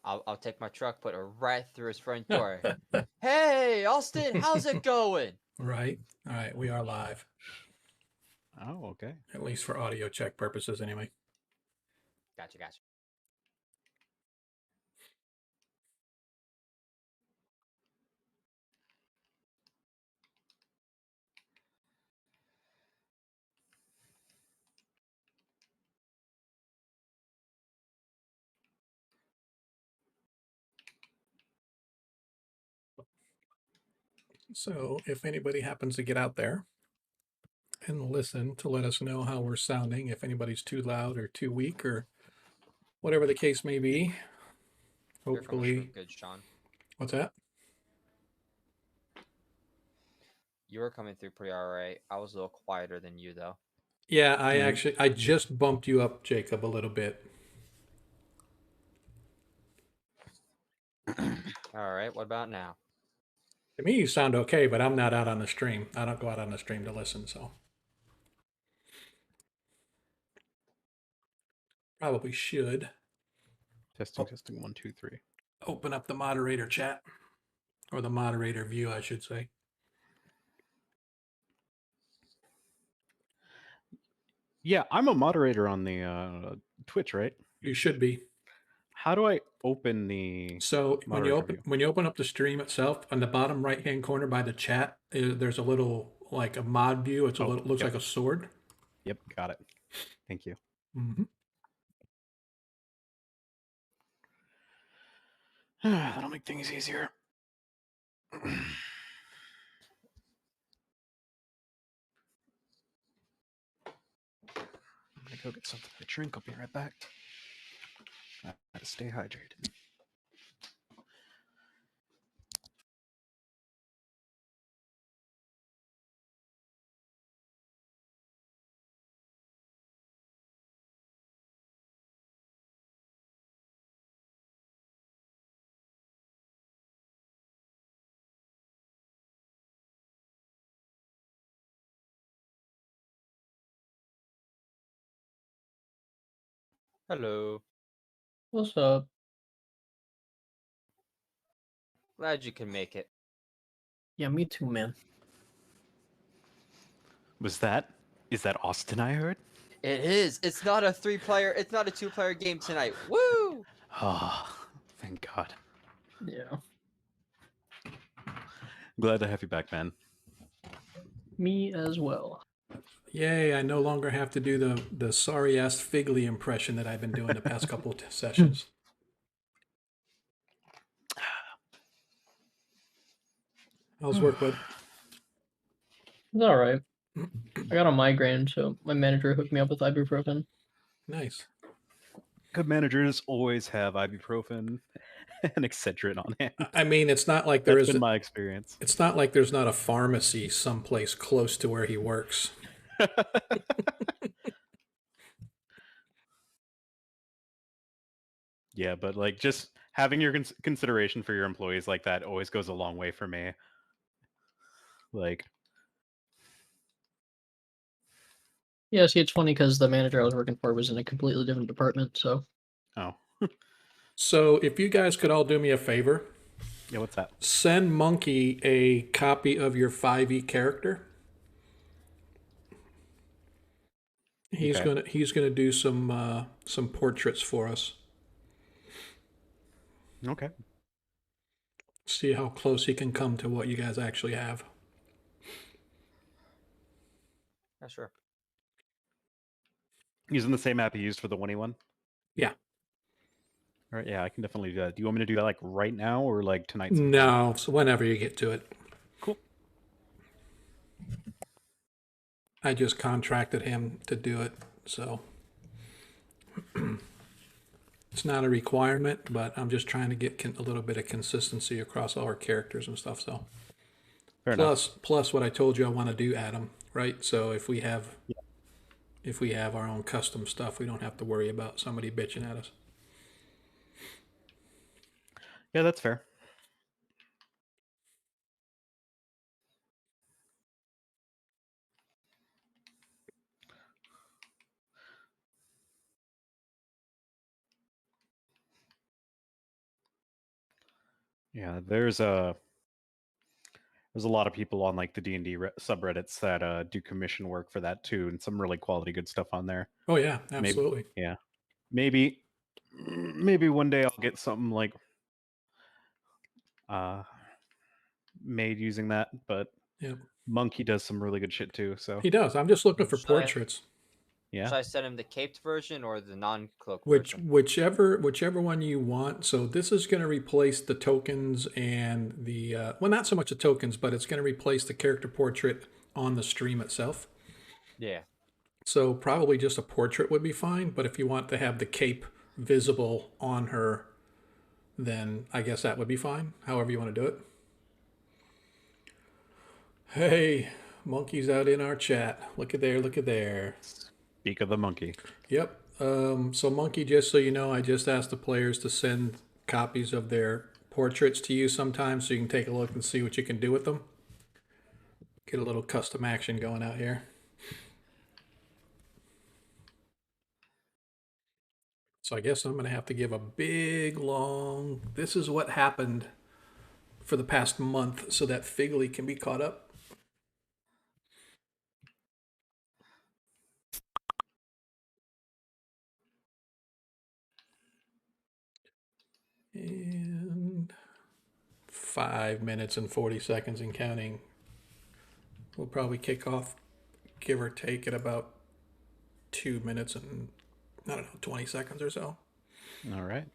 I'll take my truck, put it right through his front door. Hey, Austin, how's it going? Right. All right. We are live, Oh, okay. at least for audio check purposes, anyway. Gotcha. So, if anybody happens to get out there and listen to let us know how we're sounding, if anybody's too loud or too weak or whatever the case may be, You're coming through hopefully. good, Sean. What's that? You were coming through pretty alright. I was a little quieter than you, though. Yeah, I just bumped you up, Jacob, a little bit. Alright, what about now? To me, you sound okay, but I'm not out on the stream. I don't go out on the stream to listen, so probably should Testing 1, 2, 3. open up the moderator chat or the moderator view, I should say. Yeah, I'm a moderator on the Twitch, right? You should be. How do I open the? So when you moderator view? open up the stream itself, on the bottom right hand corner by the chat, there's a little like a mod view. It's a little looks like a sword. Yep, got it. Thank you. Mm-hmm. That'll make things easier. I'm gonna go get something to drink. I'll be right back. I gotta stay hydrated. Hello. What's up? Glad you can make it. Yeah, me too, man. Is that Austin I heard? It is. It's not a 2-player game tonight. Woo! Oh, thank God. Yeah. Glad to have you back, man. Me as well. Yay! I no longer have to do the sorry ass Figley impression that I've been doing the past couple of sessions. How's work, bud? It's all right. I got a migraine, so my manager hooked me up with ibuprofen. Nice. Good managers always have ibuprofen and Excedrin on hand. I mean, it's not like That's been my experience. It's not like there's not a pharmacy someplace close to where he works. Yeah, but like just having your consideration for your employees like that always goes a long way for me. Like, yeah, see, it's funny because the manager I was working for was in a completely different department, so. oh. So if you guys could all do me a favor. Yeah, what's that? Send Monkey a copy of your 5e character. He's gonna do some portraits for us. Okay. See how close he can come to what you guys actually have. Yeah, sure. Using the same app you used for the 1E1? Yeah. All right, yeah, I can definitely do that. Do you want me to do that like right now or like tonight? No, so whenever you get to it. Cool. I just contracted him to do it, so it's not a requirement, but I'm just trying to get a little bit of consistency across all our characters and stuff. So, plus what I told you I want to do, Adam. Right? So if we have our own custom stuff, we don't have to worry about somebody bitching at us. Yeah, that's fair. Yeah, there's a lot of people on like the D&D subreddits that do commission work for that too, and some really quality good stuff on there. Oh yeah, Maybe, absolutely. yeah, maybe one day I'll get something like made using that. But Yeah, Monkey does some really good shit too. So he does. I'm just looking for Should I- portraits. yeah, Should I send him the caped version or the non-cloak Which version? whichever one you want. So this is going to replace the tokens and the well, not so much the tokens, but it's going to replace the character portrait on the stream itself. Yeah. So probably just a portrait would be fine. But if you want to have the cape visible on her, then I guess that would be fine. However you want to do it. Hey, monkey's out in our chat. Look at there. Look at there. speak of the monkey. Yep. So Monkey, just so you know, I just asked the players to send copies of their portraits to you sometime so you can take a look and see what you can do with them. Get a little custom action going out here. So I guess I'm going to have to give a big, long, this is what happened for the past month so that Figley can be caught up. And 5 minutes and 40 seconds and counting. We'll probably kick off, give or take, at about 2 minutes and, I don't know, 20 seconds or so. All right.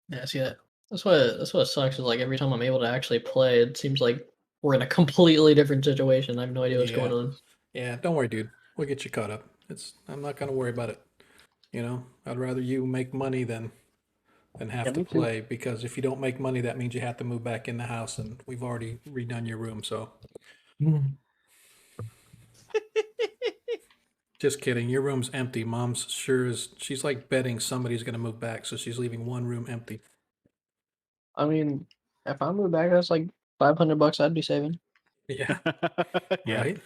Yeah, see that. That's what sucks is like every time I'm able to actually play, it seems like we're in a completely different situation. I have no idea what's going on. Yeah, don't worry, dude. We'll get you caught up. I'm not gonna worry about it. You know, I'd rather you make money than have Yeah, to me too. play, because if you don't make money, that means you have to move back in the house, and we've already redone your room. So, just kidding. Your room's empty. Mom's sure is. She's like betting somebody's gonna move back, so she's leaving one room empty. I mean, if I move back, that's like $500 I'd be saving. Yeah. Yeah. Right.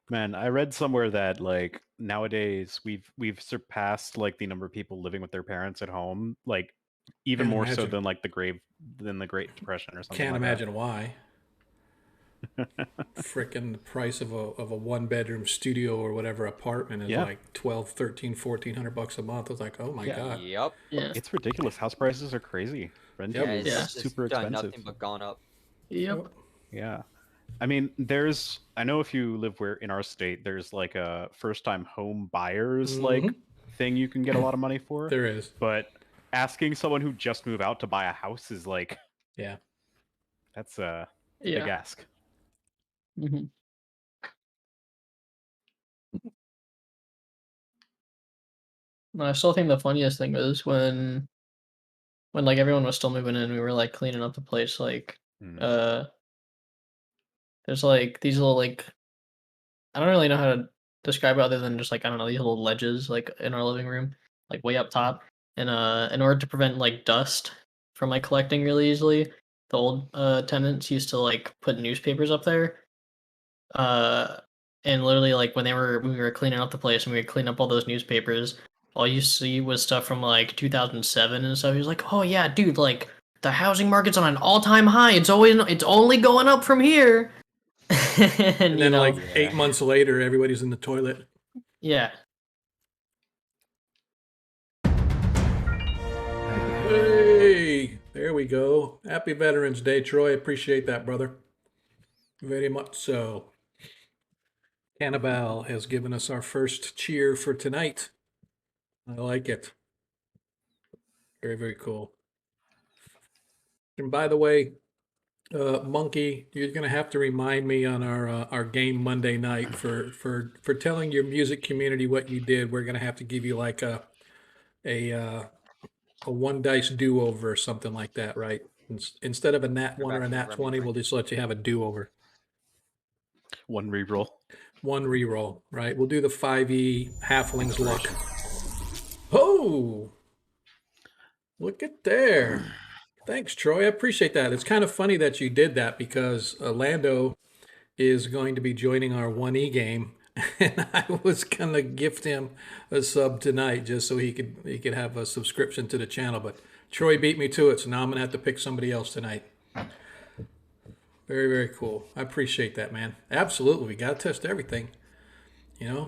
Man, I read somewhere that like nowadays we've surpassed like the number of people living with their parents at home, like even Can't more so imagine. than like the Great Depression or something Can't like imagine why. Frickin' the price of a 1-bedroom studio or whatever apartment is Yeah. like 12, 13, 1400 bucks a month. I was like, oh my Yeah. god. Yep. Yeah. It's ridiculous. House prices are crazy. Renting Yep. is Yeah, Yeah. it's just super done expensive. nothing but gone up. Yep. Yeah. I mean, I know if you live in our state, there's like a first time home buyers like thing you can get a lot of money for. There is. But asking someone who just moved out to buy a house is like, Yeah. that's a Yeah. big ask. Mm-hmm. I still think the funniest thing was when like everyone was still moving in, we were like cleaning up the place. Like, Mm. there's like these little like I don't really know how to describe it other than just like I don't know these little ledges like in our living room, like way up top. And in order to prevent like dust from like collecting really easily, the old tenants used to like put newspapers up there. And literally like when we were cleaning up the place and we would clean up all those newspapers, all you see was stuff from like 2007 and stuff. He was like, "Oh yeah, dude, like the housing market's on an all-time high. It's only going up from here." And then like Yeah. 8 months later, everybody's in the toilet. Yeah. Hey, there we go. Happy Veterans Day, Troy. Appreciate that, brother. Very much so. Cannibal has given us our first cheer for tonight. I like it. Very, very cool. And by the way, Monkey, you're gonna have to remind me on our game Monday night for telling your music community what you did. We're gonna have to give you like a one dice do over or something like that, right? Instead of a nat 1 or a nat 20, we'll just let you have a do over. One reroll. One reroll, right? We'll do the 5e Halfling's Luck. Oh, look at there. Thanks, Troy. I appreciate that. It's kind of funny that you did that because Lando is going to be joining our 1E game and I was gonna gift him a sub tonight just so he could have a subscription to the channel. But Troy beat me to it, so now I'm gonna have to pick somebody else tonight. Very, very cool. I appreciate that, man. Absolutely, we gotta test everything.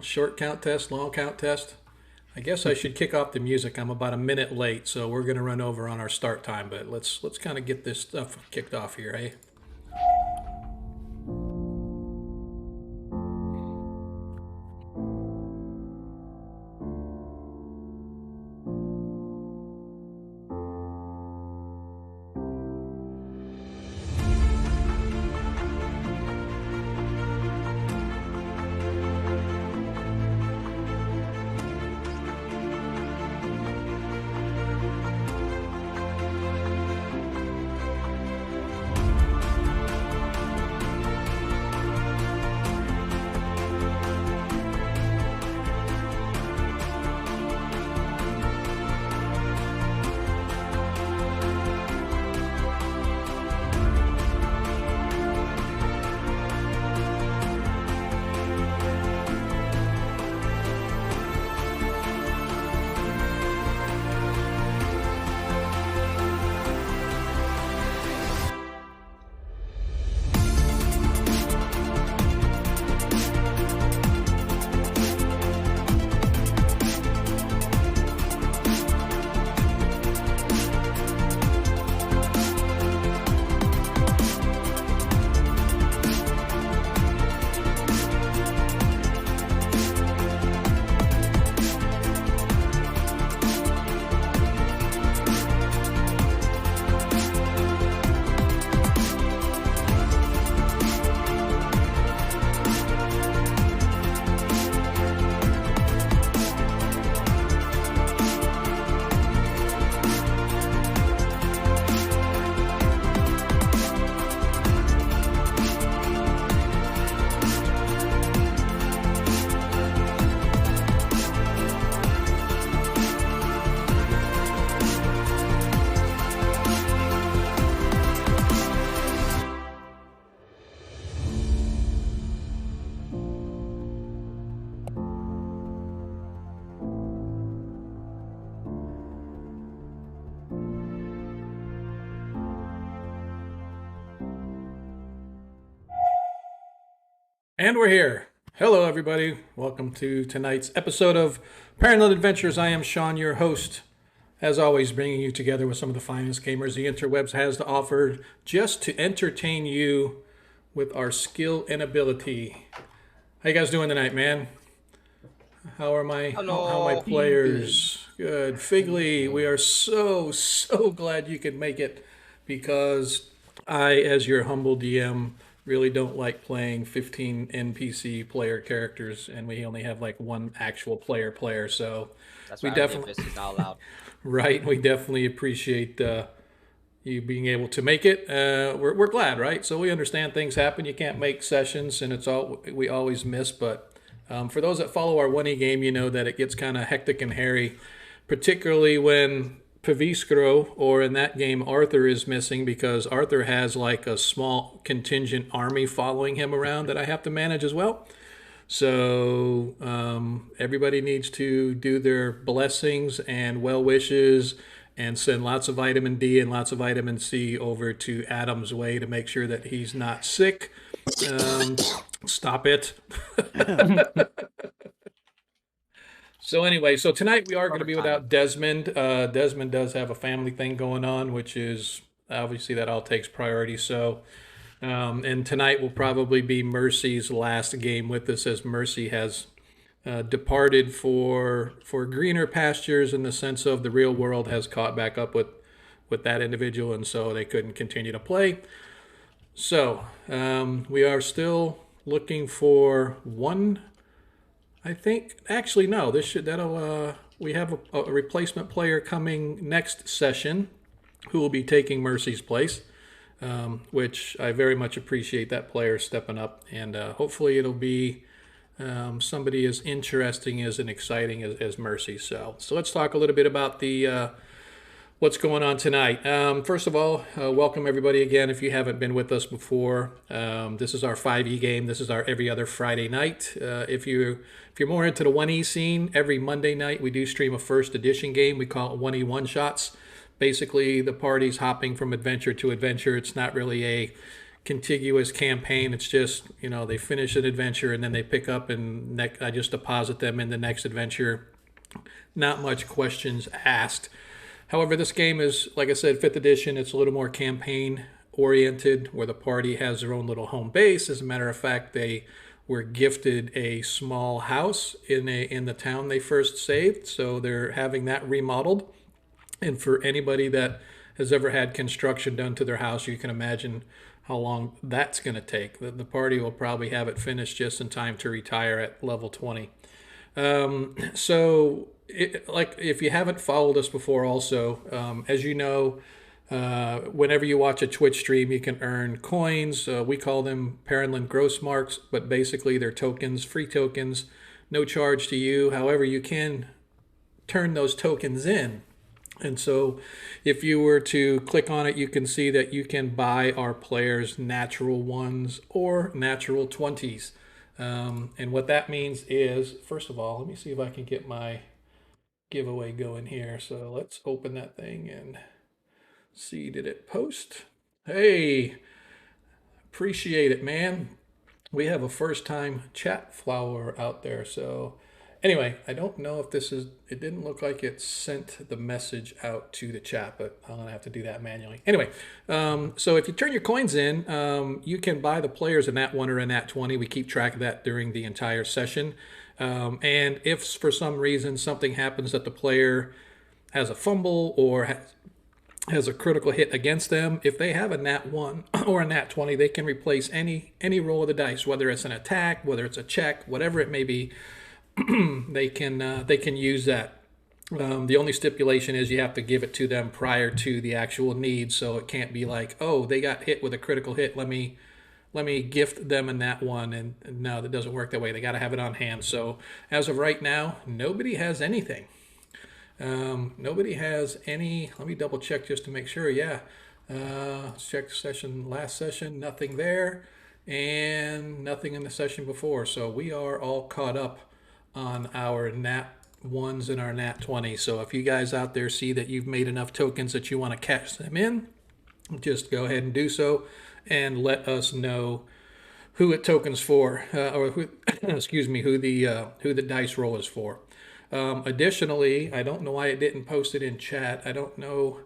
Short count test, long count test. I guess I should kick off the music. I'm about a minute late, so we're gonna run over on our start time. But let's kind of get this stuff kicked off here, eh? And we're here. Hello, everybody. Welcome to tonight's episode of Perrenland Adventures. I am Sean, your host. As always, bringing you together with some of the finest gamers the interwebs has to offer, just to entertain you with our skill and ability. How you guys doing tonight, man? How are my players? Good. Figley, we are so glad you could make it, because I, as your humble DM, really don't like playing 15 NPC player characters, and we only have like one actual player, so that's we why definitely this is not allowed. Right, we definitely appreciate you being able to make it. We're glad, right? So we understand things happen. You can't make sessions, and we always miss. But for those that follow our 1E game, you know that it gets kind of hectic and hairy, particularly when Pravish, or in that game, Arthur, is missing, because Arthur has like a small contingent army following him around that I have to manage as well. So everybody needs to do their blessings and well wishes and send lots of vitamin D and lots of vitamin C over to Adam's way to make sure that he's not sick. Stop it. So anyway, tonight we are going to be without Desmond. Desmond does have a family thing going on, which is obviously that all takes priority. So, and tonight will probably be Mercy's last game with us, as Mercy has departed for greener pastures, in the sense of the real world has caught back up with that individual, and so they couldn't continue to play. So we are still looking for one. I think, actually, no, we have a replacement player coming next session who will be taking Mercy's place, which I very much appreciate that player stepping up, and hopefully it'll be somebody as interesting and exciting as Mercy. So let's talk a little bit about the What's going on tonight? First of all, welcome everybody again. If you haven't been with us before, this is our 5e game. This is our every other Friday night. If you're more into the 1e scene, every Monday night we do stream a first edition game. We call it 1e one shots. Basically, the party's hopping from adventure to adventure. It's not really a contiguous campaign. It's just, they finish an adventure and then they pick up and I just deposit them in the next adventure. Not much questions asked. However, this game is, like I said, 5th edition. It's a little more campaign oriented where the party has their own little home base. As a matter of fact, they were gifted a small house in the town they first saved. So they're having that remodeled. And for anybody that has ever had construction done to their house, you can imagine how long that's going to take. The party will probably have it finished just in time to retire at level 20. If you haven't followed us before also, as you know, whenever you watch a Twitch stream, you can earn coins. We call them Perrenland gross marks, but basically they're tokens, free tokens, no charge to you. However, you can turn those tokens in. And so if you were to click on it, you can see that you can buy our players natural ones or natural 20s. And what that means is, first of all, let me see if I can get my giveaway going here. So let's open that thing and see, did it post? Hey, appreciate it, man. We have a first time chat follower out there. So anyway, I don't know if it didn't look like it sent the message out to the chat, but I'm gonna have to do that manually. Anyway, so if you turn your coins in, you can buy the players a nat 1 or a nat 20. We keep track of that during the entire session. And if for some reason something happens that the player has a fumble or has a critical hit against them, if they have a nat 1 or a nat 20, they can replace any roll of the dice, whether it's an attack, whether it's a check, whatever it may be. They can use that. The only stipulation is you have to give it to them prior to the actual need, so it can't be like, oh, they got hit with a critical hit, let me gift them a nat 1, and no, that doesn't work that way. They got to have it on hand. So as of right now, nobody has anything. Nobody has any. Let me double check just to make sure. Yeah, let's check the last session, nothing there, and nothing in the session before. So we are all caught up on our nat 1s and our nat 20s. So if you guys out there see that you've made enough tokens that you want to cash them in, just go ahead and do so and let us know who it tokens for, or who, excuse me, who the dice roll is for. Additionally, I don't know why it didn't post it in chat. I don't know.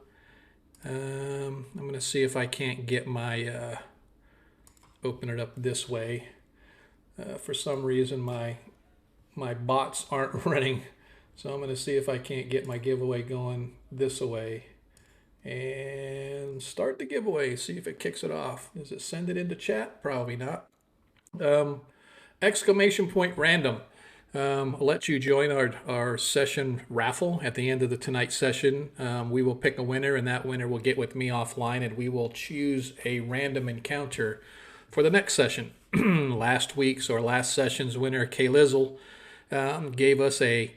I'm going to see if I can't get my open it up this way. For some reason, my bots aren't running, so I'm going to see if I can't get my giveaway going this way and start the giveaway, see if it kicks it off. Does it send it into chat? Probably not. Exclamation point random. I'll let you join our session raffle at the end of tonight's session. We will pick a winner, and that winner will get with me offline, and we will choose a random encounter for the next session. Last session's winner, Kay Lizzle, gave us a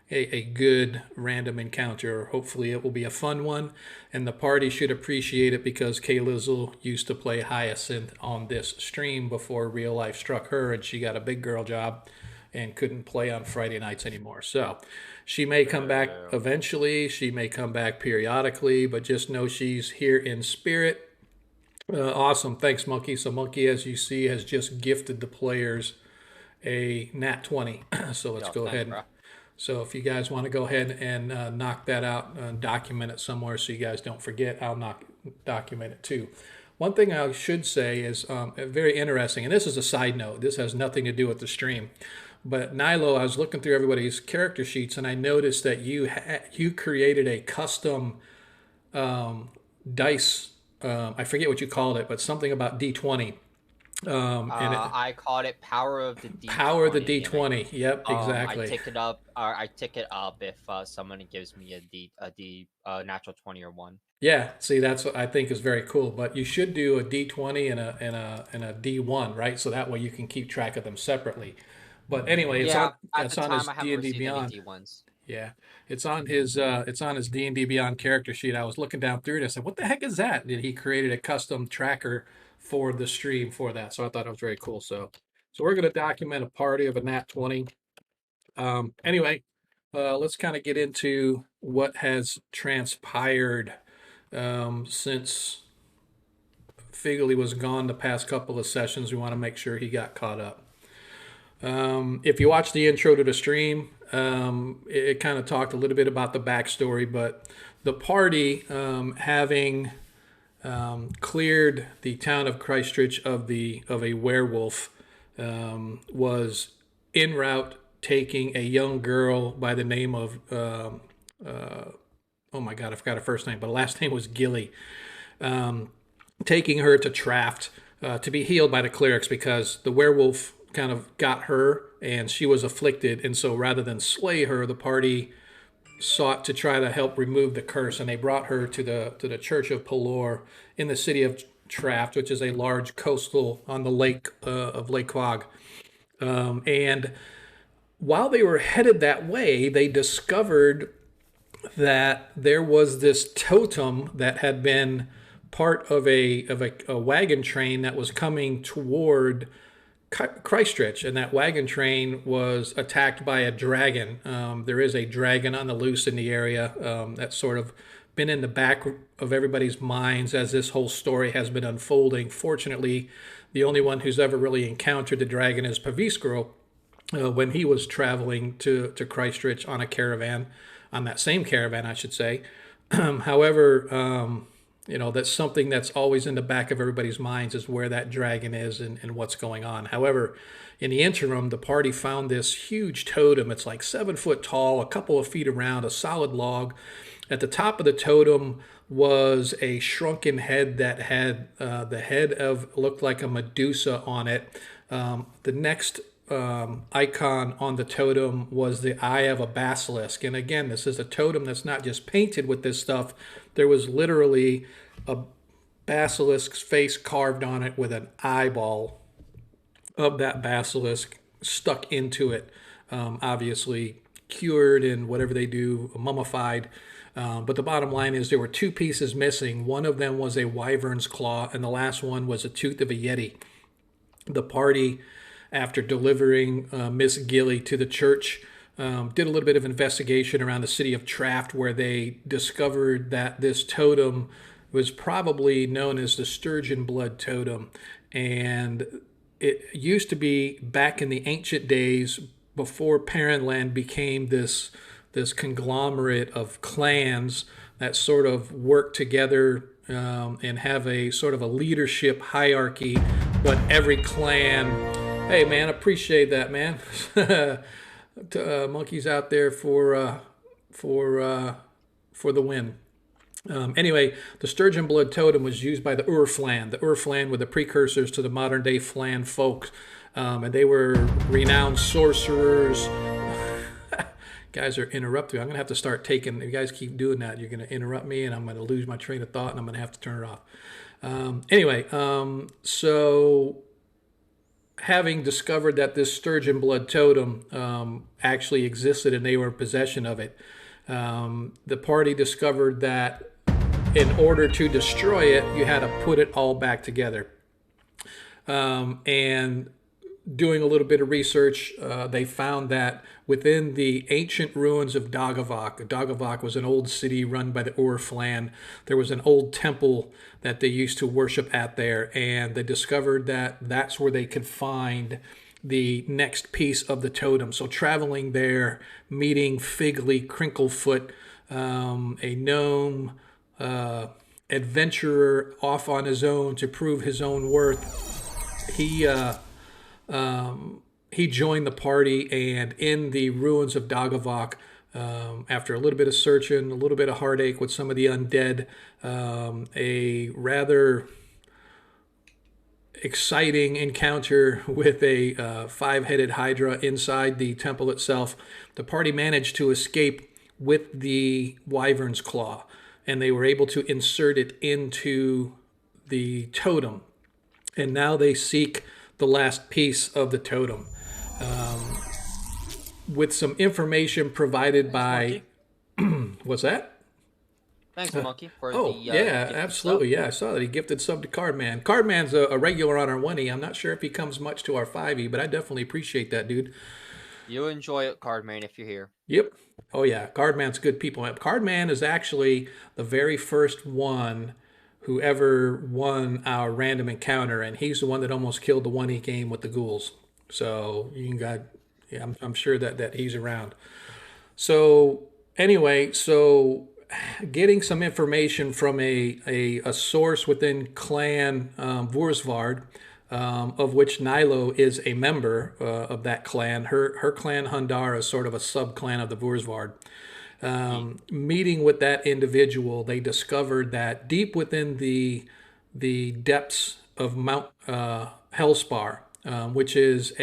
a good random encounter. Hopefully it will be a fun one, and the party should appreciate it because Kay Lizzle used to play Hyacinth on this stream before real life struck her and she got a big girl job and couldn't play on Friday nights anymore. So she may come back eventually, she may come back periodically, but just know she's here in spirit. Awesome, thanks Monkey. So Monkey, as you see, has just gifted the players a nat 20. So let's go ahead. So if you guys want to go ahead and knock that out and document it somewhere so you guys don't forget, I'll document it too. One thing I should say is very interesting, and this is a side note. This has nothing to do with the stream. But Nilo, I was looking through everybody's character sheets, and I noticed that you created a custom dice. I forget what you called it, but something about D20. I called it Power of the D20. Power of the D20. Yep, exactly. I tick it up if someone gives me a natural 20 or 1. Yeah, see, that's what I think is very cool. But you should do a D20 and a D1, right? So that way you can keep track of them separately. But anyway, it's on his D&D Beyond. Yeah, it's on his D&D Beyond character sheet. I was looking down through it. I said, "What the heck is that?" And he created a custom tracker for the stream for that. So I thought it was very cool. So we're going to document a party of a nat 20. Anyway, let's kind of get into what has transpired since Figley was gone the past couple of sessions. We want to make sure he got caught up. If you watch the intro to the stream, it kind of talked a little bit about the backstory, but the party, having cleared the town of Christchurch of a werewolf, was en route taking a young girl by the name of oh my God, I forgot her first name, but her last name was Gilly, taking her to Traft to be healed by the clerics because the werewolf kind of got her and she was afflicted, and so rather than slay her, the party sought to try to help remove the curse, and they brought her to the Church of Pelor in the city of Traft, which is a large coastal on the lake of Lake Quag. And while they were headed that way, they discovered that there was this totem that had been part of a wagon train that was coming toward Christchurch, and that wagon train was attacked by a dragon. There is a dragon on the loose in the area. That's sort of been in the back of everybody's minds as this whole story has been unfolding. Fortunately, the only one who's ever really encountered the dragon is Pravish when he was traveling to Christchurch on a caravan, on that same caravan, I should say. However, that's something that's always in the back of everybody's minds, is where that dragon is and what's going on. However, in the interim, the party found this huge totem. It's like 7 foot tall, a couple of feet around, a solid log. At the top of the totem was a shrunken head that had the head of, looked like a Medusa on it. The next icon on the totem was the eye of a basilisk. And again, this is a totem that's not just painted with this stuff. There was literally a basilisk's face carved on it with an eyeball of that basilisk stuck into it. Obviously cured and whatever they do, mummified. But the bottom line is there were 2 pieces missing. One of them was a wyvern's claw, and the last one was a tooth of a Yeti. The party, after delivering Miss Gilly to the church, did a little bit of investigation around the city of Traft, where they discovered that this totem was probably known as the Sturgeon blood totem. And it used to be, back in the ancient days, before Perrenland became this conglomerate of clans that sort of work together and have a sort of a leadership hierarchy, but every clan, hey man, appreciate that, man. Monkeys out there for the win. Anyway, the Sturgeon blood totem was used by the Urflan. The Urflan were the precursors to the modern day Flan folk, and they were renowned sorcerers. Guys are interrupting. I'm gonna have to start taking. If you guys keep doing that, you're gonna interrupt me, and I'm gonna lose my train of thought, and I'm gonna have to turn it off. So having discovered that this Sturgeon blood totem actually existed and they were in possession of it, the party discovered that in order to destroy it, you had to put it all back together. And doing a little bit of research, they found that within the ancient ruins of Dagavak was an old city run by the Urflan. There was an old temple that they used to worship at there, and they discovered that that's where they could find the next piece of the totem. So traveling there, meeting Figley Crinklefoot, a gnome adventurer off on his own to prove his own worth, he joined the party, and in the ruins of Dagavak, after a little bit of searching, a little bit of heartache with some of the undead, a rather exciting encounter with a 5-headed hydra inside the temple itself, the party managed to escape with the wyvern's claw, and they were able to insert it into the totem. And now they seek the last piece of the totem. with some information provided by what's that? Thanks, Monkey, for Oh, the yeah, gifted absolutely. sub. Yeah, I saw that he gifted sub to Cardman. Cardman's a regular on our 1E. I'm not sure if he comes much to our 5E, but I definitely appreciate that, dude. You enjoy it, Cardman, if you're here. Yep. Oh, yeah. Cardman's good people. Cardman is actually the very first one who ever won our random encounter, and he's the one that almost killed the 1E game with the ghouls. So you got, yeah, I'm sure that he's around. So anyway, getting some information from a source within Clan Vursvard, of which Nilo is a member of that clan. Her clan Hundar is sort of a sub-clan of the Vursvard. Meeting with that individual, they discovered that deep within the depths of Mount Hellspar, which is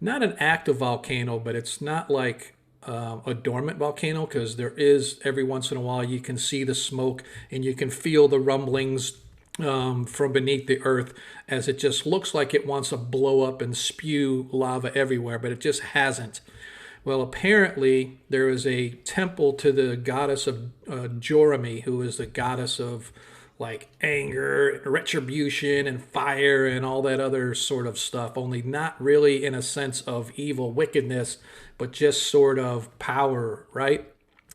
not an active volcano, but it's not like a dormant volcano, because there is every once in a while you can see the smoke and you can feel the rumblings from beneath the earth, as it just looks like it wants to blow up and spew lava everywhere, but it just hasn't. Well, apparently there is a temple to the goddess of Jorami, who is the goddess of like anger, retribution, and fire, and all that other sort of stuff, only not really in a sense of evil wickedness, but just sort of power, right?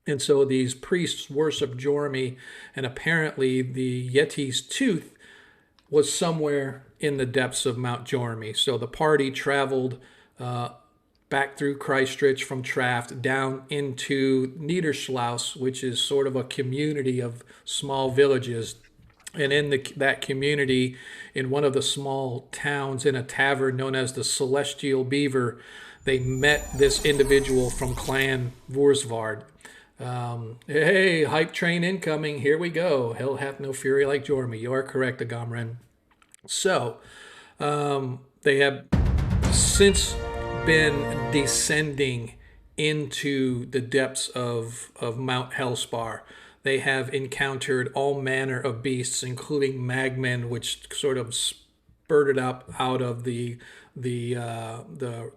And so these priests worship Jorami, and apparently the Yeti's tooth was somewhere in the depths of Mount Jorami. So the party traveled back through Christchurch from Traft down into Niederschloss, which is sort of a community of small villages. And in that community, in one of the small towns, in a tavern known as the Celestial Beaver, they met this individual from Clan Vursvard. Hey, hype train incoming. Here we go. Hell hath no fury like Jorami. You are correct, Agamren. So, they have since been descending into the depths of Mount Hellspar. They have encountered all manner of beasts, including magmen, which sort of spurted up out of the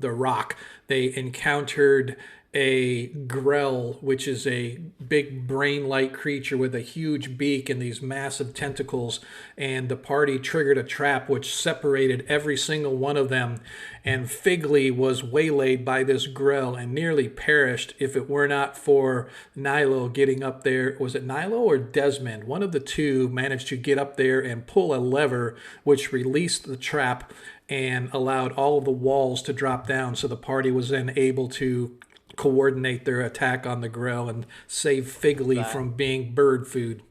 rock. They encountered a grell, which is a big brain-like creature with a huge beak and these massive tentacles, and the party triggered a trap which separated every single one of them, and Figley was waylaid by this grell and nearly perished if it were not for Nilo getting up there. Was it Nilo or Desmond? One of the two managed to get up there and pull a lever which released the trap and allowed all of the walls to drop down, so the party was then able to coordinate their attack on the grell and save Figley from being bird food.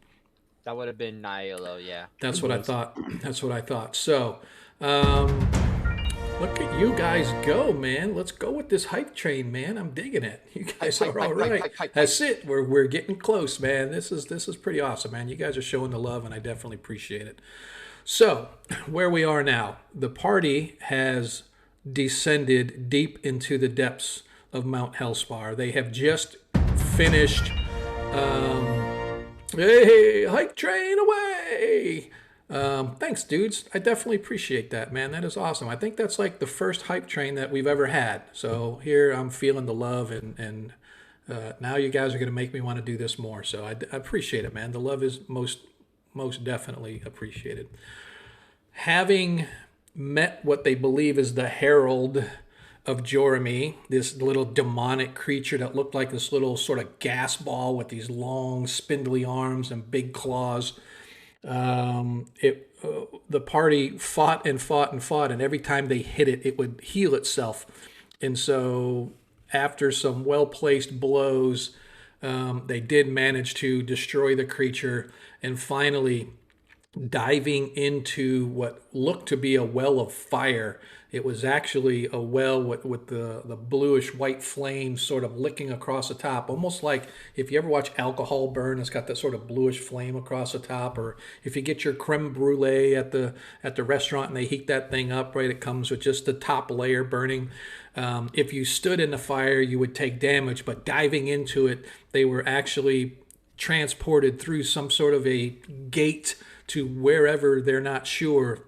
That would have been Nihilo, yeah. That's what I thought. That's what I thought. So, look at you guys go, man. Let's go with this hype train, man. I'm digging it. You guys are all right. That's it. We're getting close, man. This is pretty awesome, man. You guys are showing the love, and I definitely appreciate it. So, where we are now, the party has descended deep into the depths of Mount Hellspar. They have just finished. Hey, hike train away! Thanks, dudes. I definitely appreciate that, man. That is awesome. I think that's like the first hype train that we've ever had. So here I'm feeling the love, and now you guys are going to make me want to do this more. So I appreciate it, man. The love is most definitely appreciated. Having met what they believe is the Herald of Jorami, this little demonic creature that looked like this little sort of gas ball with these long spindly arms and big claws. The party fought and fought and fought, and every time they hit it, it would heal itself. And so after some well-placed blows, they did manage to destroy the creature, and finally diving into what looked to be a well of fire. It was actually a well with the bluish white flame sort of licking across the top, almost like if you ever watch alcohol burn, it's got that sort of bluish flame across the top. Or if you get your creme brulee at the restaurant and they heat that thing up, right, it comes with just the top layer burning. If you stood in the fire, you would take damage, but diving into it, they were actually transported through some sort of a gate to wherever they're not sure,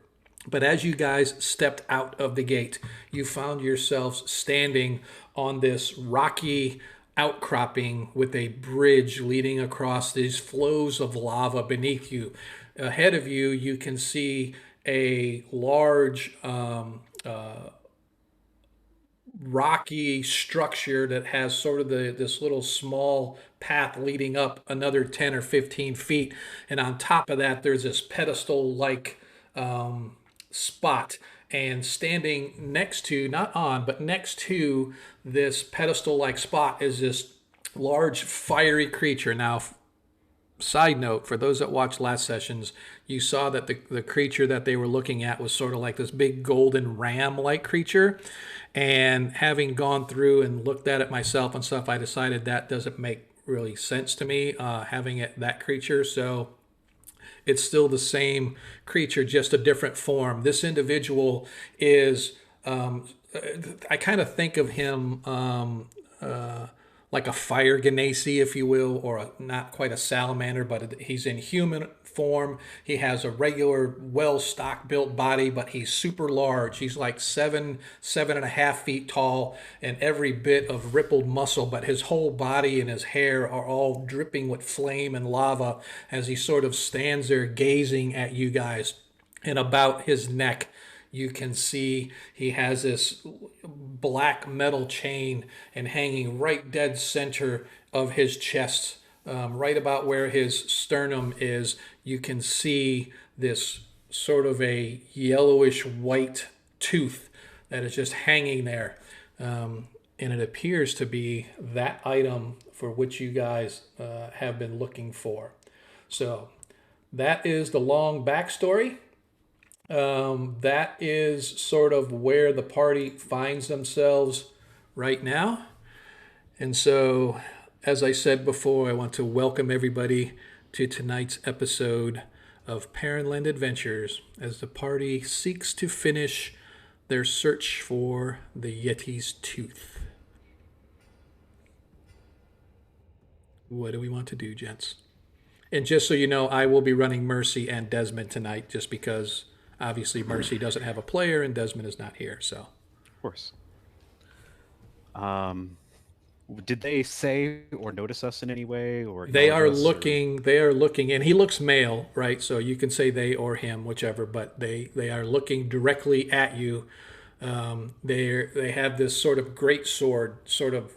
But as you guys stepped out of the gate, you found yourselves standing on this rocky outcropping with a bridge leading across these flows of lava beneath you. Ahead of you, you can see a large rocky structure that has sort of this little small path leading up another 10 or 15 feet. And on top of that, there's this pedestal like spot. And standing next to, not on, but next to this pedestal like spot is this large fiery creature. Now, side note, for those that watched last sessions, you saw that the creature that they were looking at was sort of like this big golden ram-like creature. And having gone through and looked at it myself and stuff, I decided that doesn't make really sense to me, having it that creature. So it's still the same creature, just a different form. This individual is, I kind of think of him like a fire genasi, if you will, or not quite a salamander, but he's in human form. He has a regular, well-stocked built body, but he's super large. He's like 7.5 feet tall, and every bit of rippled muscle, but his whole body and his hair are all dripping with flame and lava as he sort of stands there gazing at you guys. And about his neck, you can see he has this black metal chain, and hanging right dead center of his chest, right about where his sternum is, you can see this sort of a yellowish white tooth that is just hanging there. And it appears to be that item for which you guys have been looking for. So that is the long backstory. That is sort of where the party finds themselves right now. And so, as I said before, I want to welcome everybody to tonight's episode of Perrenland Adventures as the party seeks to finish their search for the Yeti's tooth. What do we want to do, gents? And just so you know, I will be running Mercy and Desmond tonight, just because obviously Mercy doesn't have a player and Desmond is not here, so. Of course. Did they say or notice us in any way, or they are looking, and he looks male, right? So you can say they or him, whichever, but they are looking directly at you. They have this sort of great sword sort of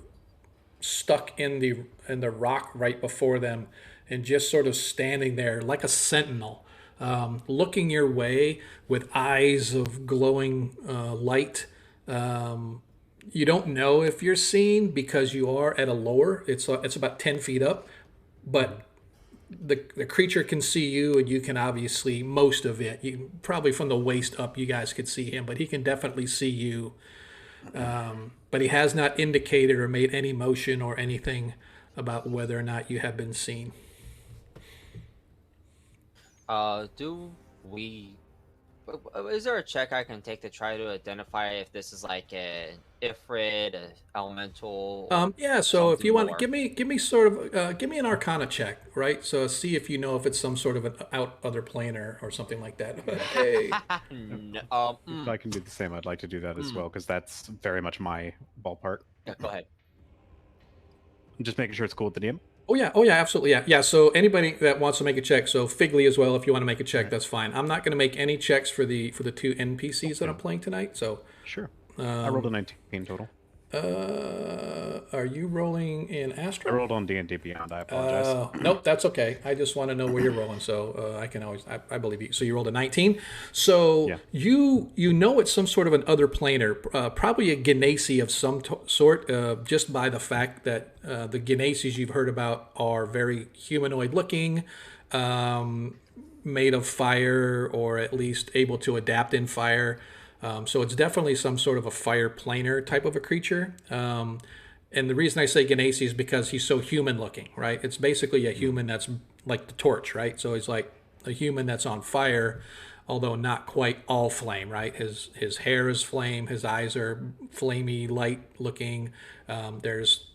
stuck in the rock right before them, and just sort of standing there like a sentinel, looking your way with eyes of glowing light. You don't know if you're seen because you are at a lower. It's about 10 feet up, but the creature can see you, and you can obviously most of it. You probably from the waist up, you guys could see him, but he can definitely see you. But he has not indicated or made any motion or anything about whether or not you have been seen. Is there a check I can take to try to identify if this is like an Ifrit, an elemental? Yeah. So if you want, give me sort of give me an Arcana check, right? So see if you know if it's some sort of an other planar or something like that. Hey. No, if I can do the same, I'd like to do that as well, because that's very much my ballpark. Yeah, go ahead. I'm just making sure it's cool with the DM. Oh yeah, absolutely, yeah. So anybody that wants to make a check, so Figley as well, if you want to make a check, that's fine. I'm not going to make any checks for the two NPCs that I'm playing tonight. So sure. I rolled a 19 total. Are you rolling in Astro? I rolled on D&D Beyond. I apologize. Nope, that's okay. I just want to know where you're rolling, so I can always. I believe you. So you rolled a 19. So yeah. you know it's some sort of an other planar, probably a genasi of some sort, just by the fact that the genasis you've heard about are very humanoid looking, made of fire, or at least able to adapt in fire. So it's definitely some sort of a fire planar type of a creature. And the reason I say genasi is because he's so human looking, right? It's basically a human that's like the torch, right? So he's like a human that's on fire, although not quite all flame, right? His hair is flame, his eyes are flamey, light looking. There's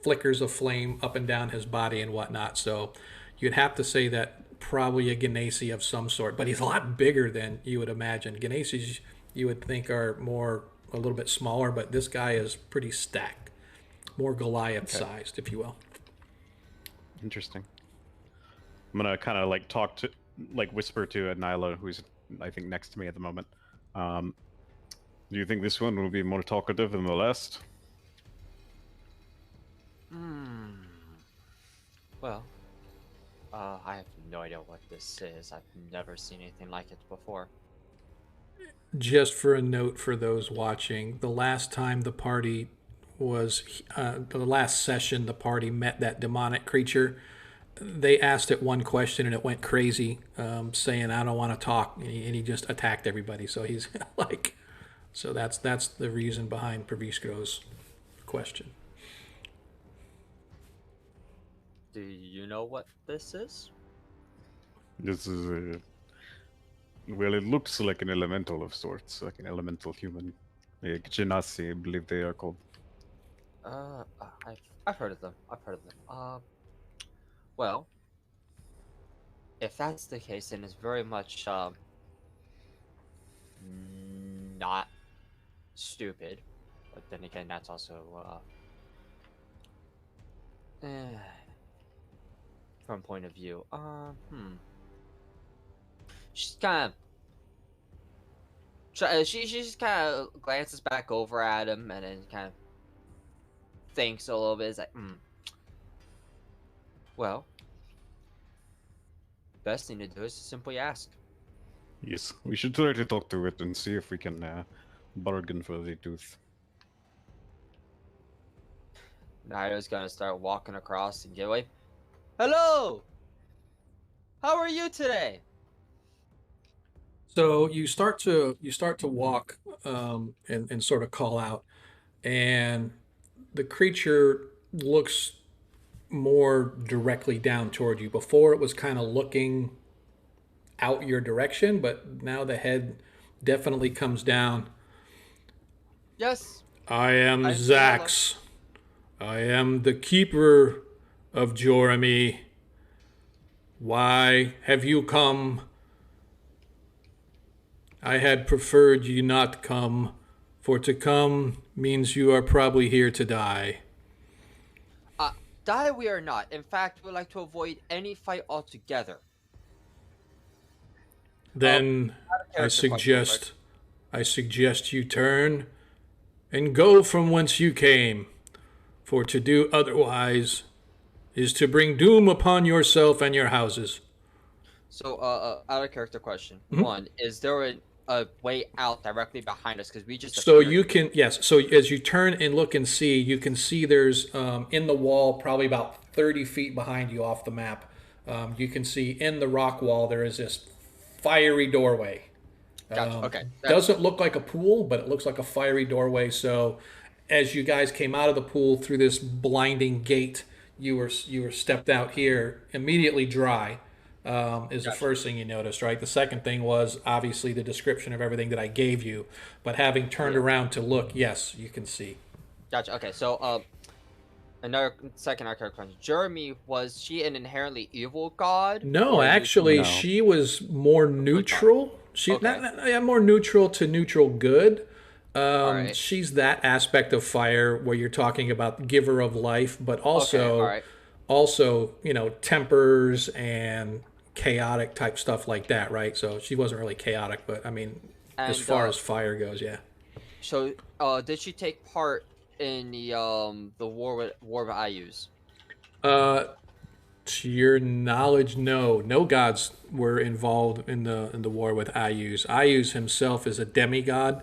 flickers of flame up and down his body and whatnot. So you'd have to say that probably a Genasi of some sort, but he's a lot bigger than you would imagine. Genasis you would think are a little bit smaller, but this guy is pretty stacked, more Goliath-sized, if you will. Interesting. I'm gonna kind of like whisper to Nyla, who's I think next to me at the moment. Do you think this one will be more talkative than the last? Well, I have no idea what this is. I've never seen anything like it before. Just for a note for those watching, the last time the party the last session the party met that demonic creature, they asked it one question and it went crazy, saying, I don't want to talk, and he just attacked everybody. So he's like, so that's the reason behind Pravish's question. Do you know what this is? This is well, it looks like an elemental of sorts, like an elemental human. Genasi, I believe they are called. I've heard of them. Well, if that's the case, then it's very much not stupid. But then again, that's also from point of view. She's kind of she just kind of glances back over at him and then kind of thinks a little bit. It's like, well, best thing to do is to simply ask. Yes, we should try to talk to it and see if we can bargain for the tooth. Naido's gonna start walking across and get away. Hello! How are you today? So you start to walk and sort of call out, and the creature looks more directly down toward you. Before it was kind of looking out your direction, but now the head definitely comes down. Yes. I am Zax. I am the keeper of Jorami. Why have you come? I had preferred you not come, for to come means you are probably here to die. Die we are not. In fact, we'd like to avoid any fight altogether. Then I suggest you turn and go from whence you came, for to do otherwise is to bring doom upon yourself and your houses. So, out of character question. One, is there a way out directly behind us? Because we just... So you can, yes. So as you turn and look and see, you can see there's in the wall, probably about 30 feet behind you off the map, you can see in the rock wall there is this fiery doorway. Gotcha. Okay. Doesn't look like a pool, but it looks like a fiery doorway. So as you guys came out of the pool through this blinding gate, you were stepped out here, immediately dry. Is the first thing you noticed, right? The second thing was obviously the description of everything that I gave you, but having turned around to look, yes, you can see. Gotcha. Okay, so another second arcade question. Jeremy, was she an inherently evil god? No, actually, she was more neutral. She's more neutral to neutral good. She's that aspect of fire where you're talking about giver of life, but also, tempers and chaotic type stuff like that, right? So she wasn't really chaotic, but I mean, as far as fire goes, yeah. So, did she take part in the war with Ayus? To your knowledge, no gods were involved in the war with Ayus. Ayus himself is a demigod,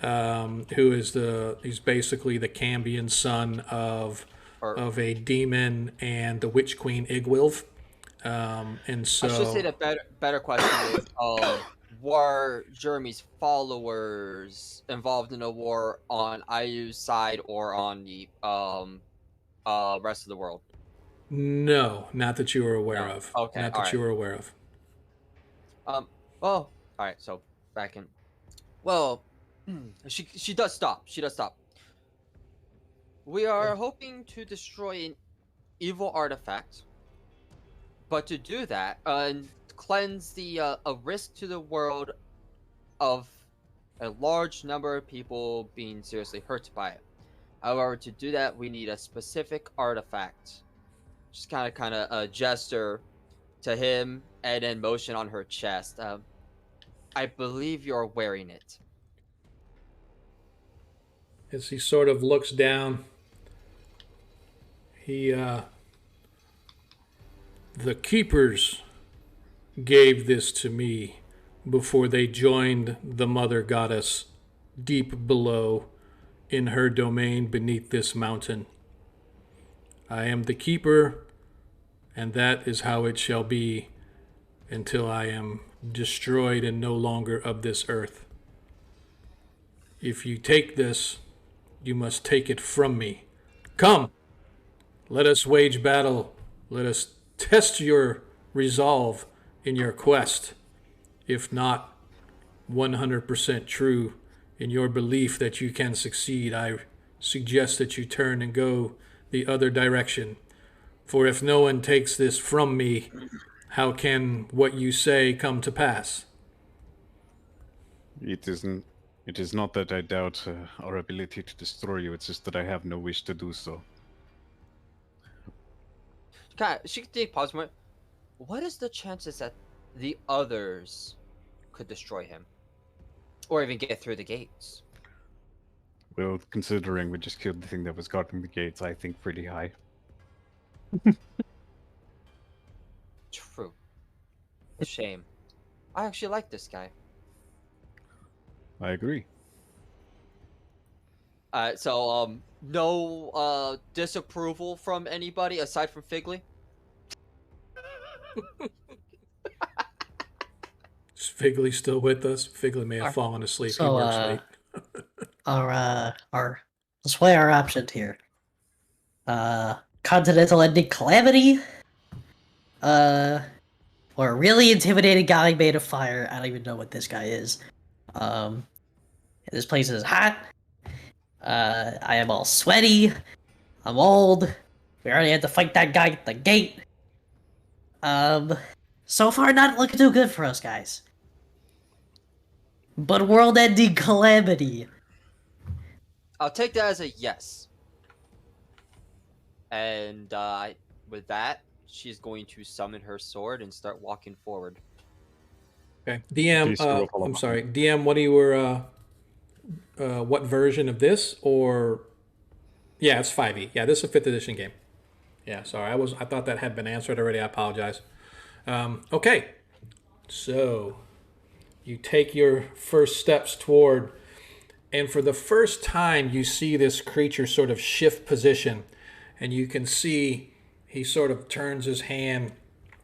who is he's basically the Cambion son of a demon and the witch queen Igwilv. And so I should say the better question is, were Jeremy's followers involved in a war on Ayu's side or on the rest of the world? No, not that you were aware of. Okay, not that you were aware of. Well, all right. So back in. Well, she does stop. She does stop. We are hoping to destroy an evil artifact, but to do that, cleanse the a risk to the world of a large number of people being seriously hurt by it. However, to do that, we need a specific artifact. Just kind of a gesture to him and then motion on her chest. I believe you're wearing it. As he sort of looks down, the keepers gave this to me before they joined the mother goddess deep below in her domain beneath this mountain. I am the keeper, and that is how it shall be until I am destroyed and no longer of this earth. If you take this, you must take it from me. Come, let us wage battle. Let us test your resolve in your quest. If not 100% true in your belief that you can succeed, I suggest that you turn and go the other direction. For if no one takes this from me, how can what you say come to pass? It isn't. It is not that I doubt our ability to destroy you. It's just that I have no wish to do so. She could take pause a moment. What is the chances that the others could destroy him, or even get through the gates? Well, considering we just killed the thing that was guarding the gates, I think pretty high. True. Shame. I actually like this guy. I agree. So no disapproval from anybody aside from Figley? Is Figley still with us? Figley may have fallen asleep. He works late. Let's weigh our options here. Continental ending calamity. Or a really intimidating guy made of fire. I don't even know what this guy is. This place is hot. I am all sweaty. I'm old. We already had to fight that guy at the gate. So far not looking too good for us, guys. But world-ending calamity. I'll take that as a yes. And with that, she's going to summon her sword and start walking forward. Okay, DM. I'm sorry, DM. What do you were? What version of this? Or yeah, it's 5e. Yeah, this is a 5th edition game. Yeah, sorry, I thought that had been answered already. I apologize. Okay, so you take your first steps toward, and for the first time, you see this creature sort of shift position, and you can see he sort of turns his hand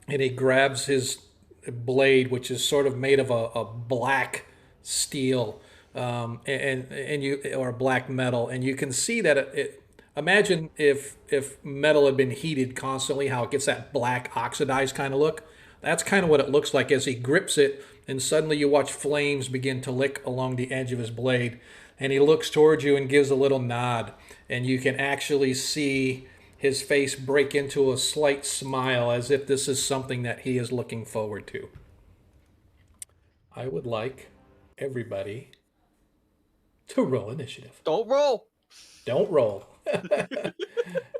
and he grabs his blade, which is sort of made of a black steel, and you, or black metal, and you can see that it imagine if metal had been heated constantly, how it gets that black oxidized kind of look. That's kind of what it looks like as he grips it, and suddenly you watch flames begin to lick along the edge of his blade, and he looks towards you and gives a little nod, and you can actually see his face break into a slight smile as if this is something that he is looking forward to. I would like everybody to roll initiative. Don't roll! Don't roll. That's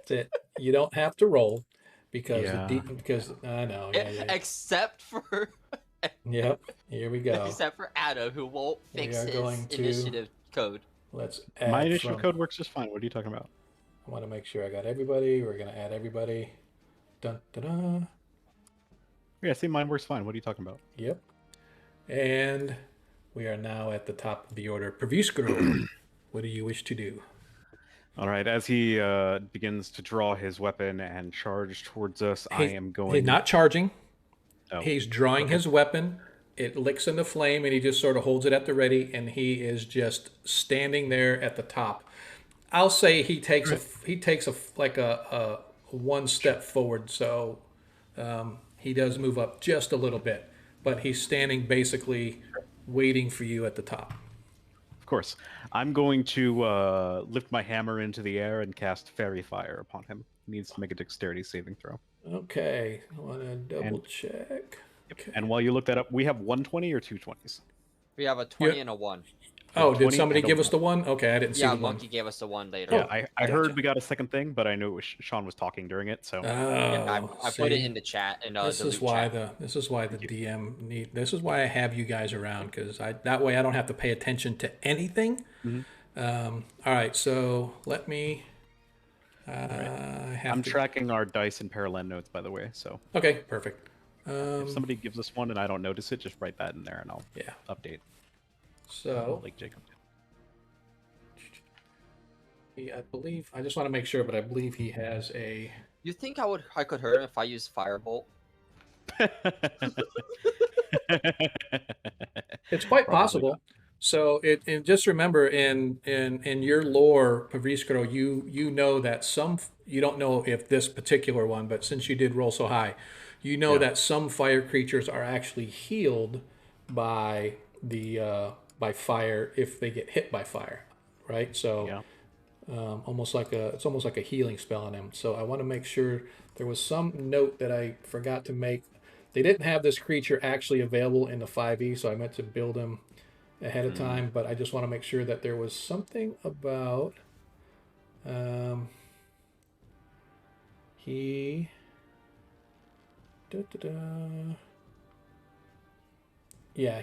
it. You don't have to roll because I know. Yeah. Except for Yep. Here we go. except for Adam, who won't fix his initiative code. Let's add My initiative code works just fine. What are you talking about? I want to make sure I got everybody. We're gonna add everybody. Dun dun dun. Yeah, see, mine works fine. What are you talking about? Yep. And we are now at the top of the order. Pravish Guru, what do you wish to do? All right, as he begins to draw his weapon and charge towards us, I am going... He's not charging. Oh. He's drawing his weapon. It licks into flame, and he just sort of holds it at the ready, and he is just standing there at the top. I'll say he takes a one step forward, so he does move up just a little bit, but he's standing basically waiting for you at the top. Of course. I'm going to lift my hammer into the air and cast Fairy Fire upon him. He needs to make a dexterity saving throw. Okay, I want to double check. Okay. And while you look that up, we have 120 or 220s. We have a 20 and a 1. Oh, did 20 somebody and a give us 1. the 1? Okay, I didn't see Yeah, the 1. Monkey gave us the 1 later. Yeah, Oh, I gotcha. heard we got a second thing, but I knew Sean was talking during it, so. Yeah, I put it see? in the chat. This is why the DM need. This is why I have you guys around, because that way I don't have to pay attention to anything. All right, so let me. I'm tracking our dice and Perrenland notes, by the way. So. Okay, perfect. If somebody gives us one and I don't notice it, just write that in there and I'll update. So. Like Jacob did. I believe. I just want to make sure, but I believe he has a. You think I could hurt him if I use Firebolt? It's quite possible. Not. So and just remember in your lore, Paviskro, you know that you don't know if this particular one, but since you did roll so high, you know that some fire creatures are actually healed by by fire if they get hit by fire, right? So it's almost like a healing spell on them. So I want to make sure there was some note that I forgot to make. They didn't have this creature actually available in the 5e, so I meant to build him ahead of time, but I just want to make sure that there was something about he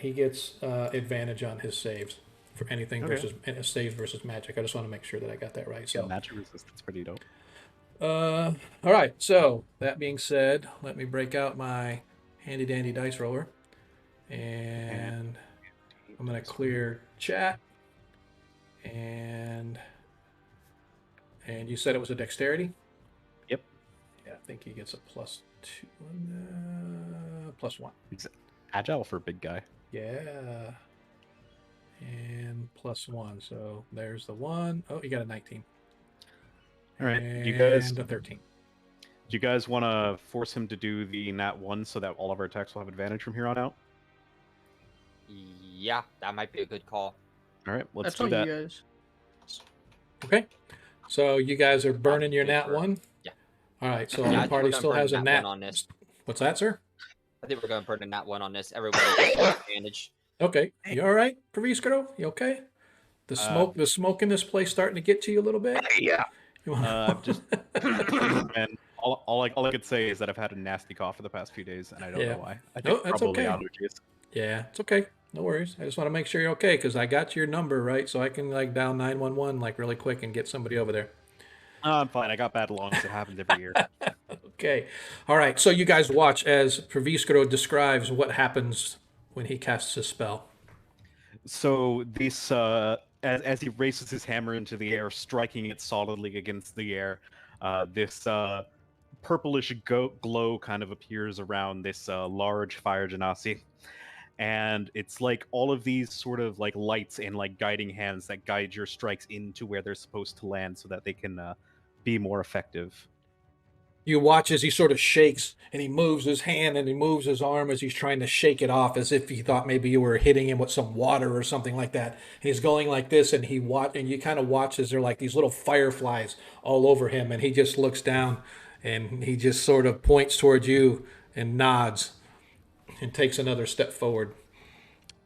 he gets advantage on his saves for anything versus saves versus magic. I just want to make sure that I got that right. So magic resistance, pretty dope. All right, so that being said, let me break out my handy dandy dice roller, and I'm going to clear chat, and you said it was a dexterity? Yep. Yeah, I think he gets a +2, +1. He's agile for a big guy. Yeah. And +1, so there's the 1. Oh, you got a 19. All right, and you guys. A 13. Do you guys want to force him to do the nat 1 so that all of our attacks will have advantage from here on out? Yeah, that might be a good call. All right, let's That's do all that. you guys. Okay, so you guys are burning your nat 1? Yeah. All right, so the party still has a nat 1 on this. What's that, sir? I think we're going to burn a nat 1 on this. Everybody gets advantage. Okay, you all right, Praviskro? You okay? The smoke in this place starting to get to you a little bit? Yeah. Just and all I could say is that I've had a nasty cough for the past few days, and I don't know why. I think that's probably okay. allergies. Yeah, it's okay. No worries. I just want to make sure you're okay because I got your number right, so I can dial 911 really quick and get somebody over there. I'm fine. I got bad lungs. It happens every year. Okay. All right. So you guys watch as Praviskro describes what happens when he casts his spell. So this, as he races his hammer into the air, striking it solidly against the air, this purplish glow kind of appears around this large fire genasi. And it's like all of these sort of like lights and like guiding hands that guide your strikes into where they're supposed to land so that they can be more effective. You watch as he sort of shakes and he moves his hand and he moves his arm as he's trying to shake it off as if he thought maybe you were hitting him with some water or something like that. And he's going like this and you kind of watch as they're like these little fireflies all over him, and he just looks down and he just sort of points towards you and nods and takes another step forward,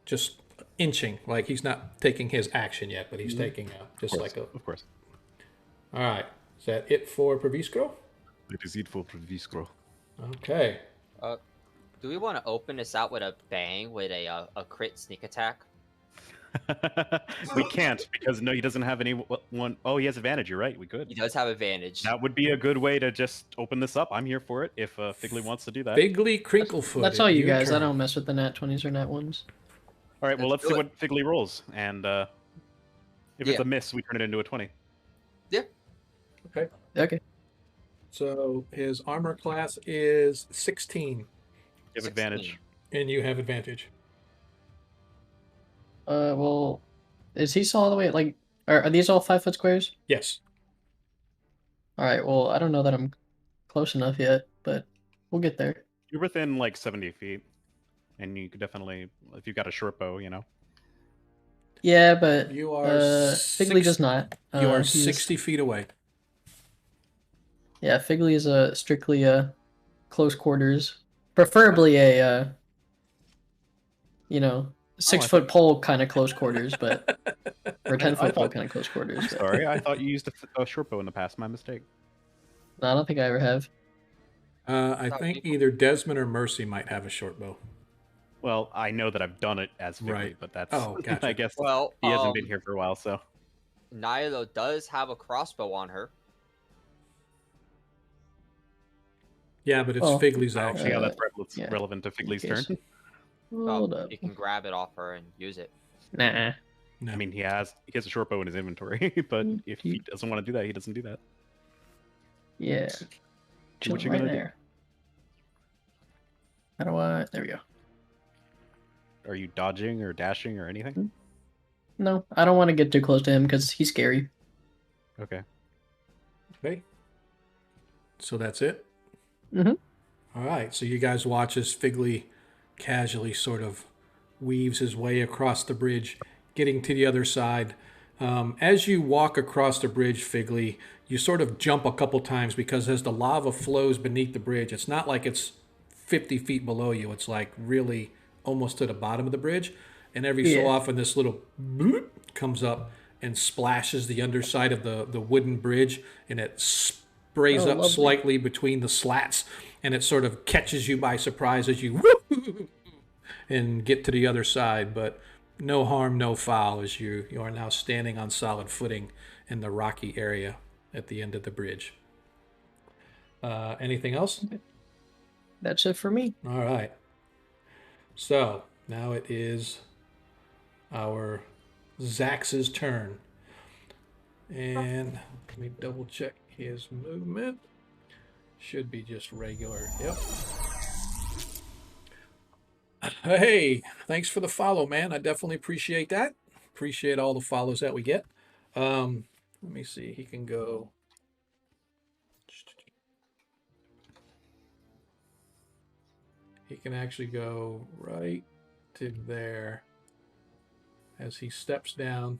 just inching, like he's not taking his action yet, but he's taking Of course. All right. Is that it for Praviskro? It is it for Praviskro. Okay. Do we want to open this out with a bang with a crit sneak attack? We can't because he doesn't have any one. Oh, he has advantage. You're right. We could. He does have advantage. That would be a good way to just open this up. I'm here for it if Figley wants to do that. Figley Crinklefoot. That's all you guys. Turn. I don't mess with the nat 20s or nat 1s. All right. Well, let's see what Figley rolls, and if it's a miss, we turn it into a 20. Yeah. Okay. Okay. So his armor class is 16. You have advantage. And you have advantage. Well, is he still all the way? Like, are these all 5 foot squares? Yes. All right. Well, I don't know that I'm close enough yet, but we'll get there. You're within like 70 feet, and you could definitely, if you've got a short bow, you know. Yeah, but you are Figley does not. You are 60 feet away. Yeah, Figley is strictly close quarters, preferably a you know, 6-foot pole kind of close quarters, but or 10-foot pole kind of close quarters. I'm sorry, I thought you used a short bow in the past. My mistake. No, I don't think I ever have. I think either Desmond or Mercy might have a short bow. Well, I know that I've done it as Figley, Right. but that's gotcha. I guess Well, he hasn't been here for a while, so. Nylo does have a crossbow on her. Yeah, but it's Figley's I don't action. see how that's relevant to Figley's turn. Hold up. You can grab it off her and use it. Nah. No. I mean, he has a short bow in his inventory, but if he doesn't want to do that, he doesn't do that. Yeah. What you gonna do? How do I? There we go. Are you dodging or dashing or anything? No, I don't want to get too close to him because he's scary. Okay. Okay. So that's it? Mm-hmm. All right. So you guys watch as Figley casually sort of weaves his way across the bridge, getting to the other side. As you walk across the bridge, Figley, you sort of jump a couple times because as the lava flows beneath the bridge, it's not like it's 50 feet below you. It's like really almost to the bottom of the bridge. And every so often this little bloop comes up and splashes the underside of the wooden bridge, and it sprays up slightly between the slats, and it sort of catches you by surprise as you and get to the other side. But no harm, no foul, as you are now standing on solid footing in the rocky area at the end of the bridge. Anything else? That's it for me. All right. So now it is our Zax's turn. And let me double check his movement. Should be just regular. Yep. Hey, thanks for the follow, man. I definitely appreciate that. Appreciate all the follows that we get. Let me see. He can go. He can actually go right to there as he steps down.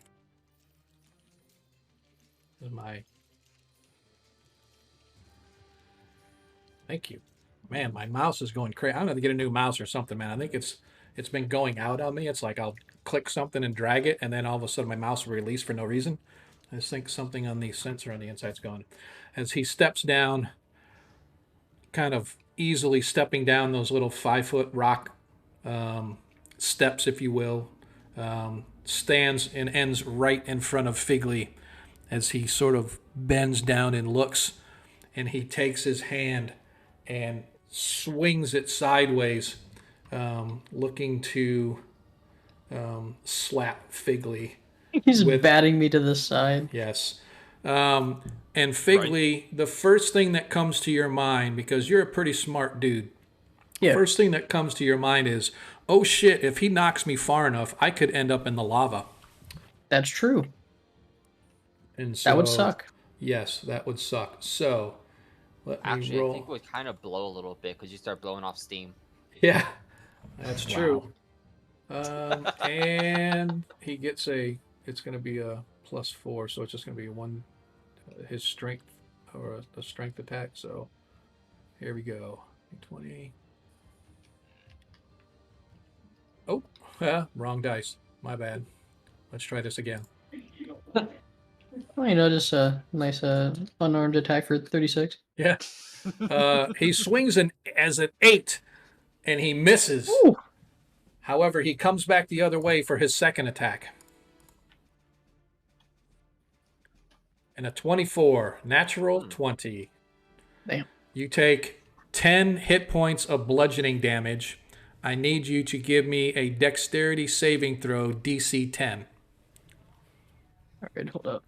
Thank you. Man, my mouse is going crazy. I'm going to get a new mouse or something, man. I think it's been going out on me. It's like I'll click something and drag it, and then all of a sudden my mouse will release for no reason. I just think something on the sensor on the inside's going. As he steps down, kind of easily stepping down those little 5-foot rock steps, if you will, stands and ends right in front of Figley as he sort of bends down and looks, and he takes his hand and swings it sideways, looking to slap Figley. He's batting me to the side. Yes. And Figley, the first thing that comes to your mind, because you're a pretty smart dude, first thing that comes to your mind is, oh shit, if he knocks me far enough, I could end up in the lava. That's true. And so, that would suck. Yes, that would suck. So, let me roll. I think it would kind of blow a little bit because you start blowing off steam. Yeah, that's true. And he gets it's going to be a +4, so it's just going to be his strength, or a strength attack. So, here we go. 20. Oh, wrong dice. My bad. Let's try this again. Well, just a nice unarmed attack for 36. Yeah. He swings as an 8, and he misses. Ooh. However, he comes back the other way for his second attack. And a 24, natural 20. Damn. You take 10 hit points of bludgeoning damage. I need you to give me a dexterity saving throw, DC 10. All right, hold up.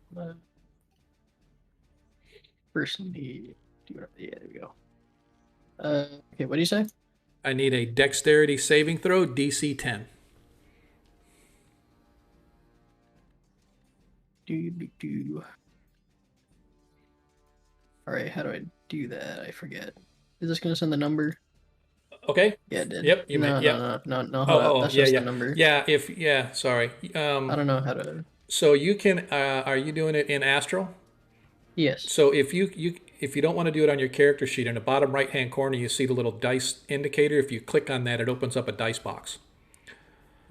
First, need do whatever. Yeah, there we go. Okay, what do you say? I need a dexterity saving throw, DC 10. All right, how do I do that? I forget. Is this gonna send the number? Okay. Yeah, it did. Yep. No. Hold up. That's just the number. Yeah. Sorry. I don't know how to. So you can. Are you doing it in Astral? Yes. So if you don't want to do it on your character sheet, in the bottom right hand corner you see the little dice indicator. If you click on that, it opens up a dice box.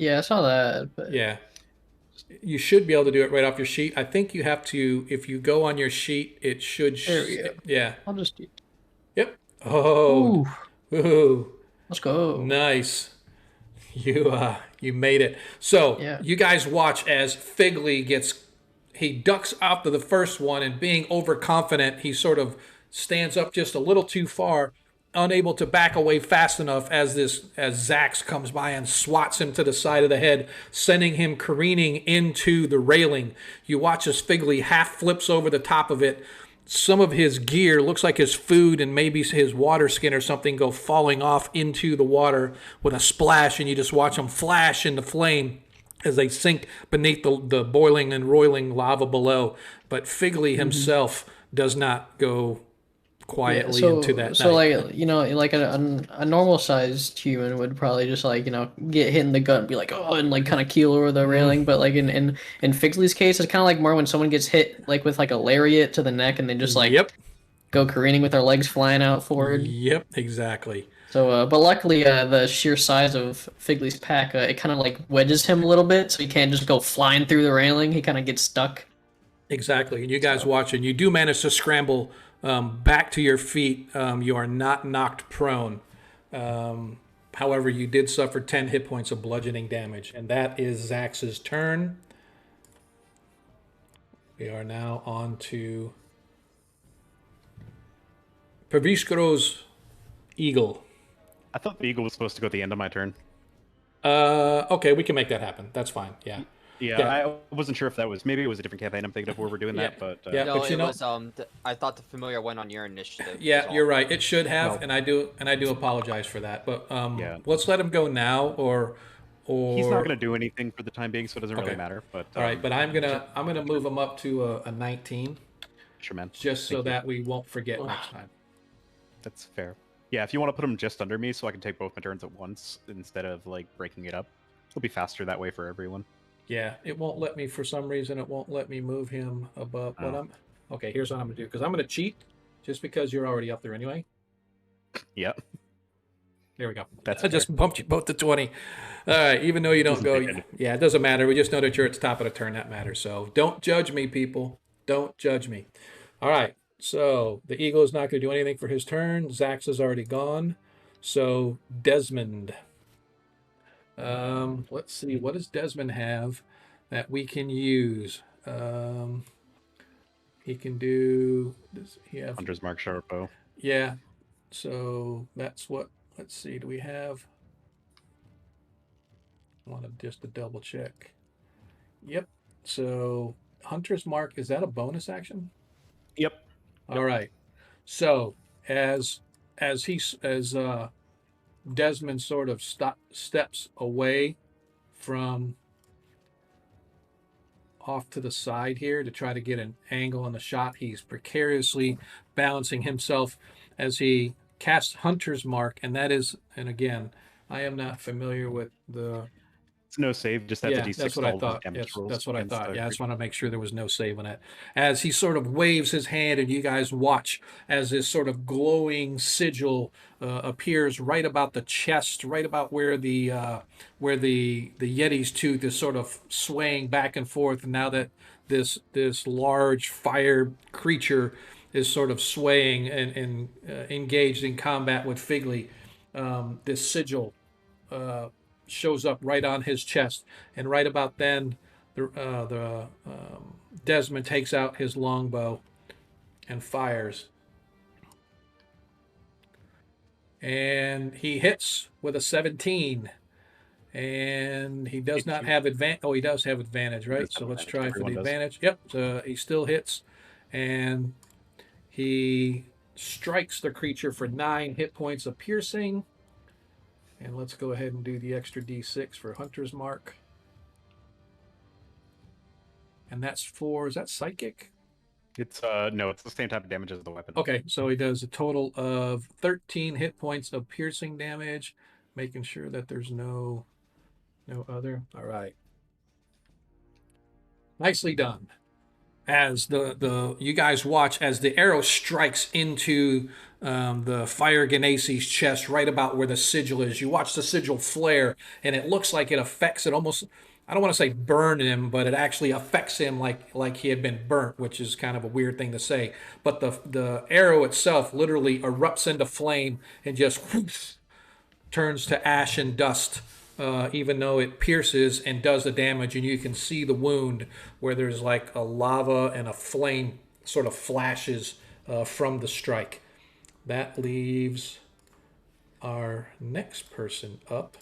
Yeah, I saw that. But... Yeah. You should be able to do it right off your sheet. I think you have to, if you go on your sheet, it should. There we go. Yeah. I'll just do. Yep. Oh. Ooh. Ooh. Let's go. Nice. You made it. So Yeah. you guys watch as Figley he ducks out to the first one, and being overconfident, he sort of stands up just a little too far, unable to back away fast enough as Zax comes by and swats him to the side of the head, sending him careening into the railing. You watch as Figley half flips over the top of it. Some of his gear, looks like his food and maybe his water skin or something, go falling off into the water with a splash, and you just watch them flash into flame as they sink beneath the boiling and roiling lava below. But Figley himself does not go quietly into that so night. like like a normal sized human would probably just like get hit in the gut and be like, oh, and like kind of keel over the railing. But like in Figley's case, it's kind of like more when someone gets hit like with like a lariat to the neck and they just like go careening with their legs flying out forward. Yep, exactly. So but luckily the sheer size of Figley's pack, it kind of like wedges him a little bit, so he can't just go flying through the railing. He kind of gets stuck. Exactly. And you guys watching, you do manage to scramble back to your feet. You are not knocked prone. However, you did suffer 10 hit points of bludgeoning damage. And that is Zax's turn. We are now on to Pravishkaro's eagle. I thought the eagle was supposed to go at the end of my turn. Okay, we can make that happen. That's fine. Yeah. Yeah, I wasn't sure if that was, maybe it was a different campaign I'm thinking of where we're doing that, but... No, but it was, I thought the familiar went on your initiative. Yeah, you're right. It should have, and I do apologize for that. But let's let him go now, or he's not going to do anything for the time being, so it doesn't really matter. But all right, but I'm gonna move him up to a 19. Sure, man. Just so that we won't forget next time. That's fair. Yeah, if you want to put him just under me so I can take both my turns at once instead of like breaking it up, it'll be faster that way for everyone. Yeah, it won't let me, for some reason, it won't let me move him above. Okay, here's what I'm going to do, because I'm going to cheat, just because you're already up there anyway. Yep. There we go. I just bumped you both to 20. All right, even though you don't go... Yeah, it doesn't matter. We just know that you're at the top of the turn. That matters. So don't judge me, people. Don't judge me. All right, so the eagle is not going to do anything for his turn. Zax is already gone. So Desmond... let's see, what does Desmond have that we can use? He can do, does he have Hunter's Mark sharp bow? Yeah, so that's what, let's see, do we have, I want to just to double check. Yep, so Hunter's Mark, is that a bonus action? Yep. All right, so as Desmond sort of steps away from off to the side here to try to get an angle on the shot. He's precariously balancing himself as he casts Hunter's Mark, and that is, and again, I am not familiar with the... It's no save, just that's a D6. That's what I thought. That's what I thought. Yeah, I just want to make sure there was no save on it. As he sort of waves his hand, and you guys watch as this sort of glowing sigil appears right about the chest, right about where the Yeti's tooth is sort of swaying back and forth. And now that this large fire creature is sort of swaying and engaged in combat with Figley, this sigil shows up right on his chest, and right about then, Desmond takes out his longbow and fires, and he hits with a 17, and he does not have advantage. Oh, he does have advantage, right? So let's try for the advantage. Yep, so he still hits, and he strikes the creature for 9 hit points of piercing. And let's go ahead and do the extra D6 for Hunter's Mark. And that's for, is that psychic? It's no, it's the same type of damage as the weapon. Okay, so he does a total of 13 hit points of piercing damage, making sure that there's no other. All right. Nicely done. as you guys watch as the arrow strikes into the Fire Genase's chest, right about where the sigil is. You watch the sigil flare, and it looks like it affects it almost. I don't want to say burn him, but it actually affects him like he had been burnt, which is kind of a weird thing to say. But the arrow itself literally erupts into flame and just whoosh, turns to ash and dust, even though it pierces and does the damage. And you can see the wound where there's like a lava and a flame sort of flashes from the strike. That leaves our next person up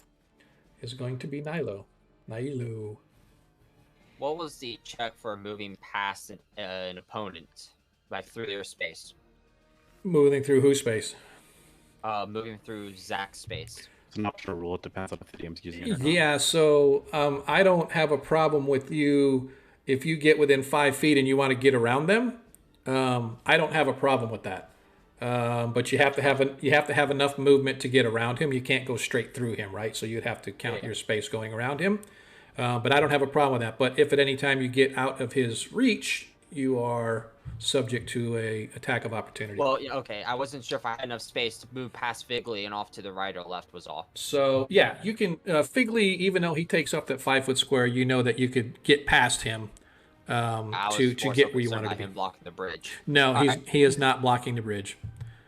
is going to be Nilo. What was the check for moving past an opponent, like through their space? Moving through whose space? Moving through Zach's space. It's an optional rule. It depends on if the DM's using it or not. Yeah, so I don't have a problem with you if you get within 5 feet and you want to get around them. I don't have a problem with that. But you have to have enough movement to get around him. You can't go straight through him, right? So you'd have to count your space going around him. But I don't have a problem with that. But if at any time you get out of his reach, you are subject to a attack of opportunity. Well, okay. I wasn't sure if I had enough space to move past Figley and off to the right or left was all. So yeah, you can Figley, even though he takes up that 5 foot square, you know that you could get past him to get where you want to be. Him blocking the bridge. No, he is not blocking the bridge.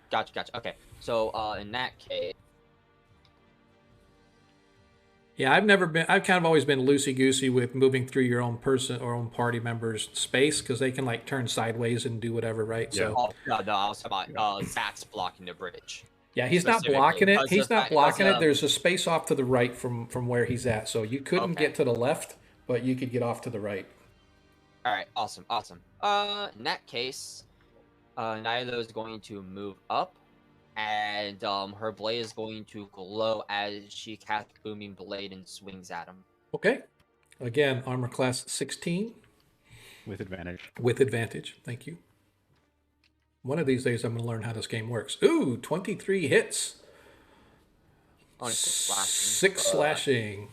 Gotcha. Okay. So in that case. Yeah, I've kind of always been loosey-goosey with moving through your own person or own party member's space because they can like turn sideways and do whatever, right? Yeah. So, no, I was talking about Zach's blocking the bridge. Yeah, he's not blocking it. He's not blocking it. There's a space off to the right from where he's at. So you couldn't get to the left, but you could get off to the right. All right, awesome. In that case, Nyla is going to move up. And her blade is going to glow as she casts Booming Blade and swings at him. Okay. Again, armor class 16. With advantage. With advantage. Thank you. One of these days I'm going to learn how this game works. Ooh, 23 hits. Only 6 slashing.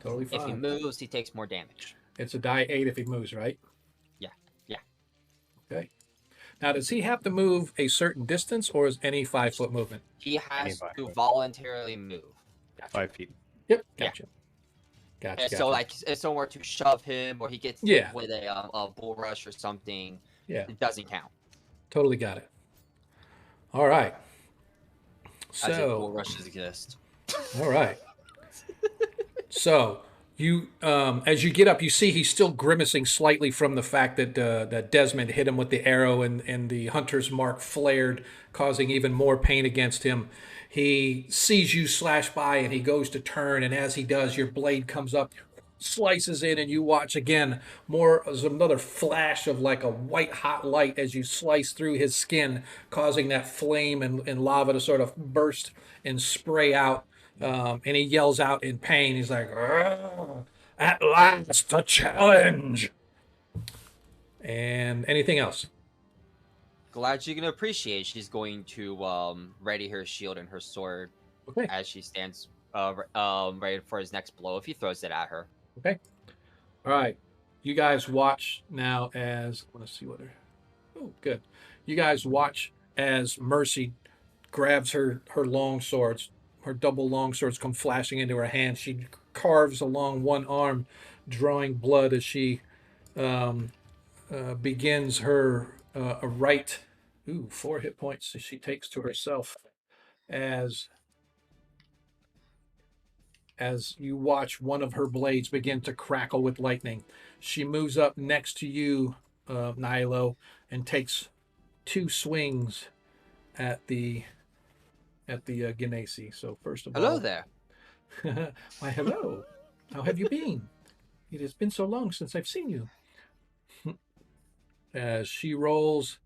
Totally fine. If he moves, he takes more damage. It's a die 8 if he moves, right? Yeah. Okay. Now, does he have to move a certain distance, or is any 5 foot movement? He has to voluntarily move. Gotcha. 5 feet. Yep. Gotcha. So, like, if someone were to shove him, or he gets hit with a bull rush or something, it doesn't count. Totally got it. All right. As if bull rushes exist. All right. So you, as you get up, you see he's still grimacing slightly from the fact that that Desmond hit him with the arrow, and the hunter's mark flared, causing even more pain against him. He sees you slash by, and he goes to turn, and as he does, your blade comes up, slices in, and you watch again more as another flash of like a white hot light as you slice through his skin, causing that flame and lava to sort of burst and spray out. And he yells out in pain. He's like, "At last, a challenge!" And anything else? Glad you can appreciate. She's going to ready her shield and her sword as she stands ready for his next blow if he throws it at her. Okay. All right. You guys watch now as I want to see what her. Oh, good. You guys watch as Mercy grabs her long swords. Her double long swords come flashing into her hand. She carves along one arm, drawing blood as she begins her a right. 4 hit points she takes to herself as you watch one of her blades begin to crackle with lightning. She moves up next to you, Nilo, and takes 2 swings at the Genasi. So first of all, hello there. Why, hello. How have you been? It has been so long since I've seen you. As she rolls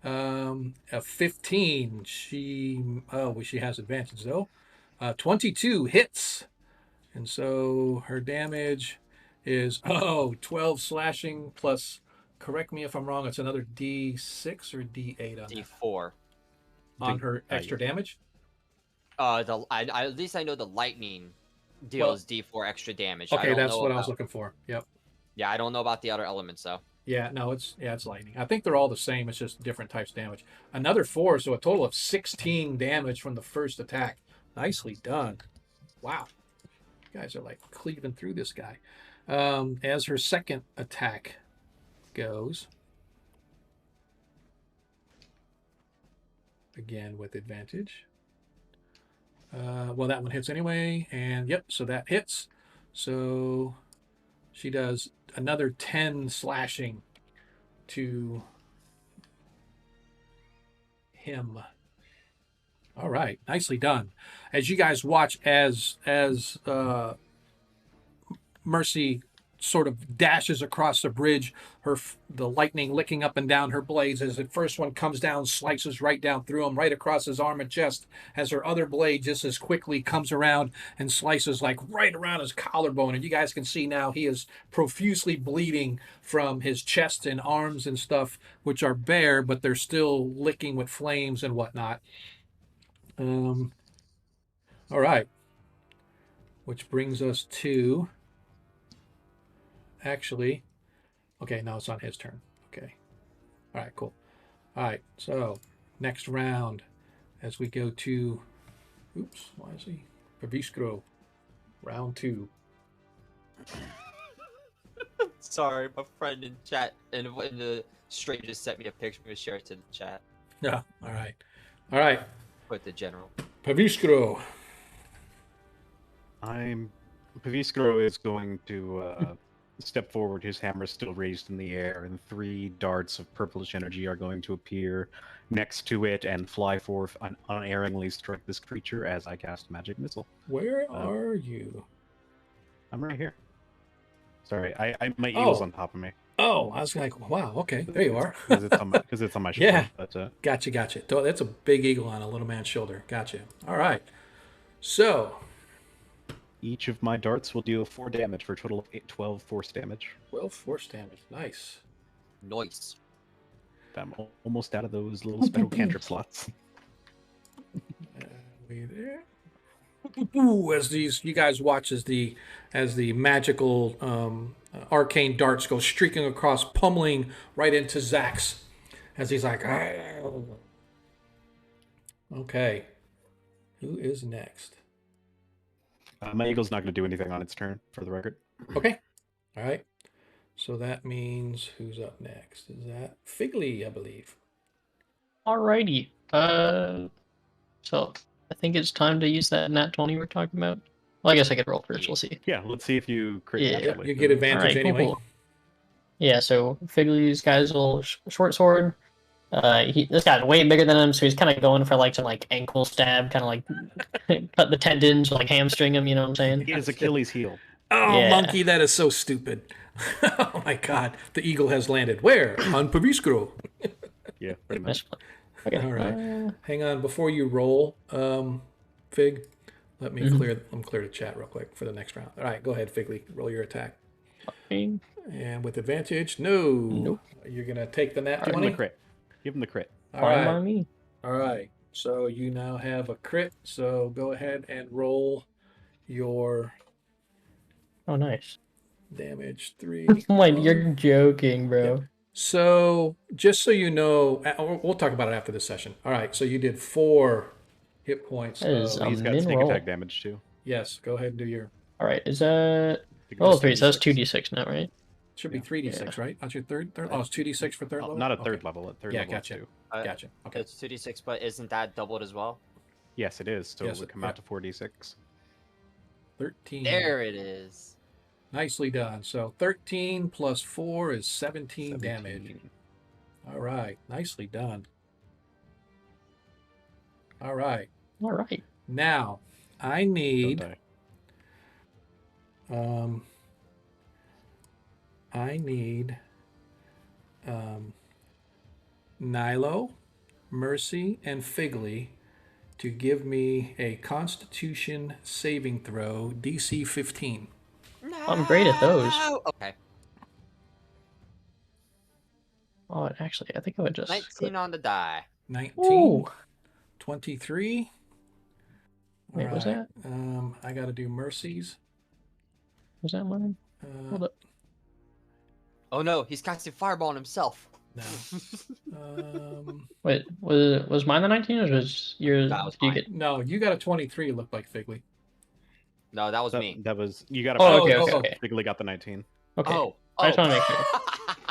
a 15, she has advantage though. 22 hits, and so her damage is 12 slashing plus. Correct me if I'm wrong. It's another D6 or D8 on D4 on her extra damage. At least I know the lightning deals D4 extra damage. Okay, that's what I was looking for. Yep. Yeah, I don't know about the other elements though. Yeah, no, it's lightning. I think they're all the same. It's just different types of damage. Another 4, so a total of 16 damage from the first attack. Nicely done. Wow. You guys are like cleaving through this guy. As her second attack goes, again with advantage. Well, that one hits anyway, and yep, so that hits. So she does another 10 slashing to him. All right, nicely done. As you guys watch as Mercy sort of dashes across the bridge, the lightning licking up and down her blades as the first one comes down, slices right down through him, right across his arm and chest, as her other blade just as quickly comes around and slices like right around his collarbone. And you guys can see now he is profusely bleeding from his chest and arms and stuff, which are bare, but they're still licking with flames and whatnot. All right. Which brings us to... Actually, okay, now it's on his turn. Okay. All right, cool. All right, so next round as we go to... Oops, why is he? Pravish, round 2. Sorry, my friend in chat in the stream just sent me a picture. I'm going to share it to the chat. Yeah, all right. All right. With the general. Pravish. Paviskro is going to step forward, his hammer still raised in the air, and 3 darts of purplish energy are going to appear next to it and fly forth and unerringly strike this creature as I cast Magic Missile. Where are you? I'm right here. Sorry, my eagle's on top of me. Oh, I was like, wow, okay, there you are. Because it's on my shoulder. Yeah, but, gotcha. That's a big eagle on a little man's shoulder. Gotcha. All right. So... Each of my darts will deal 4 damage for a total of 12 force damage. 12 force damage. Nice. Nice. I'm almost out of those little special cantrip slots. We there. Ooh, as you guys watch as the magical arcane darts go streaking across, pummeling right into Zax, as he's like, "Argh." Okay, who is next? My eagle's not going to do anything on its turn, for the record. Okay, all right. So that means who's up next? Is that Figley, I believe? Alrighty. So I think it's time to use that nat 20 we're talking about. Well, I guess I could roll first. We'll see. Yeah, let's see if you crit naturally. You get advantage anyway. Cool. Yeah, so Figley's guy's a little short sword. This guy's way bigger than him, so he's kind of going for like some like ankle stab, kind of like cut the tendons, like hamstring him. You know what I'm saying? He has Achilles heel. Oh, yeah. Monkey, that is so stupid. Oh my God, the eagle has landed. Where? On Pravish. Yeah, pretty much. Okay. All right. Hang on, before you roll, Fig. Let me clear the chat real quick for the next round. All right, go ahead, Figley. Roll your attack. Okay. And with advantage, nope. You're gonna take the nat 20. Give him the crit. Give him the crit. All right. On me. All right. So you now have a crit. So go ahead and roll your. Oh, nice. Damage 3. Like you're joking, bro. Yep. So just so you know, we'll talk about it after this session. All right. So you did 4 hit points. He's got sneak attack damage too. Yes. Go ahead and do your. All right. Is that? Oh, 3. So that's 2d6 now, right? Should be 3d6, right? That's your third. Oh, it's 2d6 for third level. Not at third level. At third level. Gotcha. Gotcha. Okay. It's 2d6, but isn't that doubled as well? Yes, it is. So it would come out to 4d6. 13. There it is. Nicely done. So 13 plus 4 is 17 damage. All right. Nicely done. All right. All right. Now, I need... Nilo, Mercy, and Figley to give me a Constitution saving throw, DC 15. No! I'm great at those. Okay. Oh, actually, I think I would just... 19 on the die. 19. Ooh. 23. Wait, was that? I got to do Mercies. Was that mine? Hold up. Oh no, he's casting fireball on himself. No. Wait, was mine the 19 or was yours? That was Did you mine. get? No, you got a 23. It looked like Figley. No, that was me. That was you got a. Oh, okay, pass. okay. Figley got the 19. Okay. Oh, I just want to make sure.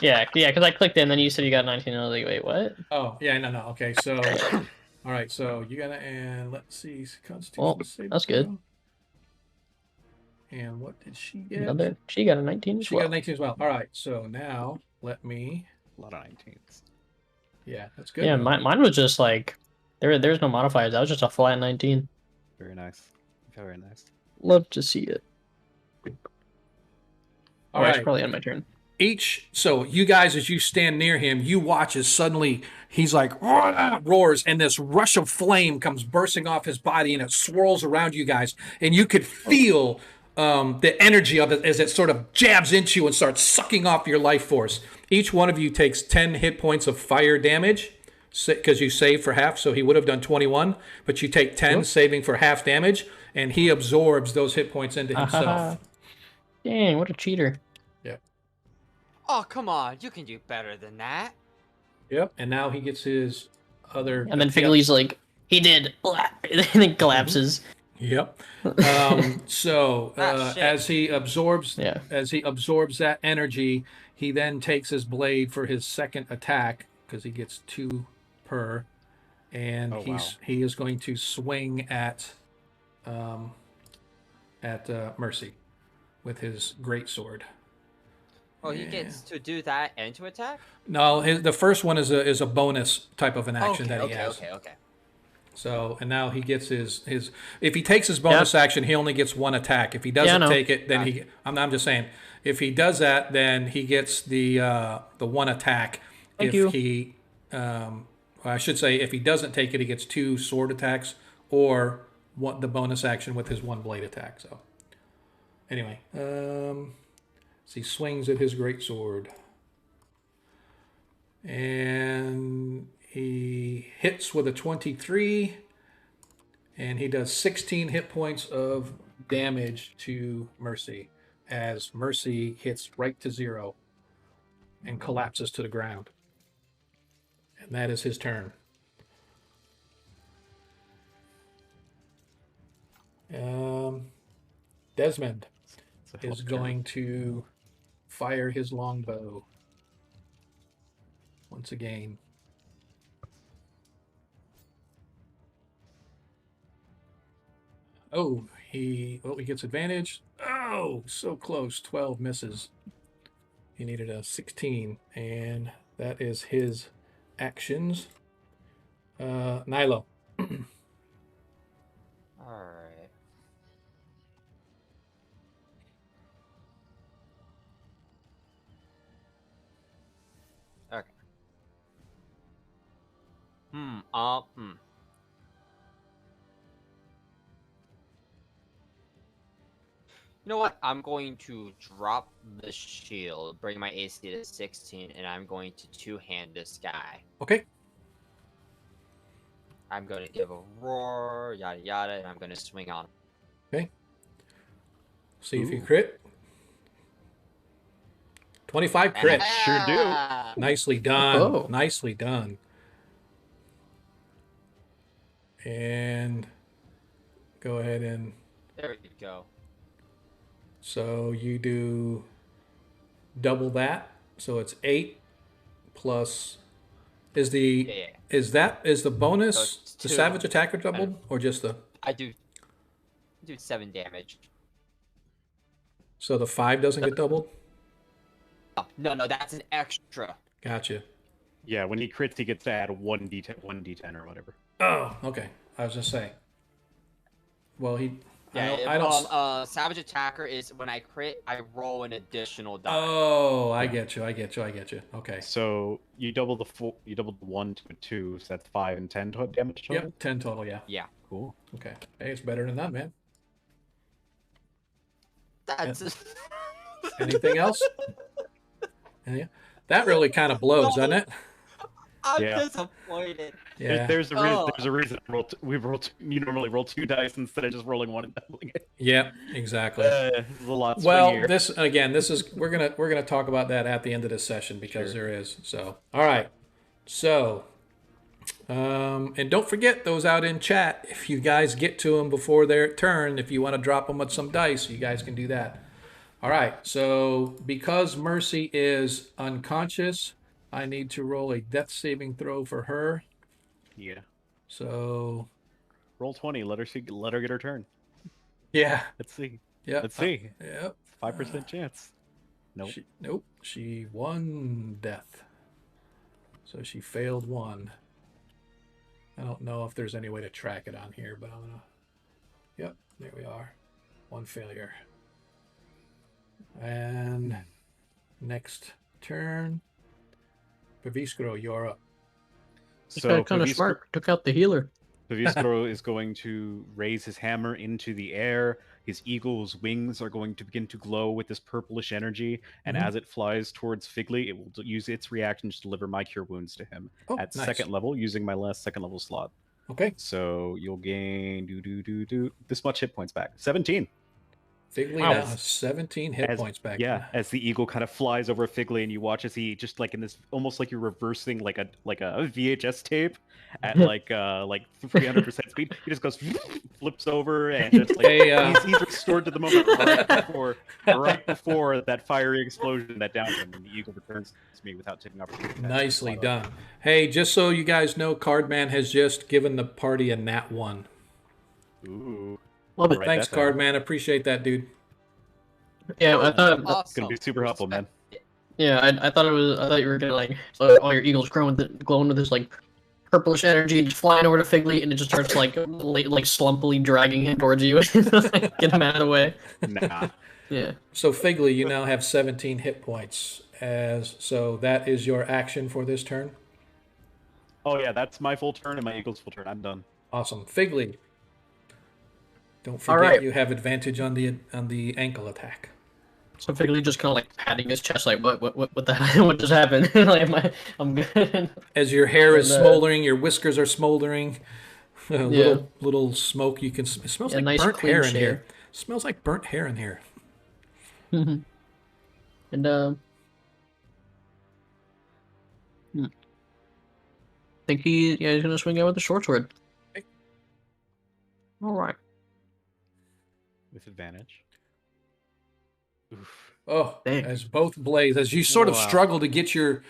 Yeah, because I clicked it and then you said you got 19 and I was like, wait, what? Oh, yeah, no. Okay, so, all right, so you gotta, and let's see, Constitution Well, save that's good. throw. And what did she get? Another. She got a 19 as She well. got a 19 as well. All right, so now let me. A lot of 19s. Yeah, that's good. Yeah, though. mine was just like there's no modifiers. That was just a flat 19. Very nice. Very nice. Love to see it. All I right. should probably end my turn. So you guys, as you stand near him, you watch as suddenly he's like roars, and this rush of flame comes bursting off his body, and it swirls around you guys, and you could feel the energy of it as it sort of jabs into you and starts sucking off your life force. Each one of you takes 10 hit points of fire damage because you saved for half, so he would have done 21, but you take 10 saving for half damage, and he absorbs those hit points into himself. Dang, what a cheater. Oh, come on. You can do better than that. Yep, and now he gets his other... And then Figley's like, he did. And then collapses. Yep. So as he absorbs that energy, he then takes his blade for his second attack because he gets 2 per, and he is going to swing at Mercy with his greatsword. Oh, he gets to do that and to attack? No, the first one is a bonus type of an action that he has. Okay. So, and now he gets his if he takes his bonus action, he only gets 1 attack. If he doesn't take it, then I'm just saying, if he does that, then he gets the 1 attack. I should say, if he doesn't take it, he gets 2 sword attacks or the bonus action with his 1 blade attack. So, anyway, so he swings at his greatsword. And he hits with a 23. And he does 16 hit points of damage to Mercy as Mercy hits right to 0 and collapses to the ground. And that is his turn. Desmond is going to fire his longbow once again. Oh, he gets advantage. Oh, so close. 12 misses. He needed a 16, and that is his actions. Nilo. Alright. Okay. You know what? I'm going to drop the shield, bring my AC to 16, and I'm going to two-hand this guy. Okay. I'm going to give a roar, yada yada, and I'm going to swing on him. Okay. See if you crit. 25 crit. Sure do. Nicely done. Oh. Nicely done. And go ahead and... There you go. So you do double that. So it's 8 plus... Is the bonus So the 2. savage attacker doubled or just the... I do 7 damage. So the 5 doesn't get doubled? Oh, no, that's an extra. Gotcha. Yeah, when he crits, he gets to add 1d10 or whatever. Oh, okay. I was just saying. Well, he... Yeah, I don't... Savage Attacker is when I crit, I roll an additional die. Oh, I get you. Okay. So you double the 1 to a 2, so that's 5 and 10 damage total? Yep, 10 total, yeah. Yeah. Cool. Okay. Hey, it's better than that, man. That's... Anything else? Yeah. That really kind of blows, doesn't it? I'm Yeah. disappointed. Yeah. There's a Oh. reason you normally roll 2 dice instead of just rolling 1 and doubling it. Yeah, exactly. It's a lot Well, swingier. this is we're gonna talk about that at the end of this session because Sure. there is. So, all right. So, and don't forget those out in chat. If you guys get to them before their turn, if you want to drop them with some dice, you guys can do that. All right. So, because Mercy is unconscious, I need to roll a death saving throw for her. Yeah. So, Roll 20. Let her get her turn. yeah. Let's see. Yeah. Let's see. Yep. 5% chance. Nope. Nope. She won death. So she failed 1. I don't know if there's any way to track it on here, but I'm gonna. Yep, there we are. 1 failure. And next turn, Pravish, you're up. This guy kind of smart. Took out the healer. Pravish is going to raise his hammer into the air. His eagle's wings are going to begin to glow with this purplish energy, and as it flies towards Figly, it will use its reaction to deliver my cure wounds to him at nice. 2nd level, using my last 2nd level slot. Okay. So you'll gain this much hit points back. 17. Figly now has 17 hit points back. Yeah, as the eagle kind of flies over Figly, and you watch as he just like in this, almost like you're reversing like a VHS tape at like 300% speed. He just goes, flips over, and just like he's restored to the moment right before that fiery explosion that downed him, and the eagle returns to me without taking opportunity. Nicely done. Hey, just so you guys know, Cardman has just given the party a nat 1. Ooh. Love it. Thanks, Cardman. Appreciate that, dude. Yeah, I thought it's gonna be super helpful, man. Yeah, I thought you were gonna like all your eagles glowing with this like purplish energy, just flying over to Figly, and it just starts like slumpily dragging him towards you, get him out of the way. Nah. Yeah. So Figly, you now have 17 hit points. So that is your action for this turn. Oh yeah, that's my full turn and my eagle's full turn. I'm done. Awesome, Figly. Don't forget you have advantage on the ankle attack. So Figly just kind of like patting his chest, like what the hell? What just happened? Like I'm good. As your hair is smoldering, your whiskers are smoldering. Little smoke. It smells like nice burnt hair in shave. here. It smells like burnt hair in here. And think he's gonna swing out with the short sword. Okay. All right. With advantage. Oof. Oh, Dang. as both blades, as you sort of struggle to get your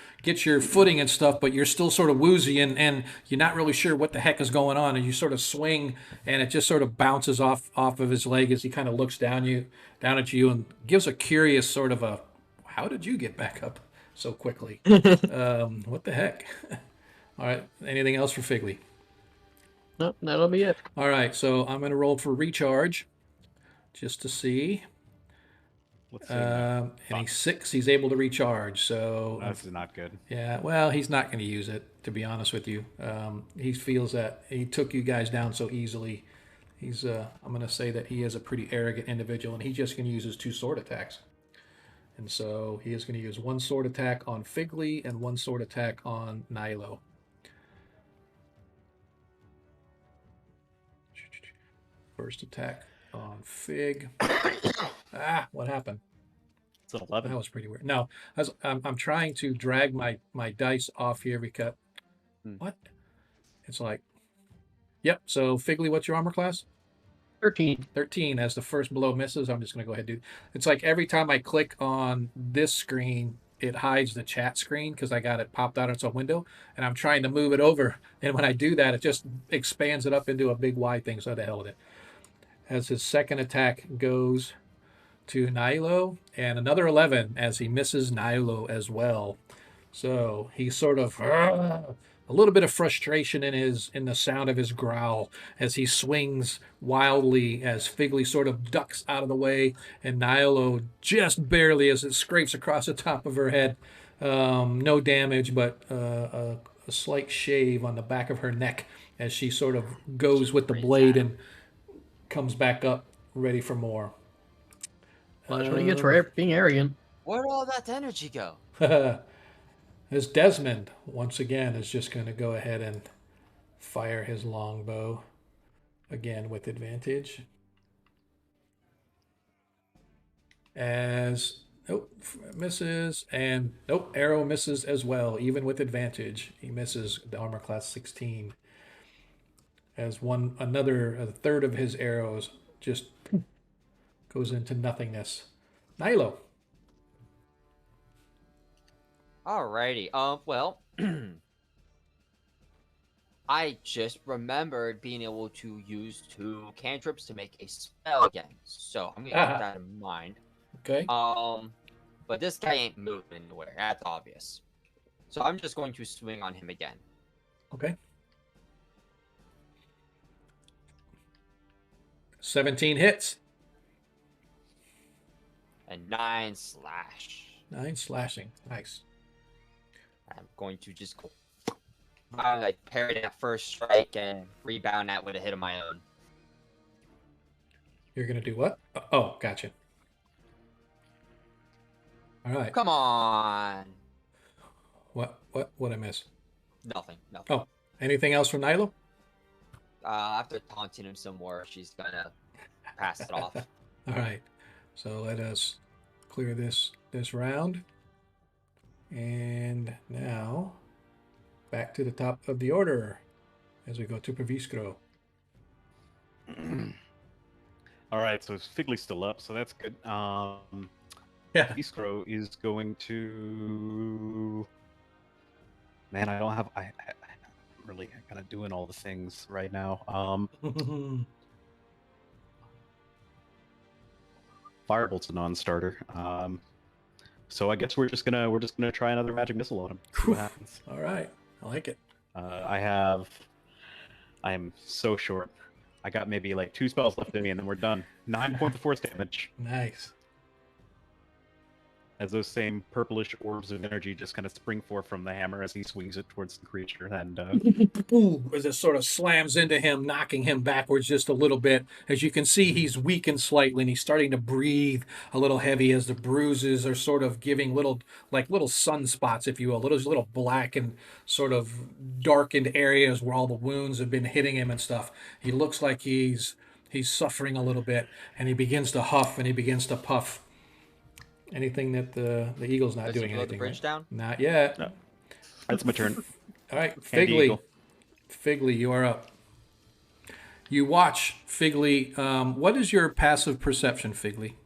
footing and stuff, but you're still sort of woozy and you're not really sure what the heck is going on, and you sort of swing, and it just sort of bounces off of his leg as he kind of looks down at you and gives a curious sort of a, how did you get back up so quickly? What the heck? All right, anything else for Figly? Nope, that'll be it. All right, so I'm going to roll for recharge just to see. And he's 6. He's able to recharge. So that's not good. Yeah, well, he's not going to use it, to be honest with you. He feels that he took you guys down so easily. He's I'm going to say that he is a pretty arrogant individual, and he's just going to use his 2 sword attacks. And so he is going to use 1 sword attack on Figly and 1 sword attack on Nilo. First attack on Fig. What happened? It's an 11. That was pretty weird. No, I'm trying to drag my dice off here because what? It's like, yep. So Figly, what's your armor class? 13. 13. As the first blow misses, I'm just gonna go ahead and do. It's like every time I click on this screen, it hides the chat screen because I got it popped out into a window, and I'm trying to move it over, and when I do that, it just expands it up into a big wide thing. So the hell with it. As his second attack goes to Nilo, and another 11 as he misses Nilo as well. So he's sort of a little bit of frustration in the sound of his growl as he swings wildly as Figly sort of ducks out of the way, and Nilo just barely as it scrapes across the top of her head. No damage, but a slight shave on the back of her neck as she sort of goes with the blade and comes back up ready for more. Well, that's what he gets for being arrogant. Where'd all that energy go? As Desmond, once again, is just going to go ahead and fire his longbow, again with advantage. As, nope, misses, and nope, arrow misses as well, even with advantage. He misses the armor class 16. As a third of his arrows just goes into nothingness. Nilo. Alrighty. Well, I just remembered being able to use 2 cantrips to make a spell again, so I'm gonna keep that in mind. Okay. But this guy ain't moving anywhere. That's obvious. So I'm just going to swing on him again. Okay. 17 hits. And 9 slash. 9 slashing. Nice. I'm going to just go. Like parry that first strike and rebound that with a hit of my own. You're gonna do what? Oh, gotcha. All right. Come on. What I miss? Nothing. Oh, anything else from Nilo? After taunting him some more, she's gonna pass it off. All right. So let us clear this round. And now back to the top of the order as we go to Pravish. All right, so Figley's still up, so that's good. Yeah. Iskro is going to. Man, I'm really kind of doing all the things right now. Firebolt's a non-starter. So I guess we're just gonna try another magic missile on him. See what happens. All right. I like it. I am so short. I got maybe like 2 spells left in me, and then we're done. 9 points of force damage. Nice. As those same purplish orbs of energy just kind of spring forth from the hammer as he swings it towards the creature, and as it sort of slams into him, knocking him backwards just a little bit. As you can see, he's weakened slightly, and he's starting to breathe a little heavy as the bruises are sort of giving little sunspots, if you will, little black and sort of darkened areas where all the wounds have been hitting him and stuff. He looks like he's suffering a little bit, and he begins to huff and he begins to puff. Anything that the eagle's not doing anything. The bridge down? Not yet. No. That's my turn. All right, Figley. Figley, you are up. You watch Figley. What is your passive perception, Figley?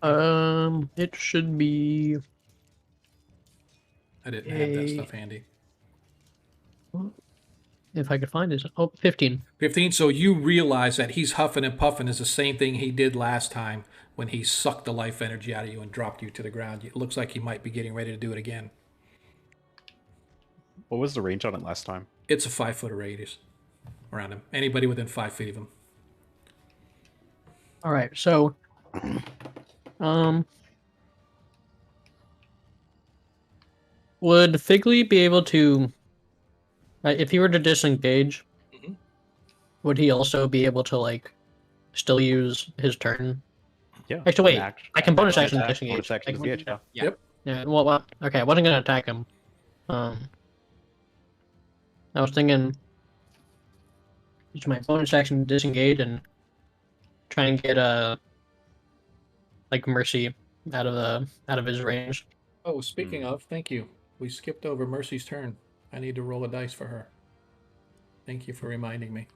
It should be. I didn't have that stuff handy. If I could find it. Oh, 15. 15. So you realize that he's huffing and puffing is the same thing he did last time when he sucked the life energy out of you and dropped you to the ground. It looks like he might be getting ready to do it again. What was the range on it last time? It's a 5-foot radius around him. Anybody within 5 feet of him. All right. So, would Figley be able to, if he were to disengage, would he also be able to like still use his turn? Yeah. Actually, wait. I can bonus action disengage. Bonus action disengage, yeah. Yep. Yeah. Well, okay. I wasn't gonna attack him. I was thinking use my bonus action to disengage and try and get like Mercy out of his range. Oh, speaking of, thank you. We skipped over Mercy's turn. I need to roll a dice for her. Thank you for reminding me.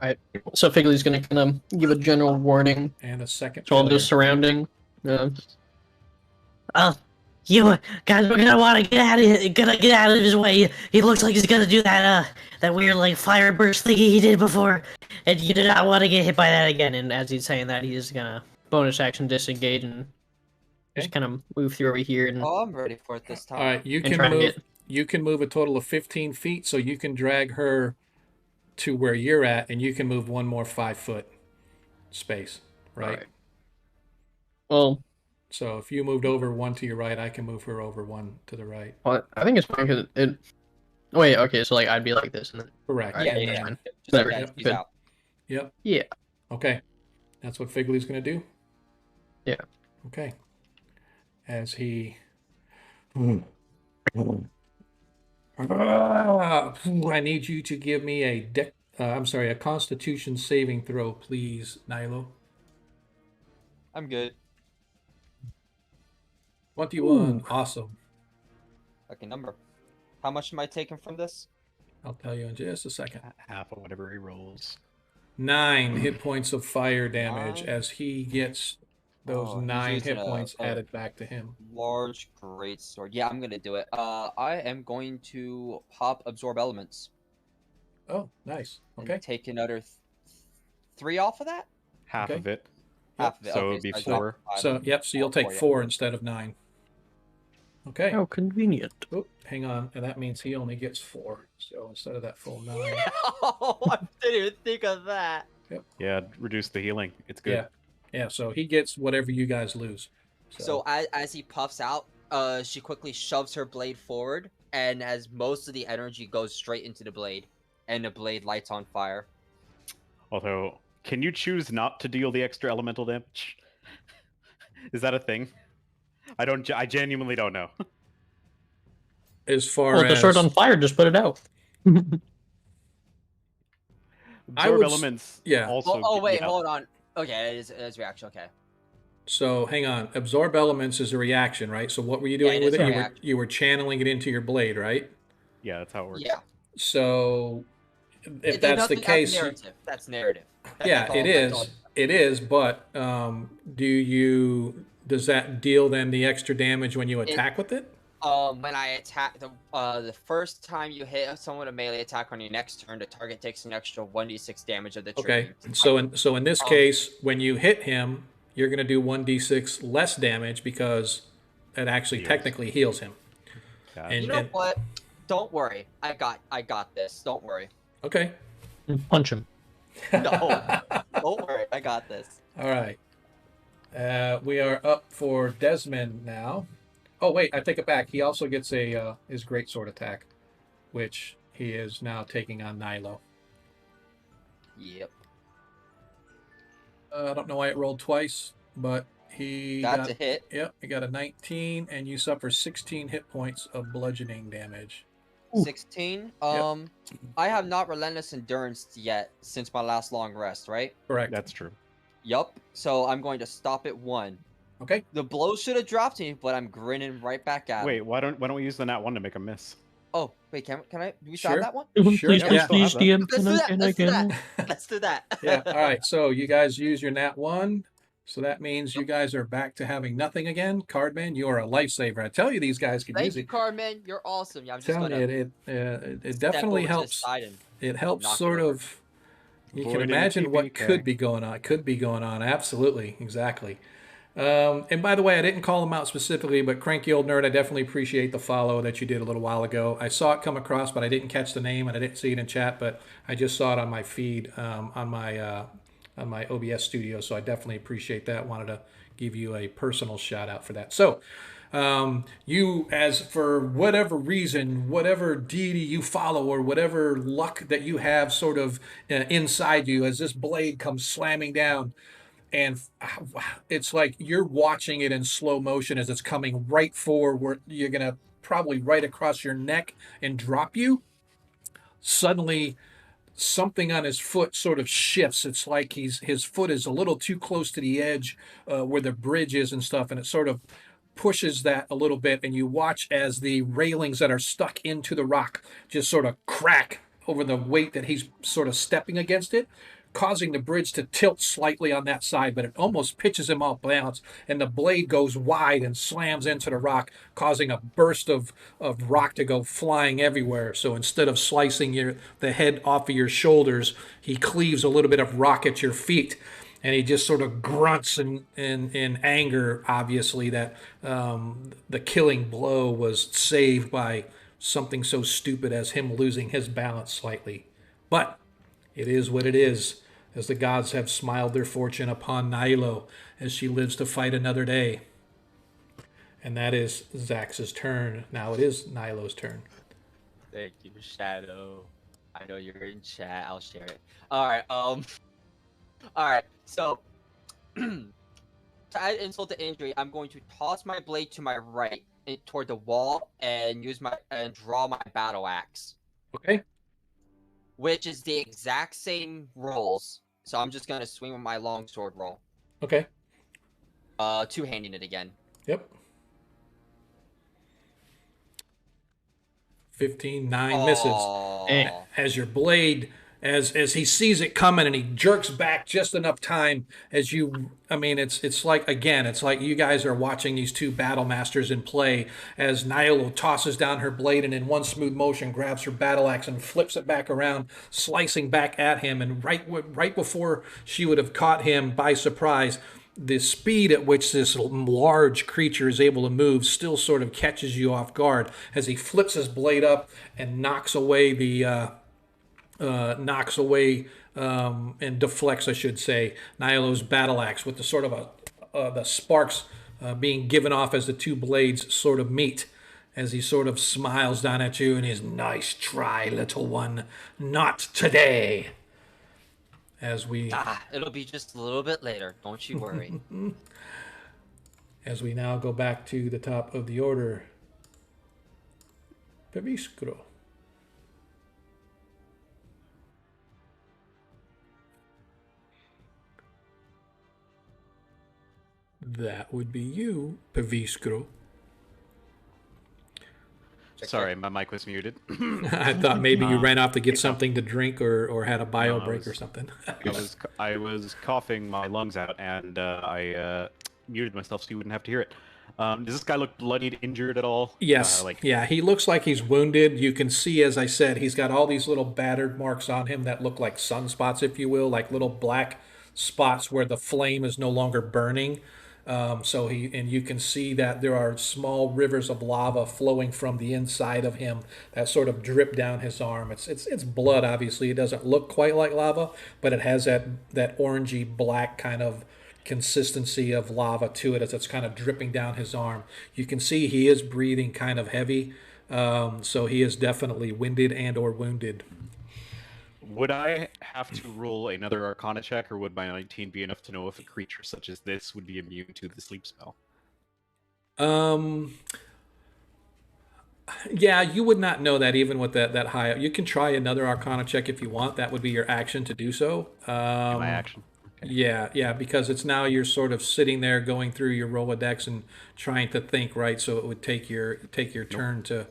Alright, so Figley's gonna kind of give a general warning And a second. to all failure. the surrounding. You guys, we're gonna want to get out of here. Gonna get out of his way. He looks like he's gonna do that weird like fire burst thingy he did before, and you do not want to get hit by that again. And as he's saying that, he's gonna Bonus action disengage and just kind of move through over here and Oh, I'm ready for it this time. All right, you and can try to move. get. You can move a total of 15 feet, so you can drag her to where you're at, and you can move one more 5-foot space, right? Alright. Well, So if you moved over one to your right, I can move her over one to the right. I think it's fine because it. Wait, okay, so like I'd be like this and then. Correct. Alright, Yeah, And yeah, then- Just Whatever, like yep, that, he's good. out. Yep. Yeah. Okay. That's what Figley's going to do? Yeah. Okay. As he. I need you to give me a Constitution saving throw, please, Nilo. I'm good. 21. Awesome. Lucky number. How much am I taking from this? I'll tell you in just a second. Half of whatever he rolls. 9 hit points of fire damage 9? as he gets those He's 9 using hit points added back to him. Large great sword. Yeah, I'm gonna do it. I am going to pop absorb elements. Oh, nice. Okay. And take another 3 off of that. Half Okay. of it. Half of it. So Okay, it'd be I 4. So you'll take 4 instead of 9. Okay. How convenient. Oh, hang on. And that means he only gets 4. So instead of that full 9. Oh, I didn't even think of that. Yep. Yeah, reduce the healing. It's good. Yeah, so he gets whatever you guys lose. So as he puffs out, she quickly shoves her blade forward, and as most of the energy goes straight into the blade, and the blade lights on fire. Although, can you choose not to deal the extra elemental damage? Is that a thing? I genuinely don't know. As far Well, if the as sword on fire, just put it out. Absorb elements. yeah. Also. Wait, hold on. Okay, it is reaction. Okay. So hang on. Absorb elements is a reaction, right? So what were you doing with it? You were channeling it into your blade, right? Yeah, that's how it works. Yeah. So if that's the case, that's narrative. Yeah, it is. It is, but does that deal then the extra damage when you attack with it? When I attack the first time you hit someone with a melee attack on your next turn, the target takes an extra 1d6 damage of the trigger. Okay. So in this case, when you hit him, you're going to do 1d6 less damage because it actually technically heals him. And, you know what? Don't worry. I got this. Don't worry. Okay. Punch him. No. Don't worry. I got this. All right. We are up for Desmond now. Oh, wait. I take it back. He also gets his greatsword attack, which he is now taking on Nilo. Yep. I don't know why it rolled twice, but he got a hit. Yep, he got a 19, and you suffer 16 hit points of bludgeoning damage. 16? I have not relentless endurance yet since my last long rest, right? Correct. That's true. Yup. So I'm going to stop at 1. Okay. The blow should have dropped me, but I'm grinning right back at him. Wait, why don't we use the nat 1 to make a miss? Oh, wait, can I? Do we stop that one? Sure. Please, DM. Let's do that. Yeah. All right. So you guys use your nat 1. So that means you guys are back to having nothing again. Cardman, you are a lifesaver. I tell you, these guys can use it. Thank you, Cardman. You're awesome. Yeah, I'm just telling you, it definitely helps. It helps sort of. You can imagine what could be going on. Absolutely. Exactly. And by the way, I didn't call him out specifically, but Cranky Old Nerd, I definitely appreciate the follow that you did a little while ago. I saw it come across, but I didn't catch the name and I didn't see it in chat, but I just saw it on my feed on my OBS studio, so I definitely appreciate that. Wanted to give you a personal shout out for that. So you, as for whatever reason, whatever deity you follow or whatever luck that you have sort of inside you, as this blade comes slamming down, and it's like you're watching it in slow motion as it's coming right forward. You're going to probably right across your neck and drop you. Suddenly, something on his foot sort of shifts. It's like his foot is a little too close to the edge where the bridge is and stuff, and it sort of pushes that a little bit, and you watch as the railings that are stuck into the rock just sort of crack over the weight that he's sort of stepping against it, causing the bridge to tilt slightly on that side, but it almost pitches him off balance, and the blade goes wide and slams into the rock, causing a burst of rock to go flying everywhere. So instead of slicing the head off of your shoulders, he cleaves a little bit of rock at your feet, and he just sort of grunts in anger, obviously, that the killing blow was saved by something so stupid as him losing his balance slightly. But it is what it is, as the gods have smiled their fortune upon Nilo as she lives to fight another day. And that is Zax's turn. Now it is Nilo's turn. Thank you, Shadow. I know you're in chat. I'll share it. All right. So to add insult to injury, I'm going to toss my blade to my right toward the wall and draw my battle axe. Okay. Which is the exact same rolls. So I'm just gonna swing with my longsword roll. Okay. Two-handing it again. Yep. 15, 9 misses. As your blade, as he sees it coming and he jerks back just enough time as you, I mean, it's like, again, it's like you guys are watching these two battle masters in play as Nylo tosses down her blade and in one smooth motion grabs her battle axe and flips it back around, slicing back at him. And right before she would have caught him by surprise, the speed at which this large creature is able to move still sort of catches you off guard as he flips his blade up and knocks away and deflects, I should say, Nylo's battle axe with the sort of the sparks being given off as the two blades sort of meet. As he sort of smiles down at you and he's, "Nice try, little one. Not today." As we... it'll be just a little bit later. Don't you worry. As we now go back to the top of the order. Pravish. That would be you, Pravish. Sorry, my mic was muted. I thought maybe you ran off to get something to drink or had a bio break or something. I was coughing my lungs out, and I muted myself so you wouldn't have to hear it. Does this guy look bloodied, injured at all? Yes. Yeah, he looks like he's wounded. You can see, as I said, he's got all these little battered marks on him that look like sunspots, if you will, like little black spots where the flame is no longer burning. And you can see that there are small rivers of lava flowing from the inside of him that sort of drip down his arm. It's blood, obviously. It doesn't look quite like lava, but it has that orangey black kind of consistency of lava to it as it's kind of dripping down his arm. You can see he is breathing kind of heavy, so he is definitely winded and or wounded. Would I have to roll another Arcana check, or would my 19 be enough to know if a creature such as this would be immune to the sleep spell? Yeah, you would not know that even with that high. You can try another Arcana check if you want. That would be your action to do so. My action? Okay. Yeah, because it's now you're sort of sitting there going through your Rolodex and trying to think, right? So it would take your turn to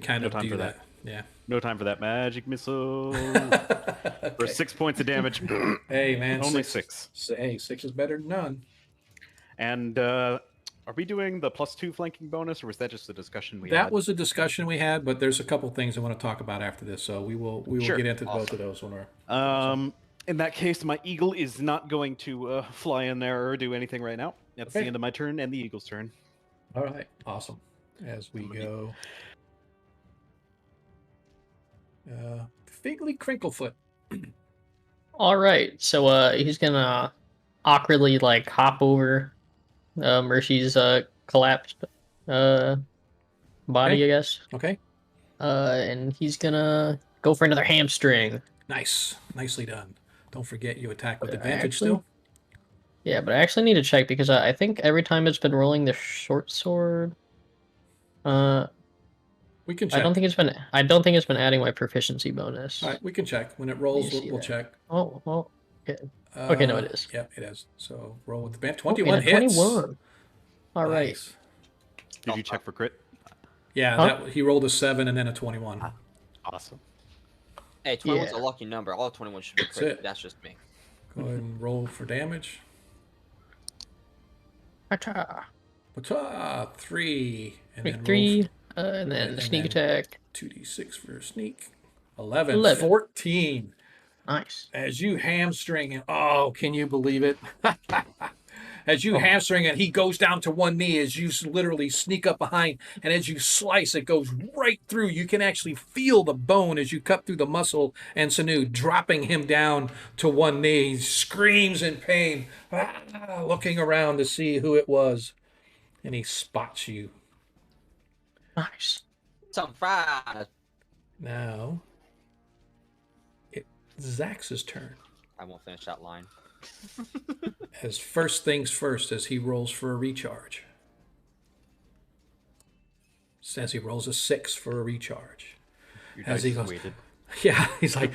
kind of do that. Yeah. No time for that magic missile. Okay. For 6 points of damage. Hey, man. Only six. Hey, 6 is better than none. And are we doing the +2 flanking bonus, or was that just a discussion we had? That was a discussion we had, but there's a couple things I want to talk about after this, so we will Sure. get into both of those when we're... In that case, my eagle is not going to fly in there or do anything right now. That's the end of my turn and the eagle's turn. All right. Awesome. As we go... Figly Crinklefoot. All right, so he's gonna awkwardly like hop over Mercy's collapsed body, I guess. Okay. And he's gonna go for another hamstring. Nice, nicely done. Don't forget you attack with advantage still. Yeah, but I actually need to check because I think every time it's been rolling the short sword. We can check. I don't think it's been adding my proficiency bonus. All right, we can check. When it rolls, we'll check. Oh, well, okay. Okay, no, it is. Yeah, it is. So roll with the band. 21 hits. 21. All right. Nice. Did you check for crit? Yeah, he rolled a 7 and then a 21. Awesome. Hey, 21's a lucky number. All 21 should be crit. That's just me. Go ahead and roll for damage. Atta. 3. And then 3. And then sneak attack. 2d6 for sneak. 11. 14. Nice. As you hamstring him. Oh, can you believe it? As you hamstring it, he goes down to one knee as you literally sneak up behind. And as you slice, it goes right through. You can actually feel the bone as you cut through the muscle and sinew, dropping him down to one knee. He screams in pain, looking around to see who it was. And he spots you. Nice. Surprise. Now, it's Zax's turn. I won't finish that line. As first things first, as he rolls for a recharge. Says he rolls a 6 for a recharge. Your As dice he goes, weighted. yeah, he's like,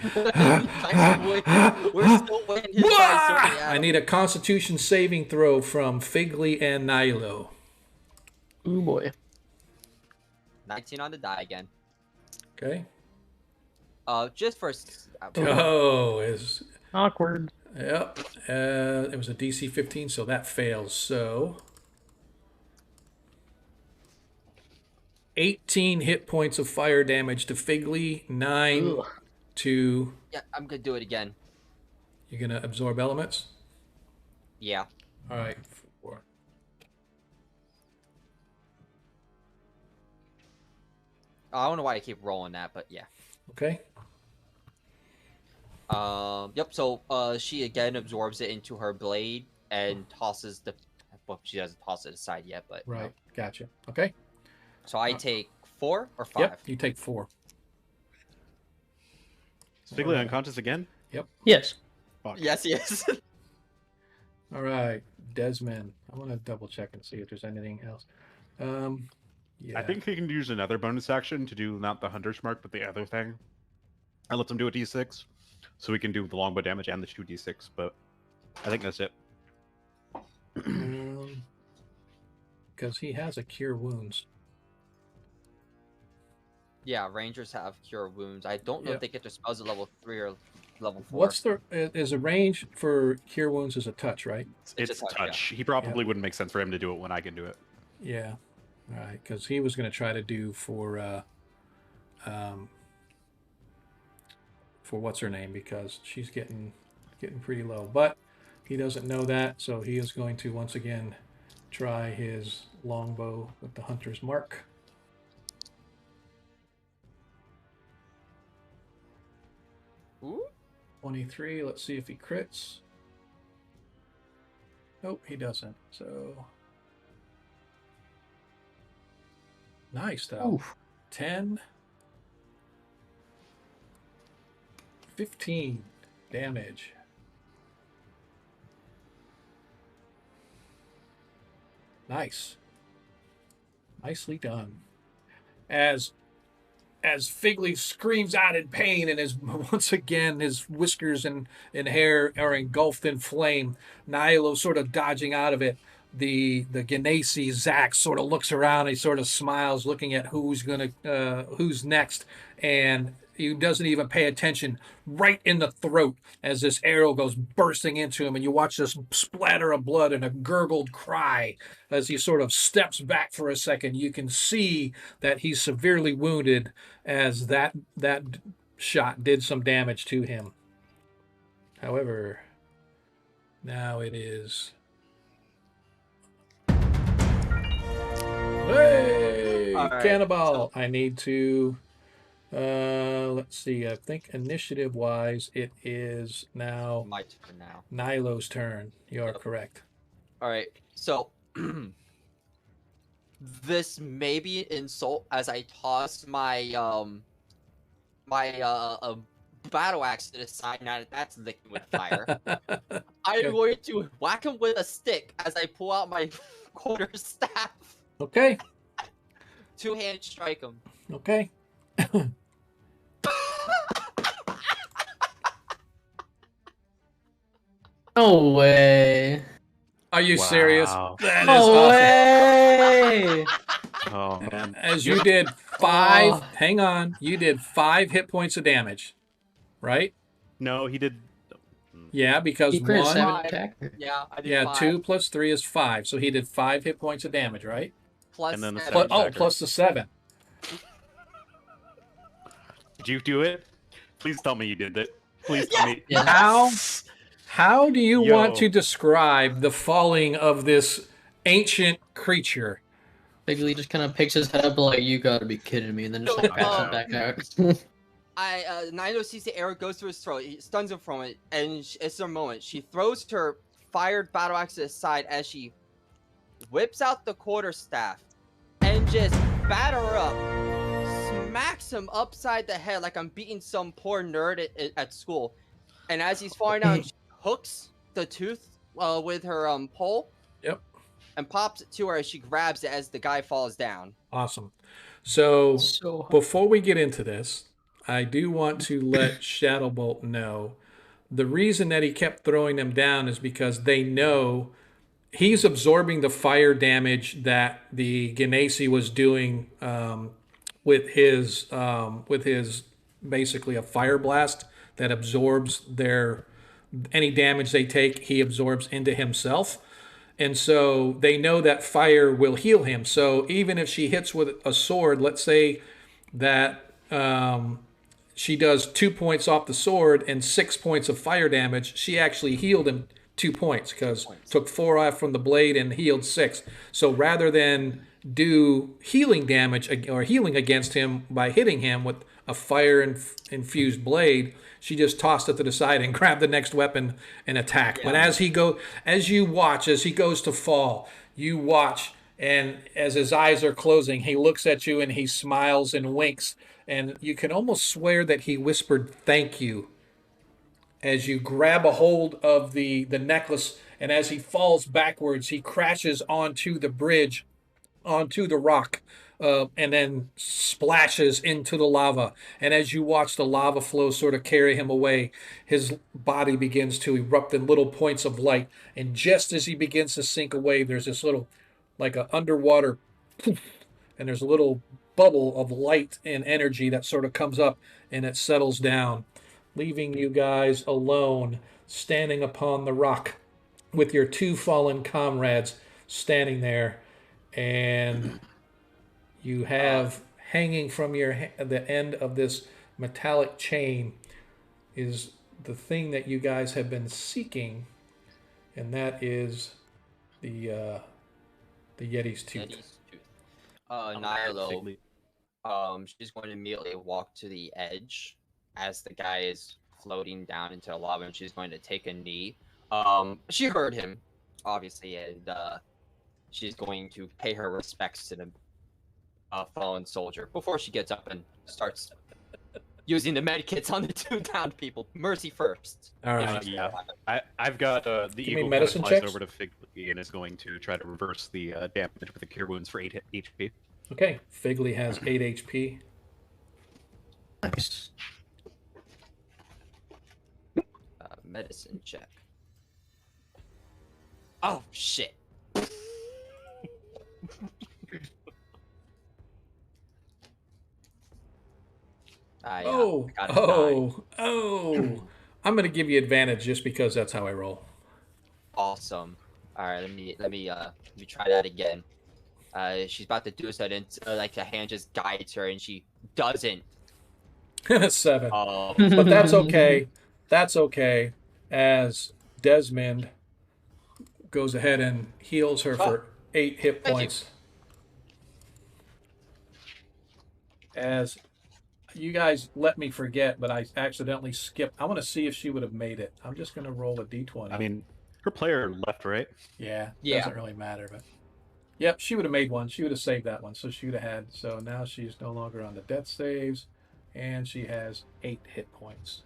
We're still waiting his dice. Sorry, I need a Constitution saving throw from Figley and Nilo. Ooh boy. 19 on the die again. Okay. Just for Oh, is Awkward. yep. It was a DC 15, so that fails. So 18 hit points of fire damage to Figley, 9 Ugh. to. yeah, I'm gonna do it again. You're gonna absorb elements. Yeah. All right. 4. I don't know why I keep rolling that, but yeah. Okay. Yep. So, she again absorbs it into her blade and tosses the. Well, she doesn't toss it aside yet, but Right. Gotcha. Okay. So I take 4 or 5. Yep. You take 4. Is Figley unconscious again? Yes. Fuck. Yes, yes. All right, Desmond. I want to double check and see if there's anything else. Yeah. I think he can use another bonus action to do not the hunter's mark, but the other thing. I let him do a d6, so we can do the longbow damage and the 2d6. But I think that's it. Because he has a cure wounds. Yeah, rangers have cure wounds. I don't know Yep. if they get their spells at level 3 or level 4. What's the is a range for cure wounds is a touch, right? It's a touch. yeah. He probably wouldn't make sense for him to do it when I can do it. Yeah. All right, because he was going to try to do for what's her name, because she's getting pretty low, but he doesn't know that, so he is going to once again try his longbow with the hunter's mark. Ooh. 23. Let's see if he crits. Nope, he doesn't. So nice though. Oof. 10, 15 damage. Nice. Nicely done. As Figley screams out in pain and is once again his whiskers and hair are engulfed in flame, Nilo sort of dodging out of it. The Genasi Zax sort of looks around, he sort of smiles, looking at who's next, and he doesn't even pay attention. Right in the throat as this arrow goes bursting into him, and you watch this splatter of blood and a gurgled cry as he sort of steps back for a second. You can see that he's severely wounded as that shot did some damage to him. However, now it is. Hey, right, Cannibal! I need to. Let's see. I think initiative wise, it is now My turn now. Nilo's turn. You are correct. All right. So this may be an insult as I toss my battle axe to the side now that that's licking with fire. I'm going to whack him with a stick as I pull out my quarter staff. Okay. Two-hand strike him. Okay. No way. Are you serious? Wow. That is No awesome. way. Oh man. As you did 5. Hang on. You did 5 hit points of damage, right? No, he did. Yeah, because He crit 1. 7 5. attack. Yeah, I did Yeah, 5. 2 plus 3 is 5. So he did 5 hit points of damage, right? Plus And then the 7. attacker. Plus the 7. Did you do it? Please tell me you did it. Please tell me. Yeah. How do you want Yo. to describe the falling of this ancient creature? Bigley just kind of picks his head up like, you gotta be kidding me, and then just like passes it back out. Nino sees the arrow goes through his throat. He stuns him from it, and it's a moment. She throws her fired battle axe aside as she whips out the quarterstaff and just batter up, smacks him upside the head like I'm beating some poor nerd at school. And as he's falling down, she hooks the tooth with her pole. Yep. And pops it to her as she grabs it as the guy falls down. Awesome. So So before we get into this, I do want to let Shadowbolt know the reason that he kept throwing them down is because they know he's absorbing the fire damage that the Genasi was doing with his basically a fire blast that absorbs their any damage they take. He absorbs into himself. And so they know that fire will heal him. So even if she hits with a sword, let's say that she does 2 points off the sword and 6 points of fire damage, she actually healed him 2 points because took 4 off from the blade and healed 6. So rather than do healing damage or healing against him by hitting him with a fire infused blade, she just tossed it to the side and grabbed the next weapon and attacked. Yeah. But as he goes to fall, you watch, and as his eyes are closing, he looks at you and he smiles and winks, and you can almost swear that he whispered "thank you" as you grab a hold of the necklace, and as he falls backwards, he crashes onto the bridge, onto the rock, and then splashes into the lava. And as you watch the lava flow sort of carry him away, his body begins to erupt in little points of light. And just as he begins to sink away, there's this little, like an underwater poof, and there's a little bubble of light and energy that sort of comes up and it settles down, leaving you guys alone, standing upon the rock with your 2 fallen comrades standing there. And you have hanging from the end of this metallic chain is the thing that you guys have been seeking, and that is the Yeti's tooth. Nilo, she's going to immediately walk to the edge as the guy is floating down into the lava, and she's going to take a knee. She heard him, obviously, and she's going to pay her respects to the fallen soldier before she gets up and starts using the medkits on the 2 downed people. Mercy first. All right. Yeah. I've got the eagle medicine flies checks? over to Figley and is going to try to reverse the damage with the cure wounds for 8 HP. Okay. Figley has 8 HP. nice. Medicine check. Oh shit. Oh. I'm going to give you advantage just because that's how I roll. Awesome. All right, let me try that again. She's about to do so, and like the hand just guides her, and she doesn't. 7. But that's okay. That's okay. As Desmond goes ahead and heals her for 8 hit points. As you guys let me forget, but I accidentally skipped. I want to see if she would have made it. I'm just going to roll a d20. I mean, her player left, right? Yeah. Doesn't really matter, but yep, she would have made one. She would have saved that one, so she would have had. So now she's no longer on the death saves, and she has 8 hit points.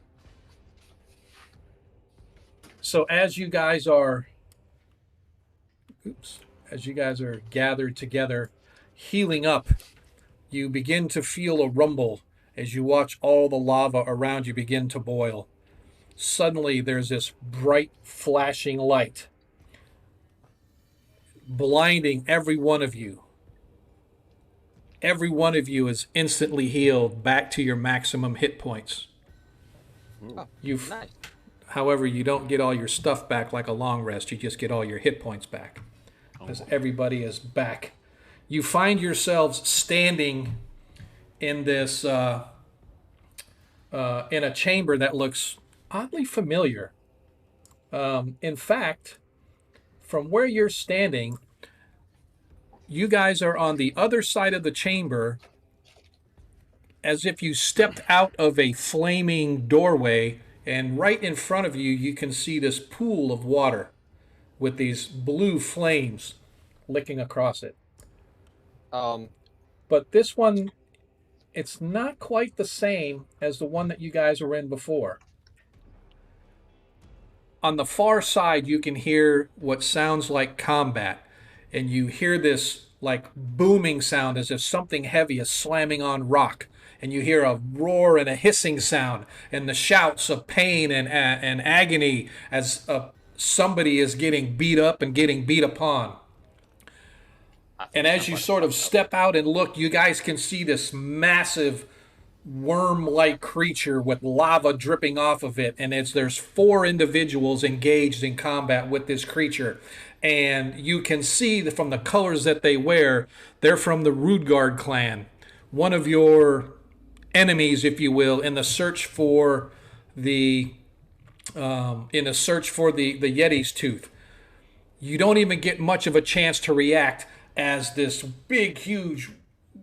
So as you guys are gathered together, healing up, you begin to feel a rumble as you watch all the lava around you begin to boil. Suddenly, there's this bright, flashing light, blinding every one of you. Every one of you is instantly healed back to your maximum hit points. Oh, nice. However, you don't get all your stuff back like a long rest. You just get all your hit points back. As everybody is back. You find yourselves standing in this in a chamber that looks oddly familiar. In fact, from where you're standing, you guys are on the other side of the chamber, as if you stepped out of a flaming doorway, and right in front of you, you can see this pool of water with these blue flames licking across it. But this one, it's not quite the same as the one that you guys were in before. on the far side, you can hear what sounds like combat, and you hear this like booming sound as if something heavy is slamming on rock, and you hear a roar and a hissing sound, and the shouts of pain and agony as somebody is getting beat up and getting beat upon. And as you sort of step out and look, you guys can see this massive worm-like creature with lava dripping off of it, and there's 4 individuals engaged in combat with this creature, and you can see that from the colors that they wear, they're from the Rudgard clan, one of your enemies, if you will, in the search for the Yeti's tooth. You don't even get much of a chance to react as this big, huge,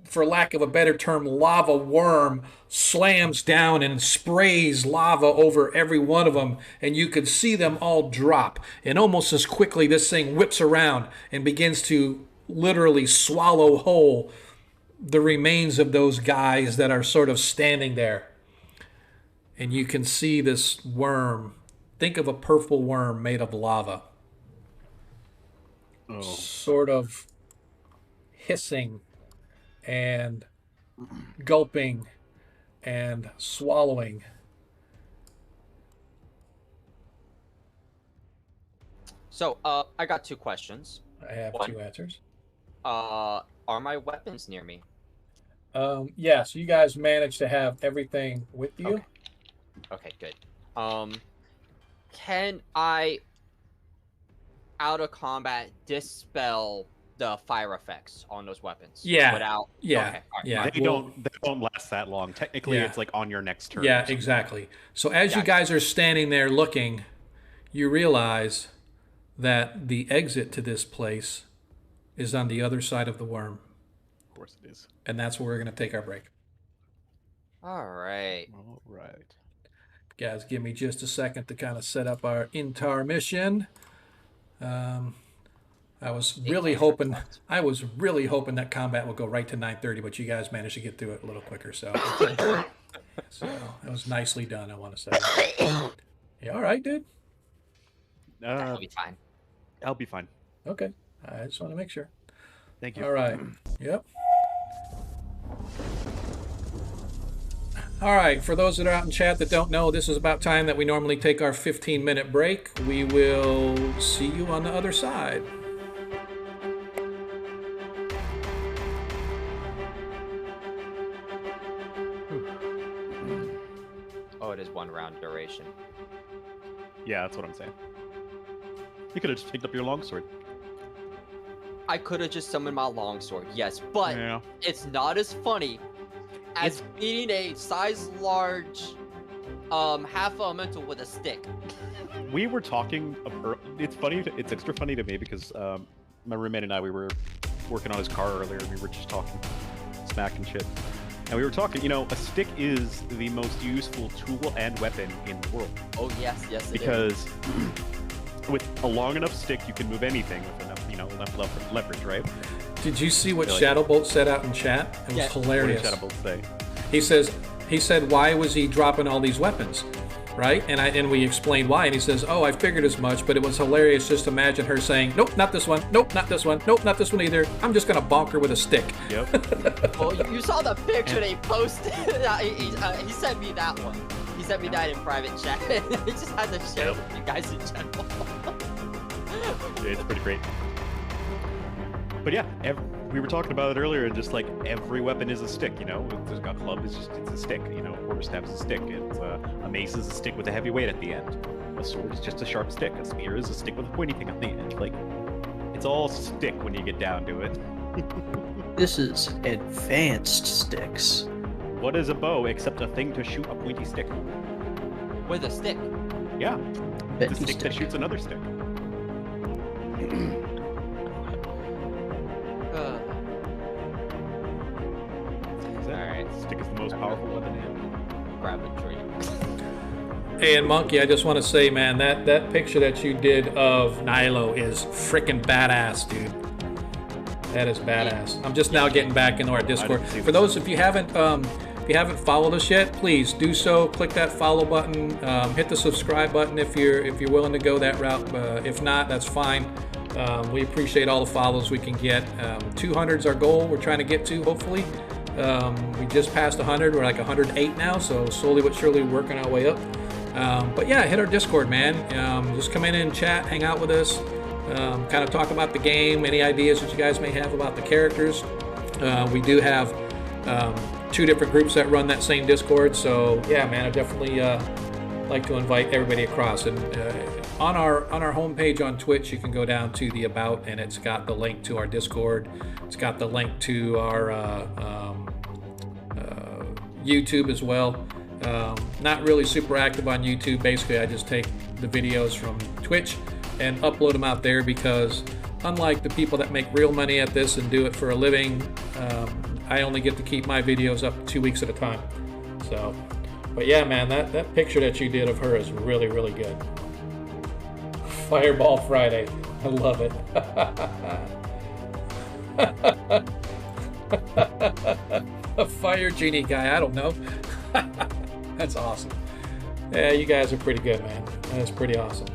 for lack of a better term, lava worm slams down and sprays lava over every one of them, and you could see them all drop. And almost as quickly, this thing whips around and begins to literally swallow whole the remains of those guys that are sort of standing there. And you can see this worm. Think of a purple worm made of lava. Oh. Sort of hissing and gulping and swallowing. So, I got 2 questions. I have 2 answers. Are my weapons near me? Yeah, so you guys managed to have everything with you. Okay, good. Can I, out of combat, dispel the fire effects on those weapons? Yeah. Without... Yeah. Okay, yeah. They don't last that long. Technically, it's like on your next turn. Yeah, exactly. So as you guys are standing there looking, you realize that the exit to this place is on the other side of the worm. Of course it is. And that's where we're going to take our break. All right. Guys, give me just a second to kind of set up our intermission. I was really hoping that combat would go right to 9:30, but you guys managed to get through it a little quicker. So, so that was nicely done, I want to say. You all right, dude? I'll be fine. I'll be fine. Okay. I just want to make sure. Thank you. All right. Yep. All right. For those that are out in chat that don't know, this is about time that we normally take our 15-minute break. We will see you on the other side. Oh, it is 1 round duration. Yeah, that's what I'm saying. You could have just picked up your longsword. I could have just summoned my longsword, yes, but it's not as funny as beating a size-large half elemental with a stick. We were talking. It's funny. It's extra funny to me because my roommate and I, we were working on his car earlier. And we were just talking smack and shit, and we were talking. You know, a stick is the most useful tool and weapon in the world. Oh yes, it is. Because with a long enough stick, you can move anything with enough, enough leverage, right? Did you see what Shadowbolt said out in chat? It was hilarious. What did Shadowbolt say? He said, why was he dropping all these weapons, right? And we explained why, and he says, oh, I figured as much, but it was hilarious just to imagine her saying, nope, not this one, nope, not this one, nope, not this one either. I'm just gonna bonk her with a stick. Yep. Well, you saw the picture they posted. He sent me that one. He sent me that in private chat. He just had to share with you guys in general. It's pretty great. But yeah, we were talking about it earlier, and just like every weapon is a stick, you know. A club is just it's a stick, you know. A quarterstaff is a stick. A mace is a stick with a heavy weight at the end. A sword is just a sharp stick. A spear is a stick with a pointy thing on the end. Like, it's all stick when you get down to it. This is advanced sticks. What is a bow except a thing to shoot a pointy stick? With a stick. Yeah, it's a stick that shoots another stick. Alright. Stick is the most powerful weapon in. Grab a tree. Hey, and Monkey, I just want to say, man, that picture that you did of Nilo is freaking badass, dude. That is badass. I'm just now getting back into our Discord. For those, if you haven't you haven't followed us yet, please do so. Click that follow button. Hit the subscribe button if you're willing to go that route. If not, that's fine. We appreciate all the follows we can get. 200 is our goal. We're trying to get to, hopefully. We just passed 100. We're like 108 now, so slowly but surely working our way up. But yeah, hit our Discord, man. Just come in and chat, hang out with us, kind of talk about the game, any ideas that you guys may have about the characters. We do have 2 different groups that run that same Discord, so yeah, man, I definitely like to invite everybody across. And on our homepage on Twitch, you can go down to the About, and it's got the link to our Discord. It's got the link to our YouTube as well. Not really super active on YouTube. Basically, I just take the videos from Twitch and upload them out there because unlike the people that make real money at this and do it for a living, I only get to keep my videos up 2 weeks at a time. So, but yeah, man, that picture that you did of her is really, really good. Fireball Friday. I love it. A fire genie guy, I don't know. That's awesome. Yeah, you guys are pretty good, man. That's pretty awesome.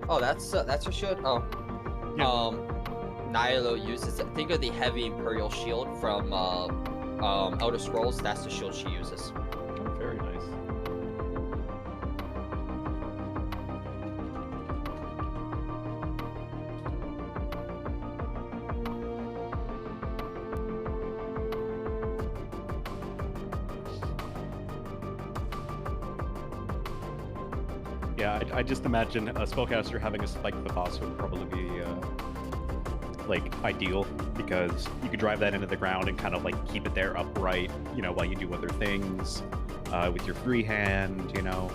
Oh, that's for sure. Oh, Yeah. Nihilo uses. Think of the heavy Imperial shield from Elder Scrolls. That's the shield she uses. Oh, very nice. Yeah, I just imagine a spellcaster having a spike the boss would probably be like ideal because you could drive that into the ground and kind of like keep it there upright, you know, while you do other things with your free hand, you know,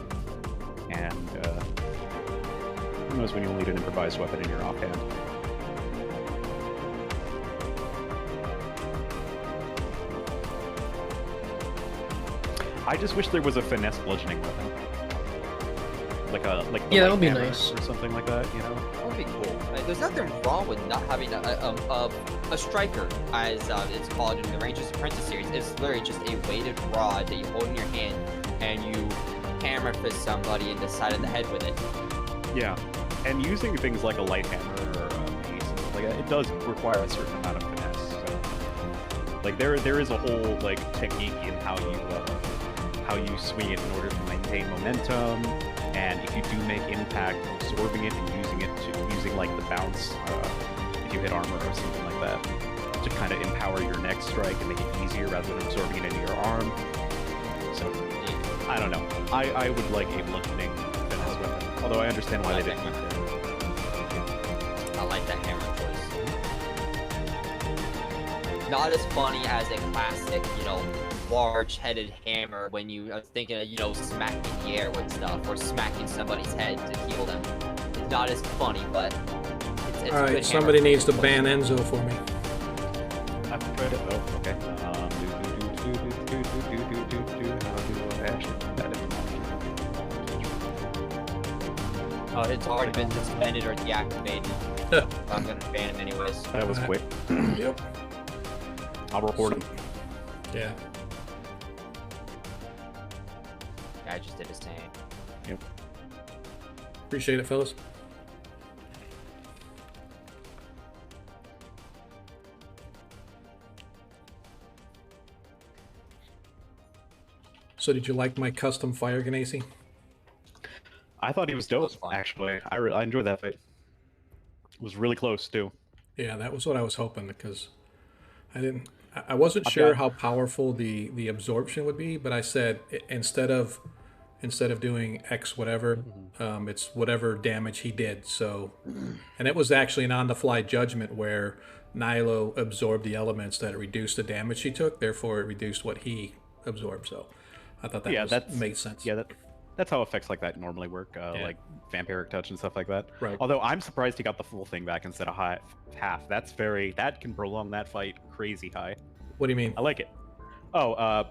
and who knows when you'll need an improvised weapon in your offhand. I just wish there was a finesse bludgeoning weapon. Like Yeah, that would be hammer nice. or something like that, you know. That would be cool. There's nothing wrong with not having a striker, as it's called in the Ranger's Apprentice series. It's literally just a weighted rod that you hold in your hand and you hammer fist somebody in the side of the head with it. Yeah, and using things like a light hammer or a mace and stuff like that, it does require a certain amount of finesse. So, like there is a whole like technique in how you swing it in order to maintain momentum. And if you do make impact, absorbing it and using like the bounce, if you hit armor or something like that, to kind of empower your next strike and make it easier rather than absorbing it into your arm. So, I don't know. I would like a bludgeoning finesse weapon, although I understand why they didn't use it. I like that hammer choice. Not as funny as a classic, you know, large-headed hammer when you are thinking of, you know, smacking the air with stuff or smacking somebody's head to heal them. It's not as funny, but it's All a right, good somebody hammer. needs to ban Enzo for me. I've tried it. Oh, okay. Oh, it's already been suspended or deactivated. I'm gonna ban him anyways. That was quick. Yep. I'll report him. Yeah. I just did his same. Yep. Appreciate it, fellas. So did you like my custom fire Ganassi? I thought he was dope, was fun. actually. I enjoyed that fight. It was really close, too. Yeah, that was what I was hoping because I wasn't sure how powerful the absorption would be, but I said instead of instead of doing X whatever. It's whatever damage he did. So, and it was actually an on-the-fly judgment where Nilo absorbed the elements that reduced the damage he took. Therefore, it reduced what he absorbed. So, I thought that made sense. Yeah, that's how effects like that normally work, like vampiric touch and stuff like that. Right. Although I'm surprised he got the full thing back instead of half. That can prolong that fight crazy high. What do you mean? I like it. Oh,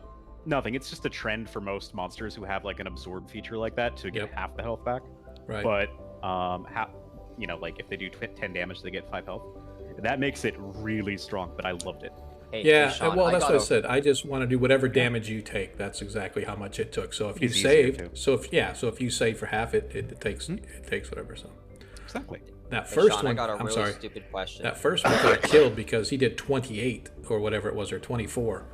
nothing. It's just a trend for most monsters who have like an absorb feature like that to get half the health back. Right. But like if they do 10 damage, they get 5 health. That makes it really strong. But I loved it. Hey, yeah, Sean, well, that's what I said. I just want to do whatever damage you take. That's exactly how much it took. So if you save, so if you save for half, it takes whatever. So exactly. That first Sean, one, I got a I'm really sorry. stupid question. That first one got killed because he did 28 or whatever it was, or 24,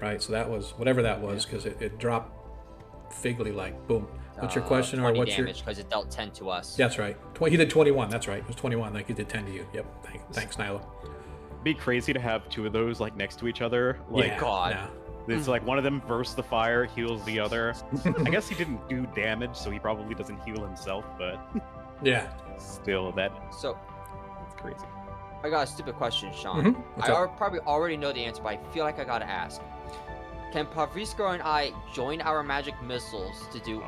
right? So that was whatever that was because it dropped figly like boom. What's your question or what's your? Because it dealt 10 to us. That's right. He did 21. That's right. It was 21. Like he did 10 to you. Yep. Thanks, Nilo. Be crazy to have two of those like next to each other. Like God. No. It's like one of them bursts the fire, heals the other. I guess he didn't do damage, so he probably doesn't heal himself, but yeah. Still, that's crazy. I got a stupid question, Sean. Mm-hmm. I probably already know the answer, but I feel like I gotta ask. Can Pravish and I join our magic missiles to do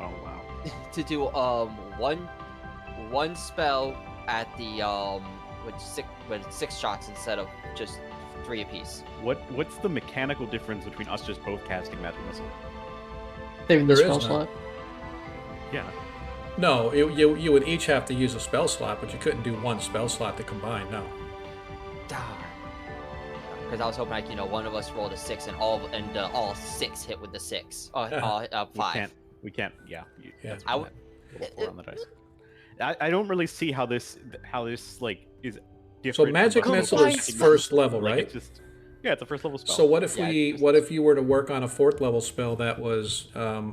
one spell at the with six shots instead of just 3 apiece? What's the mechanical difference between us just both casting magic missile? Saving the spell slot. Yeah. No, you would each have to use a spell slot, but you couldn't do one spell slot to combine. No. Darn. Because I was hoping like one of us rolled a 6 and all 6 hit with the 6. 5. We can't. Yeah. Yeah. I would. 4 on the dice. I don't really see how this like is different. So magic missile is first level, right? It's just, it's a first level spell. So what if what if you were to work on a 4th level spell that was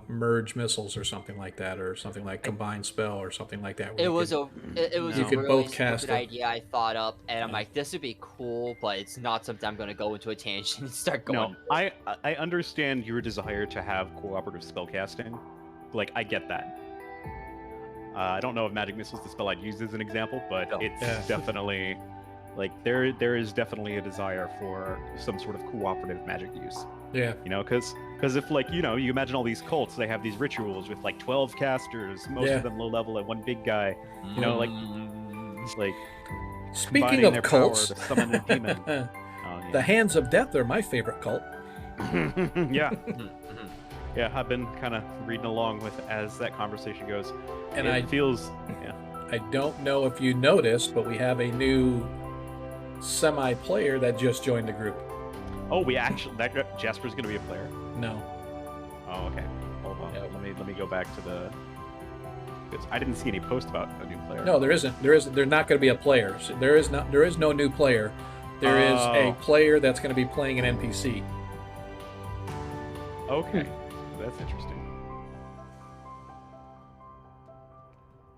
merge missiles or something like that, or something like combined spell or something like that? It was a really both cast stupid idea I thought up, and I'm like, this would be cool, but it's not something I'm going to go into a tangent and start going. No, I understand your desire to have cooperative spell casting. Like, I get that. I don't know if magic missile is the spell I'd use as an example, but it's definitely like there is definitely a desire for some sort of cooperative magic use. Yeah. Because if like you imagine all these cults, they have these rituals with like 12 casters, most of them low level, and one big guy. Like speaking of cults, to summon a demon. The Hands of Death are my favorite cult. Yeah. Yeah, I've been kind of reading along with as that conversation goes. And it feels, I don't know if you noticed, but we have a new semi-player that just joined the group. Oh, Jasper's going to be a player? No. Oh, okay. Hold on. Let me go back to the... I didn't see any post about a new player. No, there isn't. There's not going to be a player. So there is no new player. There is a player that's going to be playing an NPC. Okay. That's interesting.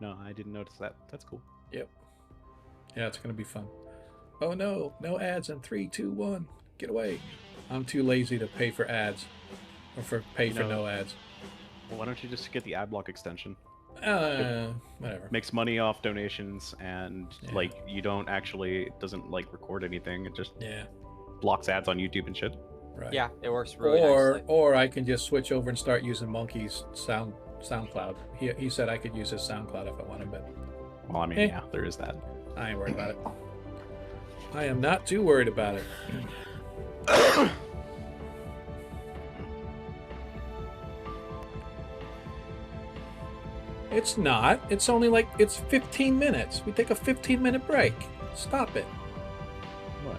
No, I didn't notice that. That's cool. Yep. Yeah, it's gonna be fun. Oh no, no ads in 3, 2, 1. Get away. I'm too lazy to pay for ads. Or for no ads. Well, why don't you just get the adblock extension? Whatever. Makes money off donations and like you don't actually it doesn't like record anything. It just blocks ads on YouTube and shit. Right. Yeah, it works really nicely. Or I can just switch over and start using Monkey's SoundCloud. He said I could use his SoundCloud if I wanted, but... Well, I mean, there is that. I ain't worried about it. I am not too worried about it. It's not. It's only like, it's 15 minutes. We take a 15-minute break. Stop it. What?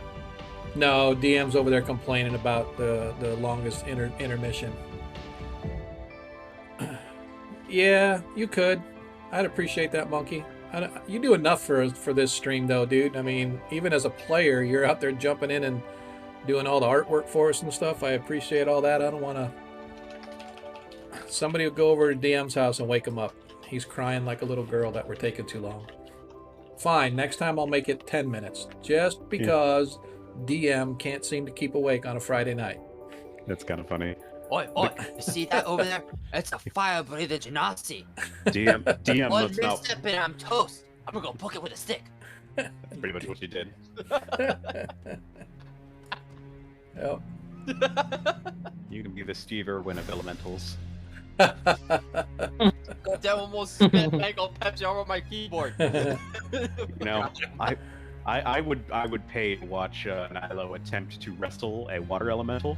No, DM's over there complaining about the longest intermission. Yeah, you could. I'd appreciate that, Monkey. You do enough for this stream, though, dude. I mean, even as a player, you're out there jumping in and doing all the artwork for us and stuff. I appreciate all that. I don't want to... Somebody will go over to DM's house and wake him up. He's crying like a little girl that we're taking too long. Fine, next time I'll make it 10 minutes. Just because DM can't seem to keep awake on a Friday night. That's kind of funny. Oi, you see that over there? It's a fire-breathing genasi. DM One must not. misstep and I'm toast. I'm gonna go poke it with a stick. That's pretty much what you did. Yep. You can be the Steve Irwin of elementals. That almost spit mango Pepsi all over my keyboard. You know, I would pay to watch Nilo attempt to wrestle a water elemental.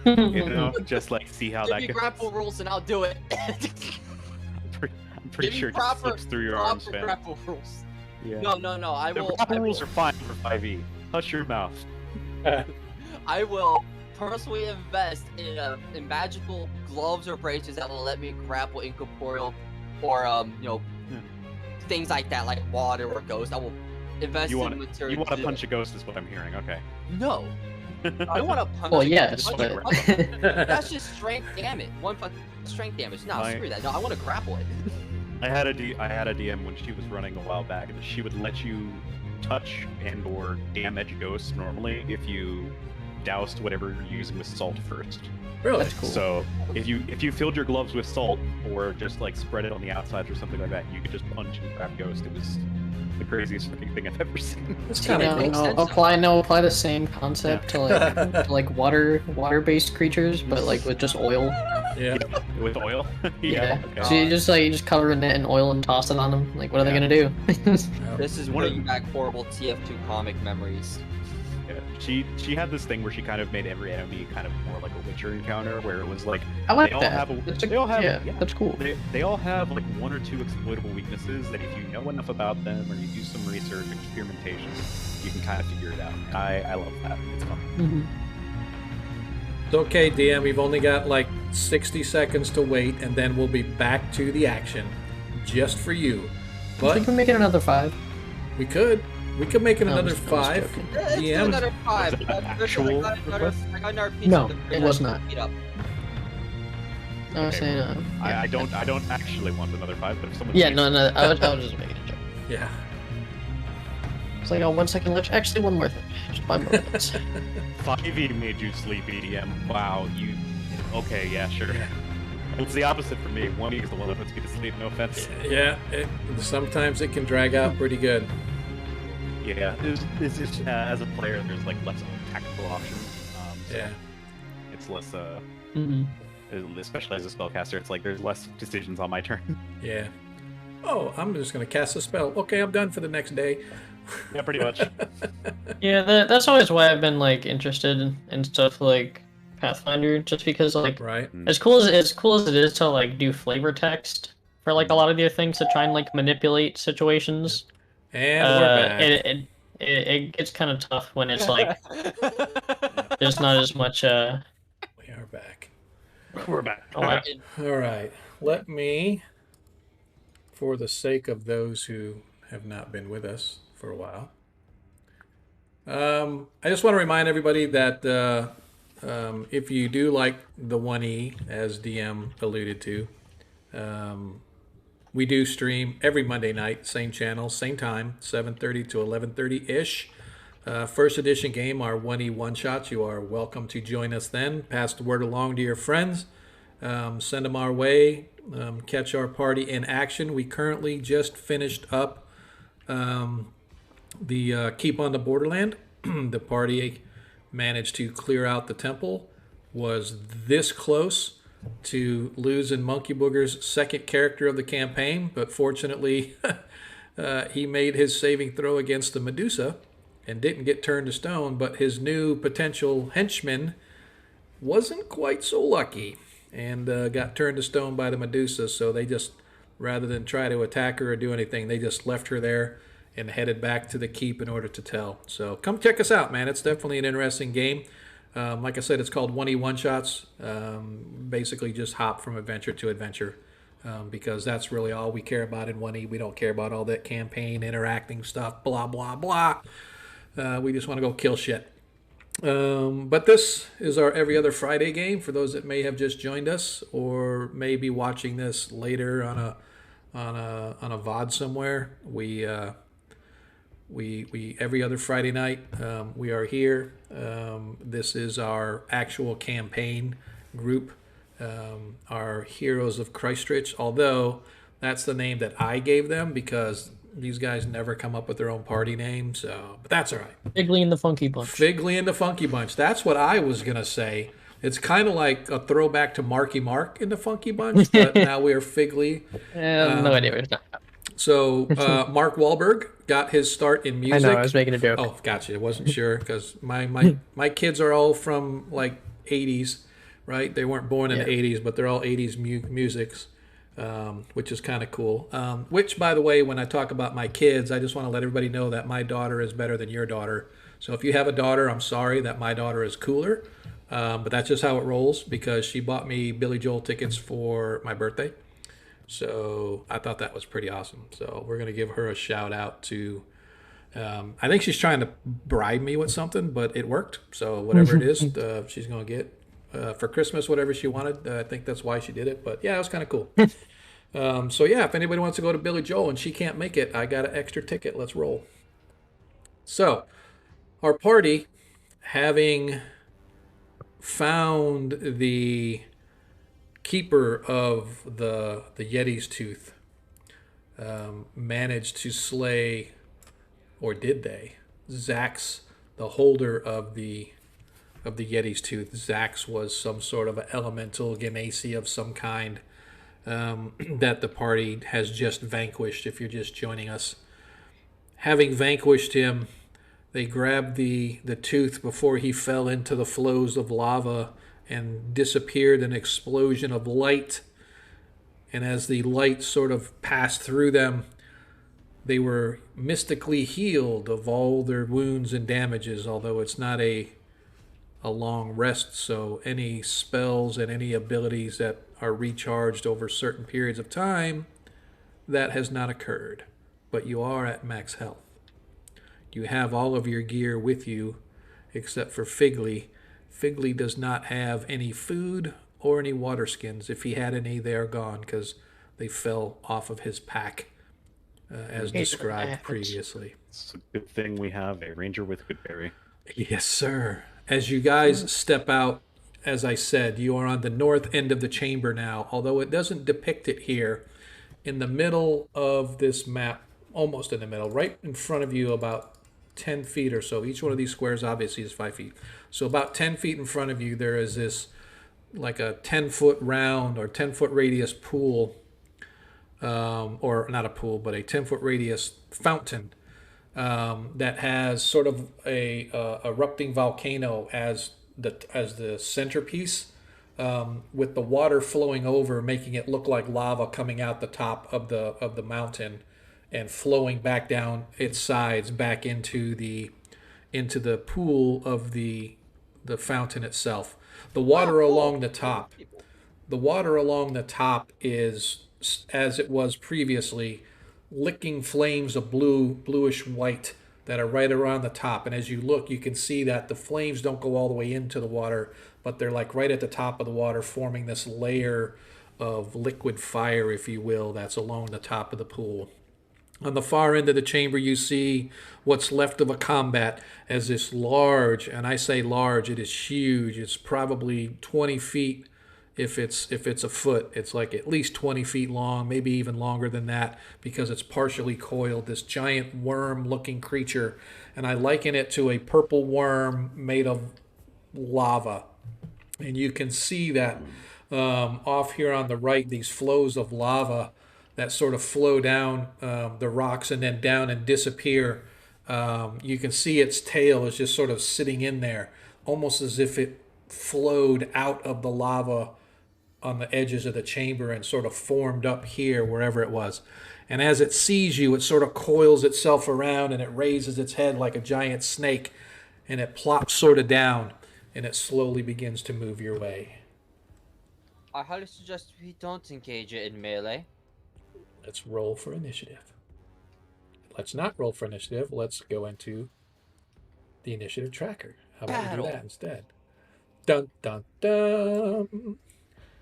You know, just like see how Give that me goes. grapple rules and I'll do it. I'm pretty Give me sure it just slips through your arms, proper man. grapple rules. Yeah. No. I The will. grapple rules are fine for 5e. Hush your mouth. I will personally invest in magical gloves or braces that will let me grapple incorporeal or things like that, like water or ghost. I will invest You in want material. to punch a ghost, is what I'm hearing. Okay. No. I want to punch. Well, a yes, punch a- but That's just strength damage. One punch strength damage. No, screw that. No, I want to grapple it. I had a DM when she was running a while back, and she would let you touch and or damage ghosts normally if you doused whatever you're using with salt first. Really? That's cool. So if you filled your gloves with salt or just like spread it on the outsides or something like that, you could just punch and grab ghost. It was the craziest fucking thing I've ever seen. It's You kind of makes cool. sense. apply the same concept to like water-based creatures, but like with just oil. Yeah. With oil. Yeah. Okay. So you just cover a net in oil and toss it on them. Like, what are they gonna do? This is One of- bringing back horrible TF2 comic memories. Yeah. She had this thing where she kind of made every enemy kind of more like a Witcher encounter, where it was like I like they all that. have They all have, yeah, yeah. that's cool. They all have like one or two exploitable weaknesses that if you know enough about them or you do some research, experimentation, you can kind of figure it out. I love that. It's fun. Mm-hmm. It's okay, DM. We've only got like 60 seconds to wait, and then we'll be back to the action, just for you. I But think we make it another 5. we could make it No, another I was 5. joking. Let's do DM. another 5. Was it an There's actual I got another piece No, of the it was not. Beat up. I was Okay, saying, I don't actually want another 5, but if someone yeah, needs- no, I was just making a joke. Yeah. It's like, 1 second left. Actually, one more thing. Just 5 more minutes. 5e made you sleepy, DM. Wow, you. Okay, yeah, sure. It's the opposite for me. 1e is the one that puts me to sleep. No offense. Yeah. Sometimes it can drag out pretty good. Yeah, it's just, as a player, there's like less tactical options. So Yeah. it's less. Mm-hmm. Especially as a spellcaster, it's like there's less decisions on my turn. Yeah. Oh, I'm just gonna cast a spell. Okay, I'm done for the next day. Yeah, pretty much. Yeah, that's always why I've been like interested in stuff like Pathfinder, just because like Right. as cool as it is to like do flavor text for like a lot of the things to try and like manipulate situations. And we're back. It gets kind of tough when it's like there's not as much. We are back. We're back. Oh, I- All right. Let me, for the sake of those who have not been with us for a while, I just want to remind everybody that if you do like the 1E, as DM alluded to, we do stream every Monday night, same channel, same time, 7:30 to 11:30-ish. First edition game, our 1E one-shots. You are welcome to join us then. Pass the word along to your friends. Send them our way. Catch our party in action. We currently just finished up the Keep on the Borderland. The party managed to clear out the temple. Was this close to losing Monkey Booger's second character of the campaign, but fortunately he made his saving throw against the Medusa and didn't get turned to stone, but his new potential henchman wasn't quite so lucky and got turned to stone by the Medusa. So they just, rather than try to attack her or do anything, they just left her there and headed back to the keep in order to tell. So come check us out, man. It's definitely an interesting game. Like I said, it's called 1E one-shots. Basically just hop from adventure to adventure, because that's really all we care about in 1E. We don't care about all that campaign interacting stuff, blah, blah, blah. We just want to go kill shit. But this is our every other Friday game for those that may have just joined us or may be watching this later on a VOD somewhere. We every other Friday night we are here. This is our actual campaign group, our Heroes of Christchurch. Although that's the name that I gave them because these guys never come up with their own party name. So, but that's all right. Figley and the Funky Bunch. Figley and the Funky Bunch. That's what I was gonna say. It's kind of like a throwback to Marky Mark in the Funky Bunch, but now we're Figley. No idea what it's not. So Mark Wahlberg got his start in music. I know, I was making a joke. Oh, gotcha. I wasn't sure because my kids are all from like 80s, right? They weren't born in the 80s, but they're all 80s musics, which is kind of cool. Which, by the way, when I talk about my kids, I just want to let everybody know that my daughter is better than your daughter. So if you have a daughter, I'm sorry that my daughter is cooler. But that's just how it rolls because she bought me Billy Joel tickets for my birthday. So I thought that was pretty awesome. So we're going to give her a shout out to, I think she's trying to bribe me with something, but it worked. So whatever it is, she's going to get for Christmas, whatever she wanted. I think that's why she did it. But yeah, it was kind of cool. So yeah, if anybody wants to go to Billy Joel and she can't make it, I got an extra ticket. Let's roll. So our party, having found the keeper of the Yeti's tooth, managed to slay, or did they? Zax, the holder of the Yeti's tooth. Zax was some sort of an elemental genasi of some kind that the party has just vanquished. If you're just joining us, having vanquished him, they grabbed the tooth before he fell into the flows of lava and disappeared in an explosion of light. And as the light sort of passed through them, they were mystically healed of all their wounds and damages, although it's not a long rest. So any spells and any abilities that are recharged over certain periods of time, that has not occurred. But you are at max health. You have all of your gear with you, except for Figley. Figley does not have any food or any water skins. If he had any, they are gone because they fell off of his pack, as described previously. It's a good thing we have a ranger with Goodberry. Yes, sir. As you guys step out, as I said, you are on the north end of the chamber now, although it doesn't depict it here. In the middle of this map, almost in the middle, right in front of you, about 10 feet or so. Each one of these squares obviously is 5 feet. So about 10 feet in front of you, there is this like a 10-foot round or 10-foot radius pool, or not a pool, but a 10-foot radius fountain that has sort of a erupting volcano as the centerpiece, with the water flowing over, making it look like lava coming out the top of the mountain and flowing back down its sides back into the pool of the fountain itself. The water along the top is, as it was previously, licking flames of bluish white that are right around the top. And as you look, you can see that the flames don't go all the way into the water, but they're like right at the top of the water, forming this layer of liquid fire, if you will, that's along the top of the pool. On the far end of the chamber, you see what's left of a combat as this large, and I say large, it is huge. It's probably 20 feet if it's a foot. It's like at least 20 feet long, maybe even longer than that, because it's partially coiled, this giant worm-looking creature. And I liken it to a purple worm made of lava. And you can see that off here on the right, these flows of lava that sort of flow down the rocks and then down and disappear. You can see its tail is just sort of sitting in there, almost as if it flowed out of the lava on the edges of the chamber and sort of formed up here, wherever it was. And as it sees you, it sort of coils itself around and it raises its head like a giant snake, and it plops sort of down, and it slowly begins to move your way. I highly suggest we don't engage it in melee. Let's roll for initiative. Let's not roll for initiative. Let's go into the initiative tracker. How about we do that instead? Dun dun dun.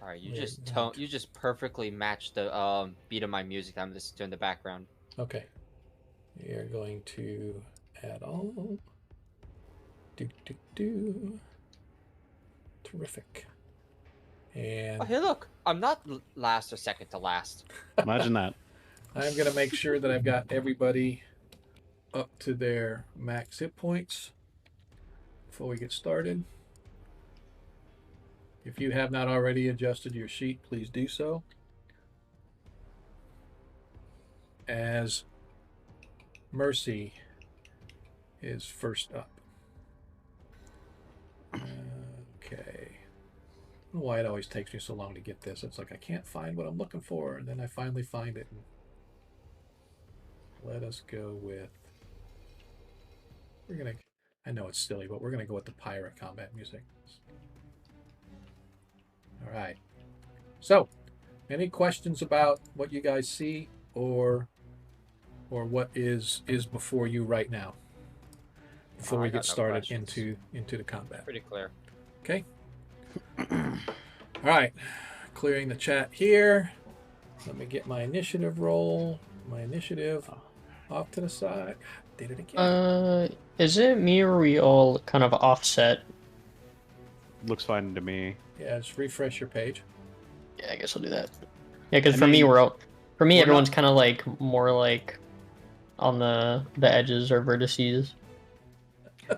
All right, you just perfectly matched the beat of my music I'm listening to in the background. Okay. We are going to add all. Terrific. And oh, hey, look, I'm not last or second to last. Imagine that. I'm going to make sure that I've got everybody up to their max hit points before we get started. If you have not already adjusted your sheet, please do so. As Mercy is first up. Okay. I don't know why it always takes me so long to get this. It's like I can't find what I'm looking for, and then I finally find it. Let us go with... I know it's silly, but we're going to go with the pirate combat music. All right. So, any questions about what you guys see or what is before you right now? Before we get started into the combat. Pretty clear. Okay. All right. Clearing the chat here. Let me get my initiative roll. My initiative off to the side. Did it again. Is it me or are we all kind of offset? Looks fine to me. Yeah, just refresh your page. Yeah, I guess I'll do that. Yeah, because for me, everyone's kind of like more like on the edges or vertices.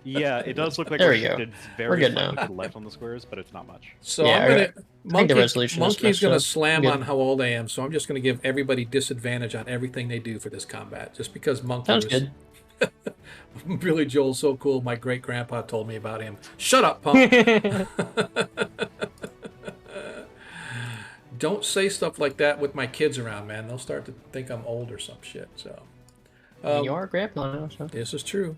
Yeah, it does look like there we go. It's very we're good now. left on the squares, but it's not much. So yeah, I'm gonna Monkey's gonna slam on how old I am, so I'm just gonna give everybody disadvantage on everything they do for this combat, just because Monkey sounds good. Billy Joel's so cool. My great grandpa told me about him. Shut up, punk. Don't say stuff like that with my kids around, man. They'll start to think I'm old or some shit. So you are a grandpa now, so. This is true.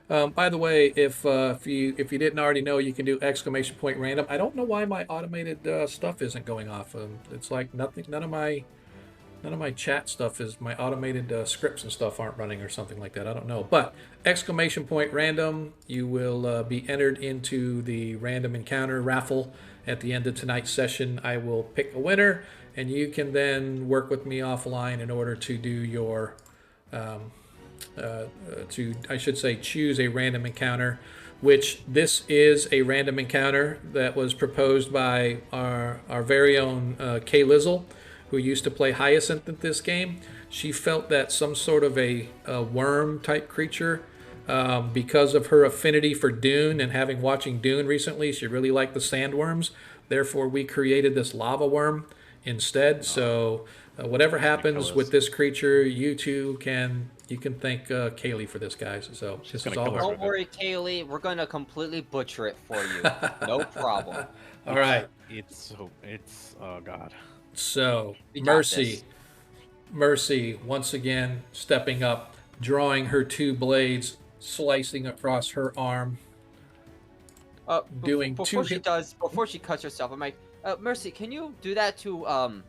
By the way, if you didn't already know, you can do ! random. I don't know why my automated stuff isn't going off. It's like nothing. None of my chat stuff is my automated scripts and stuff aren't running or something like that. I don't know. But ! random, you will be entered into the random encounter raffle at the end of tonight's session. I will pick a winner, and you can then work with me offline in order to do your. Choose a random encounter, which this is a random encounter that was proposed by our very own Kay Lizzle, who used to play Hyacinth in this game. She felt that some sort of a worm type creature, because of her affinity for Dune and having watching Dune recently, she really liked the sandworms. Therefore, we created this lava worm instead. So whatever happens with this creature, you can thank Kaylee for this, guys. So this is all. Don't worry, Kaylee. We're gonna completely butcher it for you. No problem. All right. It's oh god. So Mercy once again stepping up, drawing her two blades, slicing across her arm. Before she cuts herself, I'm like, Mercy, can you do that to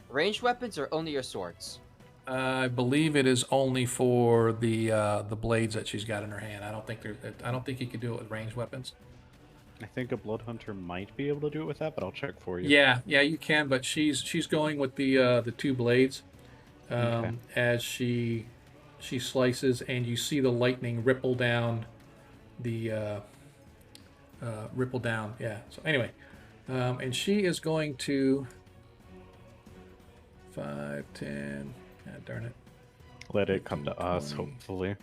ranged weapons or only your swords? I believe it is only for the blades that she's got in her hand. I don't think you could do it with ranged weapons. I think a blood hunter might be able to do it with that, but I'll check for you. Yeah, you can, but she's going with the two blades as she slices, and you see the lightning ripple down the Yeah. So anyway, and she is going to 5, 10. God darn it. Let it come to us, hopefully.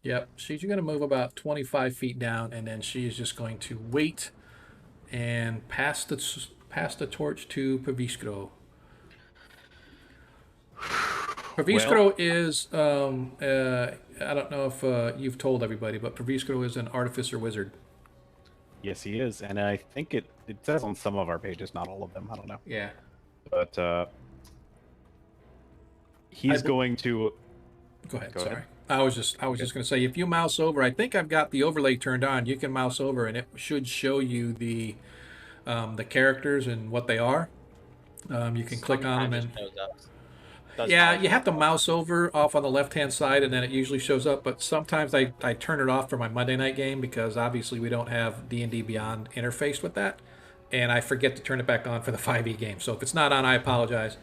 Yep, she's going to move about 25 feet down, and then she is just going to wait and pass the torch to Pravishkro. Pravishkro is, I don't know if you've told everybody, but Pravishkro is an artificer wizard. Yes, he is, and I think it says on some of our pages, not all of them. I don't know. Yeah. But he's going to. Go ahead. Sorry. I was just going to say, if you mouse over, I think I've got the overlay turned on. You can mouse over, and it should show you the characters and what they are. You can click on them, and you have to mouse over off on the left-hand side, and then it usually shows up. But sometimes I turn it off for my Monday night game because obviously we don't have D&D Beyond interfaced with that, and I forget to turn it back on for the 5e game. So if it's not on, I apologize.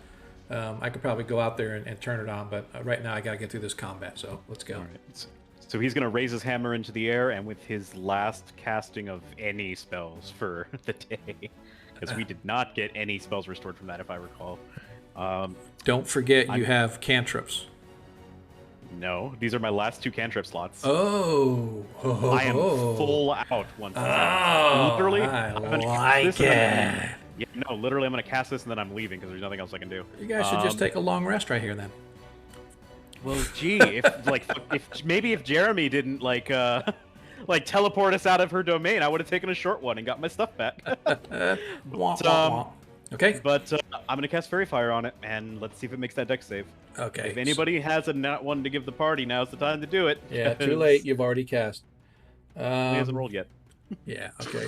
I could probably go out there and turn it on, but right now I gotta get through this combat, so let's go. All right. So he's going to raise his hammer into the air, and with his last casting of any spells for the day, because we did not get any spells restored from that, if I recall. Don't forget you have cantrips. No, these are my last 2 cantrip slots. Oh. I am full out once. Literally, I like it. Yeah, no, literally, I'm going to cast this and then I'm leaving because there's nothing else I can do. You guys should just take a long rest right here then. Well, gee, if Jeremy didn't like teleport us out of her domain, I would have taken a short one and got my stuff back. Okay. But I'm gonna cast Fairy Fire on it, and let's see if it makes that dex save. Okay. If anybody has a nat one to give the party, now's the time to do it. Yeah, too late. You've already cast. He hasn't rolled yet. Yeah. Okay.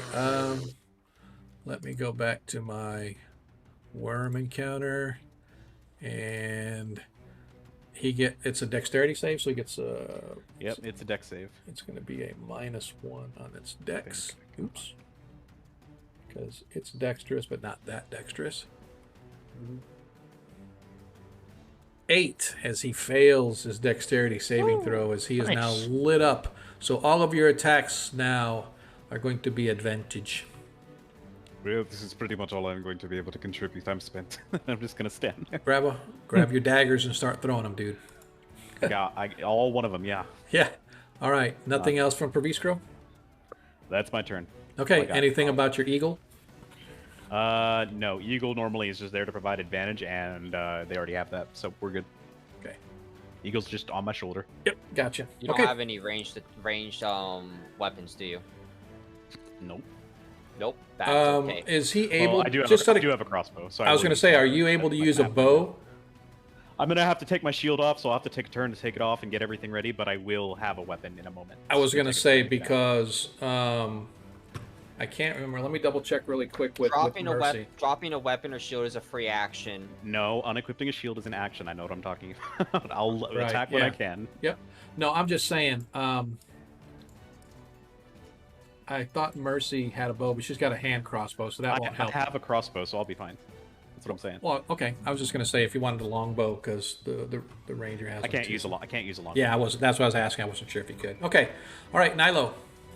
Let me go back to my worm encounter, and it's a dexterity save, so he gets Yep, it's a dex save. It's going to be a -1 on its dex. Oops. Because it's dexterous, but not that dexterous. 8 as he fails his dexterity saving throw, as he is now lit up. So all of your attacks now are going to be advantage. Well, this is pretty much all I'm going to be able to contribute. I'm spent. I'm just going to stand there. Grab your daggers and start throwing them, dude. Yeah, all one of them, yeah. Yeah. All right. Nothing else from Pravish? That's my turn. Okay. Anything about your eagle? No. Eagle normally is just there to provide advantage, and they already have that, so we're good. Okay. Eagle's just on my shoulder. Yep. Gotcha. You don't have any ranged weapons, do you? Nope. Nope. That's okay. Is he able? I do have a crossbow. So I was going to say, are you able to use a bow? I'm going to have to take my shield off, so I'll have to take a turn to take it off and get everything ready, but I will have a weapon in a moment. I was going to say, because I can't remember. Let me double check really quick with Mercy. Dropping a weapon or shield is a free action. No, unequipping a shield is an action. I know what I'm talking about. I'll attack when I can. Yep. No, I'm just saying, I thought Mercy had a bow, but she's got a hand crossbow, so that won't help. I have a crossbow, so I'll be fine. That's what I'm saying. Well, okay. I was just going to say if you wanted a longbow, because the ranger has. I can't use a longbow. Yeah, that's what I was asking. I wasn't sure if you could. Okay. All right, Nilo,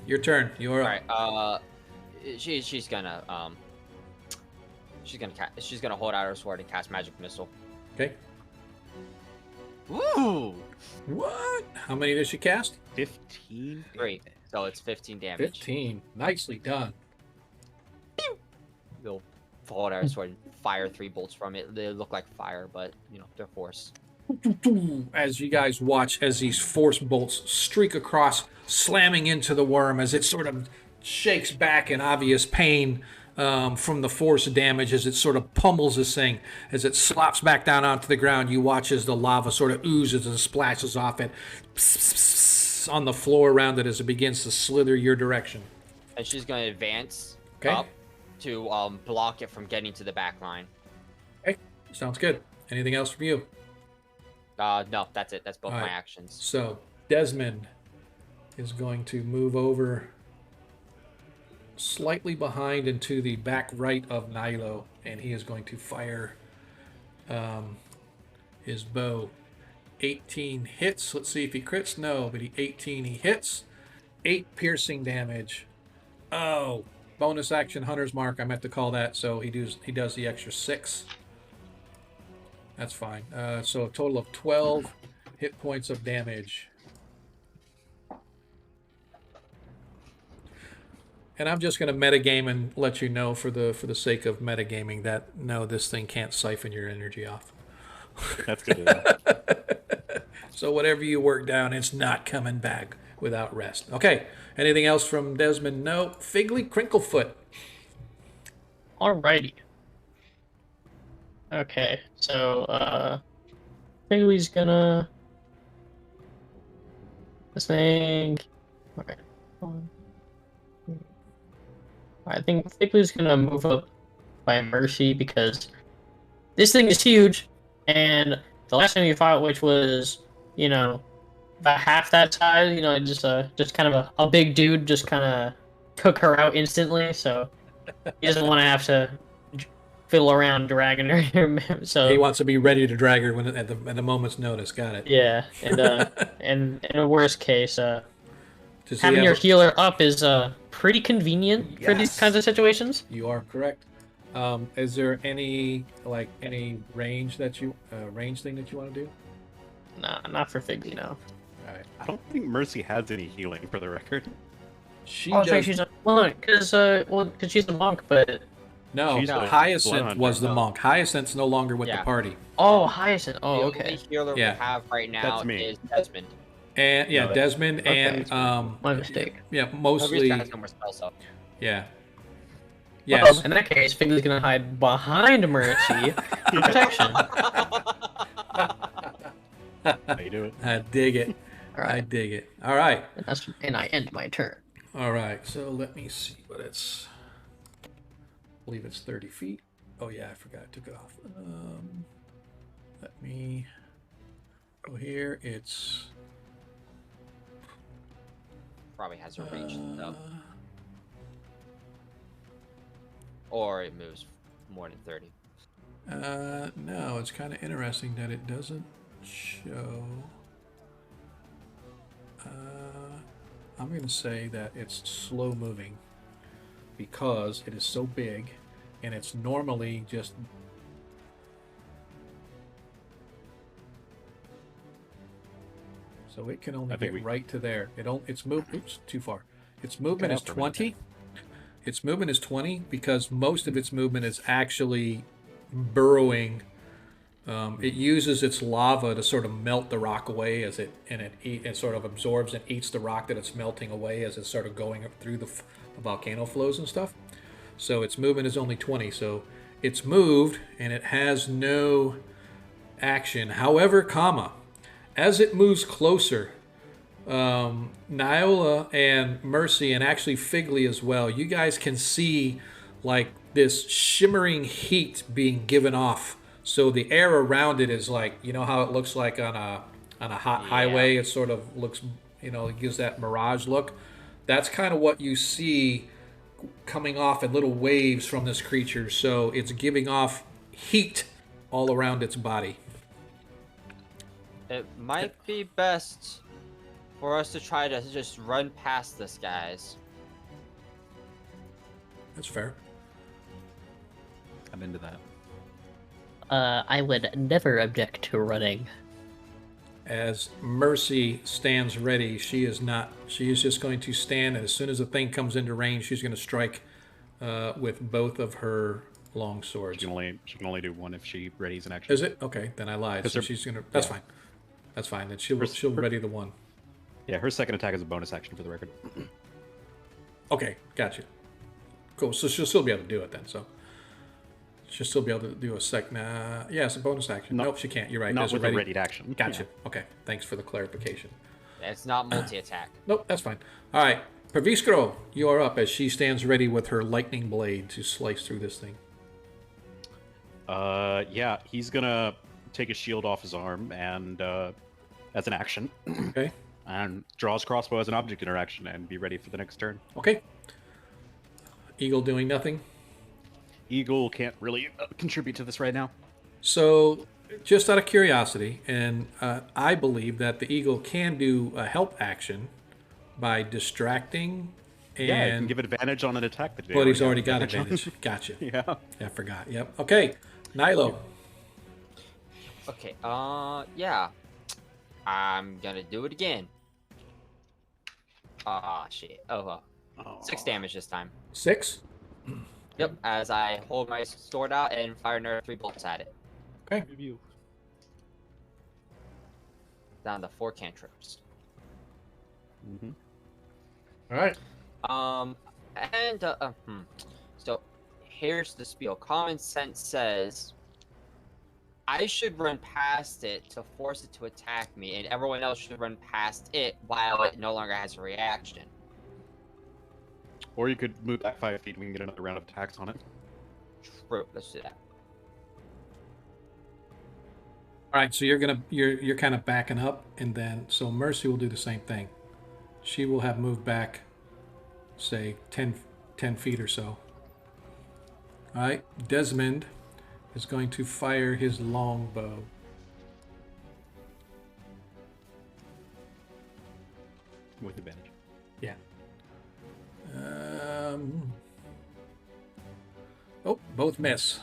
your turn. You're up. All right. She's gonna hold out her sword and cast magic missile. Okay. Ooh. What? How many did she cast? 15. 3. So it's 15 damage. 15. Nicely done. You'll hold out her sword and fire 3 bolts from it. They look like fire, but they're force. As you guys watch as these force bolts streak across, slamming into the worm as it sort of shakes back in obvious pain from the force damage, as it sort of pummels this thing. As it slops back down onto the ground, you watch as the lava sort of oozes and splashes off it on the floor around it as it begins to slither your direction. And she's going to advance up to block it from getting to the back line. Okay, sounds good. Anything else from you? No, that's it. That's both my actions. So Desmond is going to move over slightly behind into the back right of Nilo, and he is going to fire his bow. 18 hits. Let's see if he crits. No, but 18 he hits. 8 piercing damage. Oh, bonus action Hunter's Mark. I meant to call that. So he does the extra 6. That's fine. So a total of 12 hit points of damage. And I'm just going to metagame and let you know for the sake of metagaming that no, this thing can't siphon your energy off. That's good to know. So whatever you work down, it's not coming back without rest. Okay. Anything else from Desmond? No. Figley Crinklefoot. Alrighty. Okay, so Figley's gonna this thing. Okay. I think Figley's gonna move up by Mercy because this thing is huge, and the last time you fought, which was about half that size, just kind of a big dude, just kind of took her out instantly. So he doesn't want to have to fiddle around dragging her. So He wants to be ready to drag her when at the moment's notice. Got it. yeah, and in a worst case, Does he having have your a- healer up is pretty convenient for these Yes. kinds of situations. You are correct. Is there any range range thing that you want to do? Nah, not for Figsy, no. All right. I don't think Mercy has any healing for the record. She Oh, does. sorry, she's a because she's a monk, but No, She's the Hyacinth blood was the hunter. monk. Hyacinth's no longer with the Yeah. party. oh, Hyacinth. Oh, The okay. only healer Yeah. we have right now That's me. is Desmond. And yeah, No, Desmond okay. and My mistake. yeah, Pravish mostly has no more spells up. yeah. Well, Yes. in that case, Figsy's gonna hide behind Mercy for protection. How you do it? I dig it. All I right, dig it. All right. and I end my turn. All right. So let me see what it's. I believe it's 30 feet. Oh yeah, I forgot I took it off. Let me go here. It's Probably has a reach though. Or it moves more than 30. no, it's kind of interesting that it doesn't show. I'm going to say that it's slow moving because it is so big and it's normally just. So it can only get right to there. Its move. Oops, too far. Its movement is 20. Its movement is 20 because most of its movement is actually burrowing. It uses its lava to sort of melt the rock away as it sort of absorbs and eats the rock that it's melting away as it's sort of going up through the volcano flows and stuff. So its movement is only 20. So it's moved and it has no action. However, as it moves closer, Niola and Mercy and actually Figley as well, you guys can see like this shimmering heat being given off. So the air around it is like, you know how it looks like on a hot highway? It sort of looks, it gives that mirage look. That's kind of what you see coming off in little waves from this creature. So it's giving off heat all around its body. It might be best for us to try to just run past this, guys. That's fair. I'm into that. I would never object to running. As Mercy stands ready, she is just going to stand, and as soon as the thing comes into range, she's going to strike with both of her long swords. She can only do one if she readies an action. Is it? Okay, then I lied. So she's going to. That's fine. That's fine. Then she'll ready the one. Yeah, her second attack is a bonus action for the record. Okay, gotcha. Cool. So she'll still be able to do it then. So she'll still be able to do a second. Yeah, it's a bonus action. Nope, she can't. You're right. Not There's with a readied action. Gotcha. Yeah. Okay, thanks for the clarification. It's not multi-attack. Nope, that's fine. All right, Pravish, you are up as she stands ready with her lightning blade to slice through this thing. Yeah, he's gonna take his shield off his arm and as an action. Okay. And draw his crossbow as an object interaction and be ready for the next turn. Okay. Eagle doing nothing. Eagle can't really contribute to this right now. So, just out of curiosity, and I believe that the eagle can do a help action by distracting. And, Yeah, you can give advantage on an attack that but he's already got advantage. Gotcha. Yeah. I forgot. Yep. Okay. Nilo. Okay, yeah. I'm gonna do it again. Ah, shit. Oh, 6 damage this time. 6. Yep, as I hold my sword out and fire another 3 bolts at it. Okay. Down to 4 cantrips. Mm-hmm. All right. So, here's the spiel. Common sense says I should run past it to force it to attack me, and everyone else should run past it while it no longer has a reaction. Or you could move back 5 feet and we can get another round of attacks on it. True, let's do that. All right. So you're kind of backing up, and then so Mercy will do the same thing. She will have moved back, say 10 feet or so. All right, Desmond is going to fire his longbow. With advantage. Yeah. Oh, both miss.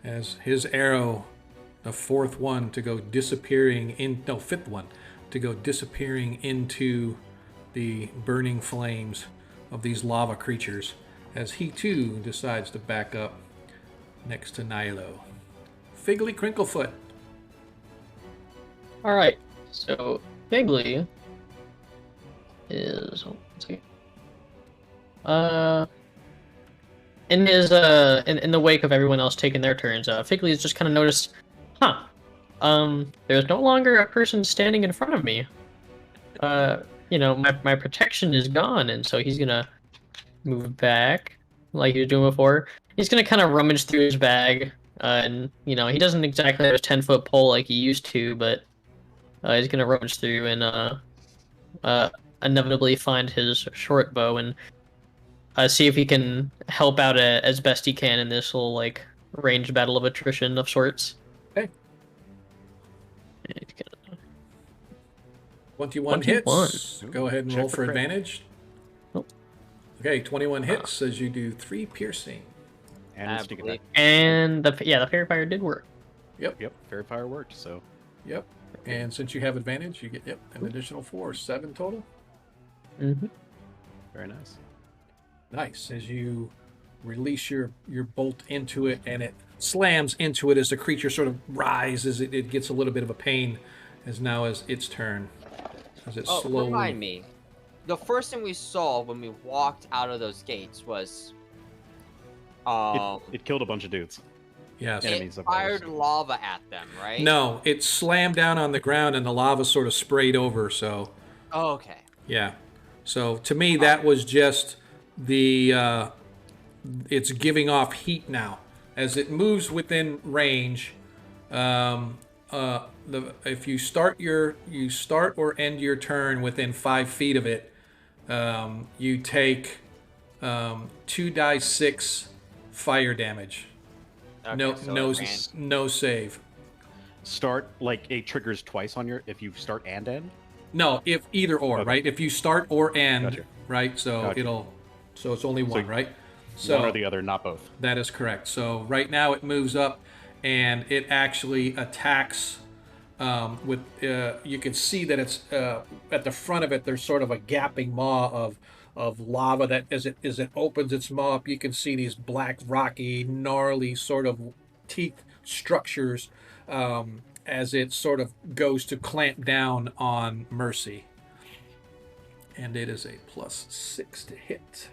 As his arrow, the fifth one to go disappearing into the burning flames of these lava creatures, as he too decides to back up next to Nilo. Figgly Crinklefoot. All right. So Figgly is in his in the wake of everyone else taking their turns, Figgly has just kind of noticed, there's no longer a person standing in front of me. My protection is gone, and so he's gonna move back like he was doing before. He's gonna kind of rummage through his bag, and he doesn't exactly have his 10-foot pole like he used to, but he's gonna rummage through and inevitably find his short bow and see if he can help out as best he can in this little ranged battle of attrition of sorts. Okay. 21 21. hits. Go ahead and roll for advantage. Nope. Okay, 21 hits as you do 3 piercing. And sneak attack. And the fairy fire did work. Yep. Fairy fire worked, so. Yep. And since you have advantage, you get an additional 4, 7 total. Mm-hmm. Very nice. Nice. As you release your bolt into it, and it slams into it as the creature sort of rises. It gets a little bit of a pain as its turn. As it slowly... Remind me. The first thing we saw when we walked out of those gates was... It killed a bunch of dudes. Yes. It fired lava at them, right? No, it slammed down on the ground and the lava sort of sprayed over, so... Oh, okay. Yeah. So to me, that was just the... it's giving off heat now. As it moves within range, if you start or end your turn within 5 feet of it, you take 2d6 fire damage. Okay, no save. Start it triggers twice on if you start and end. No, if either or, okay. Right? If you start or end, Gotcha. Right? So Gotcha. so it's only one, right? So one or the other, not both. That is correct. So right now it moves up, and it actually attacks with. You can see that it's at the front of it. There's sort of a gaping maw of lava that as it opens its maw up, you can see these black, rocky, gnarly sort of teeth structures as it sort of goes to clamp down on Mercy. And it is a +6 to hit.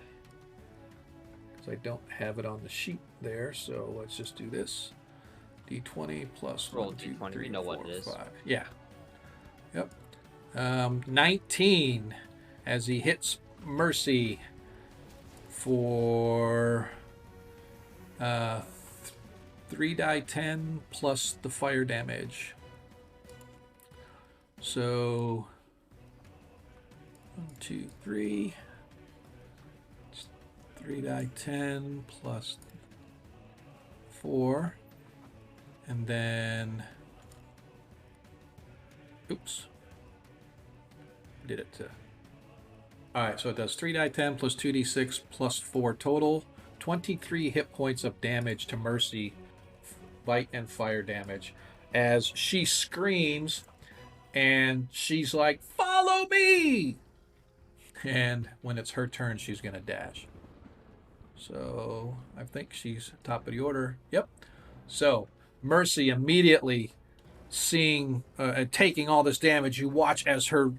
I don't have it on the sheet there, so let's just do this. D20 plus roll 1, 2, D20. 3, We know 4, what it is. 5. Yeah. Yep. 19 as he hits Mercy for 3d10 plus the fire damage. So 1, 2, 3. 3d10 plus 4, and then oops, did it to... All right, so it does 3d10 plus 2d6 plus 4 total, 23 hit points of damage to Mercy, bite and fire damage, as she screams, and she's like, "Follow me!" And when it's her turn, she's gonna dash. So I think she's top of the order. Yep. So Mercy immediately taking all this damage. You watch as her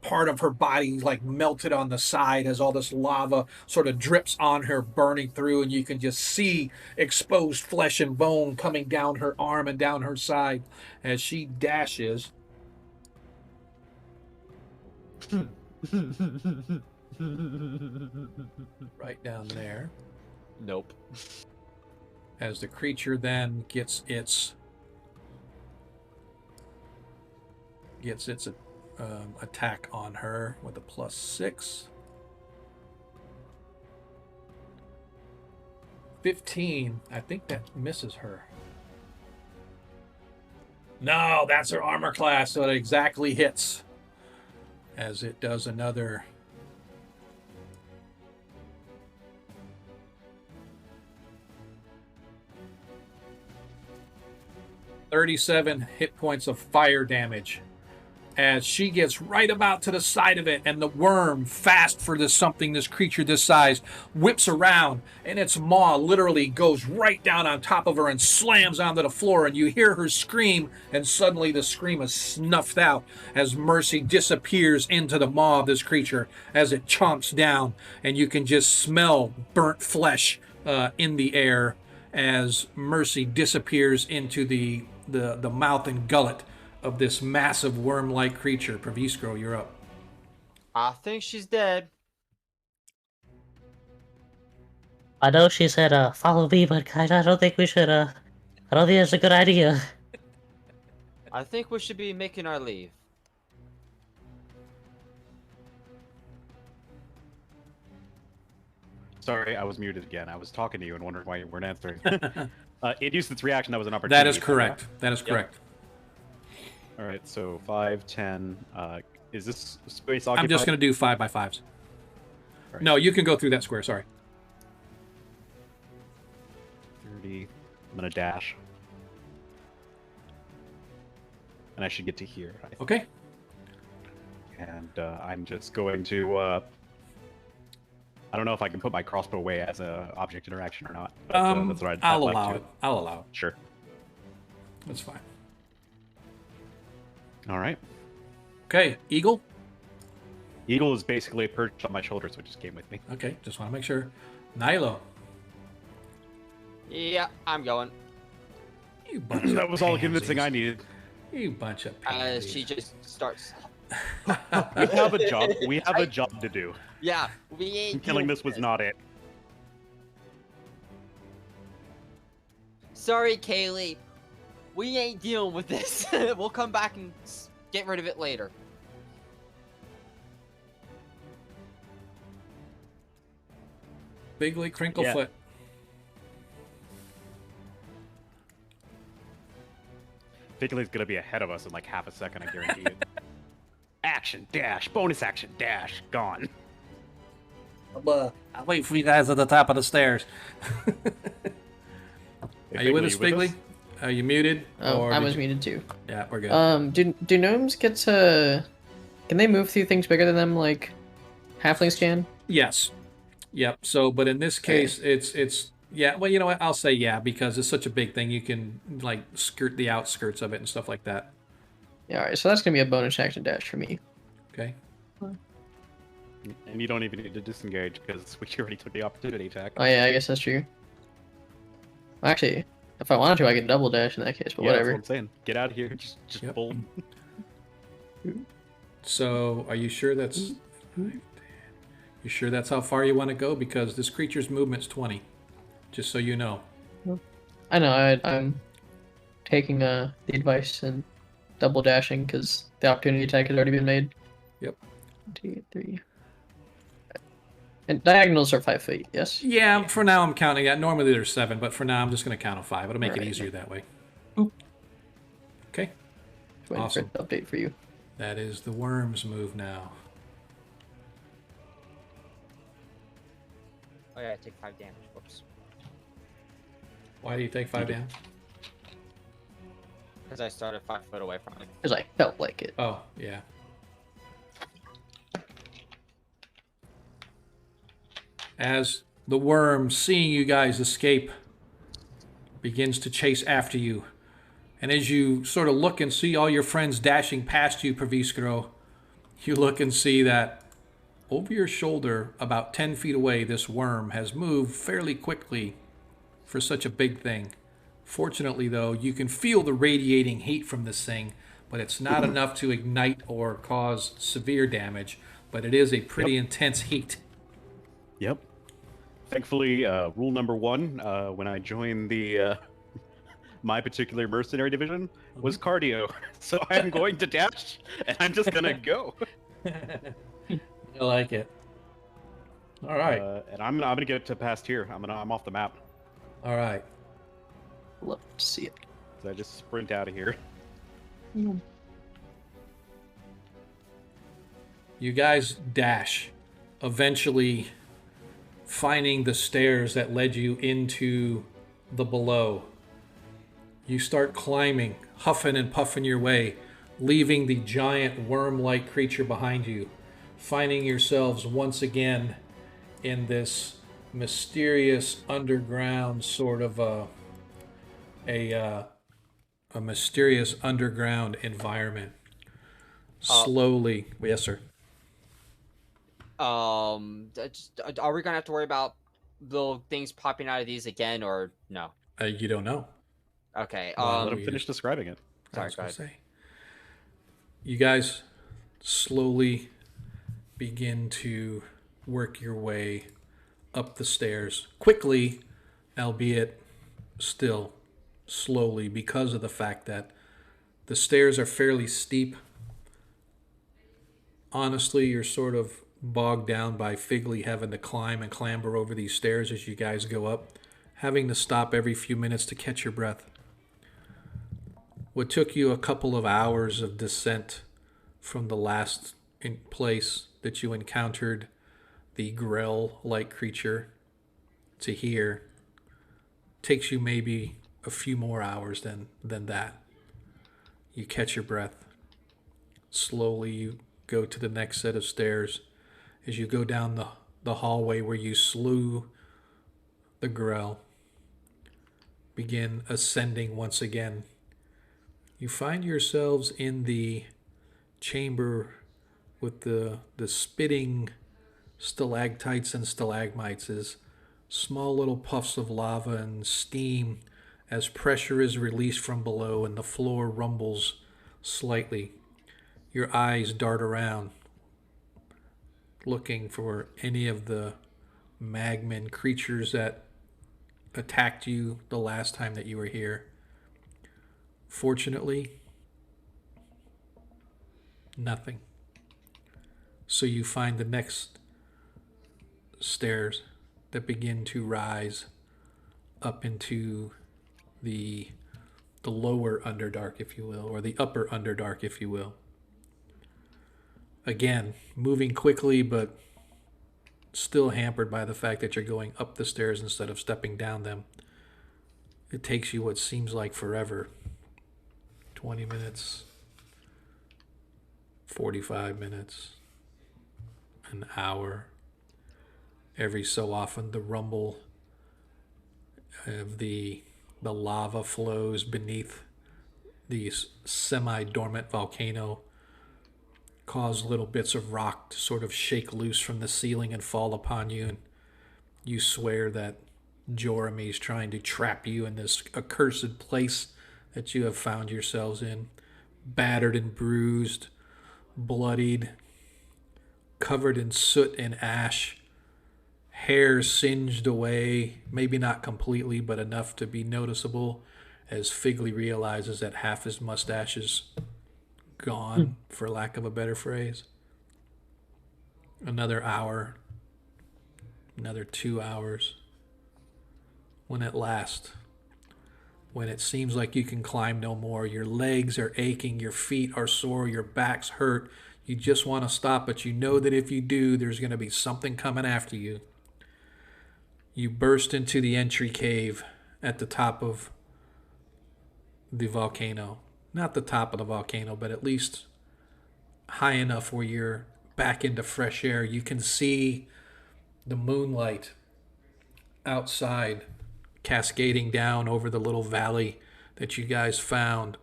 part of her body melted on the side as all this lava sort of drips on her, burning through, and you can just see exposed flesh and bone coming down her arm and down her side as she dashes. Right down there. Nope. As the creature then gets its attack on her with a +6. 15. I think that misses her. No, that's her armor class, so it exactly hits. As it does another... 37 hit points of fire damage. As she gets right about to the side of it, and the worm, fast for this creature this size, whips around, and its maw literally goes right down on top of her and slams onto the floor, and you hear her scream, and suddenly the scream is snuffed out as Mercy disappears into the maw of this creature as it chomps down, and you can just smell burnt flesh in the air as Mercy disappears into the mouth and gullet of this massive worm-like creature. Praviskro, you're up. I think she's dead. I know she said, follow me, but guys, I don't think we should, I don't think that's a good idea. I think we should be making our leave. Sorry, I was muted again. I was talking to you and wondering why you weren't answering. It used its reaction. That was an opportunity. That is correct. That is correct. All right, so 5, 10. Is this space occupied? I'm just going to do 5 by 5s. Right. No, you can go through that square. Sorry. 30. I'm going to dash. And I should get to here. I think. Okay. And I'm just going to... I don't know if I can put my crossbow away as a object interaction or not. But, that's what I'll like allow to. it. I'll allow it. Sure. That's fine. All right. Okay, Eagle. Eagle is basically perched on my shoulder, so it just came with me. Okay, just want to make sure. Nilo. Yeah, I'm going. You bunch of That was all the pansies. convincing I needed. You bunch of As pansies. she just starts. We have a job. We have a job to do. Yeah, we ain't Killing doing this was not it. Sorry, Kaylee. We ain't dealing with this. We'll come back and get rid of it later. Bigly Crinklefoot. Bigly's gonna be ahead of us in like half a second, I guarantee it. Action dash, bonus action dash, gone. I'll wait for you guys at the top of the stairs. Hey, Are you with us, Bigley, Bigley? Are you muted? Oh, or I did was you- muted too. Yeah, we're good. Do gnomes get to... Can they move through things bigger than them, like halflings can? Yes. Yep. So, but in this case, it's yeah. Well, you know what? I'll say yeah because it's such a big thing. You can like skirt the outskirts of it and stuff like that. Yeah, alright, so that's gonna be a bonus action dash for me. Okay. And you don't even need to disengage because we already took the opportunity attack. Oh yeah, I guess that's true. Actually, if I wanted to, I could double dash in that case, but Yeah, that's whatever. what I'm saying. Get out of here. Just Yep. bolt. So, are you sure that's? You sure that's how far you want to go? Because this creature's movement's 20. Just so you know. I know, I'm taking the advice and double dashing because the opportunity attack has already been made. Yep. 2, 3. And diagonals are 5 feet, yes? Yeah. For now, I'm counting that. Normally there's 7, but for now, I'm just going to count on 5. It'll make it Alright. easier that way. Oop. Okay. Waiting Awesome. for an update for you. That is the worm's move now. Oh yeah, I take 5 damage. Whoops. Why do you take 5 damage? Because I started 5 foot away from it. Because I felt like it. Oh, yeah. As the worm, seeing you guys escape, begins to chase after you. And as you sort of look and see all your friends dashing past you, Praviskro, you look and see that over your shoulder, about 10 feet away, this worm has moved fairly quickly for such a big thing. Fortunately, though, you can feel the radiating heat from this thing, but it's not enough to ignite or cause severe damage, but it is a pretty intense heat. Yep. Thankfully, rule number 1 when I joined the my particular mercenary division was cardio. So I'm going to dash, and I'm just gonna go. I like it. All right. And I'm gonna get to past here. I'm off the map. All right. Love to see it. So I just sprint out of here. You guys dash, eventually finding the stairs that led you into the below. You start climbing, huffing and puffing your way, leaving the giant worm-like creature behind you, finding yourselves once again in this mysterious underground sort of a mysterious underground environment. Slowly, yes, sir. Are we gonna have to worry about the things popping out of these again, or no? You don't know. Okay. Let him finish describing it. Sorry, go ahead. Say. You guys slowly begin to work your way up the stairs quickly, albeit still slowly, because of the fact that the stairs are fairly steep. Honestly, you're sort of bogged down by Figley having to climb and clamber over these stairs as you guys go up, having to stop every few minutes to catch your breath. What took you a couple of hours of descent from the last place that you encountered the grell-like creature to here takes you maybe a few more hours than that. You catch your breath. Slowly you go to the next set of stairs. As you go down the hallway where you slew the grell, begin ascending once again. You find yourselves in the chamber with the spitting stalactites and stalagmites as small little puffs of lava and steam as pressure is released from below and the floor rumbles slightly. Your eyes dart around, looking for any of the magman creatures that attacked you the last time that you were here. Fortunately, nothing. So you find the next stairs that begin to rise up into the lower Underdark, if you will, or the upper Underdark, if you will. Again, moving quickly, but still hampered by the fact that you're going up the stairs instead of stepping down them. It takes you what seems like forever. 20 minutes, 45 minutes, an hour. Every so often the rumble of the lava flows beneath the semi-dormant volcano cause little bits of rock to sort of shake loose from the ceiling and fall upon you, and you swear that Joramy's trying to trap you in this accursed place that you have found yourselves in, battered and bruised, bloodied, covered in soot and ash, hair singed away, maybe not completely, but enough to be noticeable as Figley realizes that half his mustache is gone, for lack of a better phrase. Another hour, another 2 hours. When at last, when it seems like you can climb no more, your legs are aching, your feet are sore, your back's hurt, you just want to stop, but you know that if you do, there's going to be something coming after you. You burst into the entry cave at the top of the volcano. Not the top of the volcano, but at least high enough where you're back into fresh air. You can see the moonlight outside cascading down over the little valley that you guys found,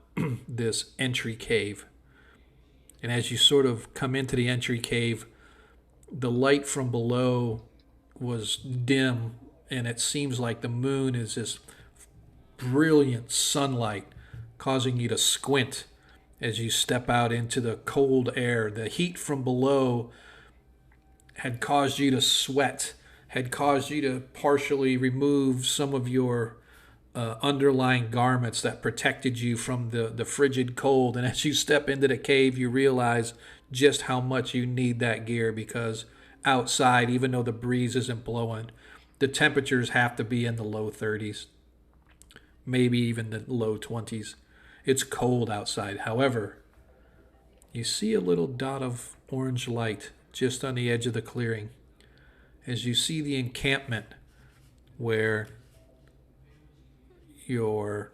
this entry cave. And as you sort of come into the entry cave, the light from below was dim, and it seems like the moon is this brilliant sunlight causing you to squint as you step out into the cold air. The heat from below had caused you to sweat, had caused you to partially remove some of your underlying garments that protected you from the frigid cold. And as you step into the cave, you realize just how much you need that gear, because outside, even though the breeze isn't blowing, the temperatures have to be in the low 30s, maybe even the low 20s. It's cold outside. However, you see a little dot of orange light just on the edge of the clearing as you see the encampment where your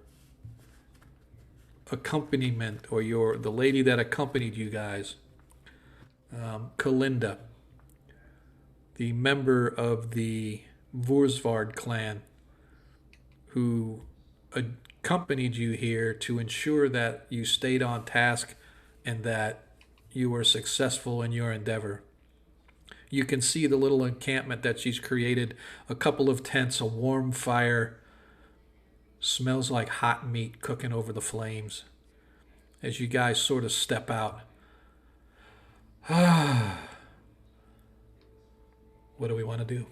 accompaniment, or the lady that accompanied you guys, Kalinda, the member of the Vursvard clan, who accompanied you here to ensure that you stayed on task and that you were successful in your endeavor. You can see the little encampment that she's created, a couple of tents, a warm fire, smells like hot meat cooking over the flames as you guys sort of step out. What do we want to do?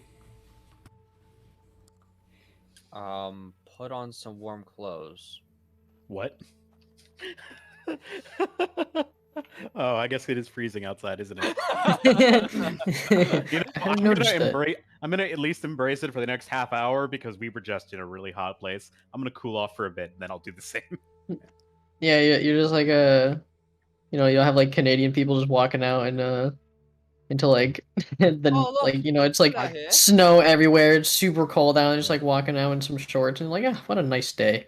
Put on some warm clothes. What? Oh, I guess it is freezing outside, isn't it? I'm gonna at least embrace it for the next half hour because we were just in a really hot place. I'm gonna cool off for a bit, and then I'll do the same. Yeah, you're just like you'll have like Canadian people just walking out and into like it's like snow everywhere. It's super cold out. And just like walking out in some shorts and like, what a nice day.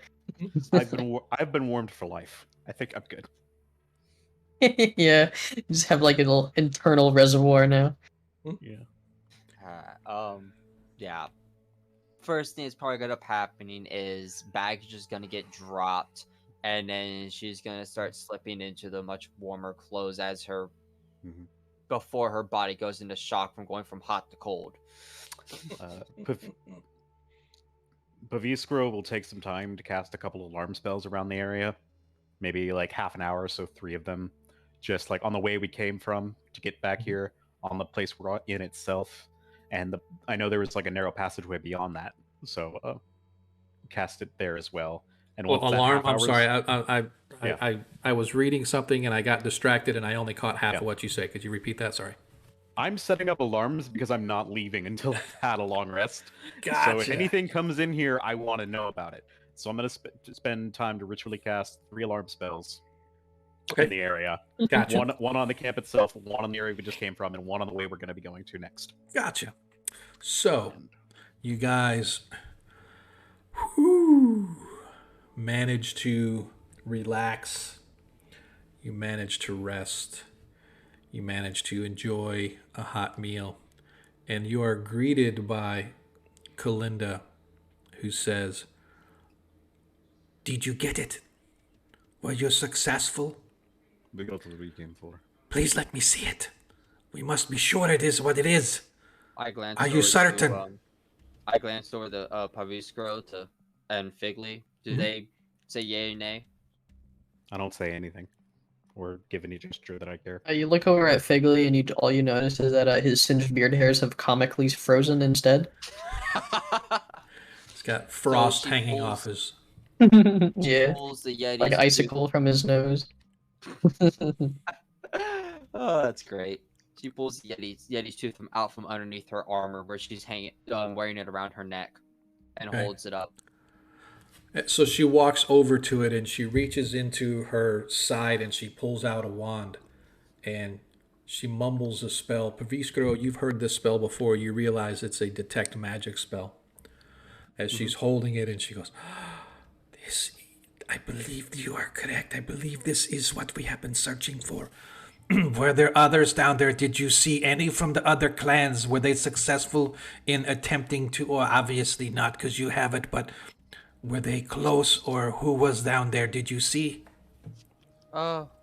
I've been warmed for life. I think I'm good. Yeah, you just have like a little internal reservoir now. Yeah. Yeah. First thing that's probably gonna be happening is Bag's just gonna get dropped, and then she's gonna start slipping into the much warmer clothes as her before her body goes into shock from going from hot to cold. Paviskro will take some time to cast a couple of alarm spells around the area, maybe like half an hour, so 3 of them, just like on the way we came from to get back here, on the place we're in itself, and I know there was like a narrow passageway beyond that, so cast it there as well. And alarm. I'm sorry, I was reading something and I got distracted and I only caught half of what you said. Could you repeat that? Sorry. I'm setting up alarms because I'm not leaving until I've had a long rest. Gotcha. So if anything comes in here, I want to know about it. So I'm going to spend time to ritually cast 3 alarm spells in the area. Gotcha. One on the camp itself, one on the area we just came from, and one on the way we're going to be going to next. Gotcha. So, you guys manage to relax. You manage to rest. You manage to enjoy a hot meal. And you are greeted by Kalinda, who says, "Did you get it? Were you successful? We got what we came for. Please let me see it. We must be sure it is what it is." I glanced. Are you certain? I glanced over the Paviskro and Figley. Do they say yay or nay? I don't say anything or give any gesture that I care. You look over at Figley and all you notice is that his singed beard hairs have comically frozen instead. He's got frost hanging off his... Yeah, pulls the Yeti's like an icicle from his nose. Oh, that's great. She pulls the Yeti's tooth out from underneath her armor, where she's wearing it around her neck, and holds it up. So she walks over to it and she reaches into her side and she pulls out a wand, and she mumbles a spell. Paviskro, you've heard this spell before. You realize it's a detect magic spell. As she's holding it, and she goes, I believe you are correct. I believe this is what we have been searching for. Were there others down there? Did you see any from the other clans? Were they successful in attempting to, or obviously not because you have it, but were they close, or who was down there? Did you see?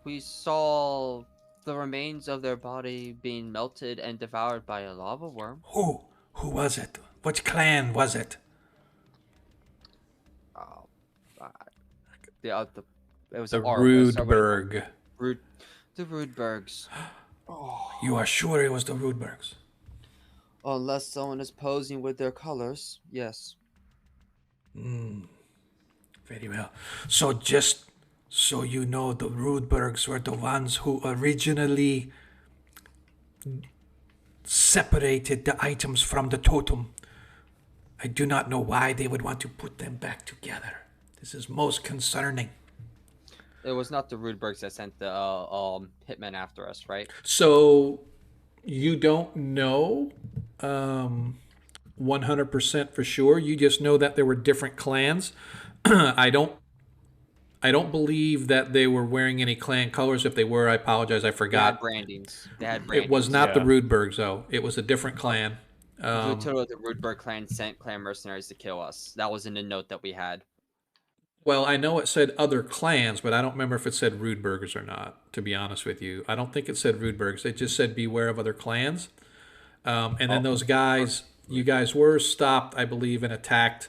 We saw the remains of their body being melted and devoured by a lava worm. Who? Who was it? Which clan was it? It was the Rudberg. The Rudbergs. You are sure it was the Rudbergs? Unless someone is posing with their colors, yes. Very well. So just so you know, the Rudbergs were the ones who originally separated the items from the totem I do not know why they would want to put them back together. This is most concerning. It was not the Rudbergs that sent the hitmen after us, right? So you don't know 100% for sure. You just know that there were different clans. I don't believe that they were wearing any clan colors. If they were, I apologize. I forgot. They had brandings. It was not the Rudbergs, though. It was a different clan. The Rudberg clan sent clan mercenaries to kill us. That was in the note that we had. Well, I know it said other clans, but I don't remember if it said Rudbergs or not, to be honest with you. I don't think it said Rudbergs. It just said beware of other clans. And then those guys, you guys were stopped, I believe, and attacked,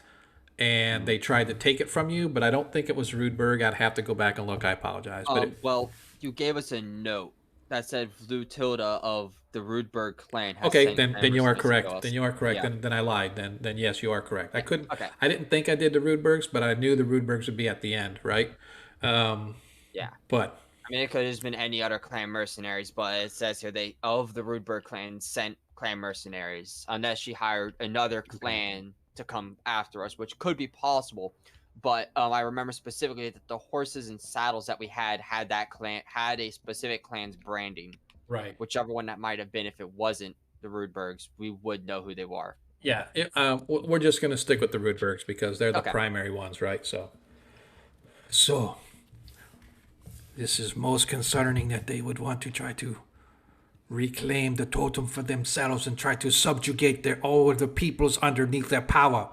and they tried to take it from you, but I don't think it was Rudberg. I'd have to go back and look. I apologize. Well, you gave us a note that said Tilda of the Rudberg clan. Okay, then you are correct. Then you are correct. Yeah. Then I lied. Then yes, you are correct. Yeah. I didn't think I did the Rudbergs, but I knew the Rudbergs would be at the end, right? Yeah. But I mean, it could have just been any other clan mercenaries, but it says here they of the Rudberg clan sent clan mercenaries, unless she hired another clan to come after us, which could be possible. But I remember specifically that the horses and saddles that we had that clan had a specific clan's branding. Right. Whichever one that might have been, if it wasn't the Rudbergs, we would know who they were. Yeah, we're just going to stick with the Rudbergs because they're the primary ones, right? So this is most concerning that they would want to try to reclaim the totem for themselves and try to subjugate all of the peoples underneath their power.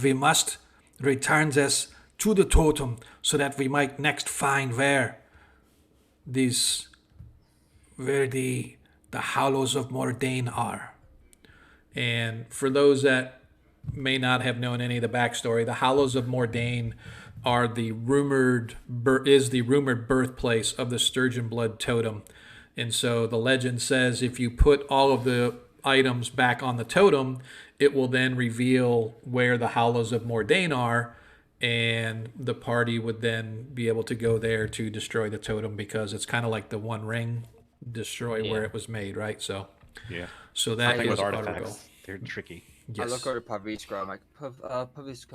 We must return this to the totem so that we might next find where the hollows of Mordain are. And for those that may not have known any of the backstory, the hollows of Mordain are the rumored birthplace of the Sturgeon blood totem. And so the legend says if you put all of the items back on the totem, it will then reveal where the hollows of Mordain are, and the party would then be able to go there to destroy the totem because it's kind of like the One Ring, destroy where it was made, right? So so that is artifacts. They're tricky. Yes. I look over to Pravish. I'm like, Pravish,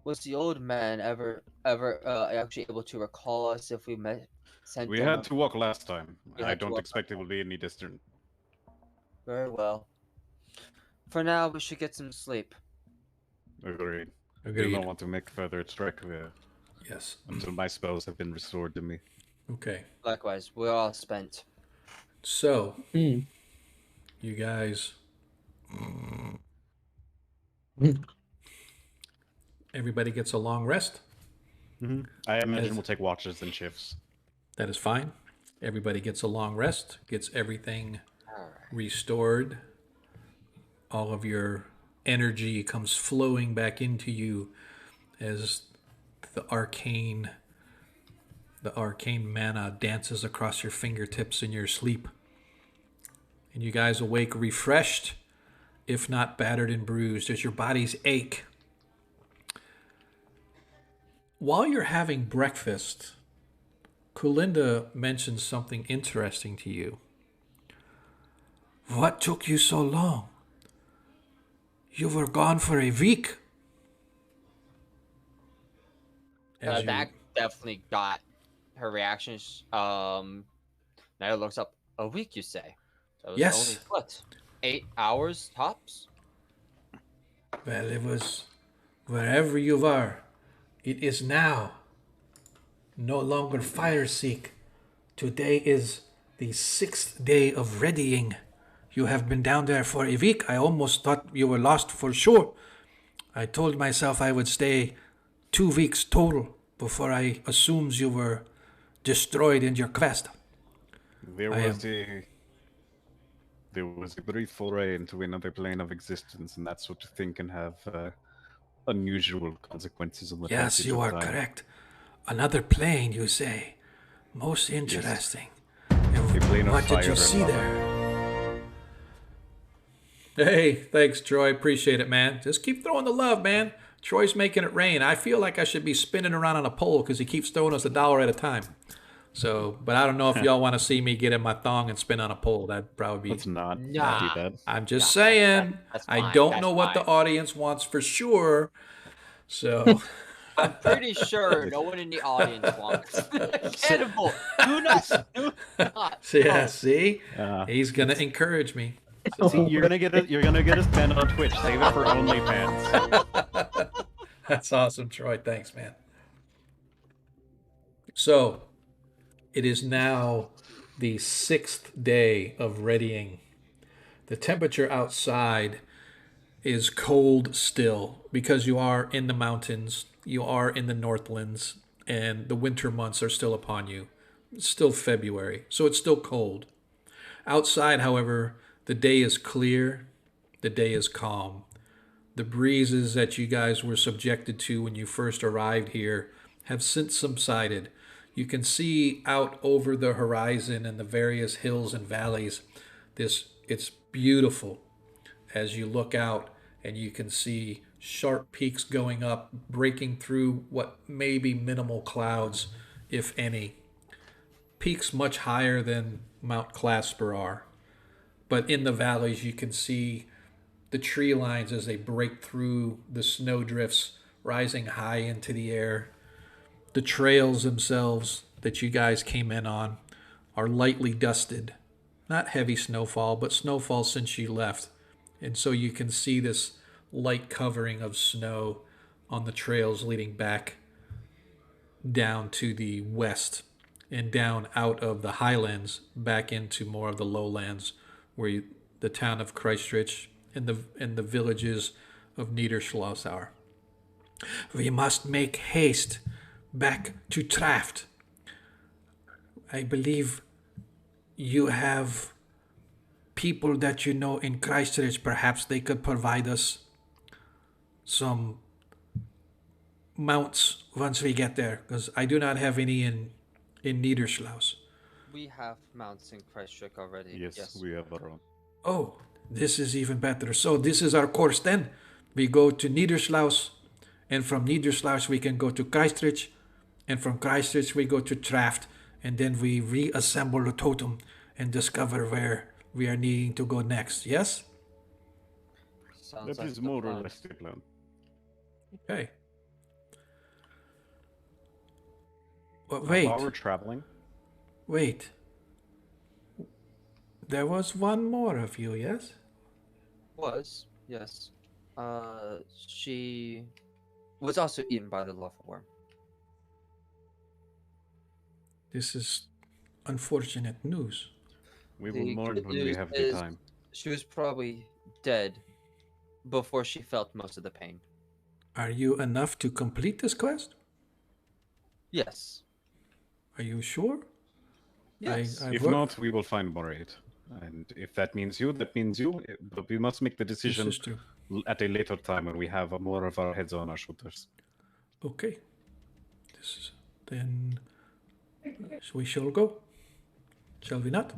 was the old man ever actually able to recall us if we met? We had to walk last time. I don't expect it will be any distant. Very well. For now, we should get some sleep. Agreed. I don't want to make further trek there. Yes. Until my spells have been restored to me. Okay. Likewise, we're all spent. So, you guys... Everybody gets a long rest? Mm-hmm. I imagine we'll take watches and shifts. That is fine. Everybody gets a long rest, gets everything restored. All of your energy comes flowing back into you as the arcane mana dances across your fingertips in your sleep. And you guys awake refreshed, if not battered and bruised, as your bodies ache. While you're having breakfast, Kulinda mentions something interesting to you. What took you so long? You were gone for a week. That definitely got her reactions. Now it looks up. A week, you say? So it was yes. Only, what? 8 hours tops? Well, it was wherever you were. It is now. No longer fire seek. Today is the 6th day of readying. You have been down there for a week. I almost thought you were lost for sure. I told myself I would stay 2 weeks total before I assumed you were destroyed in your quest. There was a brief foray into another plane of existence, and that's what you think can have unusual consequences on the Yes, you are correct. Another plane, you say. Most interesting. Yes. What did you see there? Hey, thanks, Troy. Appreciate it, man. Just keep throwing the love, man. Troy's making it rain. I feel like I should be spinning around on a pole because he keeps throwing us $1 at a time. So, but I don't know if y'all want to see me get in my thong and spin on a pole. That'd probably be. Let's not Nah. do that. I'm just saying. That's I fine, don't that's know what the fine. audience wants for sure. So. I'm pretty sure no one in the audience wants. Cannibal, do not. Yeah, No. see, he's gonna encourage me. See, you're gonna get us banned on Twitch. Save it for OnlyFans. That's awesome, Troy. Thanks, man. So, it is now the 6th day of readying. The temperature outside is cold still because you are in the mountains, you are in the Northlands, and the winter months are still upon you. It's still February, so it's still cold. Outside, however, the day is clear, the day is calm. The breezes that you guys were subjected to when you first arrived here have since subsided. You can see out over the horizon and the various hills and valleys. It's beautiful as you look out and you can see sharp peaks going up, breaking through what may be minimal clouds, if any. Peaks much higher than Mount Clasper are. But in the valleys, you can see the tree lines as they break through the snow drifts, rising high into the air. The trails themselves that you guys came in on are lightly dusted. Not heavy snowfall, but snowfall since you left. And so you can see this light covering of snow on the trails leading back down to the west and down out of the highlands back into more of the lowlands where the town of Christchurch and the villages of Niederschloss are. We must make haste back to Traft. I believe you have people that you know in Christchurch. Perhaps they could provide us some mounts once we get there, because I do not have any in Niederschloss. We have mounts in Christchurch already. Yes, we have our own. Oh, this is even better. So this is our course then. We go to Niederschloss, and from Niederschloss we can go to Christchurch, and from Christchurch we go to Traft, and then we reassemble the totem and discover where we are needing to go next. Yes? That is more or less the plan. Okay. But wait. While we're traveling. Wait. There was one more of you, yes? Yes. She was also eaten by the lava worm. This is unfortunate news. We will mourn when we have the time. She was probably dead before she felt most of the pain. Are you enough to complete this quest? Yes. Are you sure? Yes. If not, we will find Moraid. And if that means you, that means you. But we must make the decision at a later time when we have more of our heads on our shoulders. Okay. Then we shall go. Shall we not?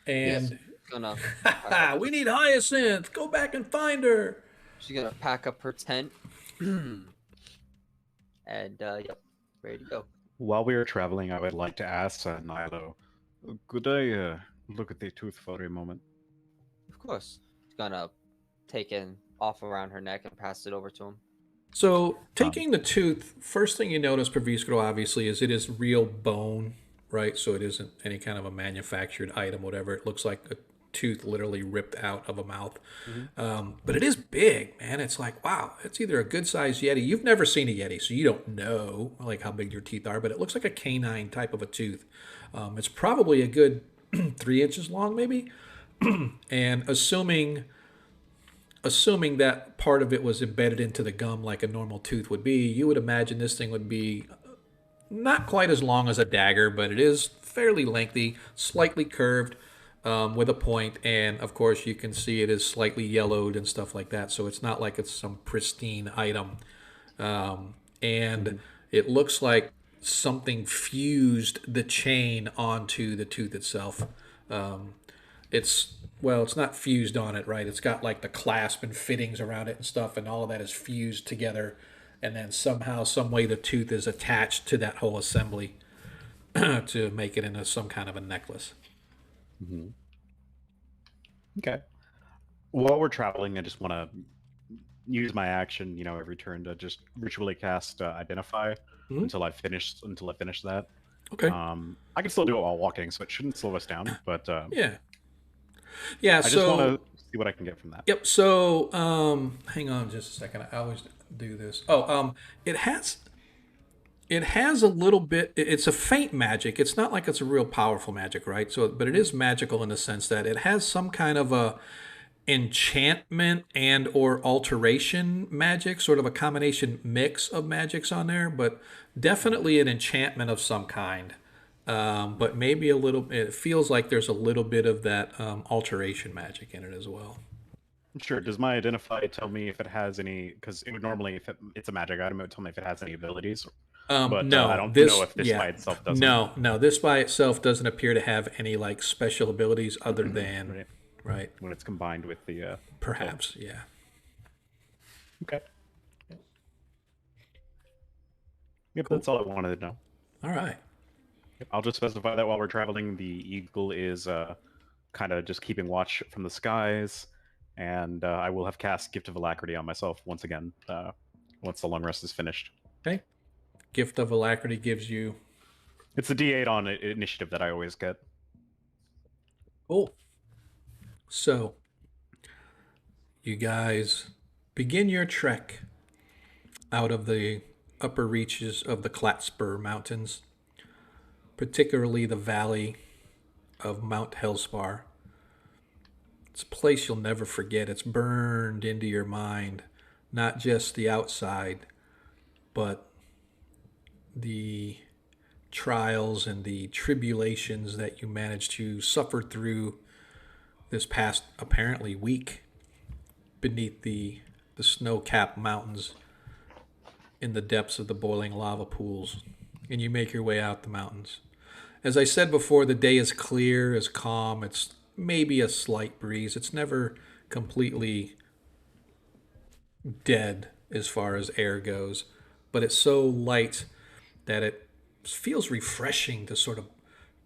And yes, we need Hyacinth. Go back and find her. She's gonna pack up her tent. And yep, ready to go. While we are traveling, I would like to ask Nilo, could I look at the tooth for a moment? Of course. She's gonna take it off around her neck and pass it over to him. So, taking the tooth, first thing you notice, Pravish, obviously, is it is real bone, right? So it isn't any kind of a manufactured item, whatever. It looks like a tooth literally ripped out of a mouth. Mm-hmm. But it is big, man. It's like, wow, it's either a good-sized Yeti. You've never seen a Yeti, so you don't know like how big your teeth are, but it looks like a canine type of a tooth. It's probably a good 3 inches long, maybe. And assuming that part of it was embedded into the gum like a normal tooth would be, you would imagine this thing would be not quite as long as a dagger, but it is fairly lengthy, slightly curved, with a point, and of course you can see it is slightly yellowed and stuff like that, so it's not like it's some pristine item. And it looks like something fused the chain onto the tooth itself. It's not fused on it, right? It's got like the clasp and fittings around it and stuff, and all of that is fused together, and then somehow, some way, the tooth is attached to that whole assembly. to make it into some kind of a necklace. Mm-hmm. Okay. While we're traveling, I just want to use my action, every turn to just ritually cast Identify until I finish that. Okay. I can still do it while walking, so it shouldn't slow us down. But Yeah. I just want to see what I can get from that. Yep. So hang on just a second. I always do this. It has a little bit. It's a faint magic. It's not like it's a real powerful magic, right? So, but it is magical in the sense that it has some kind of a enchantment and or alteration magic, sort of a combination mix of magics on there, but definitely an enchantment of some kind. But maybe a little. It feels like there's a little bit of that alteration magic in it as well. Sure. Does my Identify tell me if it has any? Because it would normally, if it's a magic item, it would tell me if it has any abilities. But no, I don't know if this by itself doesn't. No, this by itself doesn't appear to have any like special abilities other than right when it's combined with the perhaps yeah. Okay. Yep, cool. That's all I wanted to know. All right. I'll just specify that while we're traveling, the eagle is kind of just keeping watch from the skies, and I will have cast Gift of Alacrity on myself once again once the long rest is finished. Okay. Gift of Alacrity gives you... It's the D8 on initiative that I always get. Cool. So, you guys begin your trek out of the upper reaches of the Klatspur Mountains, particularly the valley of Mount Hellspar. It's a place you'll never forget. It's burned into your mind, not just the outside, but the trials and the tribulations that you managed to suffer through this past apparently week beneath the snow-capped mountains in the depths of the boiling lava pools, and you make your way out the mountains. As I said before, the day is clear, is calm. It's maybe a slight breeze. It's never completely dead as far as air goes, but it's so light that it feels refreshing to sort of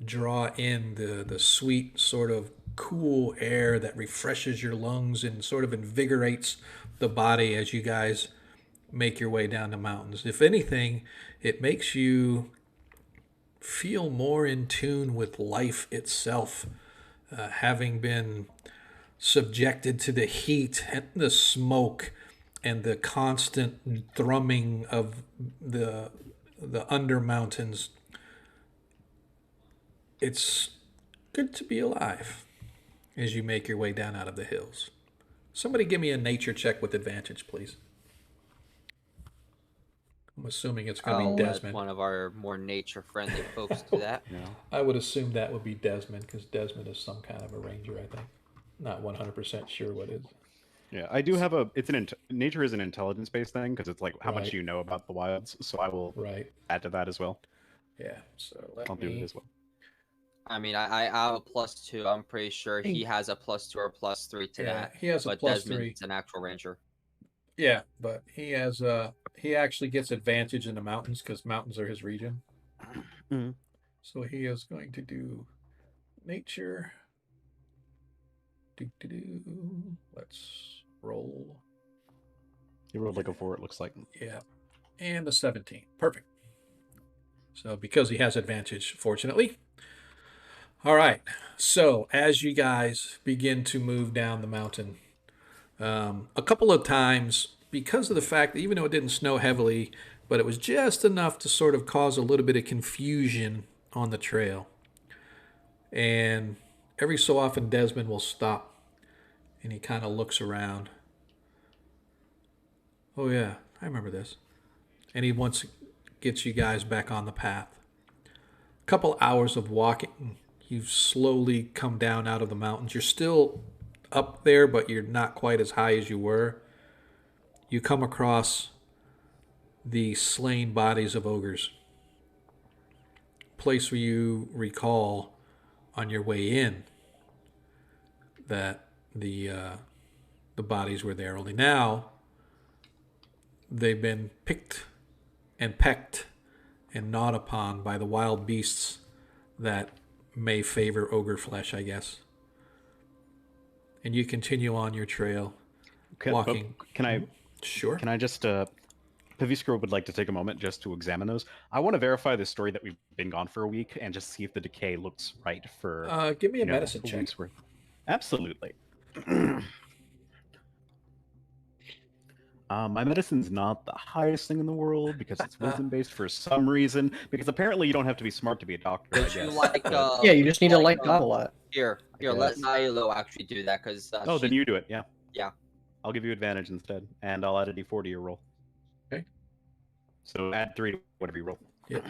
draw in the sweet sort of cool air that refreshes your lungs and sort of invigorates the body as you guys make your way down the mountains. If anything, it makes you feel more in tune with life itself, having been subjected to the heat and the smoke and the constant thrumming of the under mountains. It's good to be alive as you make your way down out of the hills. Somebody give me a nature check with advantage, please. I'm assuming it's going to be Desmond. One of our more nature-friendly folks do that. Yeah. I would assume that would be Desmond, because Desmond is some kind of a ranger, I think. Not 100% sure what it is. Yeah, I do have nature is an intelligence-based thing, because it's like how much you know about the wilds, so I will add to that as well. Yeah, so I'll do it as well. I mean, I have a +2. I'm pretty sure he has a +2 or +3 to that. He has a +3. Desmond's an actual ranger. Yeah, but he has he actually gets advantage in the mountains because mountains are his region. Mm-hmm. So he is going to do nature. Let's roll. He rolled like a 4, it looks like. Yeah, and a 17. Perfect. So because he has advantage, fortunately. All right. So as you guys begin to move down the mountain, a couple of times, because of the fact that even though it didn't snow heavily, but it was just enough to sort of cause a little bit of confusion on the trail. And every so often Desmond will stop and he kind of looks around. Oh yeah, I remember this. And he wants to get you guys back on the path. A couple hours of walking, you've slowly come down out of the mountains. You're still up there, but you're not quite as high as you were. You come across the slain bodies of ogres. Place where you recall on your way in that the bodies were there. Only now they've been picked and pecked and gnawed upon by the wild beasts that may favor ogre flesh, I guess. And you continue on your trail, walking. Can I? Sure. Can I just? Paviskro would like to take a moment just to examine those. I want to verify the story that we've been gone for a week and just see if the decay looks right for. Give me a medicine check. Week's worth. Absolutely. My medicine's not the highest thing in the world because it's wisdom-based for some reason. Because apparently you don't have to be smart to be a doctor, I Would guess. you like, Yeah, you just need to like God a lot. Here, let Nilo actually do that, because... then you do it, yeah. Yeah. I'll give you advantage instead, and I'll add a d4 to your roll. Okay. So add 3 to whatever you roll. Yep.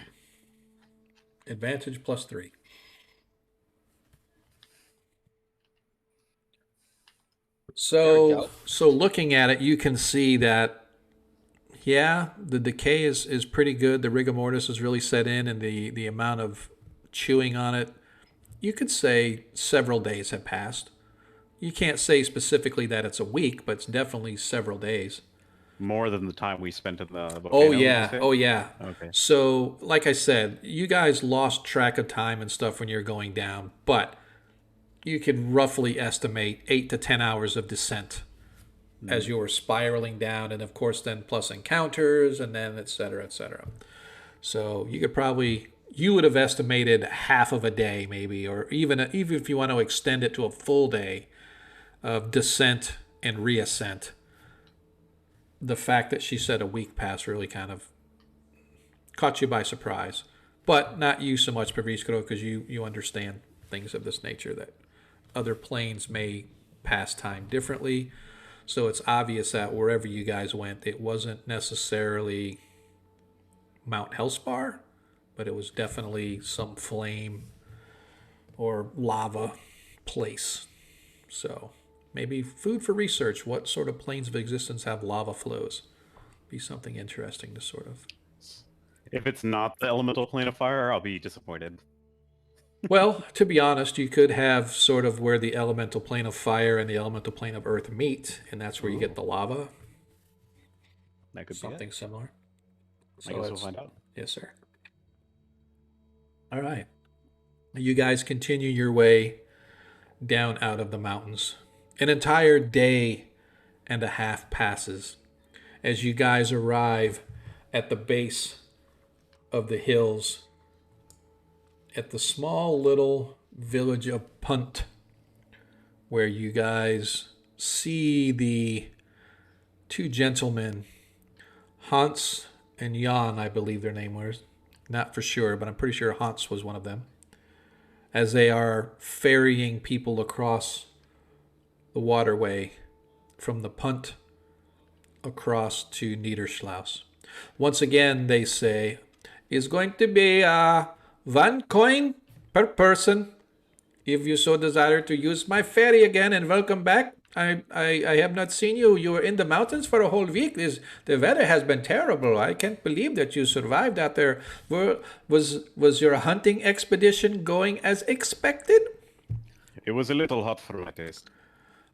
Advantage plus 3. So looking at it, you can see that, yeah, the decay is pretty good. The rigor mortis is really set in, and the amount of chewing on it, you could say several days have passed. You can't say specifically that it's a week, but it's definitely several days. More than the time we spent in the volcano. Oh yeah. Okay. So, like I said, you guys lost track of time and stuff when you're going down, but you could roughly estimate 8 to 10 hours of descent as you were spiraling down, and of course then plus encounters, and then et cetera, et cetera. So you would have estimated half of a day maybe, or even if you want to extend it to a full day of descent and reascent. The fact that she said a week passed really kind of caught you by surprise. But not you so much, Pravish, because you understand things of this nature, that other planes may pass time differently. So it's obvious that wherever you guys went, it wasn't necessarily Mount Hellspar, but it was definitely some flame or lava place. So maybe food for research. What sort of planes of existence have lava flows? Be something interesting to sort of... If it's not the elemental plane of fire, I'll be disappointed. Well, to be honest, you could have sort of where the elemental plane of fire and the elemental plane of earth meet, and that's where you get the lava. That could something be similar. I guess we'll find out. Yes, sir. All right. You guys continue your way down out of the mountains. An entire day and a half passes as you guys arrive at the base of the hills at the small little village of Punt, where you guys see the two gentlemen, Hans and Jan, I believe their name was. Not for sure, but I'm pretty sure Hans was one of them, as they are ferrying people across the waterway from the Punt across to Niederschloss. Once again, they say, is going to be 1 coin per person. If you so desire to use my ferry again, and welcome back. I have not seen you. You were in the mountains for a whole week. The weather has been terrible. I can't believe that you survived out there. Was your hunting expedition going as expected? It was a little hot for my taste.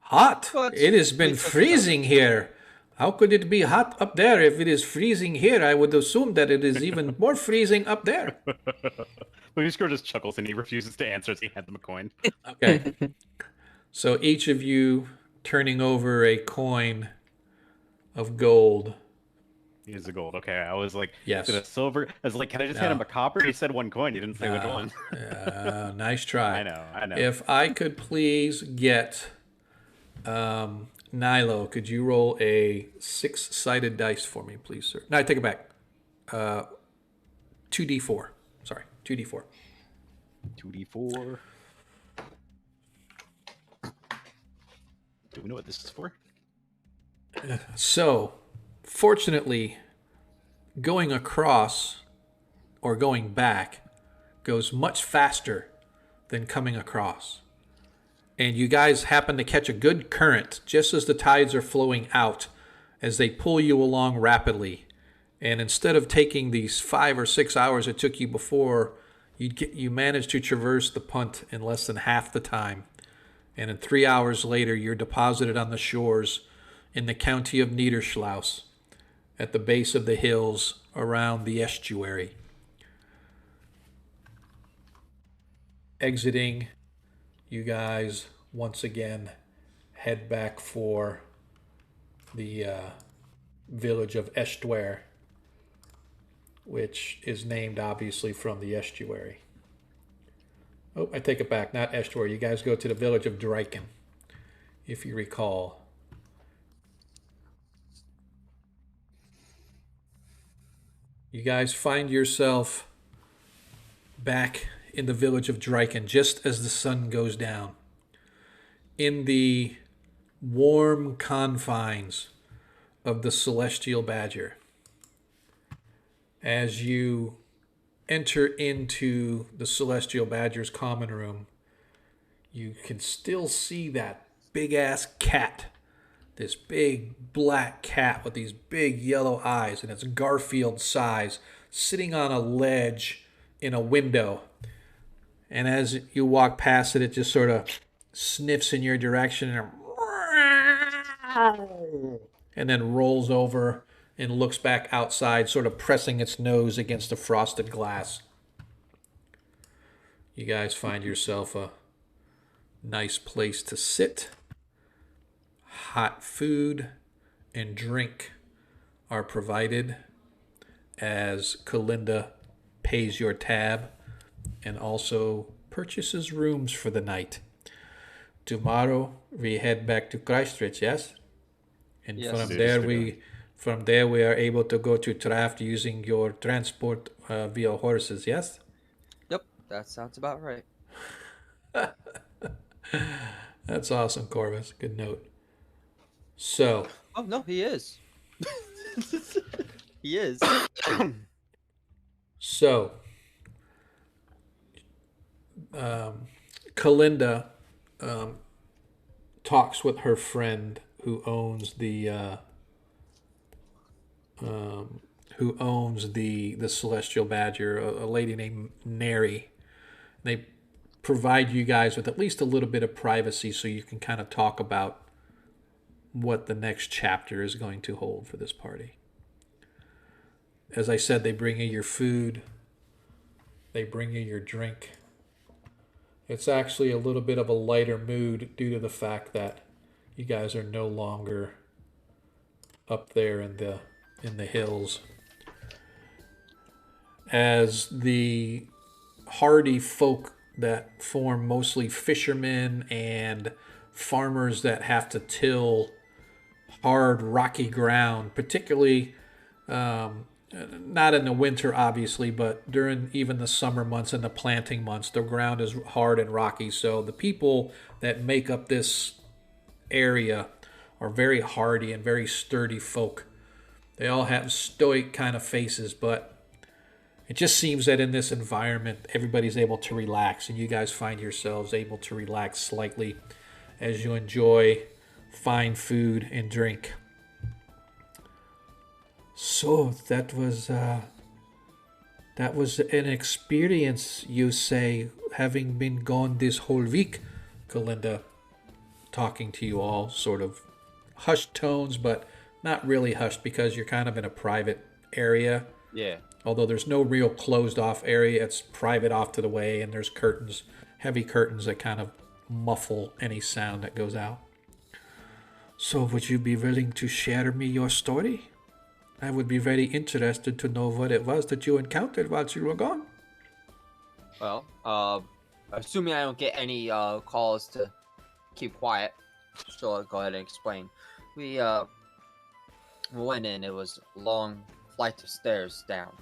Hot? But it has been freezing here. How could it be hot up there if it is freezing here? I would assume that it is even more freezing up there. Paviskro just chuckles and he refuses to answer as he hands him a coin. Okay. So each of you turning over a coin of gold. Here's the gold. Okay, I was like, yes. Is it a silver? I was like, can I just hand him a copper? He said 1 coin. He didn't say which one. Nice try. I know. If I could please get Nilo, could you roll a 6-sided dice for me, please, sir? No, I take it back. 2d4. Sorry, 2d4. 2d4. Do we know what this is for? So, fortunately, going across or going back goes much faster than coming across. And you guys happen to catch a good current just as the tides are flowing out as they pull you along rapidly. And instead of taking these 5 or 6 hours it took you before, you manage to traverse the Punt in less than half the time. And in 3 hours later, you're deposited on the shores in the county of Niederschloss at the base of the hills around the estuary. exiting, you guys once again head back for the village of Estuary, which is named obviously from the estuary. Oh, I take it back, not estuary. You guys go to the village of Draken, if you recall. You guys find yourself back in the village of Draken just as the sun goes down. In the warm confines of the Celestial Badger. As you enter into the Celestial Badger's common room, you can still see that big-ass cat. This big black cat with these big yellow eyes, and it's Garfield size, sitting on a ledge in a window. And as you walk past it, it just sort of sniffs in your direction and then rolls over and looks back outside, sort of pressing its nose against the frosted glass. You guys find yourself a nice place to sit. Hot food and drink are provided as Kalinda pays your tab and also purchases rooms for the night. Tomorrow we head back to Christchurch, yes? And Yes. from there we are able to go to Traft using your transport via horses, yes? Yep, that sounds about right. That's awesome, Corvus. Good note. So. Oh no, he is. He is. So. Kalinda talks with her friend who owns the Celestial Badger, a lady named Neri. They provide you guys with at least a little bit of privacy so you can kind of talk about what the next chapter is going to hold for this party. As I said, they bring you your food. They bring you your drink. It's actually a little bit of a lighter mood due to the fact that you guys are no longer up there in the hills. As the hardy folk that form mostly fishermen and farmers that have to till hard rocky ground, particularly not in the winter obviously, but during even the summer months and the planting months, the ground is hard and rocky. So the people that make up this area are very hardy and very sturdy folk. They all have stoic kind of faces, but it just seems that in this environment, everybody's able to relax, and you guys find yourselves able to relax slightly as you enjoy fine food and drink. So that was an experience, you say, having been gone this whole week, Kalinda, talking to you all, sort of hushed tones, but not really hushed because you're kind of in a private area. Yeah. Although there's no real closed off area, it's private off to the way, and there's curtains, heavy curtains that kind of muffle any sound that goes out. So would you be willing to share me your story? I would be very interested to know what it was that you encountered while you were gone. Well, assuming I don't get any calls to keep quiet, so I'll go ahead and explain. We went in. It was a long flight of stairs down.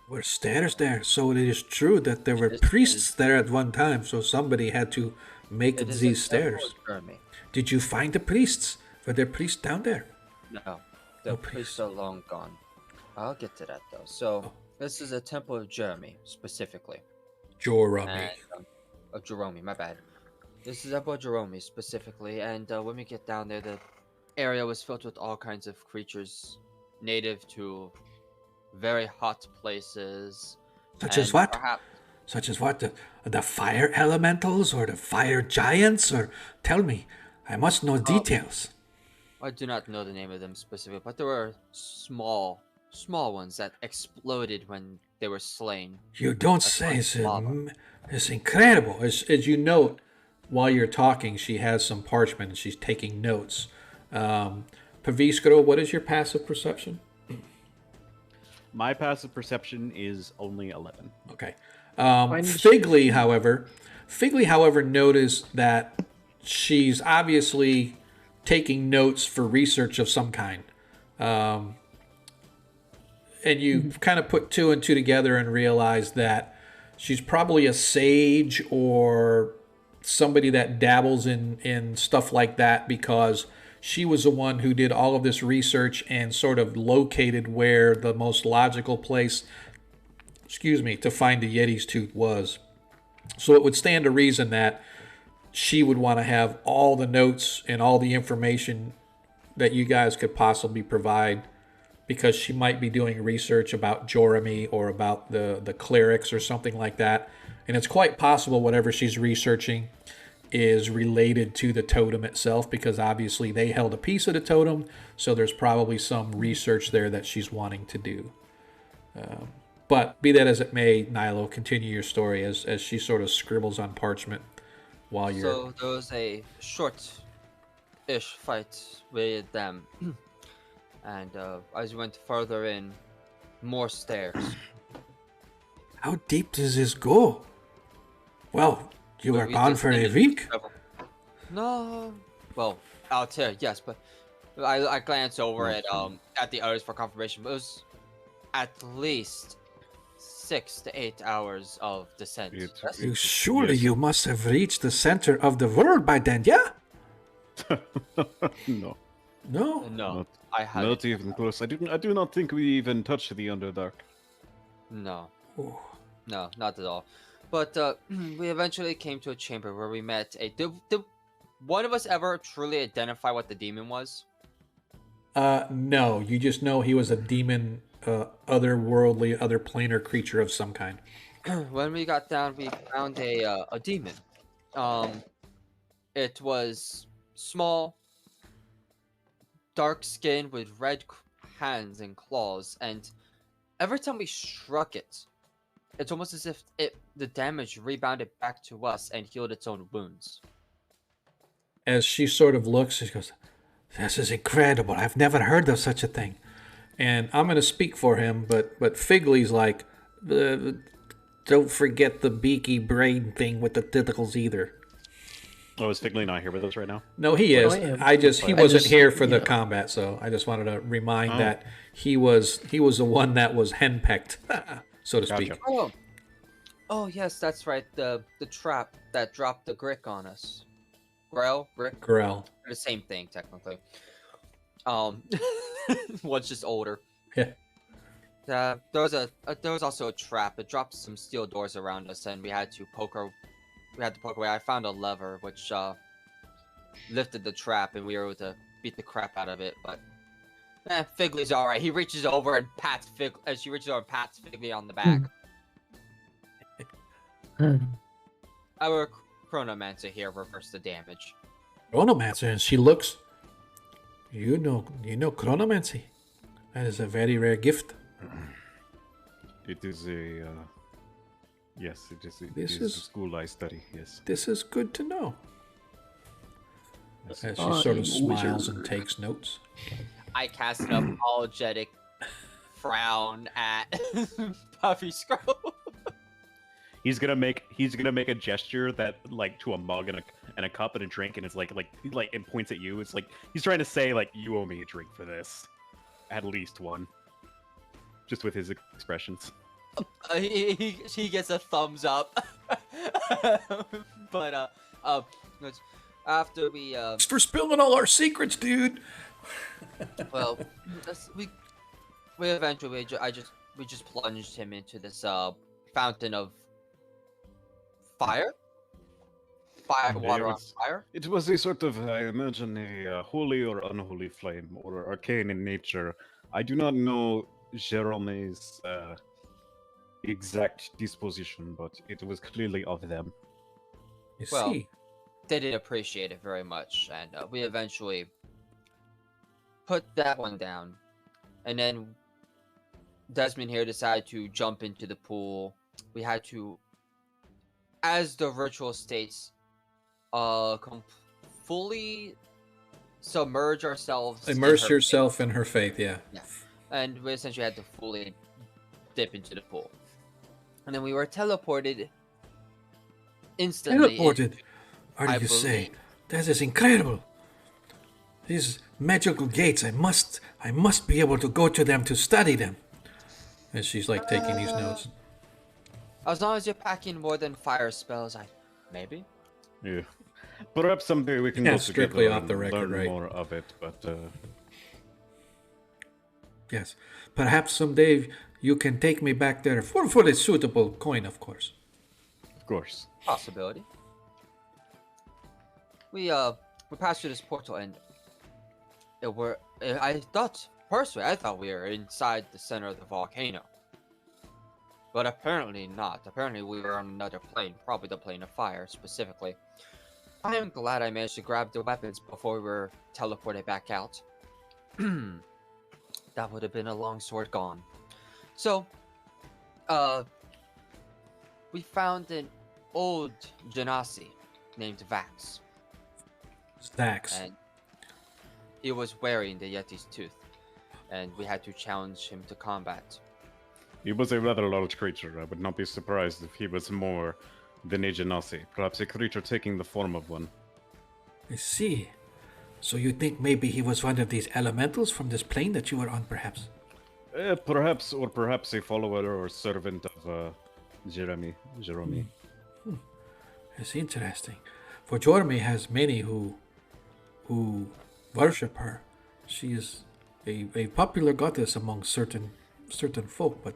Were stairs there? So it is true that there were priests there at one time, so somebody had to make these stairs. Did you find the priests? Were there priests down there? No, the priests are long gone. I'll get to that though. So this is a temple of Jeremy specifically. Jeremy. Of Jerome, my bad. This is about Jerome specifically, and when we get down there, the area was filled with all kinds of creatures native to very hot places. Such as what? Such as what? The fire elementals or the fire giants? Or tell me, I must know details. I do not know the name of them specifically, but there were small ones that exploded when they were slain. You don't say so. It's incredible. As you note, while you're talking, she has some parchment and she's taking notes. Paviskro, what is your passive perception? My passive perception is only 11. Okay. Figley, however, noticed that she's obviously taking notes for research of some kind. And you kind of put two and two together and realize that she's probably a sage or somebody that dabbles in stuff like that, because she was the one who did all of this research and sort of located where the most logical place, to find the Yeti's tooth was. So it would stand to reason that she would want to have all the notes and all the information that you guys could possibly provide, because she might be doing research about Jorami or about the clerics or something like that. And it's quite possible whatever she's researching is related to the totem itself, because obviously they held a piece of the totem, so there's probably some research there that she's wanting to do. But be that as it may, Nilo, continue your story as she sort of scribbles on parchment while you're... So there was a short-ish fight with them. And as we went further in, more stairs. How deep does this go? Well, you were gone for a week? No. Well, out here, yes, but I glanced over at the others for confirmation, but it was at least 6 to 8 hours of descent. Surely you must have reached the center of the world by then, yeah? No. No? No, I haven't. Not even close. I do not think we even touched the Underdark. No. Ooh. No, not at all. But we eventually came to a chamber where we met a... Did one of us ever truly identify what the demon was? No. You just know he was a demon, otherworldly, other planar creature of some kind. When we got down, we found a demon. It was small, dark skin with red hands and claws, and every time we struck it, it's almost as if the damage rebounded back to us and healed its own wounds. As she sort of looks, she goes, "This is incredible. I've never heard of such a thing." And I'm going to speak for him, but Figley's like, don't forget the beaky brain thing with the tentacles either. Oh, is Figley not here with us right now? No, he is. He wasn't here for the combat, so I just wanted to remind that he was the one that was henpecked, so to speak. Oh yes, that's right. The trap that dropped the Grick on us. Grell? The same thing, technically. One's just older. Yeah. There was also a trap. It dropped some steel doors around us, and we had to poke away. I found a lever which lifted the trap, and we were able to beat the crap out of it. But Figley's all right. He reaches over and pats Figley on the back. Our Chronomancer here reversed the damage. Chronomancer, and she looks. You know Chronomancy. That is a very rare gift. It is a. Yes, it is. It is a school I study. Yes. This is good to know. As she sort of smiles and takes notes. I cast an apologetic frown at Puffy Scroll. He's gonna make a gesture that like to a mug and a cup and a drink, and it's like and points at you. It's like he's trying to say like you owe me a drink for this, at least one. Just with his expressions. He gets a thumbs up. But after we for spilling all our secrets, dude. Well, we eventually we just plunged him into this fountain of fire. Water on fire. It was a sort of, I imagine, a holy or unholy flame, or arcane in nature. I do not know Jerome's exact disposition, but it was clearly of them. You see, they didn't appreciate it very much, and we eventually put that one down. And then Desmond here decided to jump into the pool. We had to as the ritual states, fully submerge ourselves. Immerse yourself in her faith, yeah. Yeah. And we essentially had to fully dip into the pool. And then we were teleported instantly. Teleported? Are you saying? That is incredible. These magical gates, I must be able to go to them to study them. And she's like taking these notes. As long as you're packing more than fire spells, maybe. Yeah. Perhaps someday we can Yeah, go strictly together off the and record, learn right? more of it, but Yes. Perhaps someday you can take me back there for a suitable coin, of course. of course. Possibility. We passed through this portal and I thought we were inside the center of the volcano. But apparently not. Apparently we were on another plane, probably the plane of fire specifically. I am glad I managed to grab the weapons before we were teleported back out. That would have been a long sword gone. So, we found an old Genasi named Vax. Vax. And he was wearing the Yeti's tooth, and we had to challenge him to combat. He was a rather large creature. I would not be surprised if he was more than a Genasi, perhaps a creature taking the form of one. I see. So you think maybe he was one of these elementals from this plane that you were on, perhaps? Perhaps a follower or servant of Jeremy. It's interesting. For Jormi has many who worship her. She is a popular goddess among certain folk, but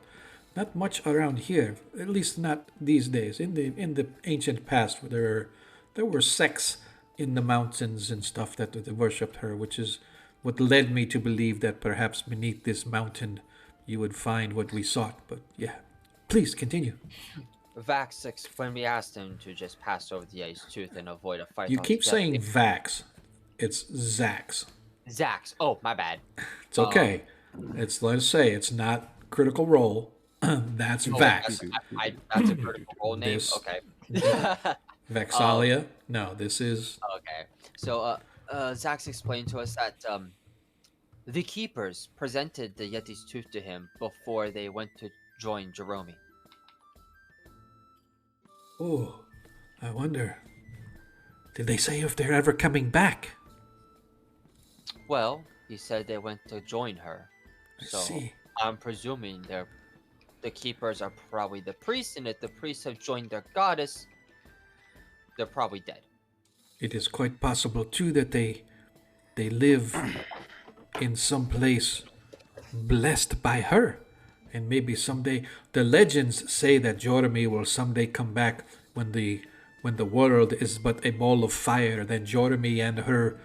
not much around here. At least not these days. In the ancient past, there were sects in the mountains and stuff that worshipped her, which is what led me to believe that perhaps beneath this mountain you would find what we sought. But yeah, please continue. Vax, when we asked him to just pass over the Yeti's tooth and avoid a fight, You keep saying Vax. It's Zax. Zax. Oh, my bad. It's okay. Let's say it's not Critical Role. That's Vax. That's a critical role name. Okay. Vexalia. No, this is. Okay. So, Zax explained to us that the keepers presented the Yeti's tooth to him before they went to join Jerome. Oh, I wonder. Did they say if they're ever coming back? Well, he said they went to join her. So see. I'm presuming the keepers are probably the priests, and if the priests have joined their goddess, they're probably dead. It is quite possible too that they live in some place blessed by her. And maybe someday, the legends say that Jormi will someday come back when the world is but a ball of fire. Then Jormi and her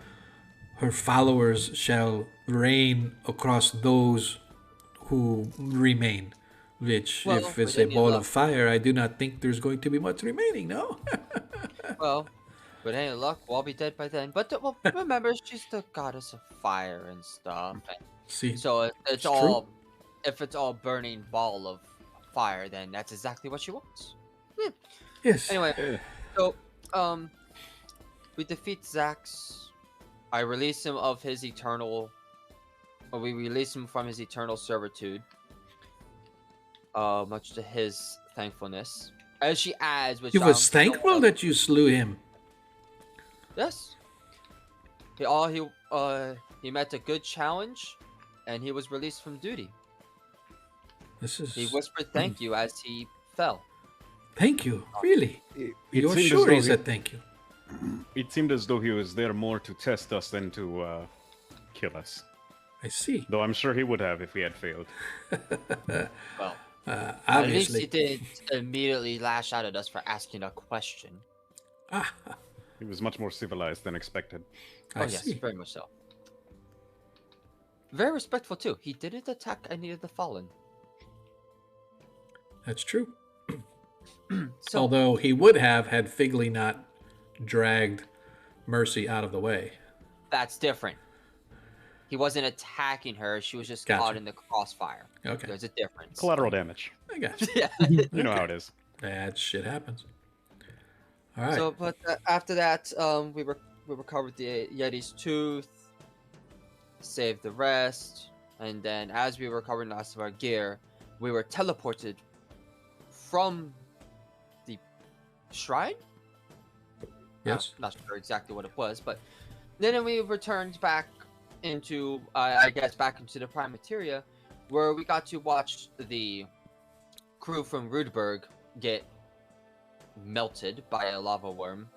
followers shall reign across those who remain. Which, Well, if it's with a any ball luck- of fire, I do not think there's going to be much remaining. No. Well, with any luck, we'll all be dead by then. But remember, she's the goddess of fire and stuff. And See. so It's true. if it's all burning ball of fire, then that's exactly what she wants. Yes. Anyway, so we defeat Zax. I release him of his eternal. Or we release him from his eternal servitude. Much to his thankfulness. As she adds, which He was thankful that you slew him. Yes. He met a good challenge, and he was released from duty. He whispered thank you as he fell. Thank you, really? It You're seemed sure as he though said thank you? It seemed as though he was there more to test us than to kill us. I see. Though I'm sure he would have if we had failed. Well, at least Obviously. he didn't immediately lash out at us for asking a question. He was much more civilized than expected. I Oh yes, see. very much so. Very respectful too. He didn't attack any of the fallen. That's true. So, Although he would have had Figley not dragged Mercy out of the way. that's different. He wasn't attacking her. She was just Gotcha. caught in the crossfire. Okay. There's a difference. Collateral damage. I got you. Yeah. You know how it is. That shit happens. All right. So, but after that, we recovered the Yeti's tooth, saved the rest, and then as we recovered the rest of our gear, we were teleported from the shrine. Yes. I'm not sure exactly what it was, but then we returned back into, I guess, back into the Prime Materia, where we got to watch the crew from Rudberg get melted by a lava worm.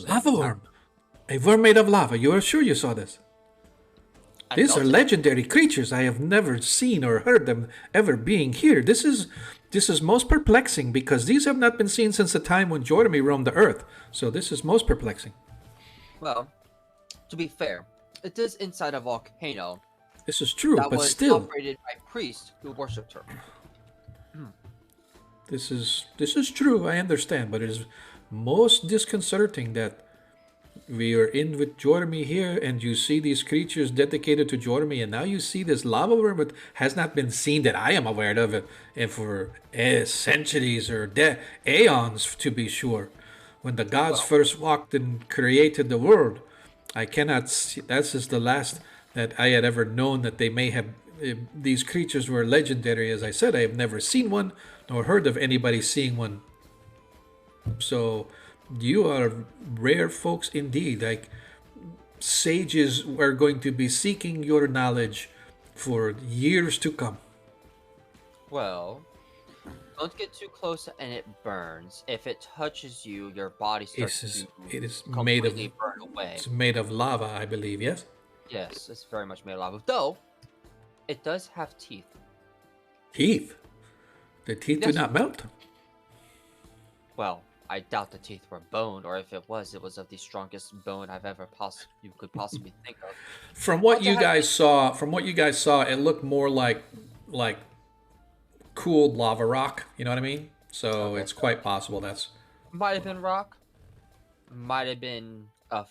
Lava worm? A worm made of lava. You are sure you saw this? These are legendary creatures. I have never seen or heard them ever being here. This is most perplexing because these have not been seen since the time when Jordan roamed the earth. So this is most perplexing. Well, to be fair, it is inside a volcano. This is true, that but was still operated by priests who worshipped her. This is true, I understand, but it is most disconcerting that we are in with Jormy here and you see these creatures dedicated to Jormy, and now you see this lava worm that has not been seen that I am aware of and for centuries or aeons to be sure. When the gods first walked and created the world, I cannot see, that's just the last that I had ever known that they may have, these creatures were legendary. As I said, I have never seen one nor heard of anybody seeing one. So you are rare folks indeed. Like, sages are going to be seeking your knowledge for years to come. Well, don't get too close and it burns. If it touches you, your body starts to completely burn away. It's made of lava, I believe, yes? Yes, it's very much made of lava. Though, it does have teeth. Teeth? The teeth do not melt? Well, I doubt the teeth were bone, or if it was of the strongest bone I've ever you could possibly think of. From what you guys saw, it looked more like cooled lava rock. You know what I mean? So it's quite possible that's might have been rock, might have been a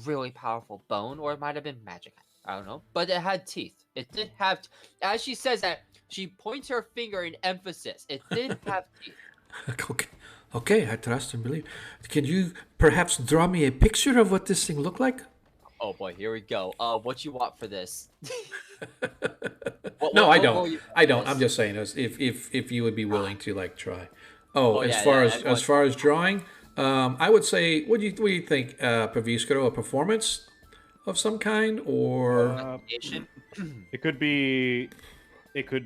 really powerful bone, or it might have been magic. I don't know, but it had teeth. It did have, as she says that, she points her finger in emphasis. It did have teeth. Okay, I trust and believe. Can you perhaps draw me a picture of what this thing looked like? Oh boy, here we go. What you want for this? No, I don't. I don't. I'm just saying, if you would be willing to like try. As far as drawing, I would say, what do you think, Pravish? A performance of some kind, or it could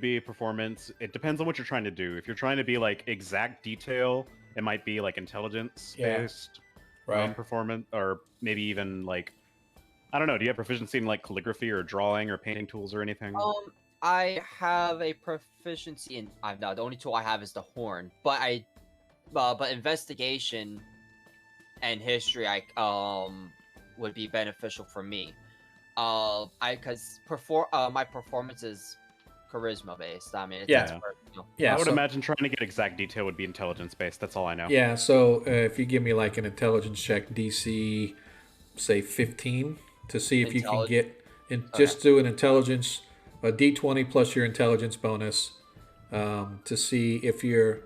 be performance. It depends on what you're trying to do. If you're trying to be like exact detail, it might be like intelligence based performance, or maybe even like, I don't know. Do you have proficiency in like calligraphy or drawing or painting tools or anything? I have a proficiency in. No, the only tool I have is the horn. But but investigation and history, would be beneficial for me. Because my performance is charisma based. I mean, I would imagine trying to get exact detail would be intelligence based. That's all I know. Yeah. So if you give me like an intelligence check, DC, say 15, to see if you can get just do an intelligence, a D20 plus your intelligence bonus, to see if you're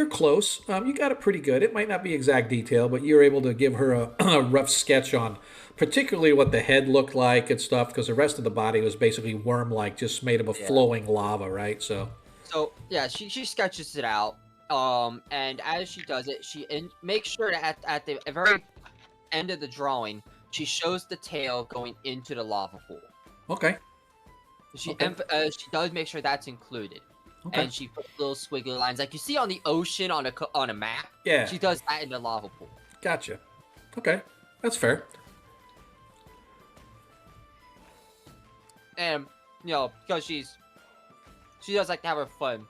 close. You got it pretty good. It might not be exact detail, but you're able to give her a rough sketch on particularly what the head looked like and stuff, because the rest of the body was basically worm-like, just made of a flowing lava, right? So yeah, she sketches it out. And as she does it, she makes sure that at the very end of the drawing, she shows the tail going into the lava pool. Okay. She does make sure that's included. Okay. And she puts little squiggly lines like you see on the ocean on a map. Yeah. She does that in the lava pool. Gotcha. Okay. That's fair. And, because she does like to have her fun,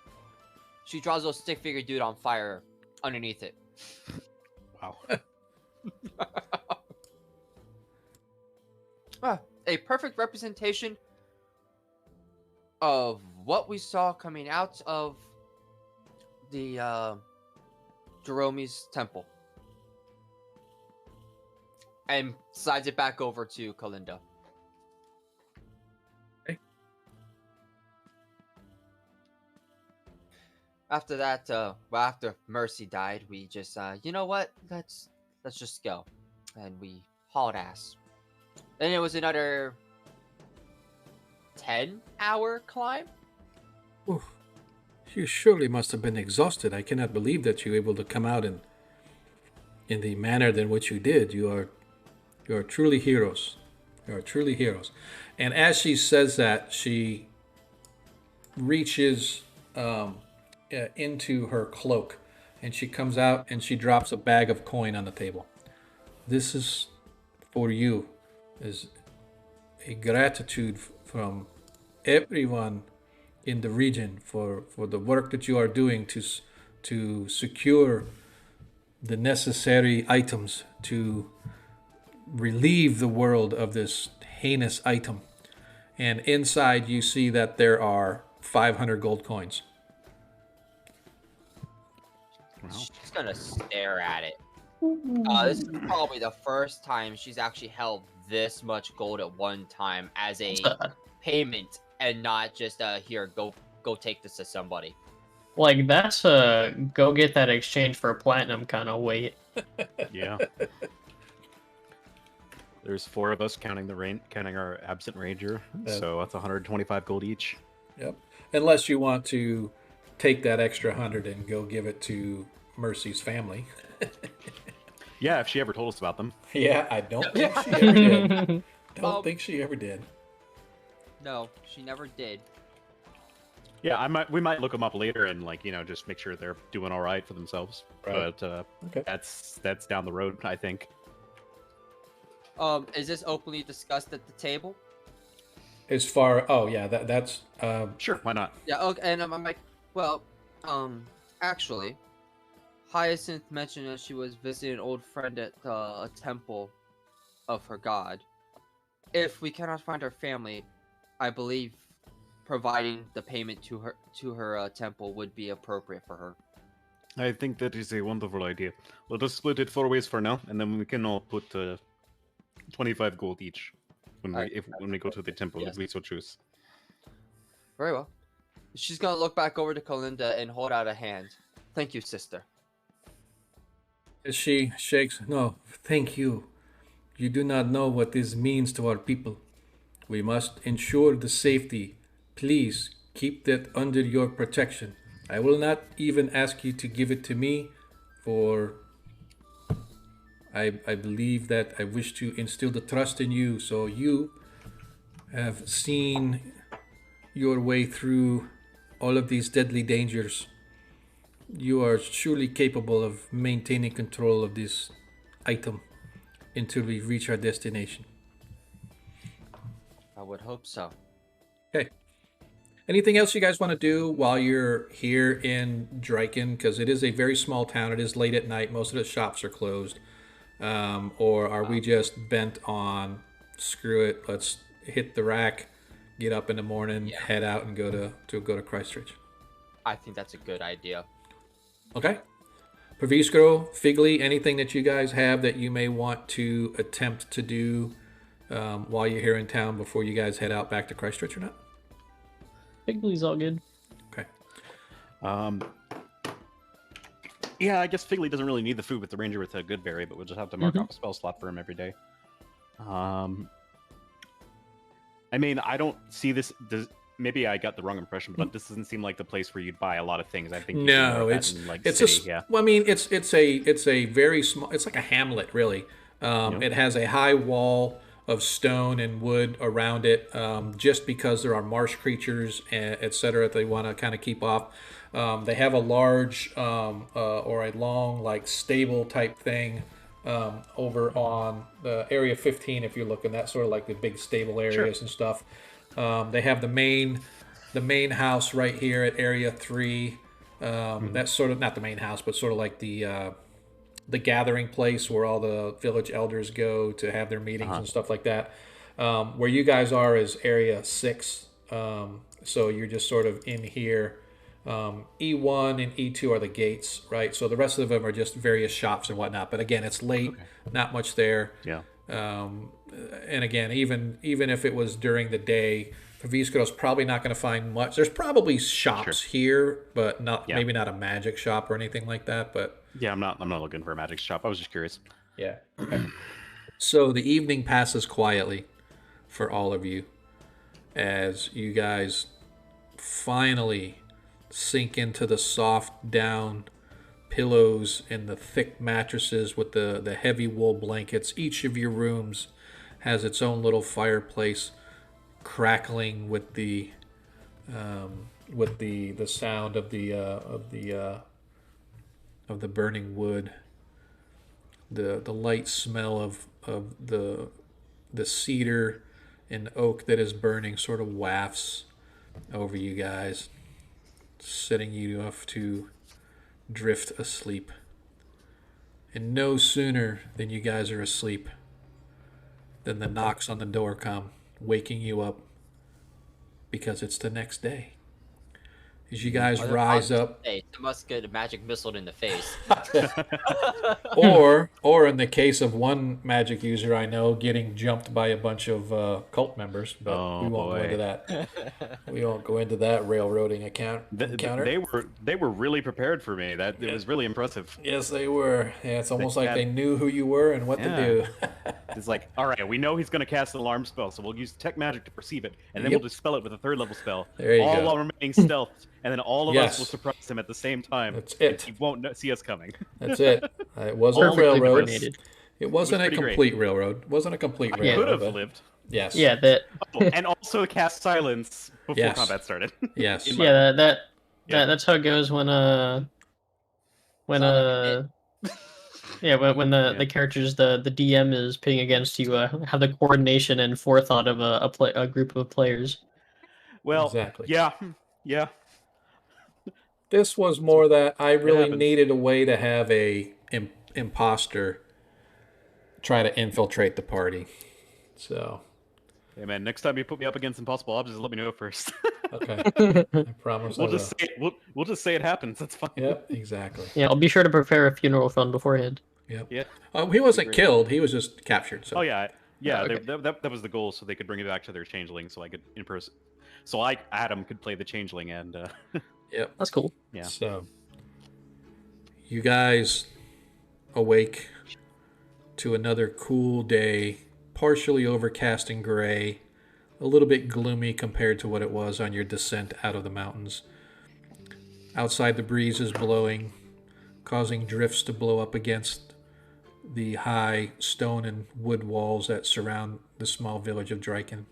she draws a little stick figure dude on fire underneath it. Wow. A perfect representation of what we saw coming out of the Jerome's temple. And slides it back over to Kalinda. Okay. After that, after Mercy died, we just, you know what? let's just go. And we hauled ass. Then it was another 10-hour climb. Oof. You surely must have been exhausted. I cannot believe that you were able to come out in the manner in which you did. You are truly heroes. You are truly heroes. And as she says that, she reaches into her cloak, and she comes out and she drops a bag of coin on the table. This is for you, as a gratitude from everyone in the region for the work that you are doing to secure the necessary items to relieve the world of this heinous item. And inside you see that there are 500 gold coins. Wow. She's gonna stare at it. This is probably the first time she's actually held this much gold at one time as a payment, and not just here, go take this to somebody. Like, that's a go get that exchange for platinum kind of weight. Yeah. There's 4 of us counting our absent ranger, so that's 125 gold each. Yep. Unless you want to take that extra 100 and go give it to Mercy's family. Yeah, if she ever told us about them. Yeah, I don't think she ever did. Don't think she ever did. No, she never did. Yeah, we might look them up later and just make sure they're doing all right for themselves. Right. But Okay. that's down the road, I think. Is this openly discussed at the table? As far, that's Sure, why not? Yeah. Okay. And I'm like, well, actually, Hyacinth mentioned that she was visiting an old friend at a temple of her god. If we cannot find her family, I believe providing the payment to her temple would be appropriate for her. I think that is a wonderful idea. Let us split it 4 ways for now, and then we can all put 25 gold each when we go to the temple, Yes. if we so choose. Very well. She's gonna look back over to Kalinda and hold out a hand. Thank you, sister. as she shakes. No, thank you. You do not know what this means to our people. We must ensure the safety. Please keep that under your protection. I will not even ask you to give it to me, for I believe that I wish to instill the trust in you. So you have seen your way through all of these deadly dangers. You are surely capable of maintaining control of this item until we reach our destination. I would hope so. Okay. Anything else you guys want to do while you're here in Dryken? Because it is a very small town. It is late at night. Most of the shops are closed. Or are we just bent on, screw it, let's hit the rack, get up in the morning, head out, and go to Christchurch? I think that's a good idea. Okay. Pravish, Figley, anything that you guys have that you may want to attempt to do while you're here in town before you guys head out back to Christchurch or not? Figley's all good. Okay. Yeah, I guess Figley doesn't really need the food with the ranger with a good berry, but we'll just have to mark off a spell slot for him every day. I mean, I don't see this. Maybe I got the wrong impression, but this doesn't seem like the place where you'd buy a lot of things. I think it's city, well, I mean, it's a very small. It's like a hamlet, really. It has a high wall of stone and wood around it, just because there are marsh creatures, etc. They want to kind of keep off. They have a large or a long, like, stable type thing over on the area 15. If you're looking, that's sort of like the big stable areas and stuff. They have the main house right here at area 3. That's sort of not the main house, but sort of like the gathering place where all the village elders go to have their meetings and stuff like that. Where you guys are is area 6. So you're just sort of in here. E1 and E2 are the gates, right? So the rest of them are just various shops and whatnot. But again, it's late, not much there. Yeah. And again, even if it was during the day, Pravisko's probably not going to find much. There's probably shops here, but maybe not a magic shop or anything like that. But yeah, I'm not looking for a magic shop. I was just curious. Yeah. Okay. So the evening passes quietly for all of you as you guys finally sink into the soft down pillows and the thick mattresses with the heavy wool blankets. Each of your rooms has its own little fireplace crackling with the sound of the burning wood, the light smell of the cedar and oak that is burning sort of wafts over you guys, setting you off to drift asleep. And no sooner than you guys are asleep than the knocks on the door come, waking you up because it's the next day. As you guys rise up, they must get a magic missile in the face. or in the case of one magic user I know, getting jumped by a bunch of cult members, but we won't go into that. We won't go into that railroading encounter. They were really prepared for me. It was really impressive. Yes, they were. Yeah, it's almost like they knew who you were and what to do. It's like, all right, we know he's going to cast an alarm spell, so we'll use tech magic to perceive it, and then we'll dispel it with a 3rd level spell. There you all go. while remaining stealth, and then all of us will surprise him at the same time. That's it. He won't see us coming. That's it. It wasn't a railroad. Coordinated. It wasn't a complete railroad. It wasn't a complete I railroad. could have lived. Yes. Yeah, that. And also cast silence before combat started. Yes. Yeah, that's how it goes when when the characters the DM is pitting against you have the coordination and forethought of a group of players. Well, exactly. Yeah. This was more that I really needed a way to have a imposter try to infiltrate the party. So. Hey man, next time you put me up against impossible objects, let me know first. Okay. I promise. We'll just say it happens. That's fine. Yep, exactly. Yeah, I'll be sure to prepare a funeral fund beforehand. Yep. Yeah. He wasn't killed. He was just captured. So. Oh yeah. Okay. That was the goal, so they could bring it back to their changeling, so I could in person. So Adam could play the changeling, and Yep. That's cool. Yeah. So you guys awake to another cool day, partially overcast and gray, a little bit gloomy compared to what it was on your descent out of the mountains. Outside, the breeze is blowing, causing drifts to blow up against the high stone and wood walls that surround the small village of Dryken.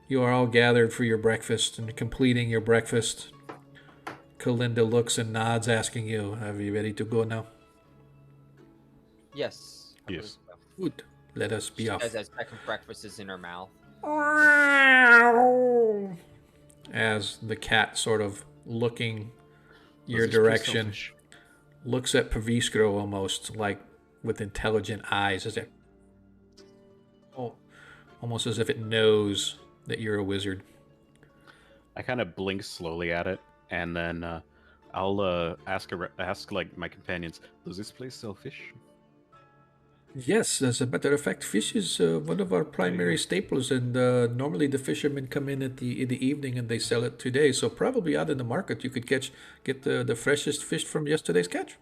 You are all gathered for your breakfast, and completing your breakfast, Kalinda looks and nods, asking you, "Are you ready to go now?" Yes. Yes. Good. Let us be off. As second breakfast is in her mouth. As the cat, sort of looking your direction, looks at Pravish almost like with intelligent eyes, as it almost as if it knows that you're a wizard. I kind of blink slowly at it, and then I'll ask like my companions, "Does this place sell fish?" Yes, as a matter of fact, fish is one of our primary staples, and normally the fishermen come in at the evening and they sell it today. So probably out in the market you could get the freshest fish from yesterday's catch.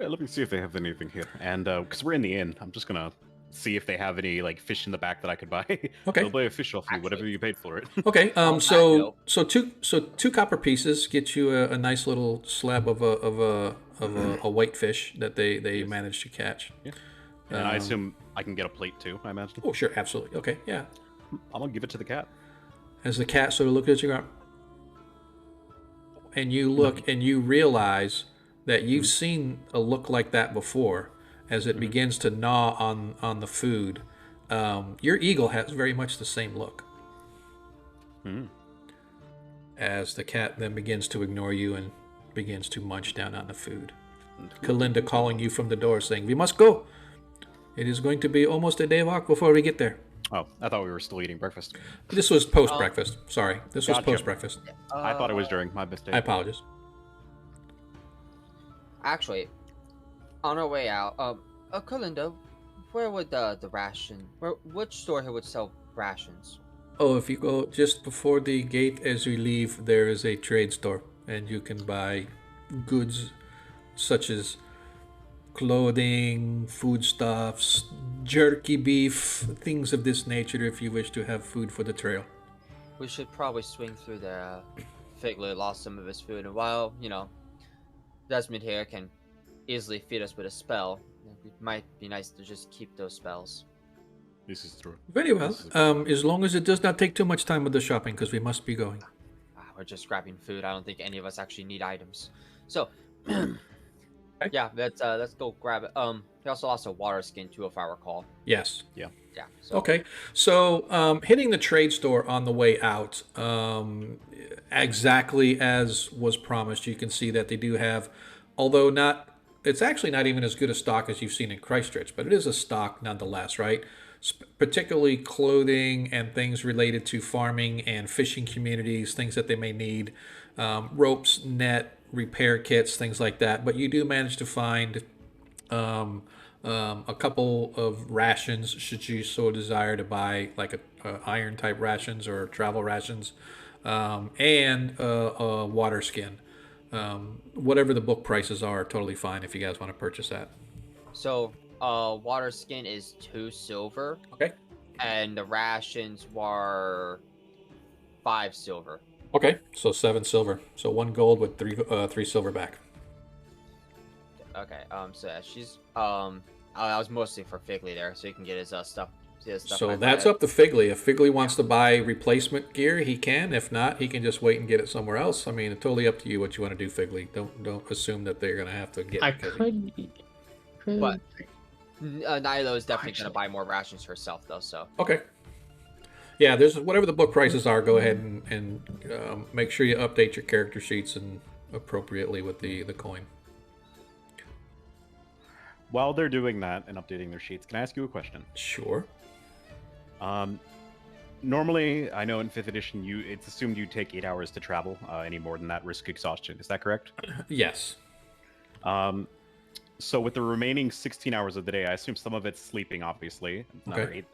Yeah, let me see if they have anything here. And because we're in the inn, I'm just gonna see if they have any like fish in the back that I could buy. Okay. I'll buy a fish off you, whatever you paid for it. Okay. So two copper pieces get you a nice little slab of a white fish that they managed to catch. Yeah. And I assume I can get a plate too, I imagine. Oh, sure, absolutely. Okay, yeah. I'm gonna give it to the cat. As the cat sort of looks at you, and you look and you realize that you've seen a look like that before, as it begins to gnaw on the food. Your eagle has very much the same look. As the cat then begins to ignore you and begins to munch down on the food. Kalinda calling you from the door, saying, "We must go. It is going to be almost a day walk before we get there." Oh, I thought we were still eating breakfast. This was post-breakfast. Sorry, this was Gotcha. post-breakfast. I thought it was during my mistake. I apologize. Actually, on our way out, Kalinda, where would the ration? Which store here would sell rations? Oh, if you go just before the gate as you leave, there is a trade store, and you can buy goods such as clothing, foodstuffs, jerky beef, things of this nature if you wish to have food for the trail. We should probably swing through there. Figlet lost some of his food, and while, Desmond here can easily feed us with a spell, it might be nice to just keep those spells. This is true. Very well. As long as it does not take too much time with the shopping, because we must be going. We're just grabbing food. I don't think any of us actually need items. So, yeah, let's go grab it. He also lost a water skin too, if I recall. Yes. Yeah. Yeah. So. Okay. So, hitting the trade store on the way out, exactly as was promised, you can see that they do have, although it's actually not even as good a stock as you've seen in Christchurch, but it is a stock nonetheless, right? Particularly clothing and things related to farming and fishing communities, things that they may need, ropes, net, repair kits, things like that. But you do manage to find a couple of rations, should you so desire to buy like a iron type rations or travel rations, and a water skin. Whatever the book prices are totally fine if you guys want to purchase that. So, water skin is 2 silver. Okay. And the rations were 5 silver. Okay, so 7 silver. So 1 gold with 3 silver back. Okay. So yeah, she's I was mostly for Figley there, so he can get his stuff. So that's up to Figley. If Figley wants to buy replacement gear, he can. If not, he can just wait and get it somewhere else. I mean, it's totally up to you what you want to do, Figley. Don't assume that they're gonna have to get. I could. But Nilo is definitely gonna buy more rations herself, though. So. Okay. Yeah, there's whatever the book prices are. Go ahead and make sure you update your character sheets and appropriately with the coin. While they're doing that and updating their sheets, can I ask you a question? Sure. Normally, I know in 5th edition, it's assumed you take 8 hours to travel. Any more than that, risk exhaustion. Is that correct? Yes. So with the remaining 16 hours of the day, I assume some of it's sleeping, obviously. Another 8.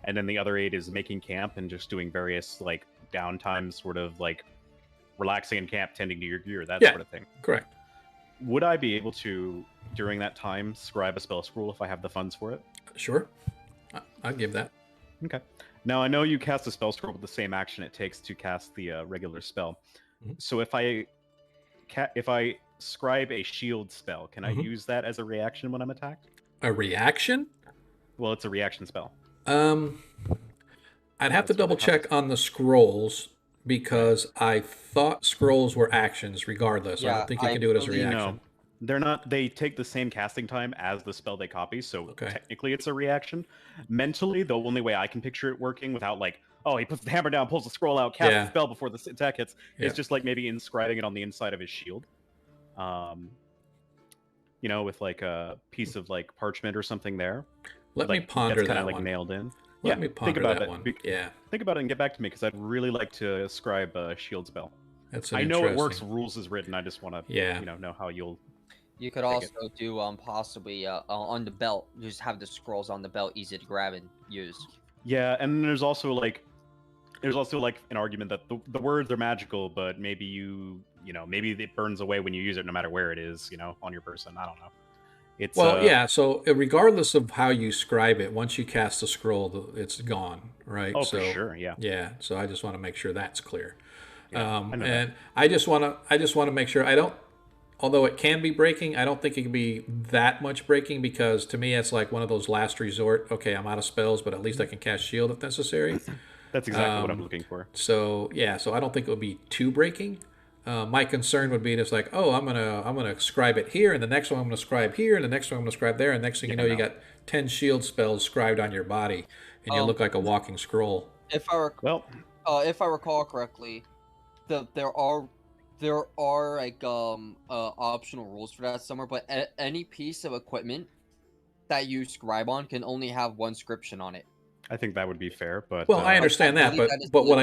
And then the other 8 is making camp and just doing various, like, downtime, sort of, like, relaxing in camp, tending to your gear, that sort of thing. Correct. Would I be able to, during that time, scribe a spell scroll if I have the funds for it? Sure. I'll give that. Okay. Now, I know you cast a spell scroll with the same action it takes to cast the regular spell. Mm-hmm. So if I scribe a shield spell, can I use that as a reaction when I'm attacked? A reaction? Well, it's a reaction spell. I'd have to double check on the scrolls because I thought scrolls were actions regardless. Yeah, I don't think you can do it as a reaction. No, they're not. They take the same casting time as the spell they copy, so technically it's a reaction. Mentally, the only way I can picture it working without like, oh, he puts the hammer down, pulls the scroll out, casts the spell before the attack hits, is just like maybe inscribing it on the inside of his shield. With like a piece of like parchment or something there. Let me ponder that one. Like nailed in. Let me ponder that one. Think about it and get back to me because I'd really like to ascribe a shield spell. I know it works. Rules is written. I just want to, know how you'll. You could also do possibly on the belt. Just have the scrolls on the belt, easy to grab and use. Yeah, and there's also like an argument that the words are magical, but maybe maybe it burns away when you use it, no matter where it is, on your person. I don't know. So regardless of how you scribe it, once you cast a scroll, it's gone, right? Oh, for sure, yeah. Yeah, so I just want to make sure that's clear. Yeah, I just want to make sure although it can be breaking, I don't think it can be that much breaking because to me it's like one of those last resort. Okay, I'm out of spells, but at least I can cast shield if necessary. That's exactly what I'm looking for. So I don't think it would be too breaking. My concern would be just like, oh, I'm gonna scribe it here, and the next one I'm gonna scribe here, and the next one I'm gonna scribe there, and next thing you know, you got 10 shield spells scribed on your body, and you look like a walking scroll. If I recall correctly, there are like optional rules for that somewhere, but any piece of equipment that you scribe on can only have one inscription on it. I think that would be fair, but I understand that, but what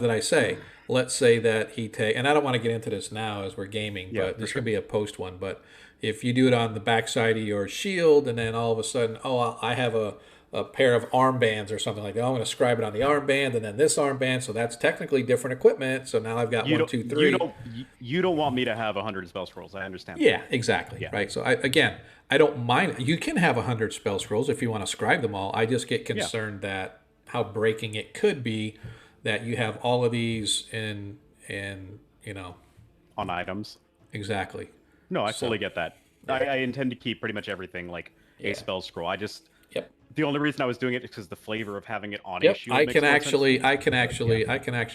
did I say? Let's say that he and I don't want to get into this now as we're gaming, but this could be a post one. But if you do it on the backside of your shield, and then all of a sudden, I have a a pair of armbands or something like that. I'm going to scribe it on the armband and then this armband. So that's technically different equipment. So now I've got You one, don't, two, three. you don't want me to have 100 spell scrolls. I understand. Yeah, exactly. Yeah. Right. So I don't mind. You can have 100 spell scrolls if you want to scribe them all. I just get concerned that how breaking it could be that you have all of these in on items. Exactly. No, I fully get that. I intend to keep pretty much everything like a spell scroll. I just the only reason I was doing it is because the flavor of having it on a shield. I can actually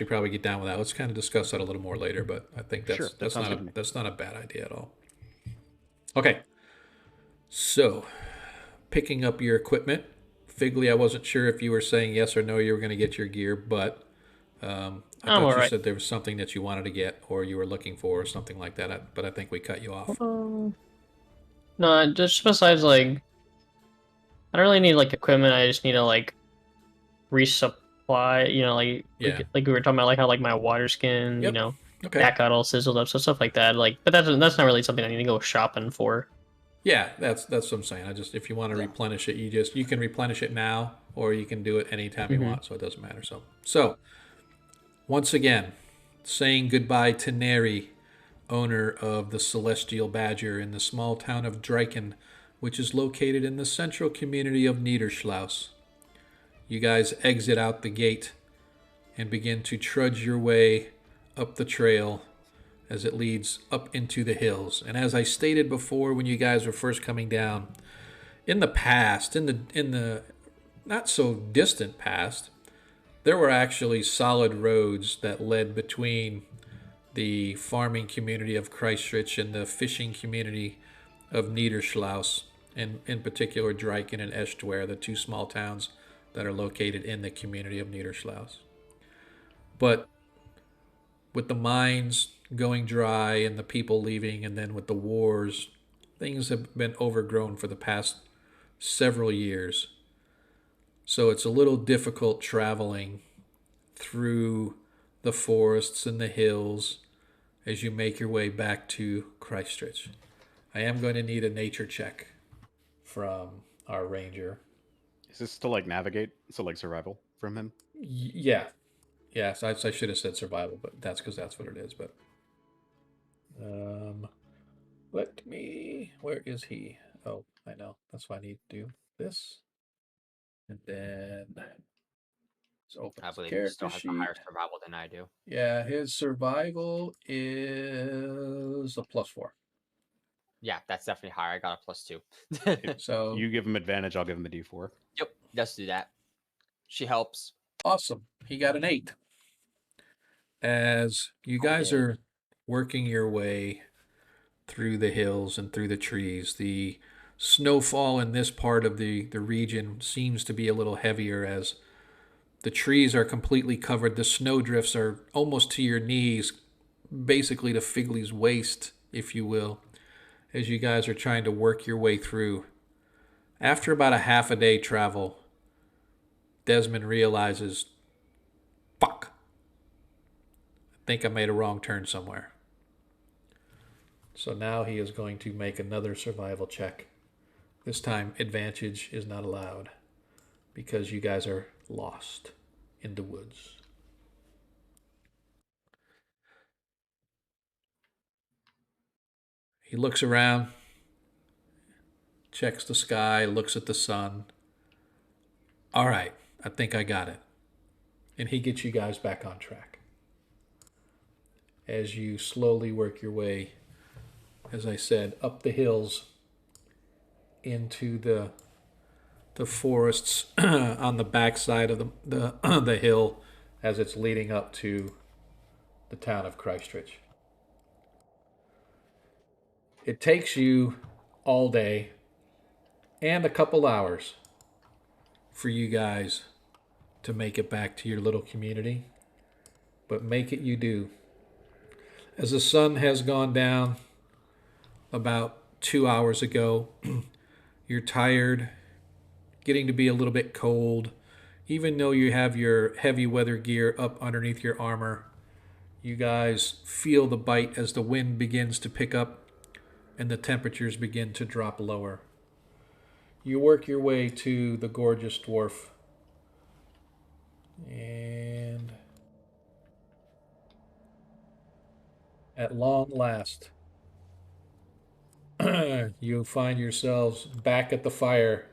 probably get down with that. Let's kind of discuss that a little more later, but I think that's not a bad idea at all. Okay. So, picking up your equipment, Figley, I wasn't sure if you were saying yes or no you were going to get your gear, but I thought you said there was something that you wanted to get or you were looking for or something like that, but I think we cut you off. No, just besides, like, I don't really need, like, equipment. I just need to, like, resupply, like we were talking about, like, how, like, my water skin, that got all sizzled up, so stuff like that. Like, but that's not really something I need to go shopping for. Yeah, that's what I'm saying. If you want to replenish it, you can replenish it now, or you can do it anytime you want, so it doesn't matter. So once again, saying goodbye to Neri, owner of the Celestial Badger in the small town of Dryken, which is located in the central community of Niederschloss. You guys exit out the gate and begin to trudge your way up the trail as it leads up into the hills. And as I stated before when you guys were first coming down, in the past, in the not so distant past, there were actually solid roads that led between the farming community of Christchurch and the fishing community of Niederschloss, and in particular Dryken and Estuer, the two small towns that are located in the community of Niederschloss. But with the mines going dry and the people leaving, and then with the wars, things have been overgrown for the past several years. So it's a little difficult traveling through the forests and the hills as you make your way back to Christchurch. I am going to need a nature check from our ranger. Is this to like navigate? So like survival from him? Yeah. Yes, I should have said survival, but that's because that's what it is. But where is he? Oh, I know. That's why I need to do this. And then I believe he still has a higher survival than I do. Yeah, his survival is a +4. Yeah, that's definitely higher. I got a +2. So you give him advantage, I'll give him a D4. Yep, let's do that. She helps. Awesome. He got an 8. As you guys are working your way through the hills and through the trees, the snowfall in this part of the region seems to be a little heavier as the trees are completely covered. The snowdrifts are almost to your knees, basically to Figley's waist, if you will, as you guys are trying to work your way through. After about a half a day travel, Desmond realizes, fuck, I think I made a wrong turn somewhere. So now he is going to make another survival check. This time, advantage is not allowed because you guys are lost in the woods. He looks around, checks the sky, looks at the sun. All right, I think I got it. And he gets you guys back on track. As you slowly work your way, as I said, up the hills into the forests on the backside of the hill as it's leading up to the town of Christchurch. It takes you all day and a couple hours for you guys to make it back to your little community, but make it you do. As the sun has gone down about 2 hours ago, you're tired, getting to be a little bit cold. Even though you have your heavy weather gear up underneath your armor, you guys feel the bite as the wind begins to pick up and the temperatures begin to drop lower. you work your way to the gorgeous dwarf. And at long last, you find yourselves back at the fire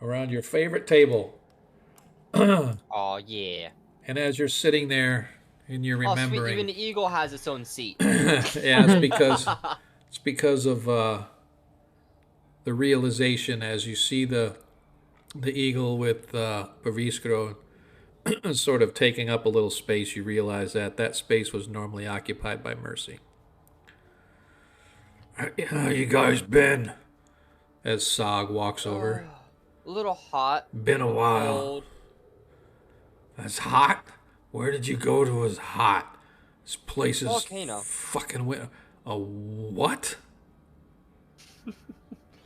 around your favorite table. Oh yeah. And as you're sitting there and you're Oh, sweet. remembering, Even the eagle has its own seat. yeah, it's because of the realization as you see the eagle with Pravish sort of taking up a little space. You realize that that space was normally occupied by Mercy. How you guys been? As Sog walks over. A little hot. Been a while. Cold. That's hot? Where did you go to was hot? This place is Volcano. fucking winter. A what?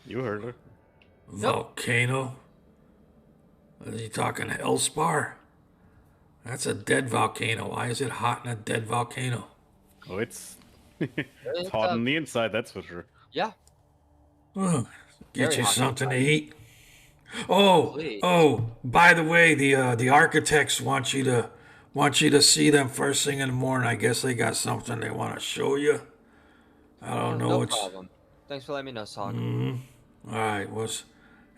You heard her. Volcano? Are you talking Hellspar? That's a dead volcano. Why is it hot in a dead volcano? Oh, it's it's hot on the inside, that's for sure. Yeah. Oh, get Very you hot something to inside. eat. Oh, Please. oh! By the way, the architects want you to see them first thing in the morning. I guess they got something they want to show you. I don't know. No It's problem. Thanks for letting me know, Sog. all right.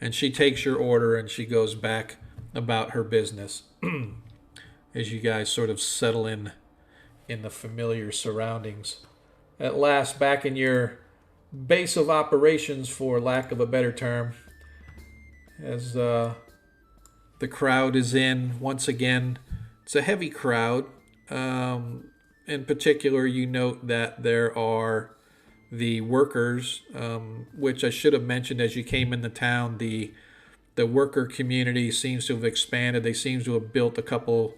And she takes your order and she goes back about her business. As you guys sort of settle in the familiar surroundings. At last, back in your base of operations, for lack of a better term, as the crowd is in once again. It's a heavy crowd. In particular, you note that there are the workers, which I should have mentioned as you came into town. The worker community seems to have expanded. They seem to have built a couple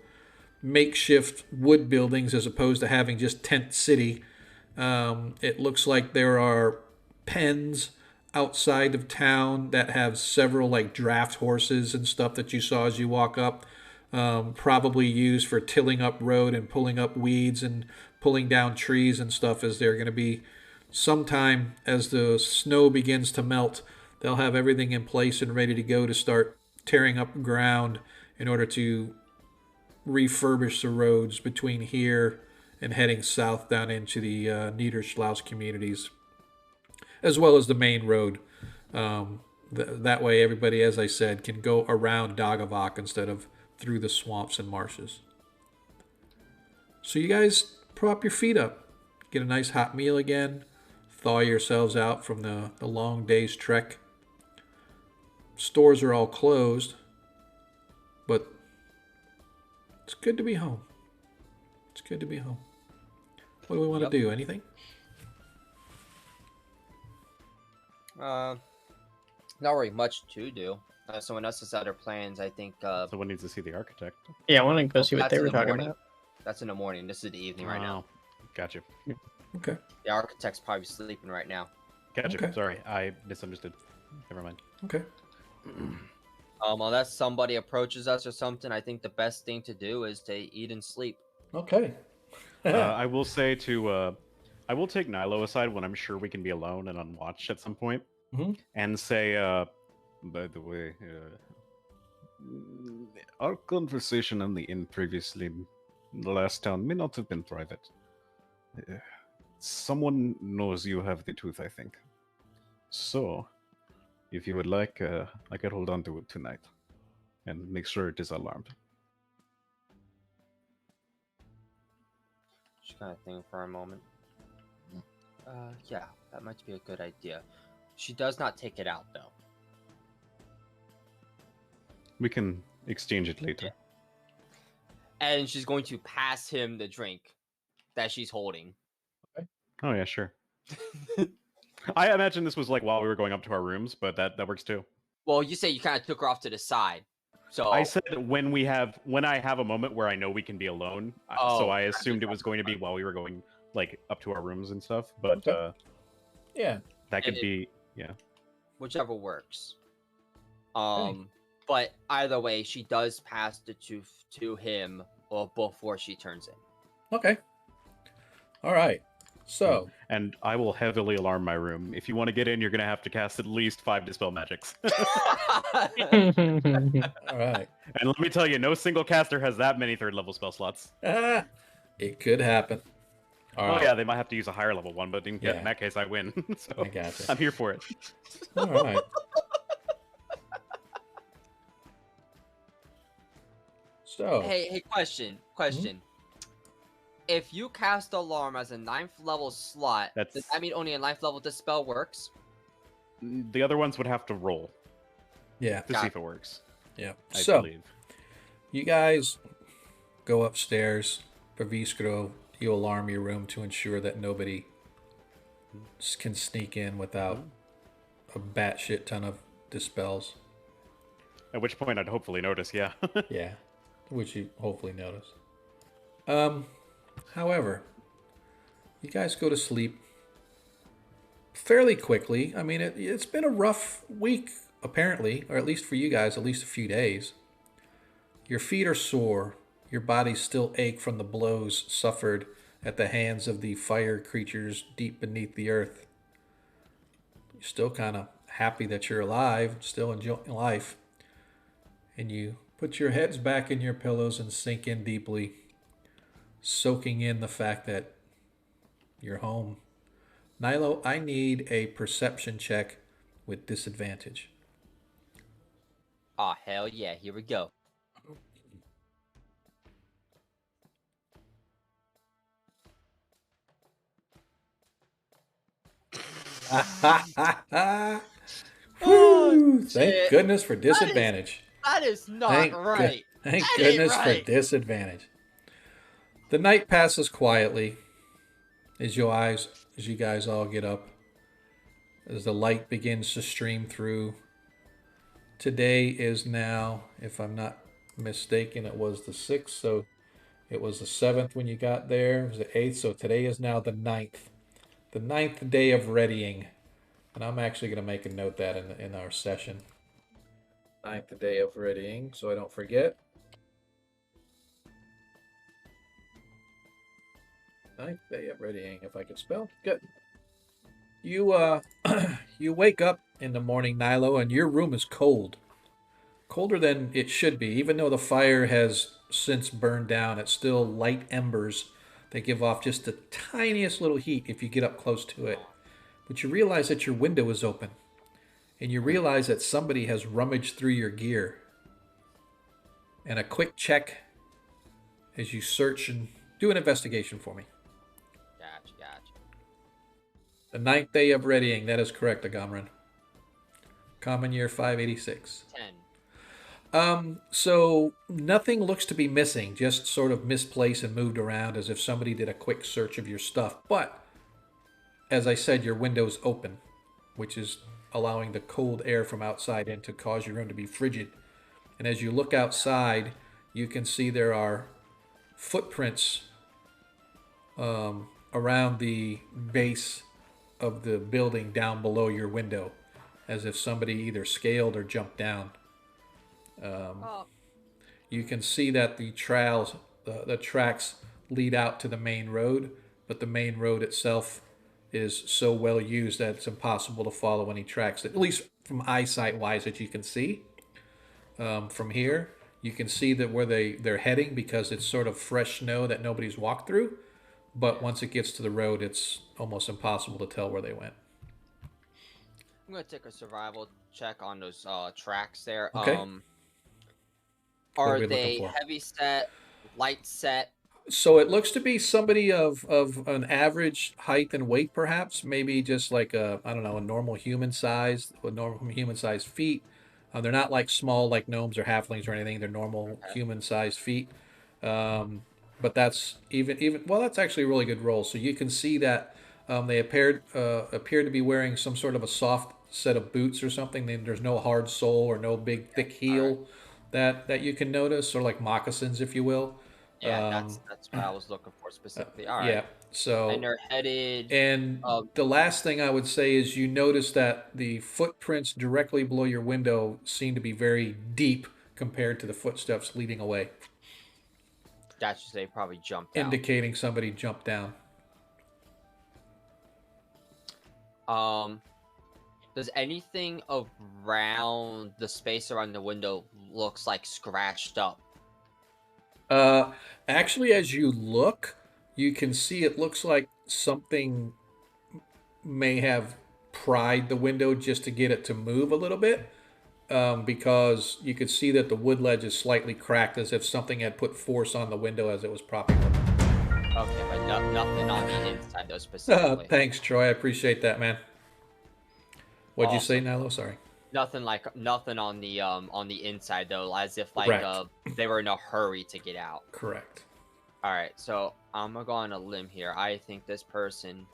makeshift wood buildings as opposed to having just tent city. It looks like there are pens outside of town that have several like draft horses and stuff that you saw as you walk up, probably used for tilling up road and pulling up weeds and pulling down trees and stuff, as they're going to be sometime as the snow begins to melt, they'll have everything in place and ready to go to start tearing up ground in order to refurbish the roads between here and heading south down into the Niederschloss communities, as well as the main road. That way everybody, as I said, can go around Dagavak instead of through the swamps and marshes. So you guys prop your feet up, get a nice hot meal again, thaw yourselves out from the long day's trek. Stores are all closed, but it's good to be home. It's good to be home. What do we want to do? Anything? Not really much to do. Someone else has other plans. I think. Someone needs to see the architect. Yeah, I want to go see what that's they in were the talking morning. about. That's in the morning. This is the evening right now. Gotcha. Okay. The architect's probably sleeping right now. Gotcha. Okay. Sorry, I misunderstood. Never mind. Okay. Unless somebody approaches us or something, I think the best thing to do is to eat and sleep. Okay. I will say to, I will take Nilo aside when I'm sure we can be alone and on watch at some point, and say, by the way, our conversation in the inn previously, in the last town, may not have been private. Someone knows you have the tooth, I think. So, if you would like, I could hold on to it tonight, and make sure it is alarmed. Just kind of think for a moment. Yeah, that might be a good idea. She does not take it out, though. We can exchange it later. And she's going to pass him the drink that she's holding. Oh yeah, sure. I imagine this was like while we were going up to our rooms, but that works too. Well, you say you kind of took her off to the side. So I said when I have a moment where I know we can be alone. So I assumed it was going to be while we were going like up to our rooms and stuff. But yeah, that could be whichever works. But either way, she does pass the tooth to him before she turns in. Okay. All right. So, and I will heavily alarm my room. If you want to get in, you're gonna have to cast at least 5 Dispel Magics. all right. And let me tell you, no single caster has that many 3rd level spell slots. It could happen. All right. Yeah, they might have to use a higher level one, but in Yeah. that case, I win. So I gotcha. I'm here for it. All right. So, Hey, question. If you cast Alarm as a 9th level slot, does that mean only a 9th level Dispel works? The other ones would have to roll. Yeah. To see if it works. Yeah. I believe. You guys go upstairs. Pravish, you alarm your room to ensure that nobody can sneak in without a batshit ton of dispels. At which point I'd hopefully notice, yeah. Yeah, which you hopefully notice. However, you guys go to sleep fairly quickly. I mean, it's been a rough week, apparently, or at least for you guys, at least a few days. Your feet are sore. Your bodies still ache from the blows suffered at the hands of the fire creatures deep beneath the earth. You're still kind of happy that you're alive, still enjoying life. And you put your heads back in your pillows and sink in deeply, soaking in the fact that you're home. Nilo, I need a perception check with disadvantage. Oh, hell yeah. Here we go. Whew, thank goodness for disadvantage. That is not right. Thank goodness for disadvantage. The night passes quietly as you guys all get up, as the light begins to stream through. Today is now, if I'm not mistaken, it was the 6th, so it was the 7th when you got there. It was the 8th, so today is now the 9th. The 9th day of readying. And I'm actually going to make a note that in our session. 9th day of readying, so I don't forget. 9th day of readying, if I could spell. Good. You you wake up in the morning, Nilo, and your room is cold. Colder than it should be. Even though the fire has since burned down, it's still light embers that give off just the tiniest little heat if you get up close to it. But you realize that your window is open. And you realize that somebody has rummaged through your gear. And a quick check as you search and do an investigation for me. Gotcha. The 9th day of readying, that is correct, Agamran. Common year 586. 10. So nothing looks to be missing, just sort of misplaced and moved around as if somebody did a quick search of your stuff. But, as I said, your window's open, which is allowing the cold air from outside in to cause your room to be frigid. And as you look outside, you can see there are footprints around the base of the building down below your window, as if somebody either scaled or jumped down. You can see that the tracks lead out to the main road, but the main road itself is so well used that it's impossible to follow any tracks, at least from eyesight wise, that you can see. From here, you can see that where they're heading, because it's sort of fresh snow that nobody's walked through, but once it gets to the road, it's almost impossible to tell where they went. I'm gonna take a survival check on those tracks there. Okay. Are they heavy set, light set? So it looks to be somebody of an average height and weight, perhaps. Maybe just like a normal human size, with normal human sized feet. They're not like small like gnomes or halflings or anything. They're normal human sized feet. But that's that's actually a really good roll. So you can see that they appeared to be wearing some sort of a soft set of boots or something. There's no hard sole or no big thick heel that you can notice, or like moccasins, if you will. Yeah, that's what I was looking for specifically. All right. Yeah. So and they're headed. And the last thing I would say is you notice that the footprints directly below your window seem to be very deep compared to the footsteps leading away. That should say probably jumped down. Indicating somebody jumped down. Does anything around the space around the window looks like scratched up? Actually, as you look, you can see it looks like something may have pried the window just to get it to move a little bit. Because you could see that the wood ledge is slightly cracked, as if something had put force on the window as it was propping up. Okay, but nothing on the inside though specifically. Thanks, Troy. I appreciate that, man. What'd you say, Awesome. Nilo? Sorry. Nothing on the inside though, as if like Correct. they were in a hurry to get out. Correct. All right, so I'm gonna go on a limb here. I think this person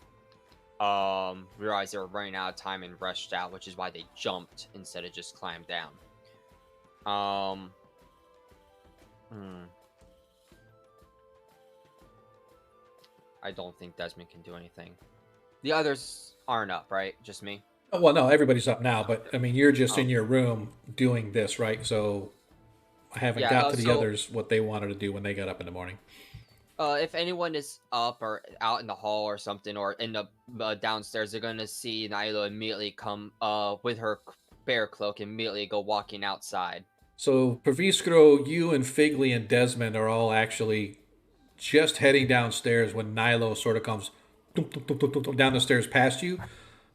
realized they were running out of time and rushed out, which is why they jumped instead of just climbed down. I don't think Desmond can do anything. The others aren't up, right? Just me? Oh, well, no, everybody's up now, but I mean, you're just in your room doing this, right? So I haven't got to the others what they wanted to do when they got up in the morning. If anyone is up or out in the hall or something, or in the downstairs, they're gonna see Nilo immediately come with her bear cloak, immediately go walking outside. So Pravish, you and Figley and Desmond are all actually just heading downstairs when Nilo sort of comes down the stairs past you,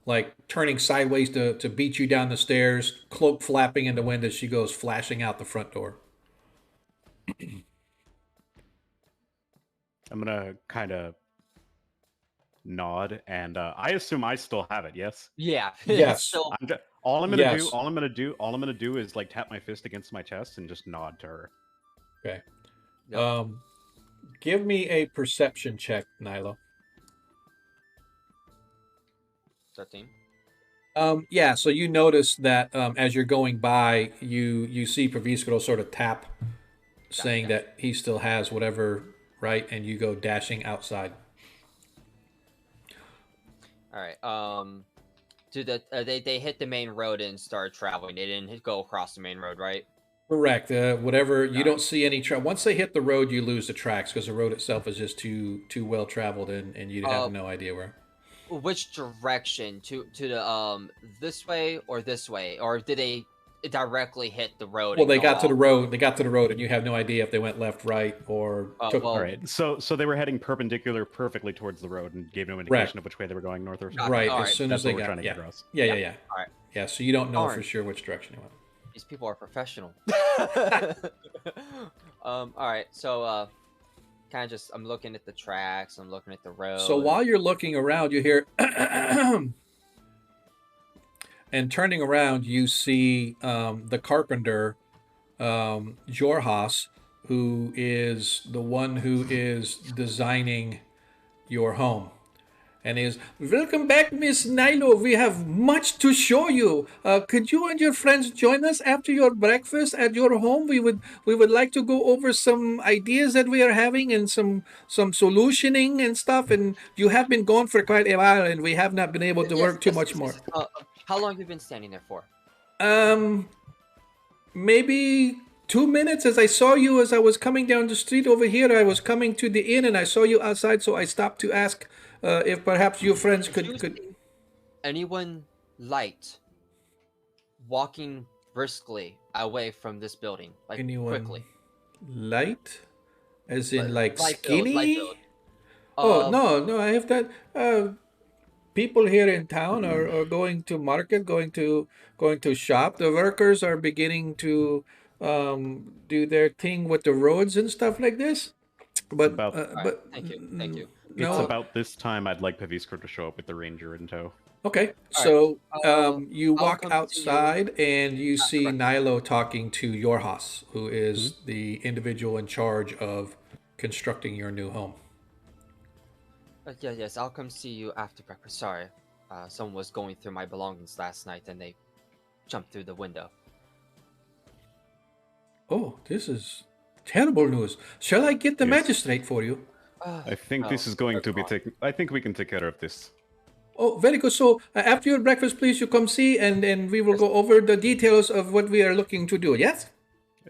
like turning sideways to beat you down the stairs, cloak flapping in the wind as she goes flashing out the front door. I'm gonna kind of nod, and I assume I still have it. Yes. Yeah. Yes. All I'm gonna do is like tap my fist against my chest and just nod to her. Okay. Yep. Give me a perception check, Nilo. 13. Yeah. So you notice that as you're going by, you see Pravish sort of tap, saying that he still has whatever. Right, and you go dashing outside. All right. They hit the main road and started traveling. They didn't go across the main road, right? Correct. Whatever. You don't see any once they hit the road, you lose the tracks because the road itself is just too well traveled, and you have no idea where. Which direction? To the this way or this way, or did they directly hit the road? Well, they got to the road. They got to the road, and you have no idea if they went left, right, or took. All right. So they were heading perpendicular, perfectly towards the road, and gave no indication of which way they were going, north or south. Right. As soon as they got. Yeah. All right. Yeah. So you don't know for sure which direction they went. These people are professional. All right. So kind of just I'm looking at the tracks. I'm looking at the road. So while you're looking around, you hear. And turning around, you see the carpenter, Jorhas, who is the one who is designing your home. And is, welcome back, Miss Nilo. We have much to show you. Could you and your friends join us after your breakfast at your home? We would like to go over some ideas that we are having and some solutioning and stuff. And you have been gone for quite a while, and we have not been able to work too much more. How long have you been standing there for? Maybe 2 minutes. As I saw you as I was coming down the street over here. I was coming to the inn and I saw you outside, so I stopped to ask if perhaps your friends could. Anyone light walking briskly away from this building, like quickly? Light, as in like light skinny? Light build. Oh no! I have that. People here in town are going to market, going to shop. The workers are beginning to do their thing with the roads and stuff like this. But thank you. It's about this time I'd like Paviskar to show up with the ranger in tow. Okay, so you walk outside and you see Nilo talking to Jorhas, who is the individual in charge of constructing your new home. Yes, I'll come see you after breakfast. Sorry, someone was going through my belongings last night and they jumped through the window. Oh, this is terrible news. Shall I get the magistrate for you? I think this is going to be taken. I think we can take care of this. Oh, very good. So after your breakfast, please, you come see, and then we will go over the details of what we are looking to do. Yes?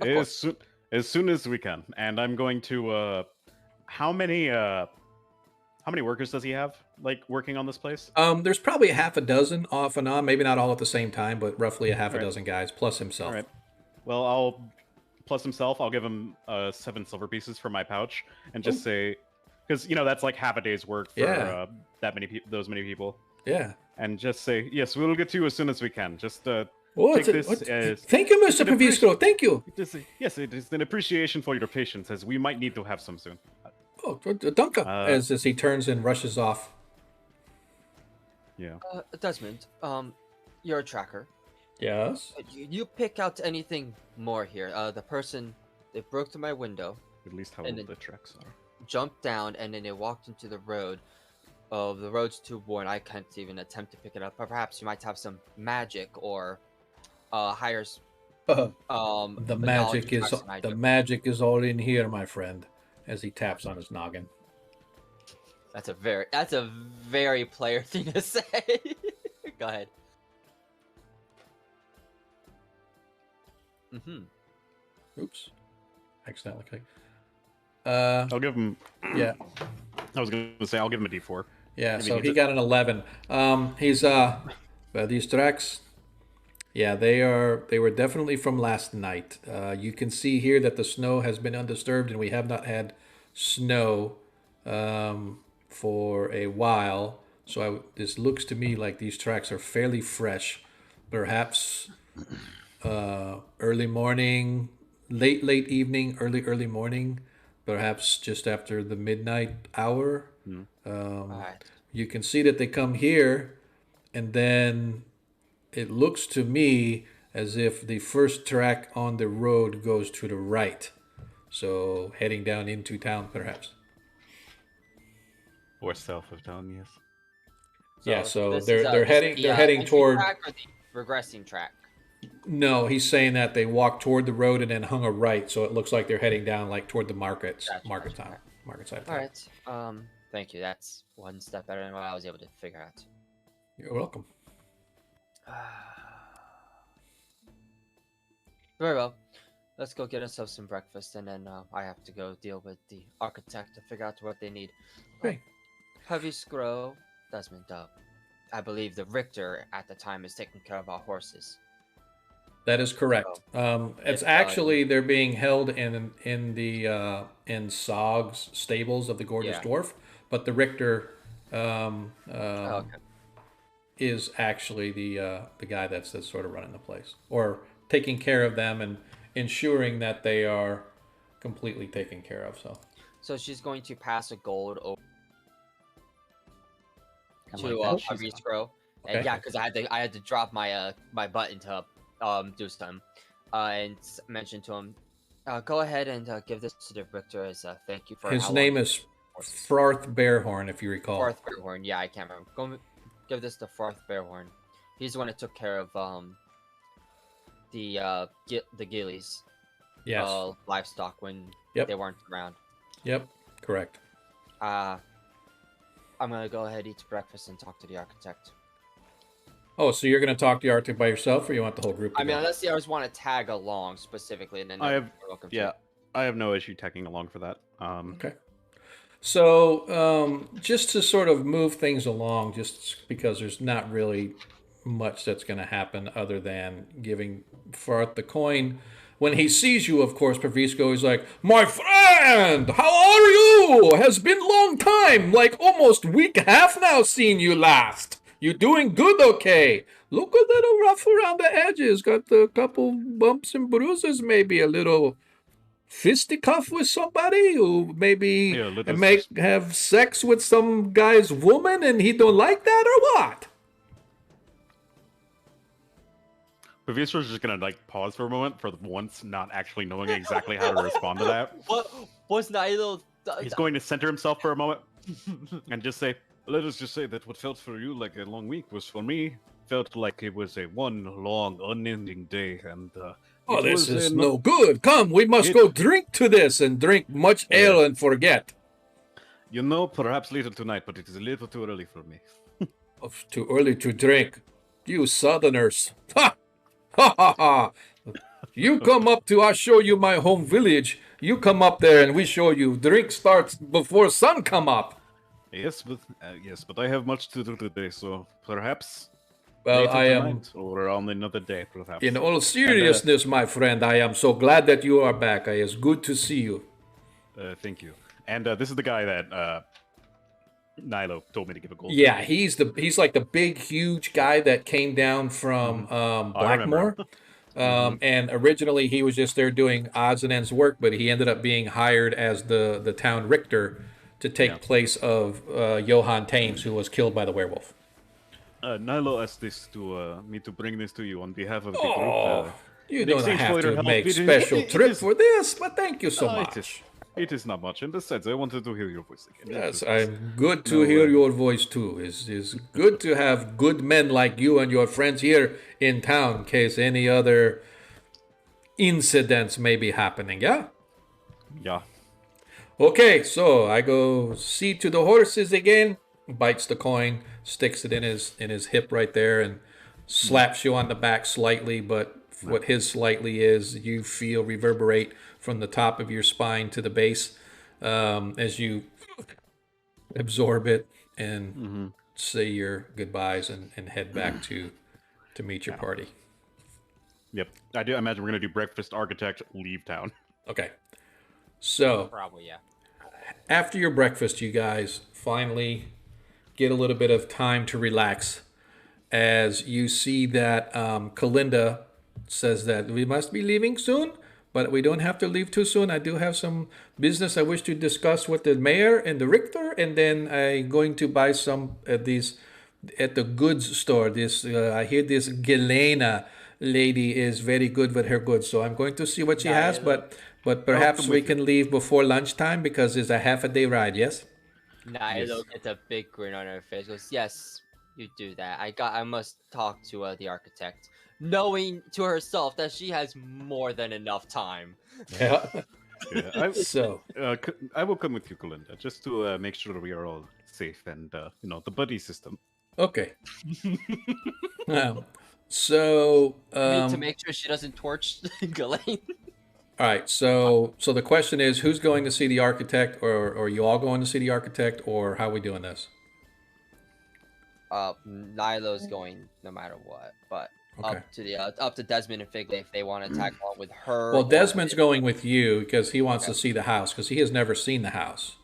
As soon as we can. And I'm going to. How many How many workers does he have, like, working on this place? There's probably a half a dozen off and on, maybe not all at the same time, but roughly a half a dozen guys, plus himself. All right. Well, plus himself, I'll give him 7 silver pieces for my pouch, and just say, because that's like half a day's work for those many people. Yeah. And just say, yes, we'll get to you as soon as we can. Just take this as... Thank you, Mr. Pravish. Thank you. Yes, it is an appreciation for your patience, as we might need to have some soon. Oh, Dunka, as he turns and rushes off. Yeah. Desmond, you're a tracker. Yes? You pick out anything more here. The person, they broke through my window. At least how old the tracks are. Jumped down, and then they walked into the road. The road's too worn. I can't even attempt to pick it up. But perhaps you might have some magic or higher. The magic is all in here, my friend. As he taps on his noggin. That's a very player thing to say. Go ahead. Oops. Accidentally clicked. I'll give him. Yeah. I was going to say I'll give him a D4. Yeah. So he got an 11. He's these tracks. Yeah, they were definitely from last night. You can see here that the snow has been undisturbed, and we have not had snow for a while. So this looks to me like these tracks are fairly fresh. Perhaps early morning, late evening, early morning. Perhaps just after the midnight hour. You can see that they come here, and then it looks to me as if the first track on the road goes to the right. So heading down into town, perhaps. Or south of town, yes. So they're heading toward track or the regressing track. No, he's saying that they walked toward the road and then hung a right, so it looks like they're heading down like toward the market side. All right. Thank you. That's one step better than what I was able to figure out. You're welcome. Very well. Let's go get ourselves some breakfast, and then I have to go deal with the architect to figure out what they need. Okay. Heavy Scroll, Desmond, I believe the Richter at the time is taking care of our horses. That is correct. It's actually they're being held in Sog's stables of the Gorgeous Dwarf, but the Richter is actually the guy that's sort of running the place, or taking care of them and ensuring that they are completely taken care of. So she's going to pass a gold over to Pravish. Okay. And yeah, because I had to drop my my button to do some, and mention to him, go ahead and give this to the Richter as a thank you for. His name is Farth Bearhorn, if you recall. Farth Bearhorn, yeah, I can't remember. Go give this to Farth Bearhorn. He's the one that took care of the gillies, livestock when they weren't around. Yep, correct. I'm gonna go ahead, eat breakfast, and talk to the architect. Oh, so you're gonna talk to the architect by yourself, or you want the whole group to go? Unless the others want to tag along specifically, and then I have no issue tagging along for that. Okay. So, just to sort of move things along, just because there's not really much that's going to happen other than giving Farth the coin. When he sees you, of course, Pravisko is like, "My friend, how are you? Has been long time, like almost week half now seen you last. You doing good, okay? Look a little rough around the edges. Got a couple bumps and bruises, maybe a little fisticuff with somebody who maybe have sex with some guy's woman and he don't like that, or what?" Pravish just gonna pause for a moment, for once not actually knowing exactly how to respond to that. What was Nilo? He's going to center himself for a moment and just say, "Let us just say that what felt for you like a long week was for me felt like it was a one long, unending day, and this is no good. Come, we must go drink to this and drink much ale and forget." Perhaps later tonight, but it is a little too early for me. Too early to drink. You Southerners. Ha! Ha ha ha! You come up to, I show you my home village. You come up there and we show you. Drink starts before sun come up. Yes, but I have much to do today, so perhaps Well, later I am, tonight or on another day, perhaps. in all seriousness, my friend, I am so glad that you are back. It's good to see you. Thank you. And this is the guy that Nilo told me to give a gold. Yeah, he's like the big, huge guy that came down from Blackmore. And originally he was just there doing odds and ends work, but he ended up being hired as the town Richter to take place of Johann Thames, who was killed by the werewolf. Nilo asked me to bring this to you on behalf of the group. You don't have to make special trip for this, but thank you so much. It is not much, and besides, I wanted to hear your voice again. Yes, I'm good to hear your voice too. It's good to have good men like you and your friends here in town in case any other incidents may be happening, yeah? Yeah. Okay, so I go see to the horses again, bites the coin, sticks it in his hip right there, and slaps you on the back slightly, but what his slightly is, you feel reverberate from the top of your spine to the base as you absorb it and say your goodbyes and head back to meet your party. Yep. I do imagine we're going to do breakfast, architect, leave town. Okay. So, Probably, yeah. after your breakfast, you guys finally get a little bit of time to relax as you see that Kalinda says that we must be leaving soon, but we don't have to leave too soon. I do have some business I wish to discuss with the mayor and the Richter, and then I'm going to buy some of these at the goods store. I hear this Galena lady is very good with her goods, so I'm going to see what she has, but perhaps we can leave before lunchtime because it's a half a day ride, yes? Nilo gets a big grin on her face. Goes, yes, you do that. I must talk to the architect, knowing to herself that she has more than enough time. Yeah. I will come with you, Kalinda, just to make sure we are all safe and the buddy system. Okay. To make sure she doesn't torch Ghislaine. All right, so the question is, who's going to see the architect, or are you all going to see the architect, or how are we doing this? Nilo's going no matter what, but okay. up to Desmond and Figley if they want to tag along with her. Well, Desmond's going with you because he wants to see the house because he has never seen the house.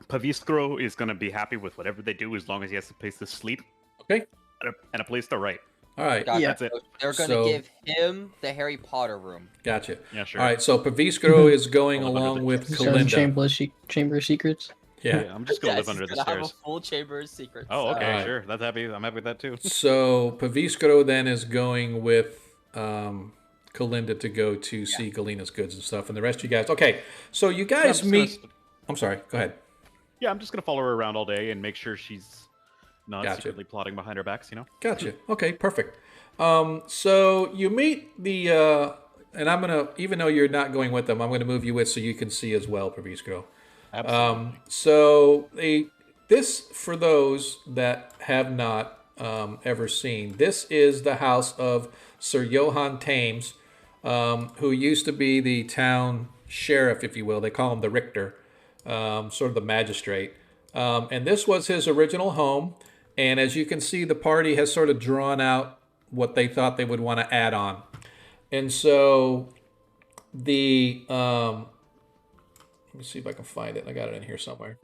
Paviskro is going to be happy with whatever they do as long as he has a place to sleep. Okay. And a place to write. All right. Gotcha. That's it. They're going to give him the Harry Potter room. Gotcha. Yeah, sure. All right, so Paviskro is going along with Kalinda. Chamber of Secrets. Yeah. I'm just going to live under the stairs. Have a full Chamber of Secrets. Oh, okay, sure. I'm happy with that too. So Paviskro then is going with Kalinda to go to see Galena's goods and stuff, and the rest of you guys. Okay, so you guys meet. I'm sorry. Go ahead. Yeah, I'm just going to follow her around all day and make sure she's not secretly plotting behind our backs, Gotcha. Okay, perfect. So you meet the, and I'm gonna, even though you're not going with them, I'm gonna move you with so you can see as well, Pravish. Absolutely. So this, for those that have not ever seen, this is the house of Sir Johann Thames, who used to be the town sheriff, if you will. They call him the Richter, sort of the magistrate. And this was his original home. And as you can see, the party has sort of drawn out what they thought they would want to add on. And so let me see if I can find it. I got it in here somewhere.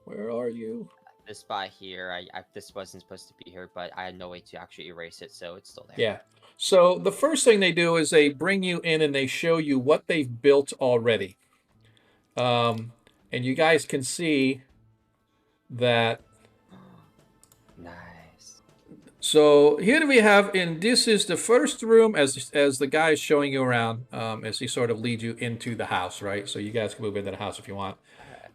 Where are you? This spot here, this wasn't supposed to be here, but I had no way to actually erase it, so it's still there. Yeah. So the first thing they do is they bring you in and they show you what they've built already. And you guys can see that. Nice. So here we have, and this is the first room as the guy is showing you around, as he sort of leads you into the house, right? So you guys can move into the house if you want.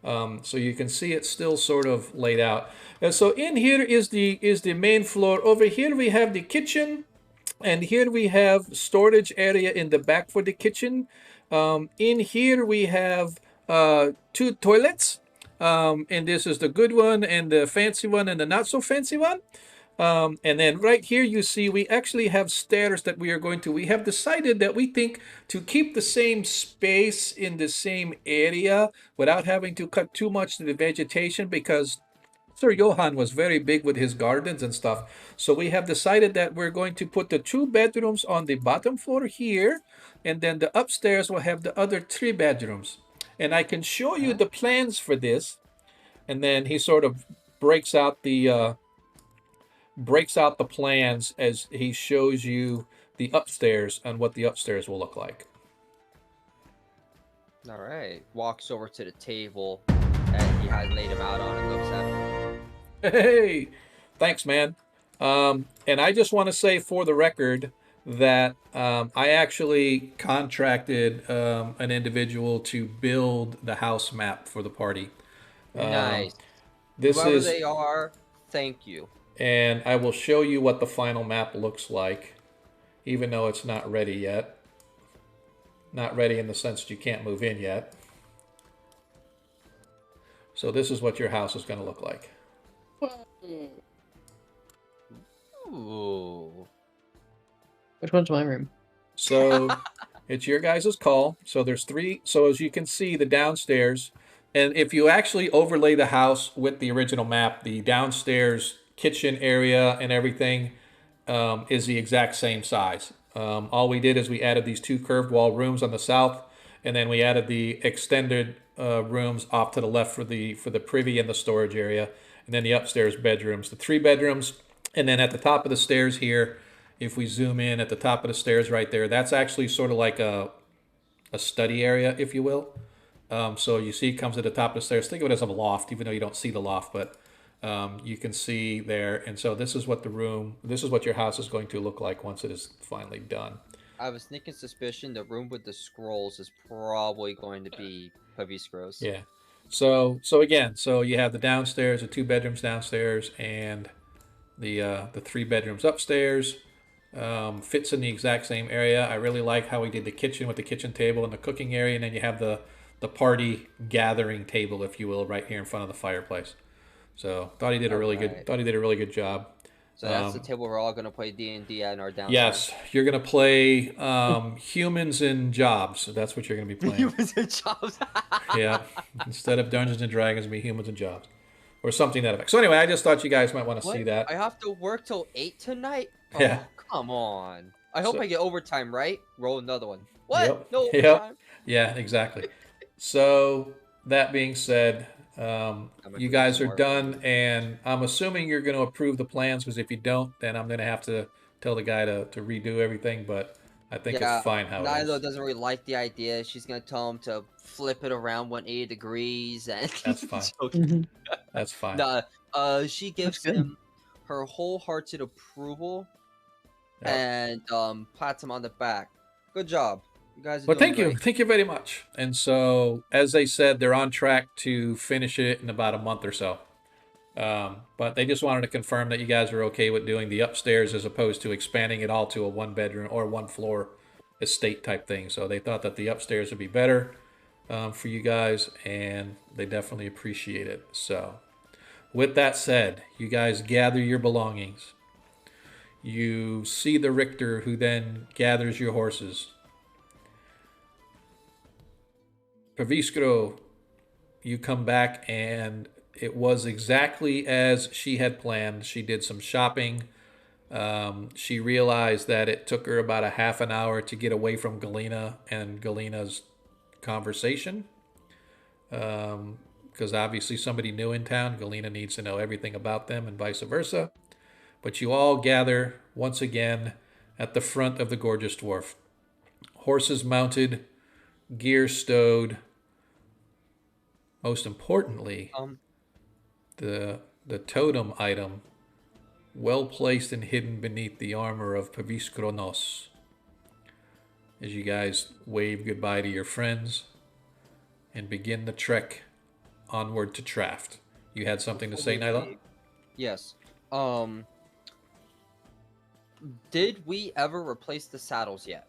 So you can see it's still sort of laid out. And so in here is the main floor. Over here we have the kitchen, and here we have storage area in the back for the kitchen. In here we have 2 toilets. And this is the good one and the fancy one and the not so fancy one. And then right here you see we actually have stairs that we are going to. We have decided that we think to keep the same space in the same area without having to cut too much to the vegetation, because Sir Johann was very big with his gardens and stuff. So we have decided that we're going to put the 2 bedrooms on the bottom floor here, and then the upstairs will have the other 3 bedrooms. And I can show you the plans for this. And then he sort of breaks out the plans as he shows you the upstairs and what the upstairs will look like. All right. Walks over to the table that he had laid him out on and looks at him. Hey, thanks, man. And I just want to say for the record that I actually contracted an individual to build the house map for the party. Nice. This Whoever is, they are, thank you. and I will show you what the final map looks like, even though it's not ready yet. Not ready in the sense that you can't move in yet. So this is what your house is going to look like. Ooh. Which one's my room? So it's your guys' call. So there's 3. So as you can see, the downstairs, and if you actually overlay the house with the original map, the downstairs kitchen area and everything is the exact same size. All we did is we added these 2 curved wall rooms on the south, and then we added the extended rooms off to the left for the privy and the storage area, and then the upstairs bedrooms, the 3 bedrooms, and then at the top of the stairs here, if we zoom in at the top of the stairs right there, that's actually sort of like a study area, if you will. So you see it comes at the top of the stairs. Think of it as a loft, even though you don't see the loft, but you can see there. And so this is what your house is going to look like once it is finally done. I have a sneaking suspicion the room with the scrolls is probably going to be Pravish. Yeah. So again, so you have the downstairs, the 2 bedrooms downstairs, and the 3 bedrooms upstairs. Fits in the exact same area. I really like how he did the kitchen with the kitchen table and the cooking area, and then you have the party gathering table, if you will, right here in front of the fireplace. So thought he did a really good job. So that's the table we're all gonna play D&D at in our downtime. Yes, you're gonna play humans and jobs. So that's what you're gonna be playing. Humans and jobs. Yeah, instead of Dungeons and Dragons, it'll be humans and jobs, or something to that effect. So anyway, I just thought you guys might want to see that. I have to work till 8 tonight. Oh, Yeah. Come on. I hope I get overtime, right? Roll another one. What? Yep. No Yep. overtime? Yeah, exactly. So that being said, you guys are done, and I'm assuming you're going to approve the plans, because if you don't, then I'm going to have to tell the guy to redo everything, but I think it's fine how it Nilo is. doesn't really like the idea. She's going to tell him to flip it around 180 degrees. And That's fine. Mm-hmm. That's fine. She gives him her wholehearted approval and pats him on the back. Good job. You guys are Well, doing thank you. great. Thank you very much. And so, as they said, they're on track to finish it in about a month or so. But they just wanted to confirm that you guys are okay with doing the upstairs as opposed to expanding it all to a 1-bedroom or 1-floor estate type thing. So they thought that the upstairs would be better for you guys, and they definitely appreciate it. So with that said, you guys gather your belongings. You see the Richter, who then gathers your horses. Pravish, you come back, and it was exactly as she had planned. She did some shopping. She realized that it took her about a half an hour to get away from Galena and Galena's conversation. Because obviously somebody new in town, Galena needs to know everything about them and vice versa. But you all gather once again at the front of the Gorgeous Dwarf. Horses mounted, gear stowed. Most importantly, the totem item well placed and hidden beneath the armor of Pravish Kronos. As you guys wave goodbye to your friends and begin the trek onward to Traft. You had something to say, Nyla? Yes. Did we ever replace the saddles yet?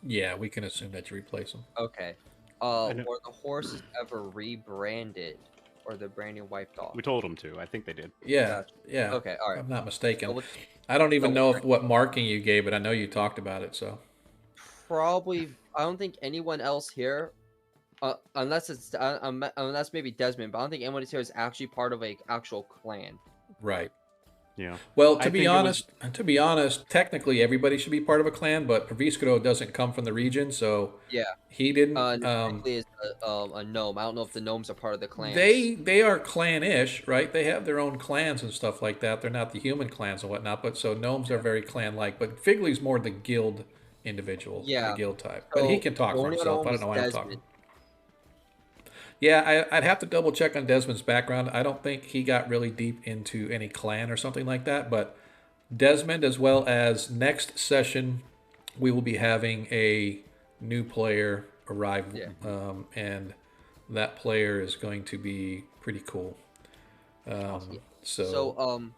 Yeah, we can assume that you replace them. Okay. Were the horses ever rebranded or the branding wiped off? We told them to. I think they did. Yeah, Gotcha. yeah. Okay, all If right. I'm not mistaken. Double- I don't even double know check. what marking you gave, but I know you talked about it. So Probably, I don't think anyone else here, unless it's unless maybe Desmond, but I don't think anyone here is actually part of a actual clan. right. Yeah. Well, I to be think it was- honest, technically everybody should be part of a clan, but Pravish doesn't come from the region, so Yeah. he didn't. Technically is a gnome. I don't know if the gnomes are part of the clans. They are clan-ish, right? They have their own clans and stuff like that. They're not the human clans and whatnot, but so gnomes are very clan-like. But Figley's more the guild individual, Yeah. the guild type. But he can talk the for only himself. gnome I don't is know why I'm Desmond. talking. Yeah, I'd have to double check on Desmond's background. I don't think he got really deep into any clan or something like that. But Desmond, as well as next session, we will be having a new player arrive, and that player is going to be pretty cool. So,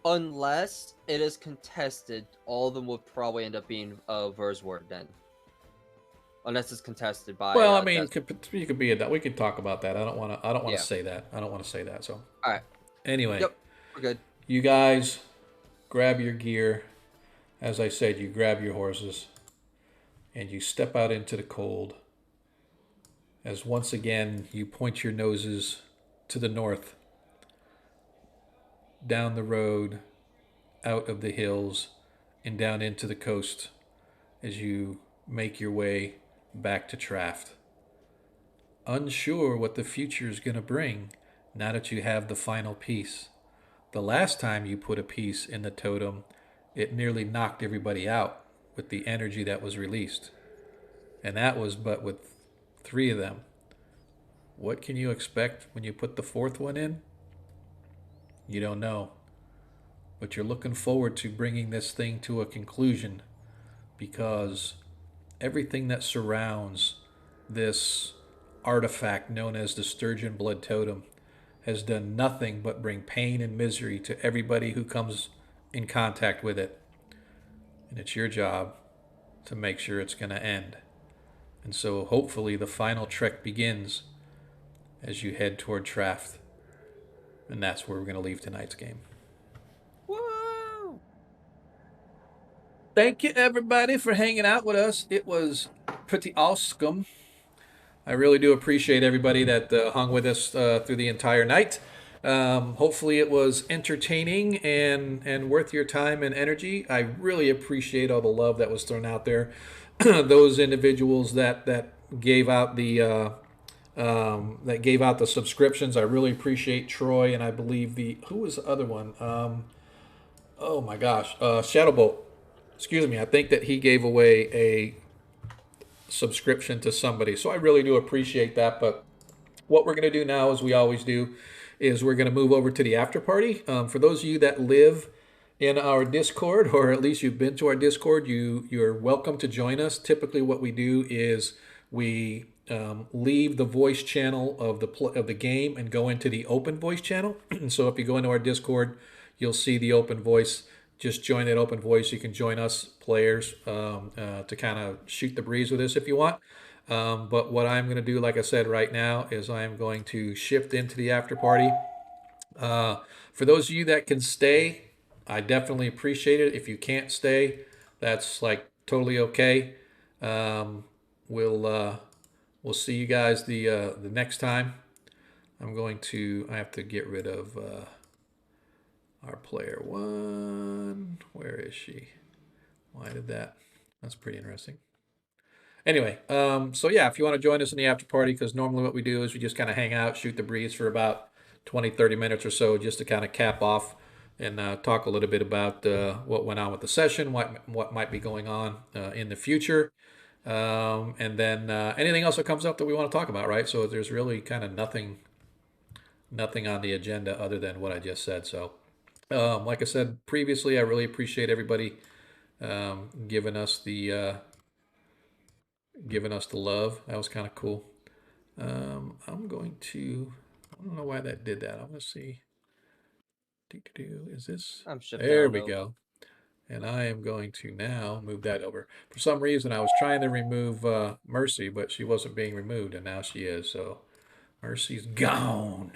unless it is contested, all of them will probably end up being Versword then. Unless it's contested by. Well, I mean, you could be a. We could talk about that. I don't want to Yeah. say that. I don't want to say that. So. All right. Anyway. Yep. We're good. You guys, grab your gear. As I said, you grab your horses, and you step out into the cold. As once again you point your noses to the north, down the road, out of the hills, and down into the coast, as you make your way back to Traft. Unsure what the future is going to bring now that you have the final piece. The last time you put a piece in the totem, it nearly knocked everybody out with the energy that was released. And that was but with 3 of them. What can you expect when you put the 4th one in? You don't know. But you're looking forward to bringing this thing to a conclusion, because everything that surrounds this artifact known as the Sturgeon Blood Totem has done nothing but bring pain and misery to everybody who comes in contact with it. And it's your job to make sure it's going to end. And so hopefully the final trek begins as you head toward Traft. And that's where we're going to leave tonight's game. Woo! Thank you, everybody, for hanging out with us. It was pretty awesome. I really do appreciate everybody that hung with us through the entire night. Hopefully it was entertaining and worth your time and energy. I really appreciate all the love that was thrown out there. Those individuals that gave out the subscriptions. I really appreciate Troy, and I believe who was the other one? Oh my gosh, Shadowbolt. Excuse me. I think that he gave away a subscription to somebody, so I really do appreciate that. But what we're going to do now, as we always do, is we're going to move over to the after party. For those of you that live in our Discord, or at least you've been to our Discord, you're welcome to join us. Typically what we do is we leave the voice channel of the game and go into the open voice channel. So if you go into our Discord, you'll see the open voice. Just join that open voice. You can join us players to kind of shoot the breeze with us if you want. But what I'm going to do, like I said, right now is I am going to shift into the after party. For those of you that can stay, I definitely appreciate it. If you can't stay, that's like totally okay. We'll see you guys the next time. I have to get rid of our player 1. Where is she? Why did that? That's pretty interesting. Anyway, so yeah, if you want to join us in the after party, because normally what we do is we just kind of hang out, shoot the breeze for about 20-30 minutes or so, just to kind of cap off and talk a little bit about what went on with the session, what might be going on in the future, and then anything else that comes up that we want to talk about, right? So there's really kind of nothing on the agenda other than what I just said. So like I said previously, I really appreciate everybody giving us the love. That was kind of cool. I'm going to, I don't know why that did that. I'm going to see. Is this? There we go. And I am going to now move that over. For some reason, I was trying to remove Mercy, but she wasn't being removed, and now she is. So Mercy's gone.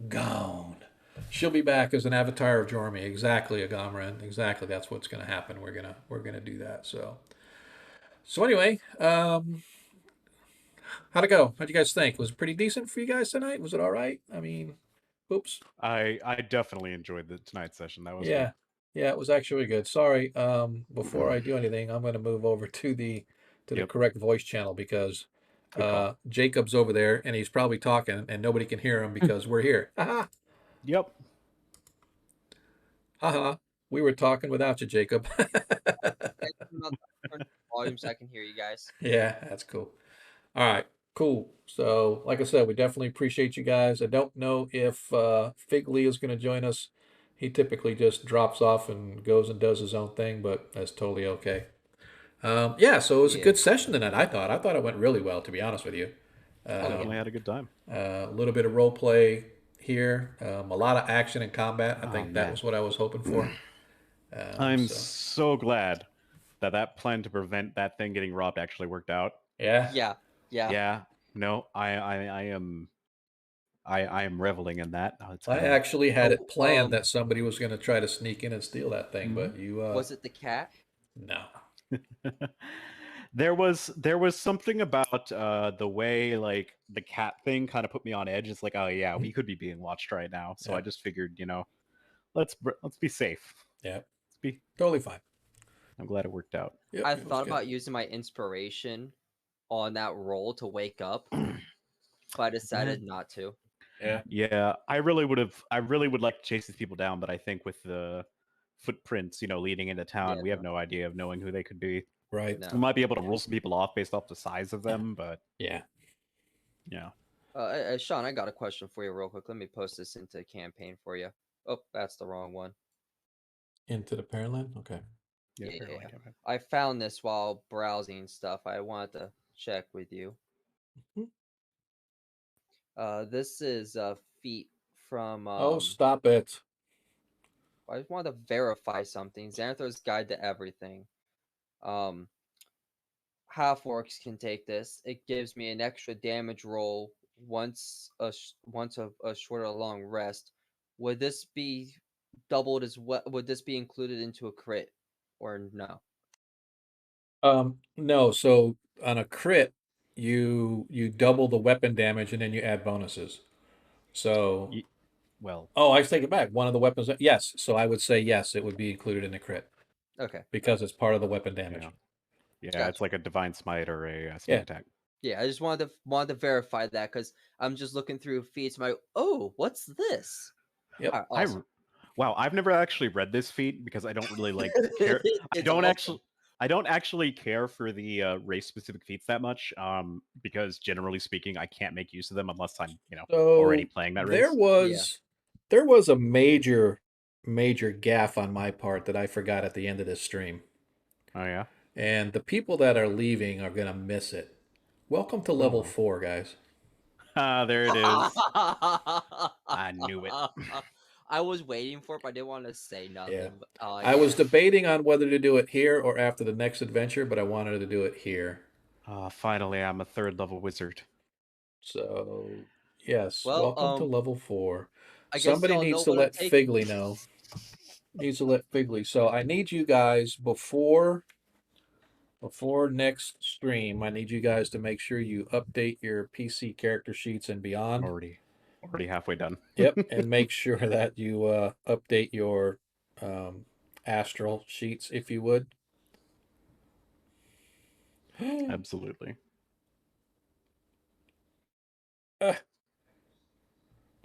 Gone. She'll be back as an avatar of Jormy. Exactly, Agamran. Exactly. That's what's gonna happen. We're gonna do that. So anyway, how'd it go? How'd you guys think? Was it pretty decent for you guys tonight? Was it all right? I mean, oops. I definitely enjoyed the tonight's session. That was Yeah. good. Yeah, it was actually good. Sorry. Before I do anything, I'm going to move over to the Yep. correct voice channel because Good call. Jacob's over there and he's probably talking and nobody can hear him because we're here. Haha. Yep. Haha. We were talking without you, Jacob. Turn the volume so I can hear you guys. Yeah, that's cool. All right, cool. So, like I said, we definitely appreciate you guys. I don't know if Figley is going to join us. He typically just drops off and goes and does his own thing, but that's totally okay. Yeah, so it was a Yeah. good session tonight. I thought it went really well, to be honest with you. Definitely had a good time. A little bit of role play here, a lot of action and combat. I Oh, think that man. was what I was hoping for. I'm so so glad that plan to prevent that thing getting robbed actually worked out. yeah, Yeah. Yeah. No, I am reveling in that. It's I gonna- actually had Oh, it planned that somebody was going to try to sneak in and steal that thing, but you Was it the cat? no. There was something about the way like the cat thing kind of put me on edge. It's like, oh yeah, we could be being watched right now. So Yeah. I just figured, let's be safe. Yeah, Let's be. totally fine. I'm glad it worked out. Yep, I it was thought good. about using my inspiration on that roll to wake up, but I decided not to. Yeah, I really would like to chase these people down, but I think with the footprints, leading into town, Yeah, we have no idea of knowing who they could be. Right. No. We might be able to rule some people off based off the size of them, but Yeah. yeah. Sean, I got a question for you real quick. Let me post this into a campaign for you. Oh, that's the wrong one. Into the Perrenland? Okay. Yeah. Fairly, okay. I found this while browsing stuff. I wanted to check with you. Mhm. This is a feat from. Oh, stop it. I just wanted to verify something. Xanathar's Guide to Everything. Half orcs can take this. It gives me an extra damage roll once a short or long rest. Would this be doubled as well? Would this be included into a crit, or no? No, so on a crit, you double the weapon damage and then you add bonuses. So Well, I take it back. One of the weapons, yes. So I would say yes, it would be included in the crit Okay. because it's part of the weapon damage. yeah, Gotcha. it's like a divine smite or a sneak attack. Yeah, I just wanted to verify that because I'm just looking through feats. I'm like, oh, what's this? Yep. All right, awesome. Wow, I've never actually read this feat because I don't really like care. It's awesome. I don't actually care for the race specific feats that much. Because generally speaking, I can't make use of them unless I'm already playing that race. There was a major gaffe on my part that I forgot at the end of this stream. Oh yeah. And the people that are leaving are gonna miss it. Welcome to level 4, guys. There it is. I knew it. I was waiting for it, but I didn't want to say nothing. Yeah. But, I was debating on whether to do it here or after the next adventure, but I wanted to do it here. Finally, I'm a 3rd level wizard. So, yes, Well, welcome to level 4. I guess Somebody y'all needs know to what I'm let taking. Figley know. Needs to let Figley. So I need you guys before next stream. I need you guys to make sure you update your PC character sheets and beyond. Already halfway done. Yep, and make sure that you update your astral sheets if you would. Absolutely.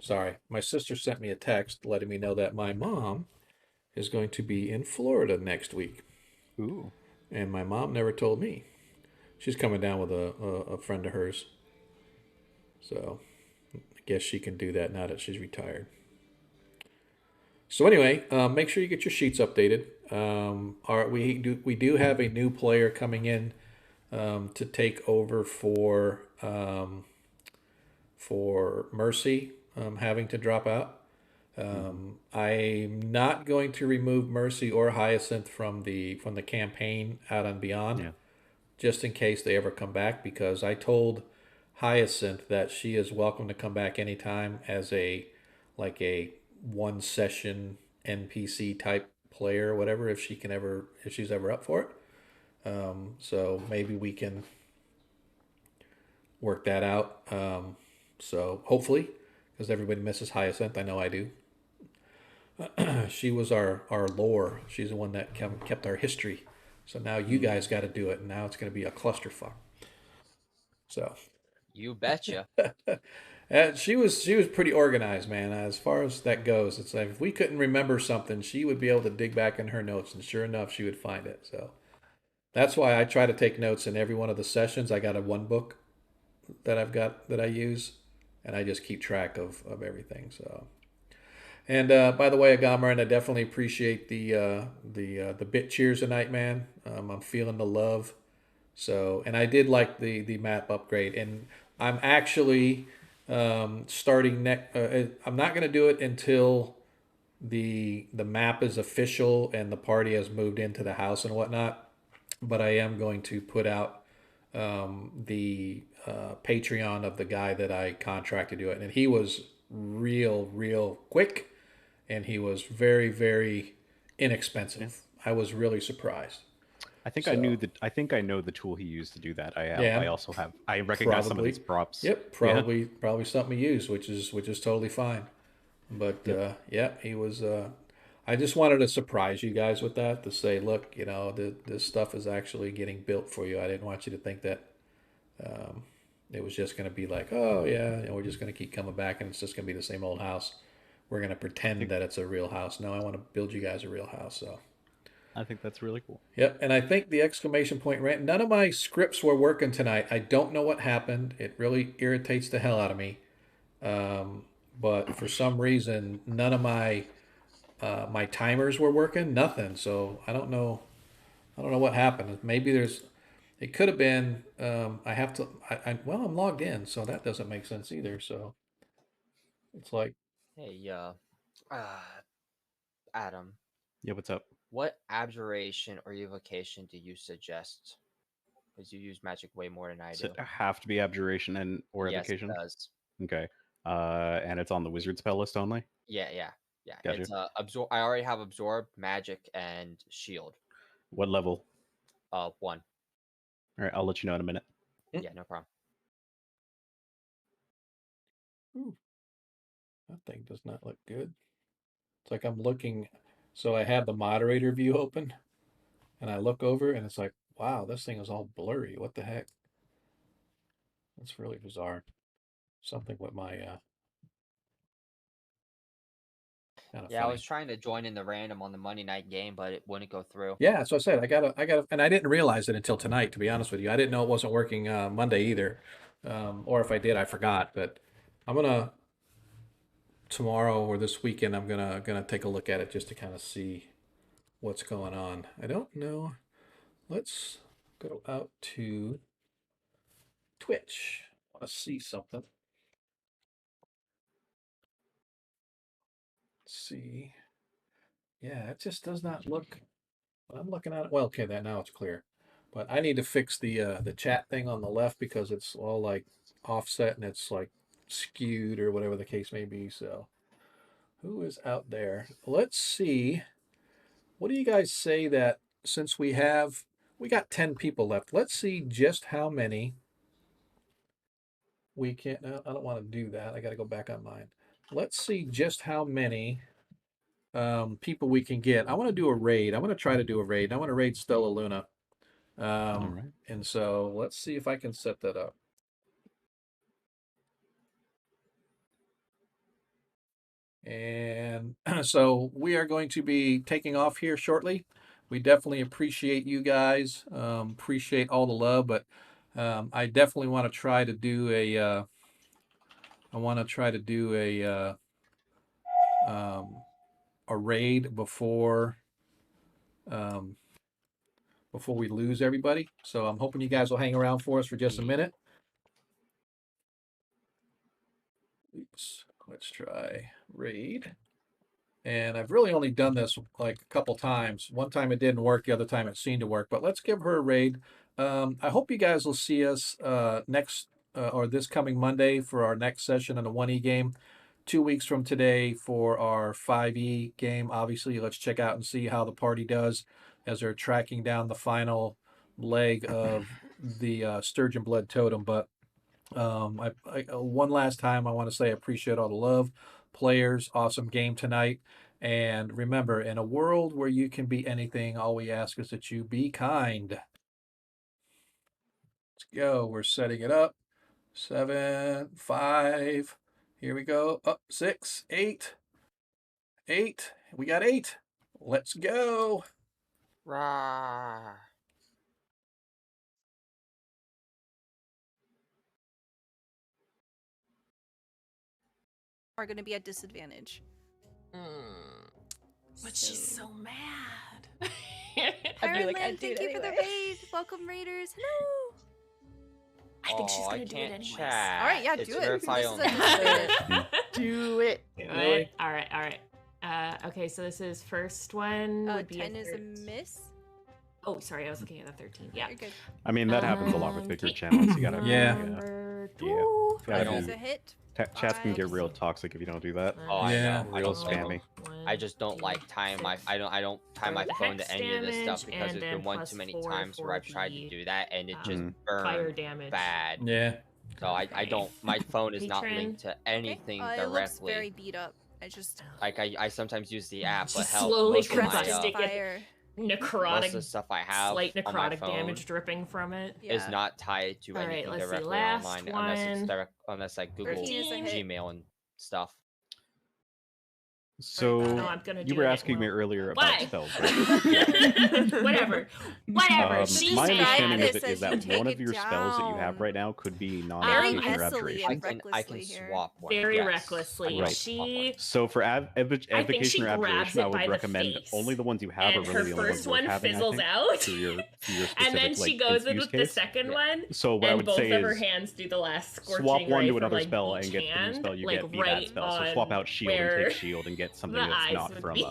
Sorry, my sister sent me a text letting me know that my mom is going to be in Florida next week. Ooh. And my mom never told me. She's coming down with a friend of hers. So I guess she can do that now that she's retired. So anyway, make sure you get your sheets updated. We do have a new player coming in to take over for Mercy having to drop out. I'm not going to remove Mercy or Hyacinth from the campaign out and beyond, just in case they ever come back, because I told Hyacinth that she is welcome to come back anytime as a one session NPC type player or whatever if she's ever up for it. So maybe we can work that out. So hopefully, because everybody misses Hyacinth, I know I do. She was our lore. She's the one that kept our history. So now you guys got to do it, and now it's going to be a clusterfuck. So You betcha. she was pretty organized, man. As far as that goes, it's like if we couldn't remember something, she would be able to dig back in her notes, and sure enough, she would find it. So that's why I try to take notes in every one of the sessions. I got a one book that I use, and I just keep track of everything. So. And by the way, Agamarine, I definitely appreciate the bit cheers tonight, man. I'm feeling the love. So, and I did like the map upgrade, and I'm actually starting next. I'm not going to do it until the map is official and the party has moved into the house and whatnot. But I am going to put out the Patreon of the guy that I contracted to do it, and he was real quick, and he was very, very inexpensive. I was really surprised. I think I know the tool he used to do that. Yeah. I also have. I recognize some of these props. Yep, probably something he used, which is totally fine. But yeah, he was. I just wanted to surprise you guys with that, to say, look, this stuff is actually getting built for you. I didn't want you to think that it was just going to be like, oh yeah, we're just going to keep coming back and it's just going to be the same old house. We're going to pretend that it's a real house. No, I want to build you guys a real house. So I think that's really cool. Yep, and I think the exclamation point rant. None of my scripts were working tonight. I don't know what happened. It really irritates the hell out of me. But for some reason, none of my my timers were working. Nothing. So I don't know. I don't know what happened. Maybe there's. It could have been. I have to. Well, I'm logged in, so that doesn't make sense either. So it's like. Hey, Adam. Yeah, what's up? What abjuration or evocation do you suggest? Because you use magic way more than I do. Does it have to be abjuration or evocation? Yes, it does. Okay. And it's on the wizard spell list only? Yeah. Gotcha. It's absorb. I already have absorb, magic, and shield. What level? 1. All right, I'll let you know in a minute. Yeah, no problem. Ooh, that thing does not look good. It's like I'm looking. So I have the moderator view open, and I look over, and it's like, wow, this thing is all blurry. What the heck? That's really bizarre. Something with my Yeah, I was trying to join in the random on the Monday night game, but it wouldn't go through. Yeah, so I said I gotta, and I didn't realize it until tonight. To be honest with you, I didn't know it wasn't working Monday either, or if I did, I forgot. But I'm gonna tomorrow or this weekend, I'm gonna take a look at it just to kind of see what's going on. I don't know. Let's go out to Twitch. I want to see something. Let's see. Yeah, it just does not look. When I'm looking at it, well, okay, that now it's clear. But I need to fix the chat thing on the left because it's all like offset and it's like skewed or whatever the case may be. So, who is out there? Let's see. What do you guys say that since we got 10 people left? Let's see just how many we can. No, I don't want to do that. I got to go back on mine. Let's see just how many people we can get. I want to do a raid. I want to try to do a raid. I want to raid Stella Luna. All right. And so let's see if I can set that up. And so we are going to be taking off here shortly. We definitely appreciate you guys. Appreciate all the love, but I definitely want to try to do a. A raid before we lose everybody. So I'm hoping you guys will hang around for us for just a minute. Oops. Let's try raid. And I've really only done this like a couple times. One time it didn't work, the other time it seemed to work. But let's give her a raid. I hope you guys will see us next or this coming Monday for our next session in the 1E game. 2 weeks from today for our 5E game. Obviously, let's check out and see how the party does as they're tracking down the final leg of the Sturgeon Blood Totem. But one last time, I want to say I appreciate all the love. Players, awesome game tonight. And remember, in a world where you can be anything, all we ask is that you be kind. Let's go. We're setting it up. 7, 5. Here we go. Up 6, 8. 8. We got 8. Let's go. Rah. Are going to be at disadvantage. But she's so mad. Perrenland, thank you for the raid. Welcome, raiders. Hello. I think she's gonna do it anyways. Chat. All right, yeah, It's do her it. if I This is own a disadvantage. Do it. Really? All right. Okay, so this is first one. Would be 10 a is a miss. Oh, sorry, I was looking at the 13. Yeah. You're good. I mean, that happens a lot with bigger channels. You gotta. Yeah. Number Yeah. two. Yeah, I 5 is don't- a hit. Chats can get 5. real toxic if you don't do that. Oh, I Yeah. know. I Real don't spammy. I just don't like tying my I don't tie my the phone to hex any of this stuff damage, because and there's been then one plus too many 4 times where I've for tried to the, do that and it just fire burned damage. bad. Yeah. So I don't. My phone is not Patron. linked to anything It looks directly. very beat up. I just Like I sometimes use the app, but Just hell, slowly most of my combusting. fire. most of the Necrotic, stuff I have slight on my necrotic phone damage dripping from it. Yeah. is not tied to All right, anything let's see, directly last online unless it's one. direct, unless like Google, 13 is a hit. Gmail, and stuff. So No, I'm gonna you do were it asking me well. earlier about Why? spells, right? Whatever. She My described understanding this of it as is you that take one of it your spells that you have down. right now could be Very non-evocation or messily abjuration. and I can recklessly here. swap one. Very yes. recklessly. Right. She So for evocation she or grabs abjuration, it I by would the recommend face, only the ones you have and are her really the only ones first worth one having, I fizzles think, out, through your specific, and then she like, goes in use with the case. second Yeah. one, So what I and would both say of her is hands do the last scorching swap one ray to from, another like, spell each and get the new hand, spell you like, get be right that spell. So swap on out shield and where take shield and get something the that's eyes not would from be.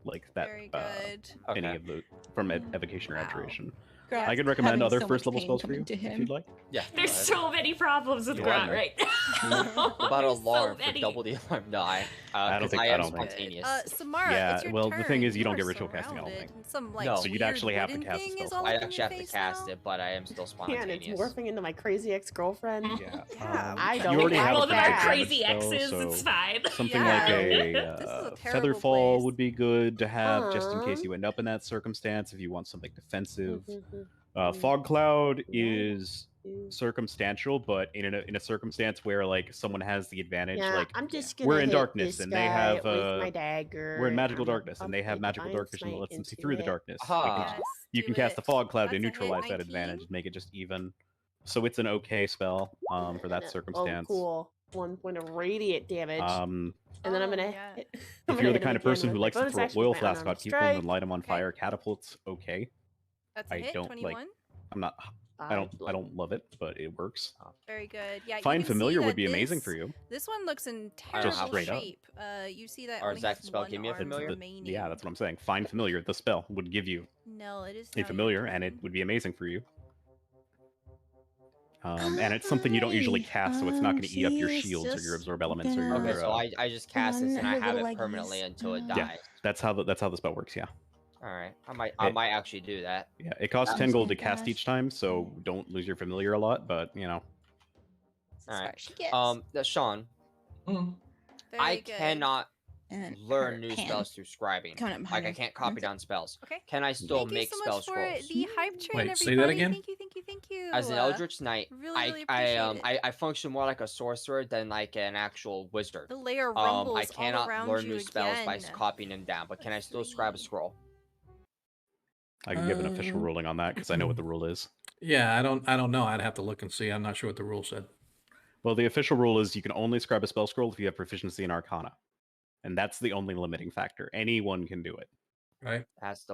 like that Very good. any Okay. of the from evocation or Wow. abjuration. Yeah. I could recommend having other so first much level pain spells come for you into if him. you'd like. Yeah. There's so many problems with You Grant are. right About There's alarm so for many. double the alarm die. I don't think- I I am don't think- spontaneous. Samara, Yeah, it's your well, the turn. thing is you don't are get ritual casting, I don't surrounded. think. Some, like, No. So you'd weird actually have to wooden cast the thing spell is all first. I up in actually your have to face cast now? it, but I am still Yeah, and it's spontaneous. morphing into my crazy ex-girlfriend. Yeah. I don't you already like have Both a of our that. crazy damage spell, exes, so it's fine. something Yeah. like This is a a terrible featherfall place. would be good to have just in case you end up in that circumstance if you want something defensive. Fog cloud is circumstantial, but in a circumstance where like someone has the advantage, Yeah, like I'm just gonna we're in hit darkness this and they guy have with my dagger. we're in magical I'm gonna darkness and they bump have my magical dark divine vision that smite lets them see into through the it. darkness. Aha. Yes, You do can cast it. the fog cloud to That's a hit, neutralize that 19. advantage and make it just even. So it's an okay spell for that circumstance. Oh, cool. 1 point of radiant damage. Um, and then I'm Oh, gonna yeah. hit, I'm if gonna you're the hit him kind of again person who with my likes to bonus throw action oil with my flask on unarmed people and then strike. light them on Okay. fire, catapults okay. That's a I hit, don't 21. like. I'm not. I don't love it, but it works. Very good. Yeah, you Find can see familiar that would be amazing this- for you. This one looks in Just terrible straight up. shape. You see that Or only is that has spell one give me a arm familiar? remaining. Yeah, that's what I'm saying. Find familiar. The spell would give you No, it is a not familiar, your and it turn. would be amazing for you. And it's something you don't usually cast, so it's not going to eat up your shields or your absorb elements or your. Okay, so I just cast this and I have it Like permanently this. until it Yeah. dies. That's how the spell works. Yeah. All right, I might actually do that. Yeah. It costs Oh 10 gold my to cast gosh. each time, so don't lose your familiar a lot. But you know. All right. She gets. Sean, Very I good. cannot And learn her new hand spells through scribing. coming up Like behind I her. can't copy down spells. Okay. Can I still Thank make you so spell much for scrolls? the hype train, Wait, everybody. say that again? Thank you. As an Eldritch Knight, really, really I appreciate it. I function more like a sorcerer than like an actual wizard. The layer rumbles I cannot all around learn you new spells by again. copying them down, but can I still scribe a scroll? I can give an official ruling on that because I know what the rule is. Yeah, I don't know. I'd have to look and see. I'm not sure what the rule said. Well, the official rule is you can only scribe a spell scroll if you have proficiency in Arcana, and that's the only limiting factor. Anyone can do it. Right? That's the